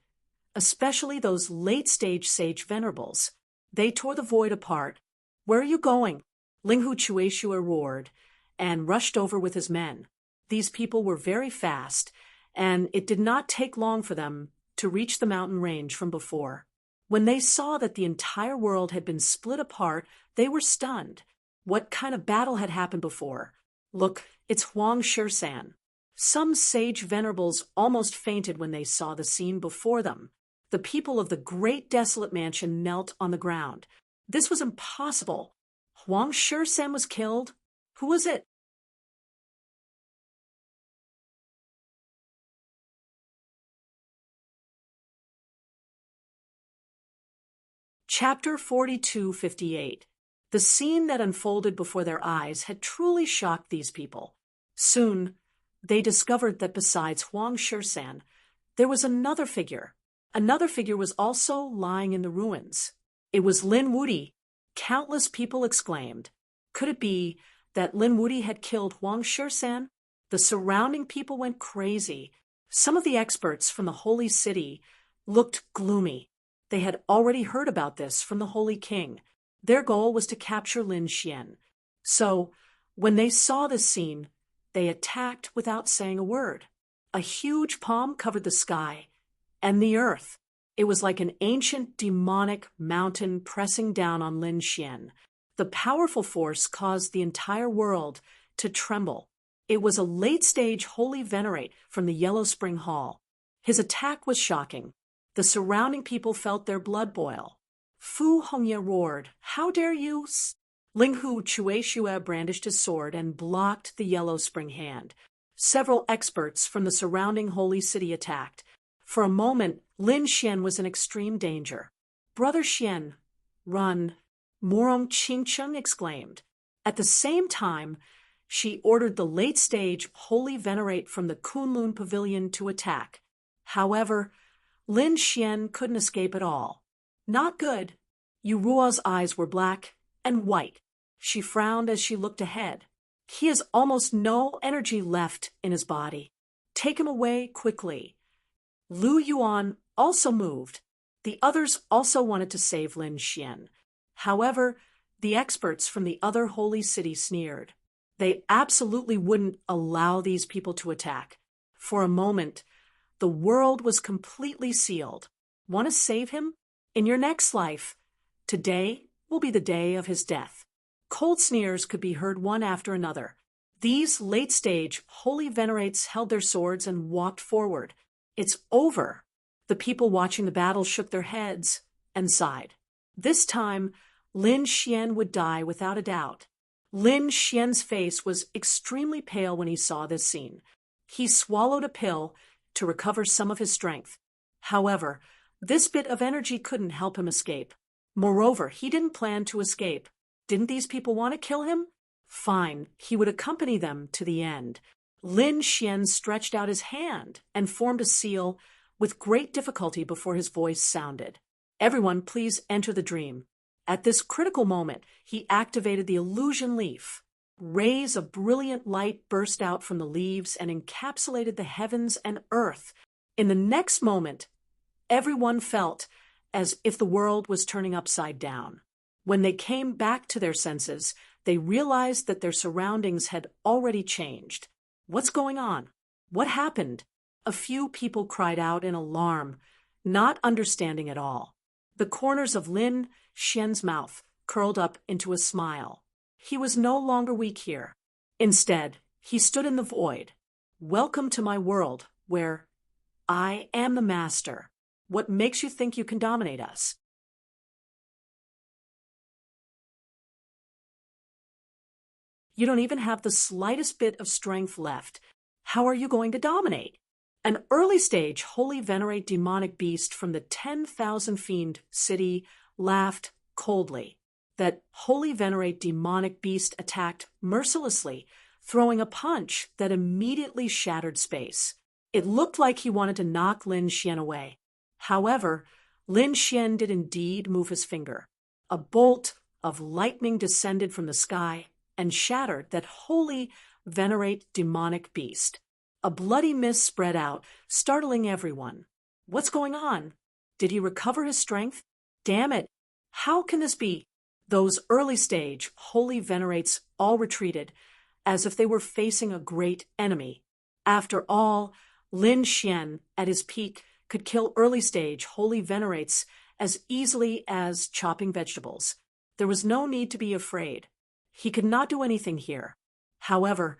especially those late-stage sage venerables. They tore the void apart. "Where are you going?" Linghu Chueshua roared and rushed over with his men. These people were very fast, and it did not take long for them to reach the mountain range from before. When they saw that the entire world had been split apart, they were stunned. What kind of battle had happened before? Look, it's Huang Shirsan. Some sage venerables almost fainted when they saw the scene before them. The people of the great desolate mansion knelt on the ground. This was impossible. Huang Shirsan was killed? Who was it? Chapter 4258. The scene that unfolded before their eyes had truly shocked these people. Soon, they discovered that besides Huang Shirsan, there was another figure. Another figure was also lying in the ruins. It was Lin Wuti. Countless people exclaimed. Could it be that Lin Wuti had killed Huang Shirsan? The surrounding people went crazy. Some of the experts from the holy city looked gloomy. They had already heard about this from the Holy King. Their goal was to capture Lin Xian. So, when they saw this scene, they attacked without saying a word. A huge palm covered the sky and the earth. It was like an ancient demonic mountain pressing down on Lin Xian. The powerful force caused the entire world to tremble. It was a late-stage holy venerate from the Yellow Spring Hall. His attack was shocking. The surrounding people felt their blood boil. Fu Hongye roared, "How dare you?" Linghu Chueshua brandished his sword and blocked the Yellow Spring hand. Several experts from the surrounding holy city attacked. For a moment, Lin Xian was in extreme danger. "Brother Xian, run," Morong Qingcheng exclaimed. At the same time, she ordered the late-stage holy venerate from the Kunlun Pavilion to attack. However, Lin Xian couldn't escape at all. Not good. Yu Ruo's eyes were black and white. She frowned as she looked ahead. He has almost no energy left in his body. Take him away quickly. Lu Yuan also moved. The others also wanted to save Lin Xian. However, the experts from the other holy city sneered. They absolutely wouldn't allow these people to attack. For a moment, the world was completely sealed. Want to save him? In your next life. Today will be the day of his death. Cold sneers could be heard one after another. These late-stage holy venerates held their swords and walked forward. It's over. The people watching the battle shook their heads and sighed. This time, Lin Xian would die without a doubt. Lin Xian's face was extremely pale when he saw this scene. He swallowed a pill to recover some of his strength. However, this bit of energy couldn't help him escape. Moreover, he didn't plan to escape. Didn't these people want to kill him? Fine, he would accompany them to the end. Lin Xian stretched out his hand and formed a seal with great difficulty before his voice sounded. Everyone, please enter the dream. At this critical moment, he activated the illusion leaf. Rays of brilliant light burst out from the leaves and encapsulated the heavens and earth. In the next moment, everyone felt as if the world was turning upside down. When they came back to their senses, they realized that their surroundings had already changed. What's going on? What happened? A few people cried out in alarm, not understanding at all. The corners of Lin Xian's mouth curled up into a smile. He was no longer weak here. Instead, he stood in the void. Welcome to my world, where I am the master. What makes you think you can dominate us? You don't even have the slightest bit of strength left. How are you going to dominate? An early stage holy venerate demonic beast from the 10,000 fiend city laughed coldly. That holy venerate demonic beast attacked mercilessly, throwing a punch that immediately shattered space. It looked like he wanted to knock Lin Xian away. However, Lin Xian did indeed move his finger. A bolt of lightning descended from the sky and shattered that holy venerate demonic beast. A bloody mist spread out, startling everyone. What's going on? Did he recover his strength? Damn it! How can this be? Those early stage holy venerates all retreated, as if they were facing a great enemy. After all, Lin Xian, at his peak, could kill early stage holy venerates as easily as chopping vegetables. There was no need to be afraid. He could not do anything here. However,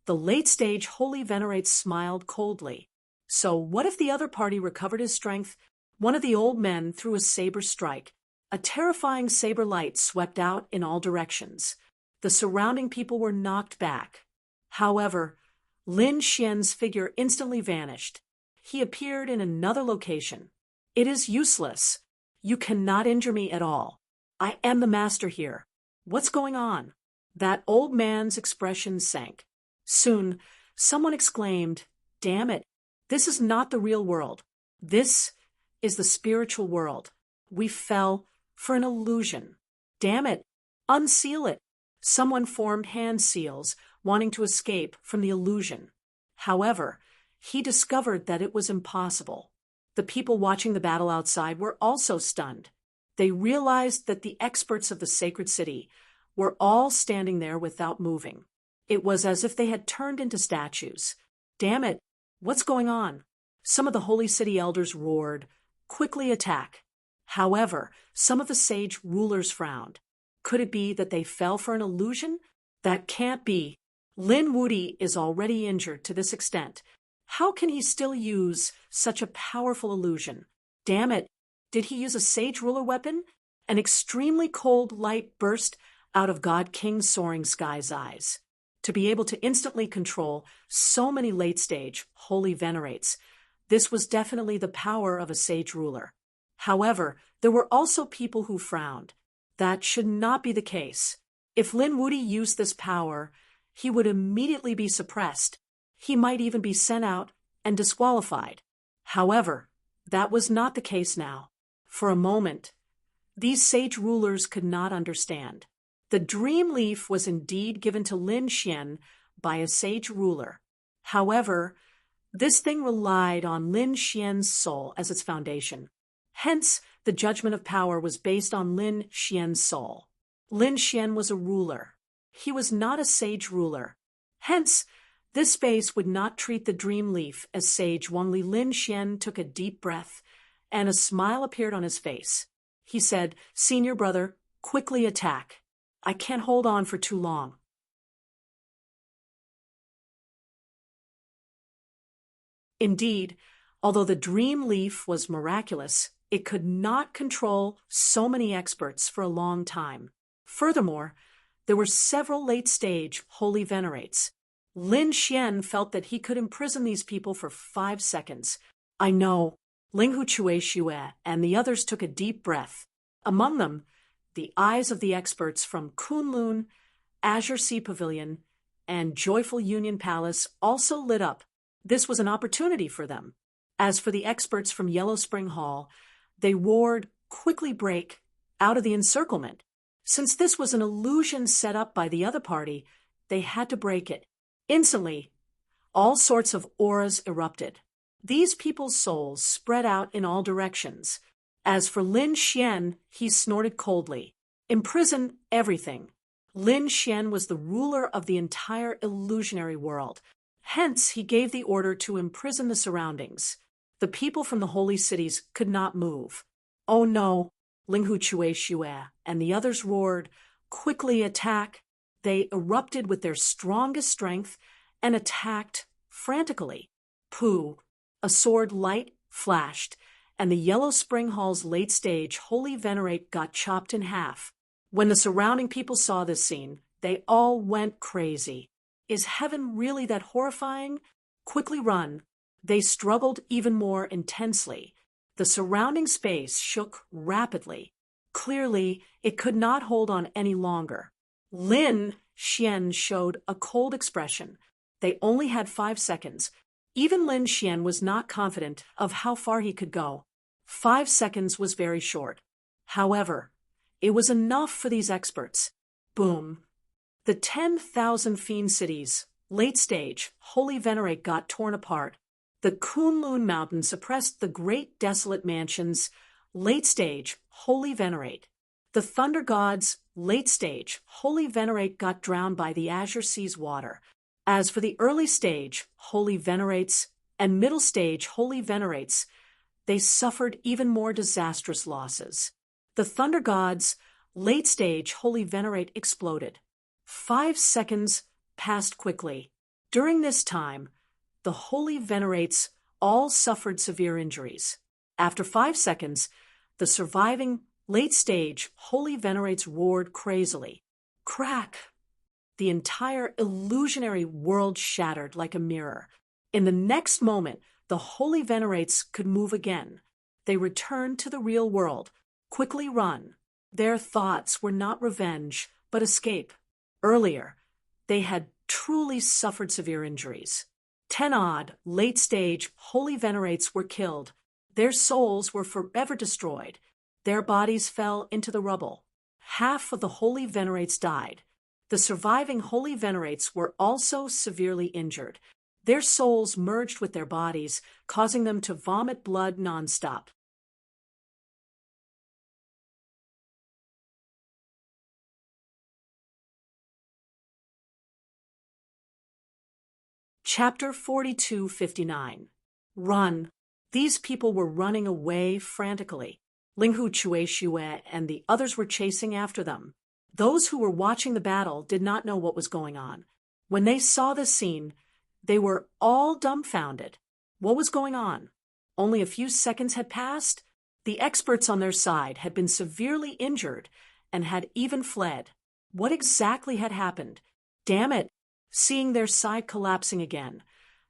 the late-stage holy venerates smiled coldly. So what if the other party recovered his strength? One of the old men threw a saber strike. A terrifying saber light swept out in all directions. The surrounding people were knocked back. However, Lin Xian's figure instantly vanished. He appeared in another location. It is useless. You cannot injure me at all. I am the master here. What's going on? That old man's expression sank. Soon, someone exclaimed, "Damn it, this is not the real world. This is the spiritual world. We fell for an illusion. Damn it, unseal it." Someone formed hand seals, wanting to escape from the illusion. However, he discovered that it was impossible. The people watching the battle outside were also stunned. They realized that the experts of the sacred city were all standing there without moving. It was as if they had turned into statues. Damn it, what's going on? Some of the holy city elders roared, "Quickly attack." However, some of the sage rulers frowned. Could it be that they fell for an illusion? That can't be. Lin Wudi is already injured to this extent. How can he still use such a powerful illusion? Damn it, did he use a sage ruler weapon? An extremely cold light burst out of God King Soaring Sky's eyes. To be able to instantly control so many late-stage holy venerates, this was definitely the power of a sage ruler. However, there were also people who frowned. That should not be the case. If Lin Wudi used this power, he would immediately be suppressed. He might even be sent out and disqualified. However, that was not the case now. For a moment, these sage rulers could not understand. The dream leaf was indeed given to Lin Xian by a sage ruler. However, this thing relied on Lin Xian's soul as its foundation. Hence, the judgment of power was based on Lin Xian's soul. Lin Xian was a ruler. He was not a sage ruler. Hence, this space would not treat the dream leaf as sage. Only Lin Xian took a deep breath, and a smile appeared on his face. He said, "Senior brother, quickly attack. I can't hold on for too long." Indeed, although the dream leaf was miraculous, it could not control so many experts for a long time. Furthermore, there were several late-stage holy venerates. Lin Xian felt that he could imprison these people for 5 seconds. I know. Linghu Chue Xue and the others took a deep breath. Among them, the eyes of the experts from Kunlun, Azure Sea Pavilion, and Joyful Union Palace also lit up. This was an opportunity for them. As for the experts from Yellow Spring Hall, they roared, "Quickly break out of the encirclement." Since this was an illusion set up by the other party, they had to break it. Instantly, all sorts of auras erupted. These people's souls spread out in all directions. As for Lin Xian, he snorted coldly. Imprison everything. Lin Xian was the ruler of the entire illusionary world. Hence, he gave the order to imprison the surroundings. The people from the holy cities could not move. "Oh no!" Linghu Chue Xue and the others roared, "Quickly attack!" They erupted with their strongest strength and attacked frantically. Pooh! A sword light flashed, and the Yellow Spring Hall's late-stage holy venerate got chopped in half. When the surrounding people saw this scene, they all went crazy. Is heaven really that horrifying? Quickly run. They struggled even more intensely. The surrounding space shook rapidly. Clearly, it could not hold on any longer. Lin Xian showed a cold expression. They only had 5 seconds. Even Lin Xian was not confident of how far he could go. 5 seconds was very short. However, it was enough for these experts. Boom. The 10,000 fiend cities, late stage, Holy Venerate got torn apart. The Kunlun Mountain suppressed the great desolate mansions, late stage, Holy Venerate. The Thunder Gods, late stage, Holy Venerate got drowned by the Azure Sea's water. As for the early stage, Holy Venerates, and middle stage, Holy Venerates, they suffered even more disastrous losses. The Thunder Gods, late stage, Holy Venerate exploded. 5 seconds passed quickly. During this time, the Holy Venerates all suffered severe injuries. After 5 seconds, the surviving late-stage Holy Venerates roared crazily. Crack! The entire illusionary world shattered like a mirror. In the next moment, the Holy Venerates could move again. They returned to the real world. Quickly run. Their thoughts were not revenge, but escape. Earlier, they had truly suffered severe injuries. 10 odd, late-stage, Holy Venerates were killed. Their souls were forever destroyed. Their bodies fell into the rubble. Half of the Holy Venerates died. The surviving Holy Venerates were also severely injured. Their souls merged with their bodies, causing them to vomit blood nonstop. Chapter 4259. Run. These people were running away frantically. Linghu Chueshue and the others were chasing after them. Those who were watching the battle did not know what was going on. When they saw this scene, they were all dumbfounded. What was going on? Only a few seconds had passed. The experts on their side had been severely injured and had even fled. What exactly had happened? Damn it! Seeing their side collapsing again,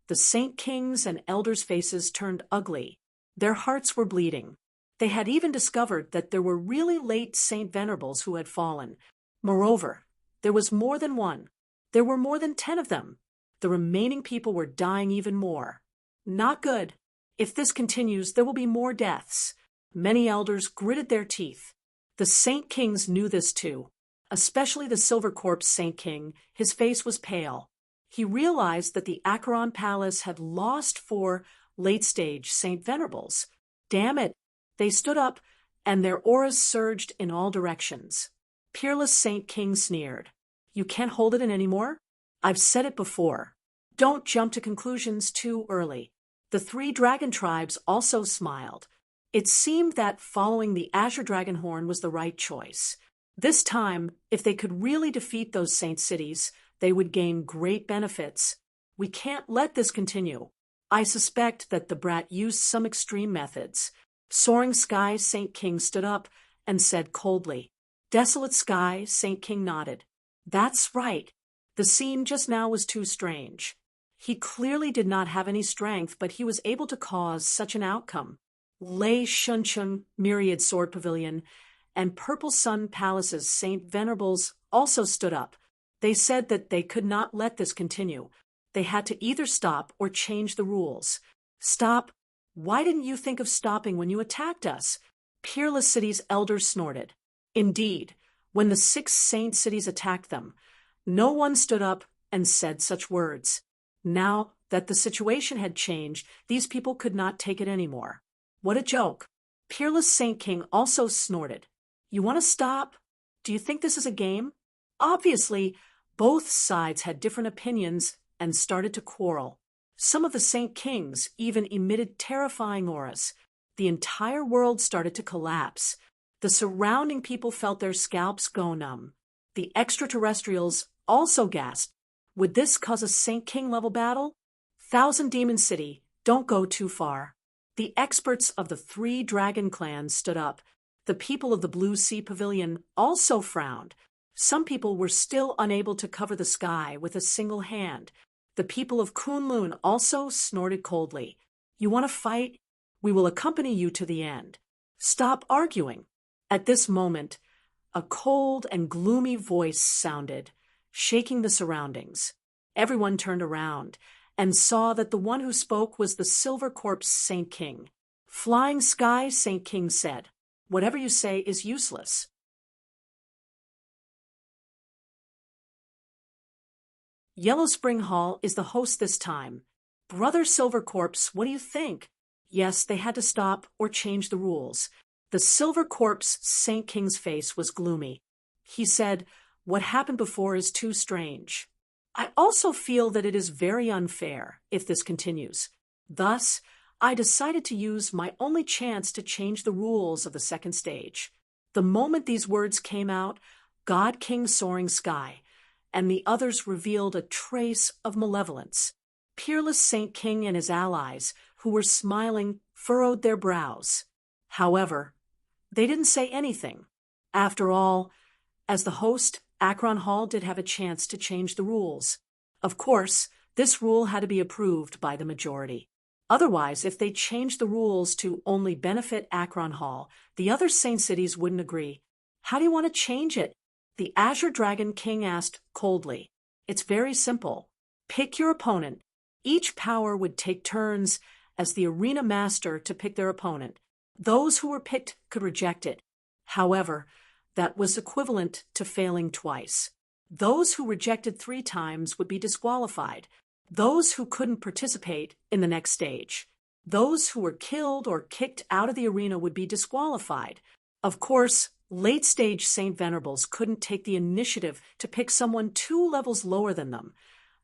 the Saint Kings and Elders' faces turned ugly. Their hearts were bleeding. They had even discovered that there were really late Saint Venerables who had fallen. Moreover, there was more than one. There were more than 10 of them. The remaining people were dying even more. Not good. If this continues, there will be more deaths. Many elders gritted their teeth. The Saint Kings knew this too. Especially the Silver Corpse Saint King, his face was pale. He realized that the Acheron Palace had lost 4 late-stage Saint Venerables. Damn it! They stood up, and their auras surged in all directions. Peerless Saint King sneered. You can't hold it in anymore? I've said it before. Don't jump to conclusions too early. The 3 dragon tribes also smiled. It seemed that following the Azure Dragon Horn was the right choice. This time, if they could really defeat those saint cities, they would gain great benefits. We can't let this continue. I suspect that the brat used some extreme methods. Soaring Sky Saint King stood up and said coldly. Desolate Sky Saint King nodded. That's right. The scene just now was too strange. He clearly did not have any strength, but he was able to cause such an outcome. Lei Shuncheng Myriad Sword Pavilion and Purple Sun Palace's Saint Venerables also stood up. They said that they could not let this continue. They had to either stop or change the rules. Stop? Why didn't you think of stopping when you attacked us? Peerless City's elders snorted. Indeed, when the 6 saint cities attacked them, no one stood up and said such words. Now that the situation had changed, these people could not take it anymore. What a joke. Peerless Saint King also snorted. You want to stop? Do you think this is a game? Obviously, both sides had different opinions and started to quarrel. Some of the Saint Kings even emitted terrifying auras. The entire world started to collapse. The surrounding people felt their scalps go numb. The extraterrestrials also gasped. Would this cause a Saint King level battle? Thousand Demon City, don't go too far. The experts of the 3 dragon clans stood up. The people of the Blue Sea Pavilion also frowned. Some people were still unable to cover the sky with a single hand. The people of Kunlun also snorted coldly. You want to fight? We will accompany you to the end. Stop arguing. At this moment, a cold and gloomy voice sounded, shaking the surroundings. Everyone turned around and saw that the one who spoke was the Silver Corpse Saint King. Flying Sky Saint King said, "Whatever you say is useless." Yellow Spring Hall is the host this time. Brother Silver Corpse, what do you think? Yes, they had to stop or change the rules. The Silver Corpse Saint King's face was gloomy. He said, "What happened before is too strange. I also feel that it is very unfair if this continues. Thus, I decided to use my only chance to change the rules of the second stage." The moment these words came out, God King Soaring Sky and the others revealed a trace of malevolence. Peerless Saint King and his allies, who were smiling, furrowed their brows. However, they didn't say anything. After all, as the host, Akron Hall did have a chance to change the rules. Of course, this rule had to be approved by the majority. Otherwise, if they changed the rules to only benefit Akron Hall, the other Saint cities wouldn't agree. How do you want to change it? The Azure Dragon King asked coldly. It's very simple. Pick your opponent. Each power would take turns as the arena master to pick their opponent. Those who were picked could reject it. However, that was equivalent to failing twice. Those who rejected 3 times would be disqualified. Those who couldn't participate in the next stage. Those who were killed or kicked out of the arena would be disqualified. Of course, late-stage Saint Venerables couldn't take the initiative to pick someone 2 levels lower than them,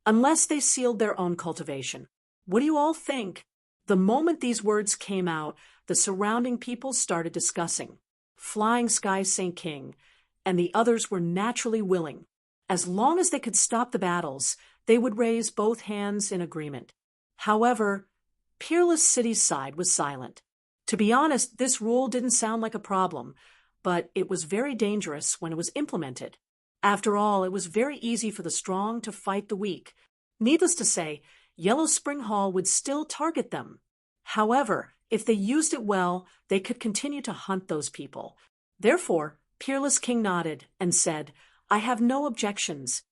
unless they sealed their own cultivation. What do you all think? The moment these words came out, the surrounding people started discussing. Flying Sky Saint King and the others were naturally willing. As long as they could stop the battles, they would raise both hands in agreement. However, Peerless City's side was silent. To be honest, this rule didn't sound like a problem, but it was very dangerous when it was implemented. After all, it was very easy for the strong to fight the weak. Needless to say, Yellow Spring Hall would still target them. However, if they used it well, they could continue to hunt those people. Therefore, Peerless King nodded and said, "I have no objections.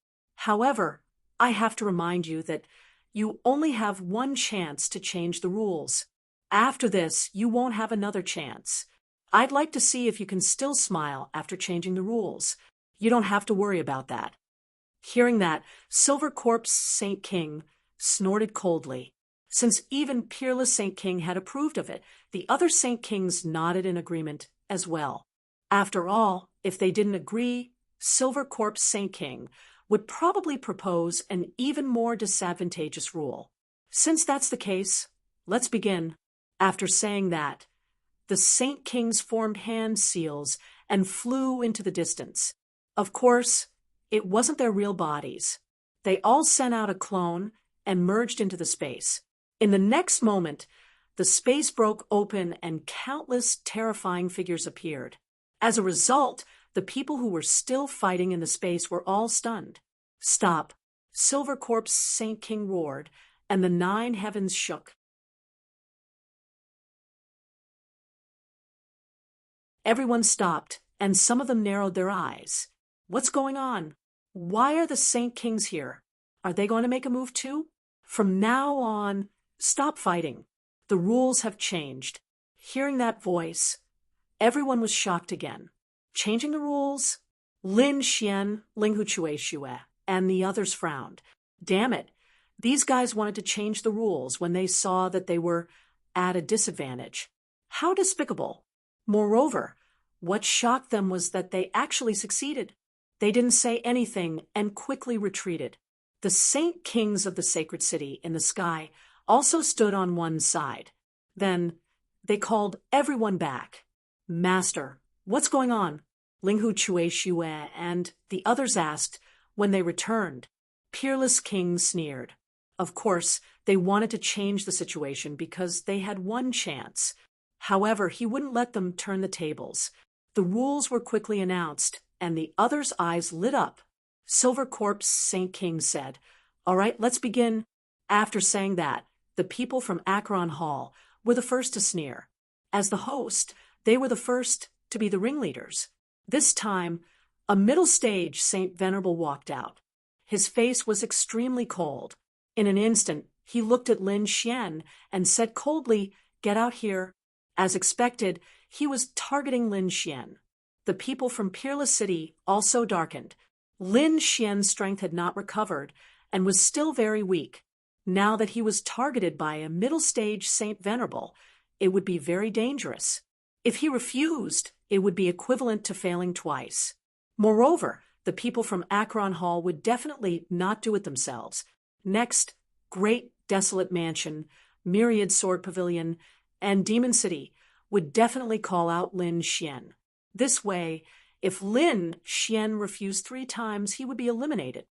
However, I have to remind you that you only have one chance to change the rules. After this, you won't have another chance. I'd like to see if you can still smile after changing the rules. You don't have to worry about that." Hearing that, Silver Corpse Saint King snorted coldly. Since even Peerless Saint King had approved of it, the other Saint Kings nodded in agreement as well. After all, if they didn't agree, Silver Corpse Saint King would probably propose an even more disadvantageous rule. Since that's the case, let's begin. After saying that, the Saint Kings formed hand seals and flew into the distance. Of course, it wasn't their real bodies. They all sent out a clone and merged into the space. In the next moment, the space broke open and countless terrifying figures appeared. As a result, the people who were still fighting in the space were all stunned. "Stop!" Silver Corpse Saint King roared, and the 9 heavens shook. Everyone stopped, and some of them narrowed their eyes. What's going on? Why are the Saint Kings here? Are they going to make a move too? From now on, stop fighting. The rules have changed. Hearing that voice, everyone was shocked again. Changing the rules? Lin Xian, Ling Hu Chue Xue, and the others frowned. Damn it. These guys wanted to change the rules when they saw that they were at a disadvantage. How despicable. Moreover, what shocked them was that they actually succeeded. They didn't say anything and quickly retreated. The Saint Kings of the sacred city in the sky also stood on one side. Then they called everyone back. "Master, what's going on?" Ling Hu Chue Xue and the others asked when they returned. Peerless King sneered. Of course, they wanted to change the situation because they had one chance. However, he wouldn't let them turn the tables. The rules were quickly announced, and the others' eyes lit up. Silver Corpse Saint King said, "All right, let's begin. After saying that, the people from Akron Hall were the first to sneer. As the host, they were the first to be the ringleaders. This time, a middle-stage Saint Venerable walked out. His face was extremely cold. In an instant, he looked at Lin Xian and said coldly, "Get out here." As expected, he was targeting Lin Xian. The people from Peerless City also darkened. Lin Xian's strength had not recovered and was still very weak. Now that he was targeted by a middle-stage Saint Venerable, it would be very dangerous. If he refused, it would be equivalent to failing twice. Moreover, the people from Akron Hall would definitely not do it themselves. Next, Great Desolate Mansion, Myriad Sword Pavilion, and Demon City would definitely call out Lin Xian. This way, if Lin Xian refused 3 times, he would be eliminated.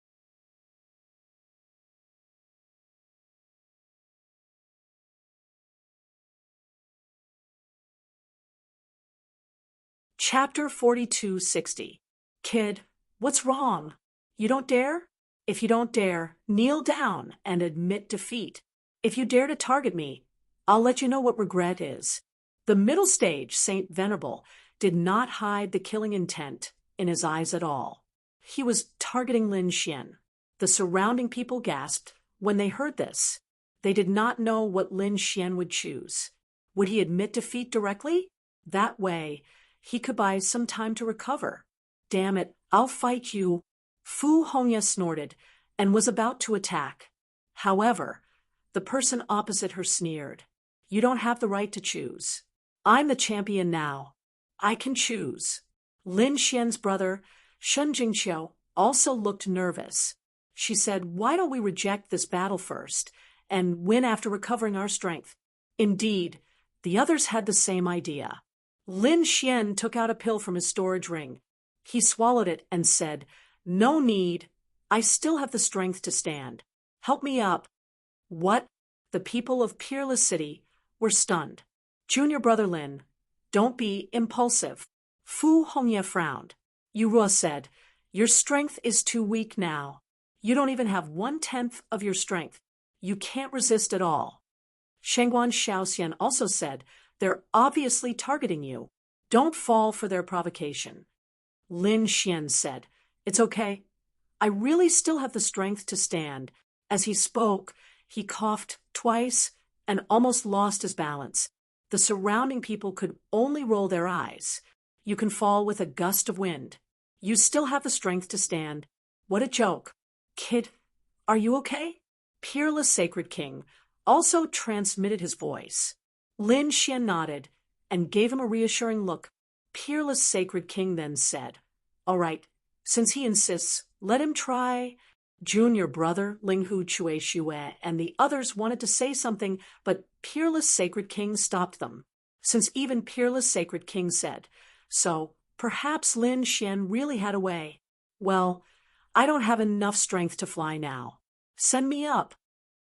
Chapter 4260. Kid, what's wrong? You don't dare? If you don't dare, kneel down and admit defeat. If you dare to target me, I'll let you know what regret is. The middle stage Saint Venerable did not hide the killing intent in his eyes at all. He was targeting Lin Xian. The surrounding people gasped when they heard this. They did not know what Lin Xian would choose. Would he admit defeat directly? That way, he could buy some time to recover. Damn it, I'll fight you. Fu Hongya snorted and was about to attack. However, the person opposite her sneered. You don't have the right to choose. I'm the champion now. I can choose. Lin Xian's brother, Shen Jingqiu, also looked nervous. She said, why don't we reject this battle first and win after recovering our strength? Indeed, the others had the same idea. Lin Xian took out a pill from his storage ring. He swallowed it and said, no need. I still have the strength to stand. Help me up. What? The people of Peerless City were stunned. Junior brother Lin, don't be impulsive. Fu Hongye frowned. Yurua said, your strength is too weak now. You don't even have 1/10 of your strength. You can't resist at all. Shengguan Shaoxian also said, they're obviously targeting you. Don't fall for their provocation. Lin Xian said, it's okay. I really still have the strength to stand. As he spoke, he coughed twice and almost lost his balance. The surrounding people could only roll their eyes. You can fall with a gust of wind. You still have the strength to stand. What a joke. Kid, are you okay? Peerless Sacred King also transmitted his voice. Lin Xian nodded and gave him a reassuring look. Peerless Sacred King then said, all right, since he insists, let him try. Junior brother Linghu Chue Xue and the others wanted to say something, but Peerless Sacred King stopped them. Since even Peerless Sacred King said, so perhaps Lin Xian really had a way. Well, I don't have enough strength to fly now. Send me up.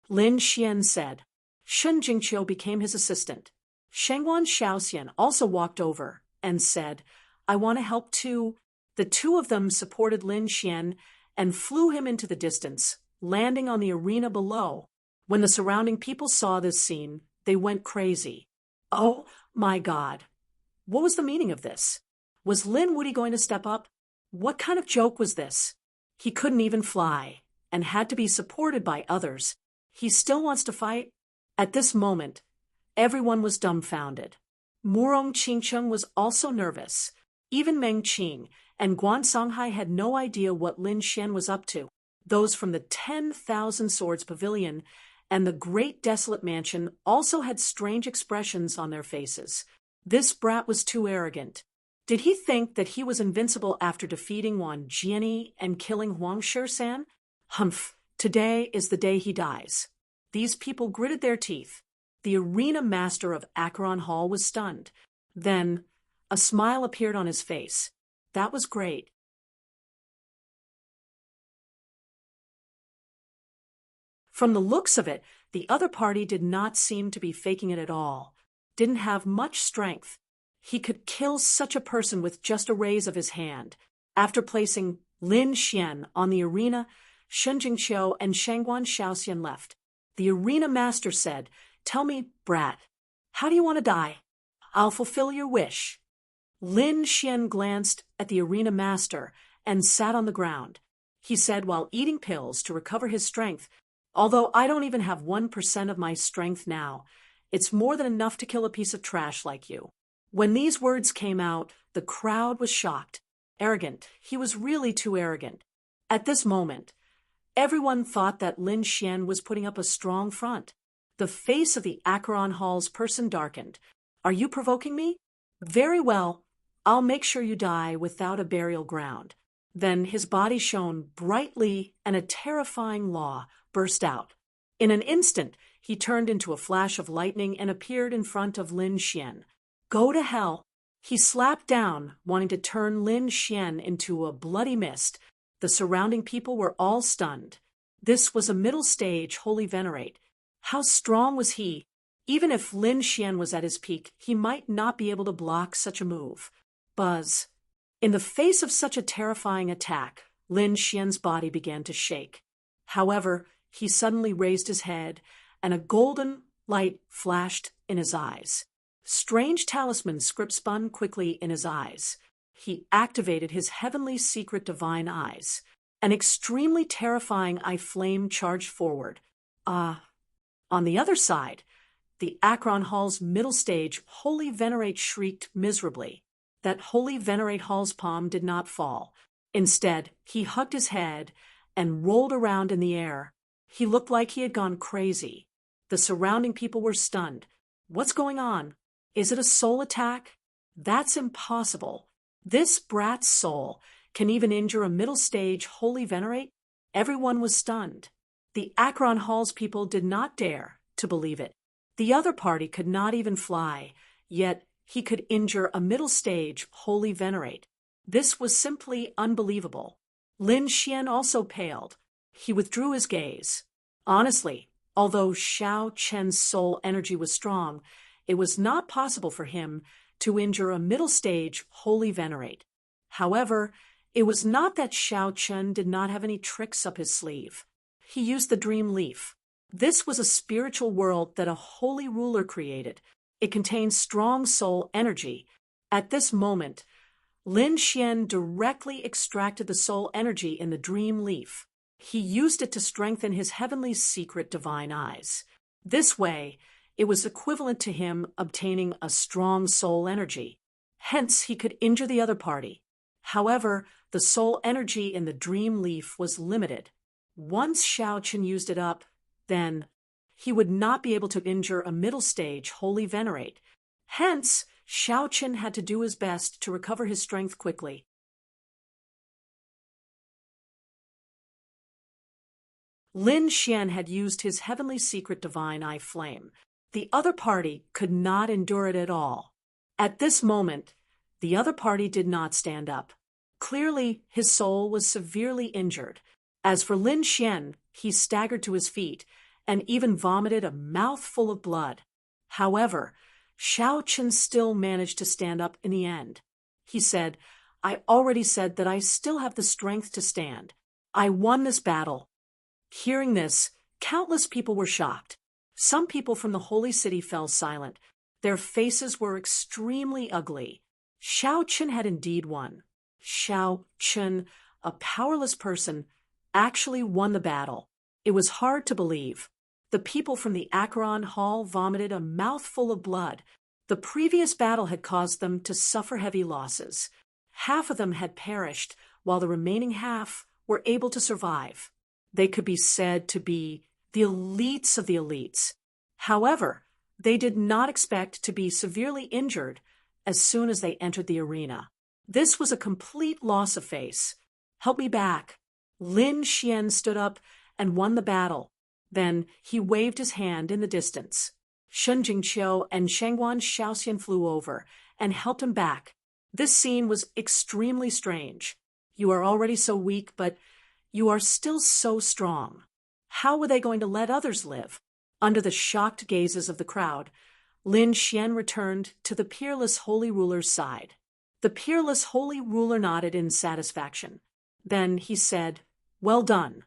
Lin Xian said. Shen Jingqiu became his assistant. Shengguan Shaoxian also walked over and said, I want to help too. The two of them supported Lin Xian and flew him into the distance, landing on the arena below. When the surrounding people saw this scene, they went crazy. Oh my God. What was the meaning of this? Was Lin Wudy going to step up? What kind of joke was this? He couldn't even fly and had to be supported by others. He still wants to fight? At this moment, everyone was dumbfounded. Murong Qingcheng was also nervous. Even Meng Qing and Guan Songhai had no idea what Lin Xian was up to. Those from the 10,000 Swords Pavilion and the Great Desolate Mansion also had strange expressions on their faces. This brat was too arrogant. Did he think that he was invincible after defeating Wan Jianyi and killing Huang Shersan? Humph, today is the day he dies. These people gritted their teeth. The arena master of Akron Hall was stunned. Then, a smile appeared on his face. That was great. From the looks of it, the other party did not seem to be faking it at all. Didn't have much strength. He could kill such a person with just a raise of his hand. After placing Lin Xian on the arena, Shen Jingqiu and Shengguan Shaoxian left. The arena master said, "Tell me, brat, how do you want to die? I'll fulfill your wish." Lin Xian glanced at the arena master and sat on the ground. He said while eating pills to recover his strength, "Although I don't even have 1% of my strength now, it's more than enough to kill a piece of trash like you." When these words came out, the crowd was shocked. Arrogant. He was really too arrogant. At this moment, everyone thought that Lin Xian was putting up a strong front. The face of the Acheron Hall's person darkened. "Are you provoking me? Very well. I'll make sure you die without a burial ground." Then his body shone brightly and a terrifying law burst out. In an instant, he turned into a flash of lightning and appeared in front of Lin Xian. "Go to hell." He slapped down, wanting to turn Lin Xian into a bloody mist. The surrounding people were all stunned. This was a middle stage holy venerate. How strong was he? Even if Lin Xian was at his peak, he might not be able to block such a move. Buzz. In the face of such a terrifying attack, Lin Xian's body began to shake. However, he suddenly raised his head, and a golden light flashed in his eyes. Strange talisman script spun quickly in his eyes. He activated his heavenly secret divine eyes. An extremely terrifying eye flame charged forward. On the other side, the Acheron Hall's middle stage holy venerate shrieked miserably. That holy venerate Hall's palm did not fall. Instead, he hugged his head and rolled around in the air. He looked like he had gone crazy. The surrounding people were stunned. What's going on? Is it a soul attack? That's impossible. This brat's soul can even injure a middle stage holy venerate? Everyone was stunned. The Acheron Hall's people did not dare to believe it. The other party could not even fly, yet he could injure a middle stage holy venerate. This was simply unbelievable. Lin Xian also paled. He withdrew his gaze. Honestly, although Xiao Chen's soul energy was strong, it was not possible for him to injure a middle stage holy venerate. However, it was not that Xiao Chen did not have any tricks up his sleeve. He used the dream leaf. This was a spiritual world that a holy ruler created. It contained strong soul energy. At this moment, Lin Xian directly extracted the soul energy in the dream leaf. He used it to strengthen his heavenly secret divine eyes. This way, it was equivalent to him obtaining a strong soul energy. Hence, he could injure the other party. However, the soul energy in the dream leaf was limited. Once Xiao Chen used it up, then he would not be able to injure a middle stage holy venerate. Hence, Xiao Chen had to do his best to recover his strength quickly. Lin Xian had used his heavenly secret divine eye flame. The other party could not endure it at all. At this moment, the other party did not stand up. Clearly, his soul was severely injured. As for Lin Xian, he staggered to his feet and even vomited a mouthful of blood. However, Xiao Chen still managed to stand up in the end. He said, "I already said that I still have the strength to stand. I won this battle." Hearing this, countless people were shocked. Some people from the holy city fell silent. Their faces were extremely ugly. Xiao Chen had indeed won. Xiao Chen, a powerless person, actually won the battle. It was hard to believe. The people from the Acheron Hall vomited a mouthful of blood. The previous battle had caused them to suffer heavy losses. Half of them had perished, while the remaining half were able to survive. They could be said to be the elites of the elites. However, they did not expect to be severely injured as soon as they entered the arena. This was a complete loss of face. "Help me back." Lin Xian stood up and won the battle. Then he waved his hand in the distance. Shen Jingqiu and Shangguan Shaoxian flew over and helped him back. This scene was extremely strange. You are already so weak, but you are still so strong. How were they going to let others live? Under the shocked gazes of the crowd, Lin Xian returned to the peerless holy ruler's side. The peerless holy ruler nodded in satisfaction. Then he said, "Well done.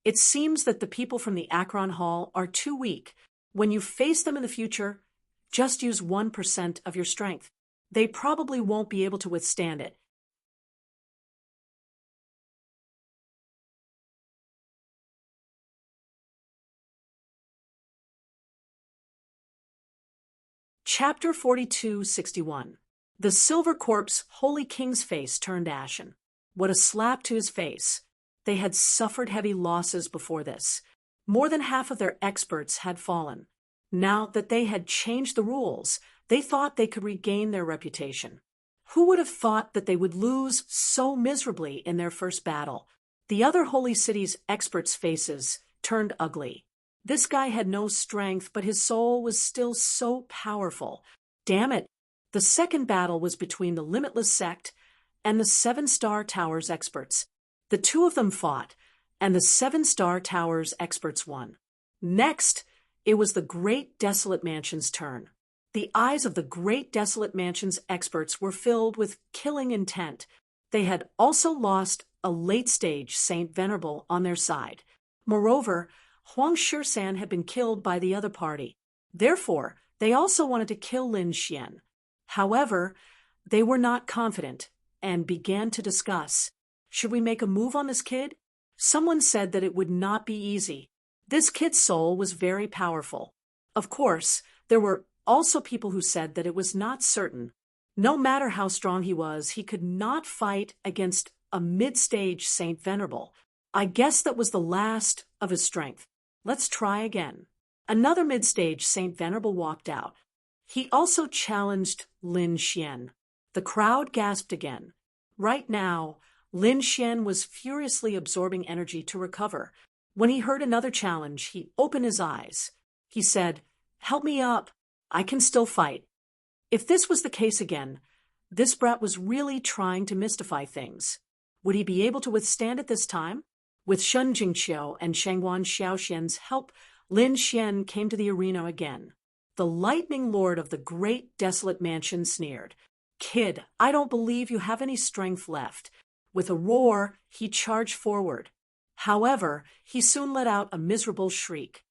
It seems that the people from the Akron Hall are too weak. When you face them in the future, just use 1% of your strength. They probably won't be able to withstand it. Chapter 4261. The silver corpse, Holy King's face turned ashen. What a slap to his face. They had suffered heavy losses before this. More than half of their experts had fallen. Now that they had changed the rules, they thought they could regain their reputation. Who would have thought that they would lose so miserably in their first battle? The other holy city's experts' faces turned ugly. This guy had no strength, but his soul was still so powerful. Damn it! The second battle was between the Limitless Sect and the Seven-Star Towers experts. The two of them fought, and the Seven-Star Towers experts won. Next, it was the Great Desolate Mansion's turn. The eyes of the Great Desolate Mansion's experts were filled with killing intent. They had also lost a late-stage Saint Venerable on their side. Moreover, Huang Shisan had been killed by the other party. Therefore, they also wanted to kill Lin Xian. However, they were not confident and began to discuss. Should we make a move on this kid? Someone said that it would not be easy. This kid's soul was very powerful. Of course, there were also people who said that it was not certain. No matter how strong he was, he could not fight against a mid-stage Saint Venerable. I guess that was the last of his strength. Let's try again. Another mid-stage Saint Venerable walked out. He also challenged Lin Xian. The crowd gasped again. Right now, Lin Xian was furiously absorbing energy to recover. When he heard another challenge, he opened his eyes. He said, "Help me up. I can still fight." If this was the case again, this brat was really trying to mystify things. Would he be able to withstand it this time? With Shen Jingqiu and Shangguan Xiaoxian's help, Lin Xian came to the arena again. The lightning lord of the Great Desolate Mansion sneered. "Kid, I don't believe you have any strength left." With a roar, he charged forward. However, he soon let out a miserable shriek.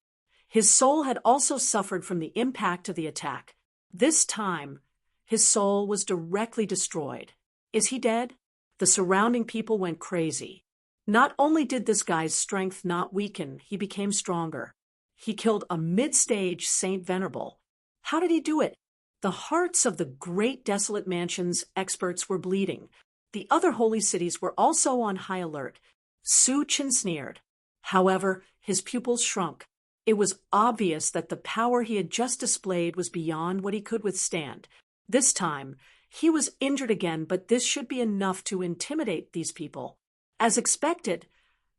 His soul had also suffered from the impact of the attack. This time, his soul was directly destroyed. Is he dead? The surrounding people went crazy. Not only did this guy's strength not weaken, he became stronger. He killed a mid-stage Saint Venerable. How did he do it? The hearts of the Great Desolate Mansion's experts were bleeding. The other holy cities were also on high alert. Su Chen sneered. However, his pupils shrunk. It was obvious that the power he had just displayed was beyond what he could withstand. This time, he was injured again, but this should be enough to intimidate these people. As expected,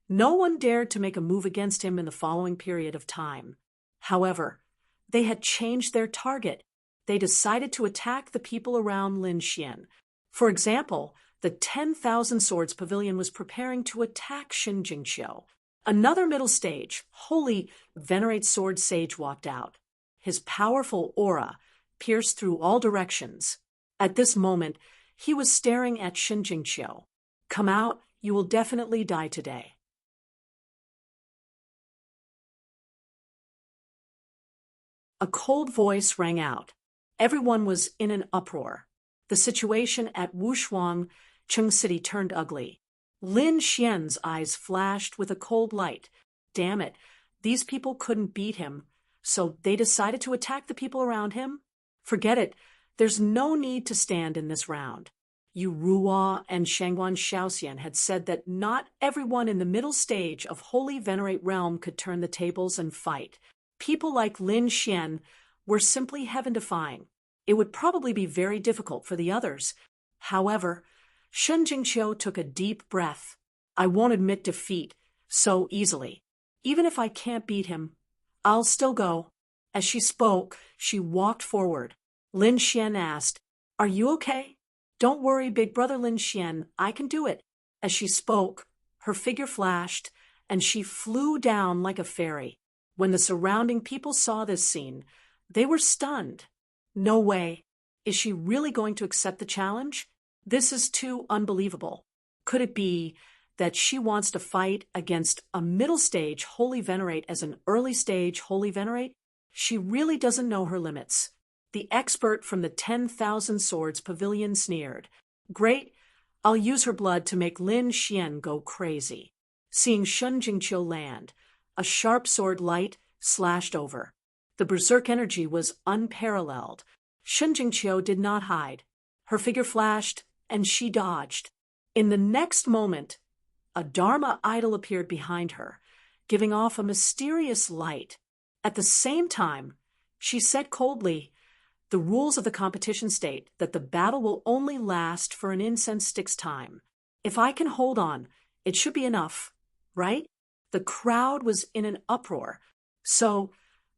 no one dared to make a move against him in the following period of time. However, they had changed their target. They decided to attack the people around Lin Xian. For example, the 10,000 Swords Pavilion was preparing to attack Shen Jingqiu. Another middle stage, holy venerate sword sage walked out. His powerful aura pierced through all directions. At this moment, he was staring at Shen Jingqiu. "Come out, you will definitely die today." A cold voice rang out. Everyone was in an uproar. The situation at Wushuang, Chung City turned ugly. Lin Xian's eyes flashed with a cold light. Damn it, these people couldn't beat him, so they decided to attack the people around him? Forget it, there's no need to stand in this round. Yu Ruo and Shangguan Xiaoxian had said that not everyone in the middle stage of Holy Venerate Realm could turn the tables and fight. People like Lin Xian were simply heaven-defying. It would probably be very difficult for the others. However, Shen Jingqiu took a deep breath. "I won't admit defeat so easily. Even if I can't beat him, I'll still go." As she spoke, she walked forward. Lin Xian asked, "Are you okay?" "Don't worry, big brother Lin Xian, I can do it." As she spoke, her figure flashed, and she flew down like a fairy. When the surrounding people saw this scene, they were stunned. No way. Is she really going to accept the challenge? This is too unbelievable. Could it be that she wants to fight against a middle stage Holy Venerate as an early stage Holy Venerate, she really doesn't know her limits. The expert from the 10,000 Swords Pavilion sneered. Great, I'll use her blood to make Lin Xian go crazy. Seeing Shun Jingqiu land, a sharp sword light slashed over. The berserk energy was unparalleled. Shun Jingqiu did not hide. Her figure flashed, and she dodged. In the next moment, a Dharma idol appeared behind her, giving off a mysterious light. At the same time, she said coldly, "The rules of the competition state that the battle will only last for an incense stick's time. If I can hold on, it should be enough, right?" The crowd was in an uproar. So,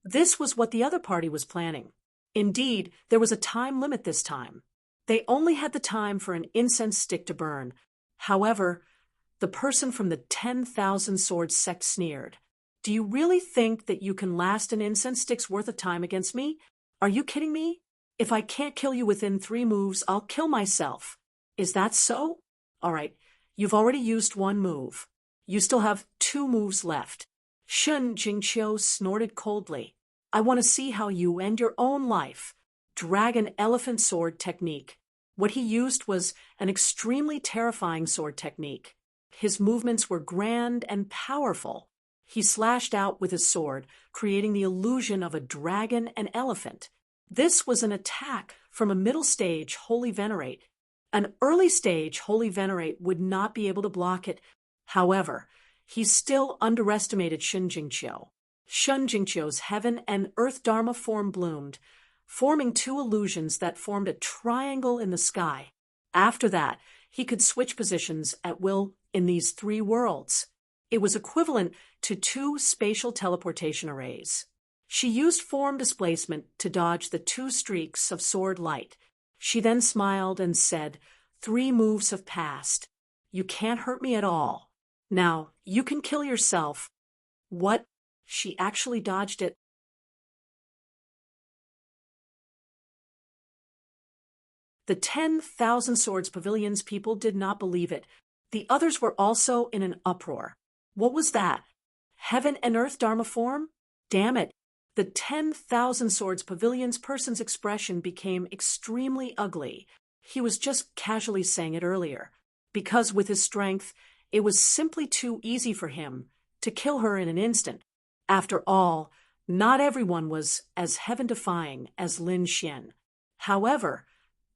this was what the other party was planning. Indeed, there was a time limit this time. They only had the time for an incense stick to burn. However, the person from the 10,000 Swords sect sneered. "Do you really think that you can last an incense stick's worth of time against me? Are you kidding me? If I can't kill you within 3 moves, I'll kill myself. Is that so? All right, you've already used 1 move. You still have 2 moves left." Shun Jingqiu snorted coldly. "I want to see how you end your own life." Dragon Elephant Sword Technique. What he used was an extremely terrifying sword technique. His movements were grand and powerful. He slashed out with his sword, creating the illusion of a dragon and elephant. This was an attack from a middle stage Holy Venerate. An early stage Holy Venerate would not be able to block it. However, he still underestimated Shun Jingqiu. Shun Jingqiu's heaven and earth Dharma form bloomed, forming 2 illusions that formed a triangle in the sky. After that, he could switch positions at will in these 3 worlds. It was equivalent to 2 spatial teleportation arrays. She used form displacement to dodge the 2 streaks of sword light. She then smiled and said, "3 moves have passed. You can't hurt me at all. Now, you can kill yourself." What? She actually dodged it. The 10,000 Swords Pavilion's people did not believe it. The others were also in an uproar. What was that? Heaven and earth Dharma form? Damn it. The 10,000 Swords Pavilion's person's expression became extremely ugly. He was just casually saying it earlier, because with his strength, it was simply too easy for him to kill her in an instant. After all, not everyone was as heaven-defying as Lin Xian. However,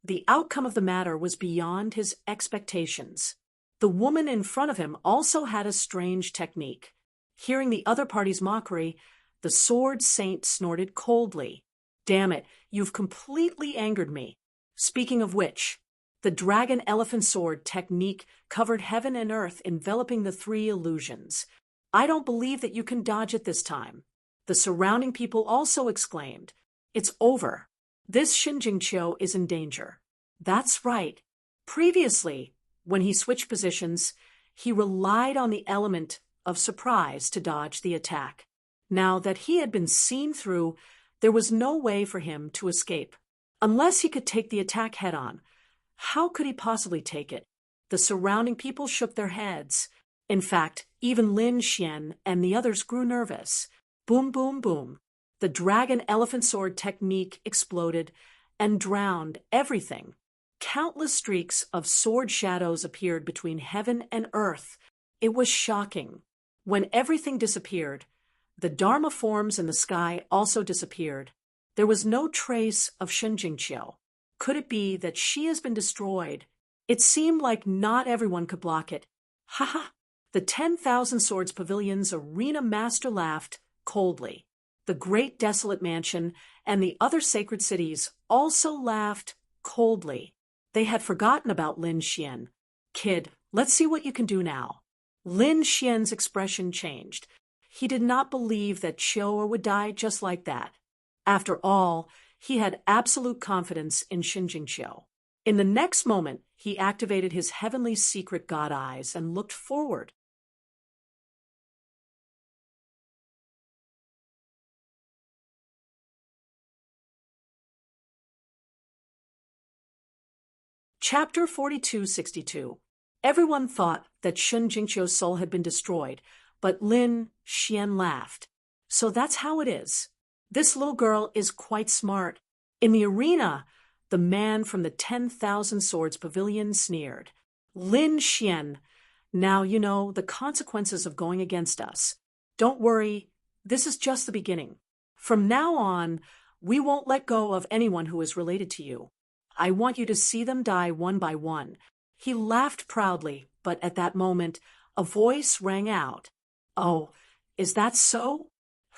the outcome of the matter was beyond his expectations. The woman in front of him also had a strange technique. Hearing the other party's mockery, the sword saint snorted coldly. "Damn it, you've completely angered me. Speaking of which, the dragon elephant sword technique covered heaven and earth, enveloping the 3 illusions. I don't believe that you can dodge it this time." The surrounding people also exclaimed, "It's over. This Shun Jingqiu is in danger." That's right. Previously, when he switched positions, he relied on the element of surprise to dodge the attack. Now that he had been seen through, there was no way for him to escape. Unless he could take the attack head-on, how could he possibly take it? The surrounding people shook their heads. In fact, even Lin Xian and the others grew nervous. Boom, boom, boom. The dragon elephant sword technique exploded and drowned everything. Countless streaks of sword shadows appeared between heaven and earth. It was shocking. When everything disappeared, the Dharma forms in the sky also disappeared. There was no trace of Shun Jingqiu. Could it be that she has been destroyed? It seemed like not everyone could block it. Ha ha! The 10,000 Swords Pavilion's arena master laughed coldly. The great desolate mansion and the other sacred cities also laughed coldly. They had forgotten about Lin Xian. "Kid, let's see what you can do now." Lin Xian's expression changed. He did not believe that Qiu would die just like that. After all, he had absolute confidence in Shun Jingqiu. In the next moment, he activated his heavenly secret god eyes and looked forward. Chapter 4262. Everyone thought that Shun Jingqiu's soul had been destroyed, but Lin Xian laughed. So that's how it is. This little girl is quite smart. In the arena, the man from the 10,000 Swords Pavilion sneered. Lin Xian, now you know the consequences of going against us. Don't worry, this is just the beginning. From now on, we won't let go of anyone who is related to you. I want you to see them die one by one. He laughed proudly, but at that moment, a voice rang out. Oh, is that so?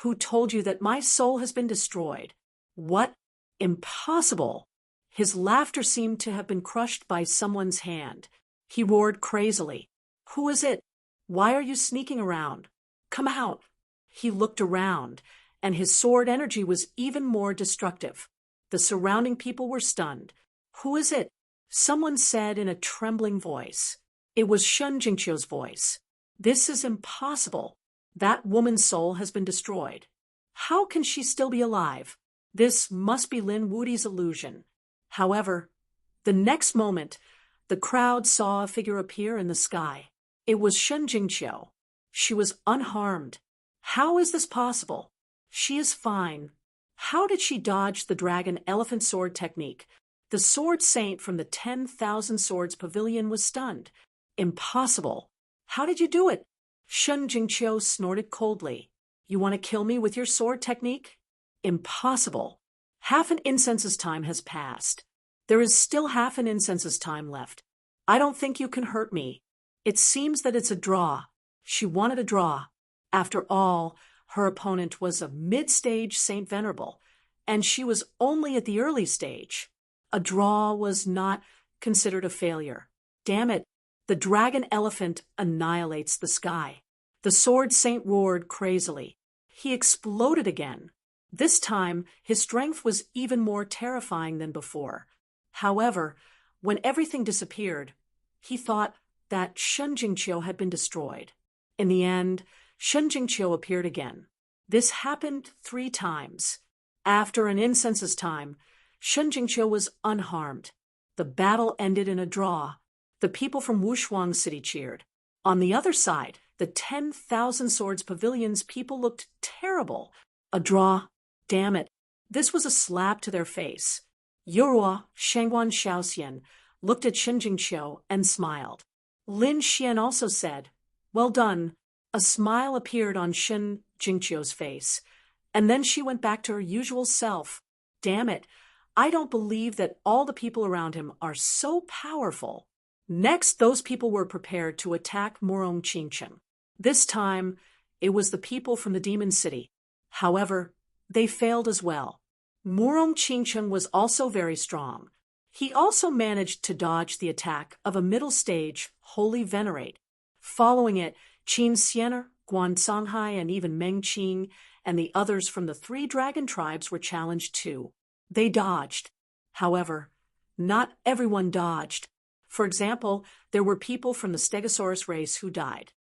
Who told you that my soul has been destroyed? What? Impossible! His laughter seemed to have been crushed by someone's hand. He roared crazily. Who is it? Why are you sneaking around? Come out! He looked around, and his sword energy was even more destructive. The surrounding people were stunned. Who is it? Someone said in a trembling voice. It was Shun Jingqiu's voice. This is impossible. That woman's soul has been destroyed. How can she still be alive? This must be Lin Wudi's illusion. However, the next moment, the crowd saw a figure appear in the sky. It was Shun Jingqiu. She was unharmed. How is this possible? She is fine. How did she dodge the dragon elephant sword technique? The sword saint from the 10,000 Swords Pavilion was stunned. Impossible. How did you do it? Shun Jingqiu snorted coldly. You want to kill me with your sword technique? Impossible. Half an incense's time has passed. There is still half an incense's time left. I don't think you can hurt me. It seems that it's a draw. She wanted a draw. After all, her opponent was a mid-stage Saint Venerable, and she was only at the early stage. A draw was not considered a failure. Damn it, the dragon elephant annihilates the sky. The sword saint roared crazily. He exploded again. This time, his strength was even more terrifying than before. However, when everything disappeared, he thought that Shun Jingqiu had been destroyed. In the end, Shun Jingqiu appeared again. This happened 3 times. After an incense's time, Shun Jingqiu was unharmed. The battle ended in a draw. The people from Wushuang City cheered. On the other side, the 10,000 Swords Pavilion's people looked terrible. A draw. Damn it. This was a slap to their face. Yorua Shangguan Shaoxian looked at Shun Jingqiu and smiled. Lin Xian also said, Well done. A smile appeared on Shun Jingqiu's face, and then she went back to her usual self. Damn it. I don't believe that all the people around him are so powerful. Next, those people were prepared to attack Murong Qingchen. This time, it was the people from the Demon City. However, they failed as well. Murong Qingchen was also very strong. He also managed to dodge the attack of a middle stage Holy Venerate. Following it, Qin Xiener, Guan Songhai, and even Meng Qing and the others from the 3 dragon tribes were challenged too. They dodged. However, not everyone dodged. For example, there were people from the Stegosaurus race who died.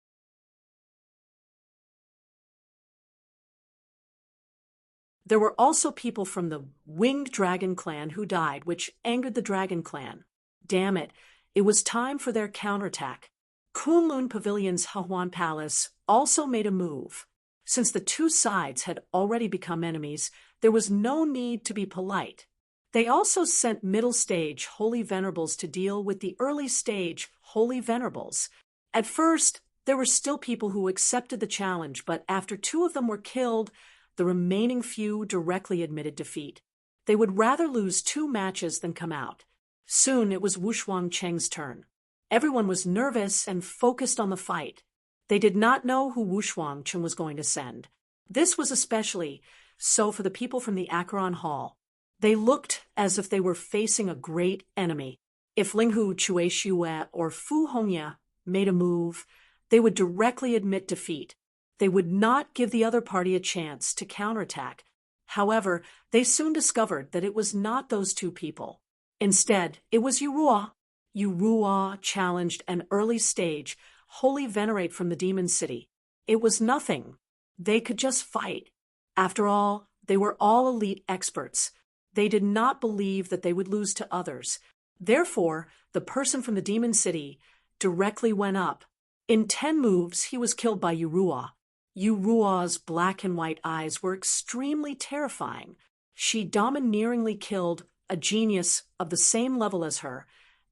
There were also people from the Winged Dragon clan who died, which angered the Dragon clan. Damn it, it was time for their counterattack. Kunlun Pavilion's Hahuan Palace also made a move. Since the 2 sides had already become enemies, there was no need to be polite. They also sent middle stage Holy Venerables to deal with the early stage Holy Venerables. At first, there were still people who accepted the challenge, but after 2 of them were killed, the remaining few directly admitted defeat. They would rather lose 2 matches than come out. Soon it was Wushuang Cheng's turn. Everyone was nervous and focused on the fight. They did not know who Wushuang Cheng was going to send. This was especially so for the people from the Acheron Hall. They looked as if they were facing a great enemy. If Linghu Chuexue or Fu Hongya made a move, they would directly admit defeat. They would not give the other party a chance to counterattack. However, they soon discovered that it was not those 2 people. Instead, it was Yorua. Yorua challenged an early stage Holy Venerate from the Demon City. It was nothing. They could just fight. After all, they were all elite experts. They did not believe that they would lose to others. Therefore, the person from the Demon City directly went up. In 10 moves, he was killed by Yurua. Yurua's black and white eyes were extremely terrifying. She domineeringly killed a genius of the same level as her,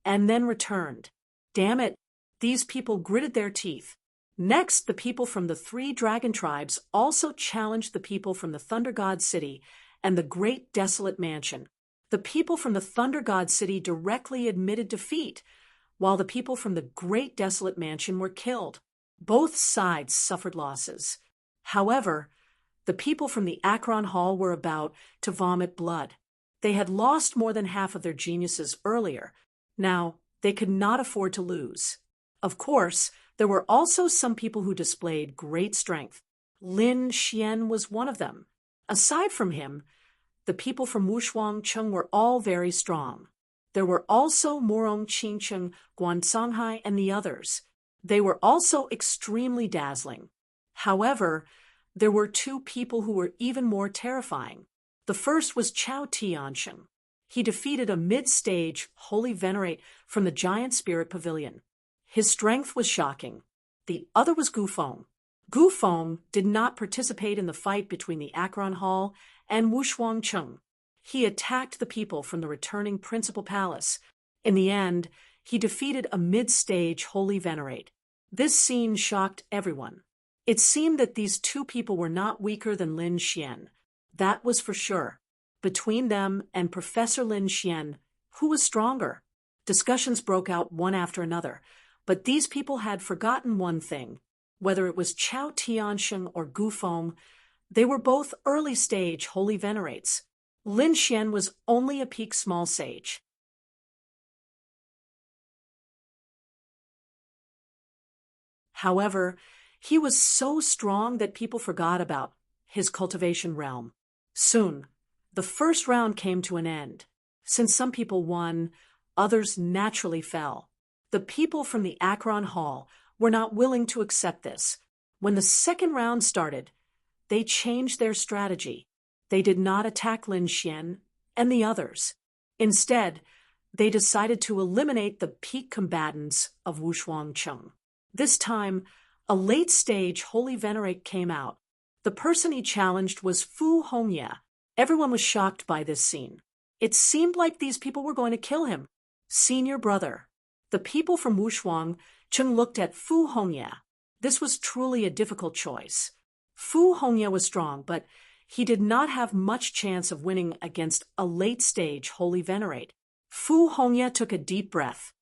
and then returned. Damn it, these people gritted their teeth. Next, the people from the 3 dragon tribes also challenged the people from the Thunder God City and the Great Desolate Mansion. The people from the Thunder God City directly admitted defeat, while the people from the Great Desolate Mansion were killed. Both sides suffered losses. However, the people from the Akron Hall were about to vomit blood. They had lost more than half of their geniuses earlier. Now, they could not afford to lose. Of course, there were also some people who displayed great strength. Lin Xian was one of them. Aside from him, the people from Wushuangcheng were all very strong. There were also Morong Qingcheng, Guanshanghai, and the others. They were also extremely dazzling. However, there were 2 people who were even more terrifying. The first was Chao Tiansheng. He defeated a mid-stage Holy Venerate from the Giant Spirit Pavilion. His strength was shocking. The other was Gu Feng. Gu Feng did not participate in the fight between the Akron Hall and Wushuangcheng. He attacked the people from the returning Principal Palace. In the end, he defeated a mid-stage Holy Venerate. This scene shocked everyone. It seemed that these 2 people were not weaker than Lin Xian. That was for sure. Between them and Professor Lin Xian, who was stronger? Discussions broke out one after another, but these people had forgotten one thing. Whether it was Chao Tiansheng or Gu Feng, they were both early-stage Holy Venerates. Lin Xian was only a peak small sage. However, he was so strong that people forgot about his cultivation realm. Soon, the first round came to an end. Since some people won, others naturally fell. The people from the Akron Hall were not willing to accept this. When the second round started, they changed their strategy. They did not attack Lin Xian and the others. Instead, they decided to eliminate the peak combatants of Wushuangcheng. This time, a late-stage Holy Venerate came out. The person he challenged was Fu Hongye. Everyone was shocked by this scene. It seemed like these people were going to kill him. Senior brother. The people from Wushuangcheng looked at Fu Hongye. This was truly a difficult choice. Fu Hongye was strong, but he did not have much chance of winning against a late-stage Holy Venerate. Fu Hongye took a deep breath.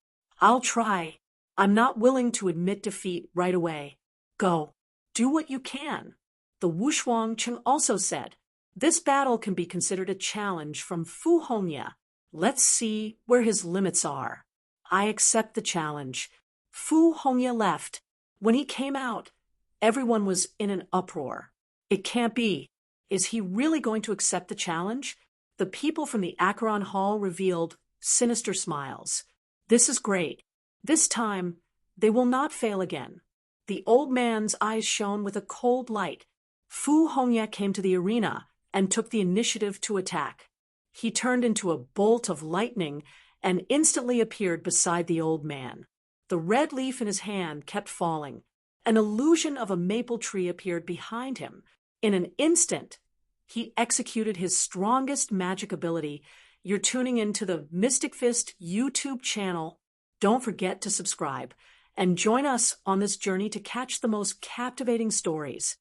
I'll try. I'm not willing to admit defeat right away. Go. Do what you can. The Wushuangcheng also said. This battle can be considered a challenge from Fu Hongye. Let's see where his limits are. I accept the challenge. Fu Hongye left. When he came out, everyone was in an uproar. It can't be. Is he really going to accept the challenge? The people from the Akron Hall revealed sinister smiles. This is great. This time, they will not fail again. The old man's eyes shone with a cold light. Fu Hongye came to the arena and took the initiative to attack. He turned into a bolt of lightning and instantly appeared beside the old man. The red leaf in his hand kept falling. An illusion of a maple tree appeared behind him. In an instant, he executed his strongest magic ability. You're tuning into the Mystic Fist YouTube channel. Don't forget to subscribe and join us on this journey to catch the most captivating stories.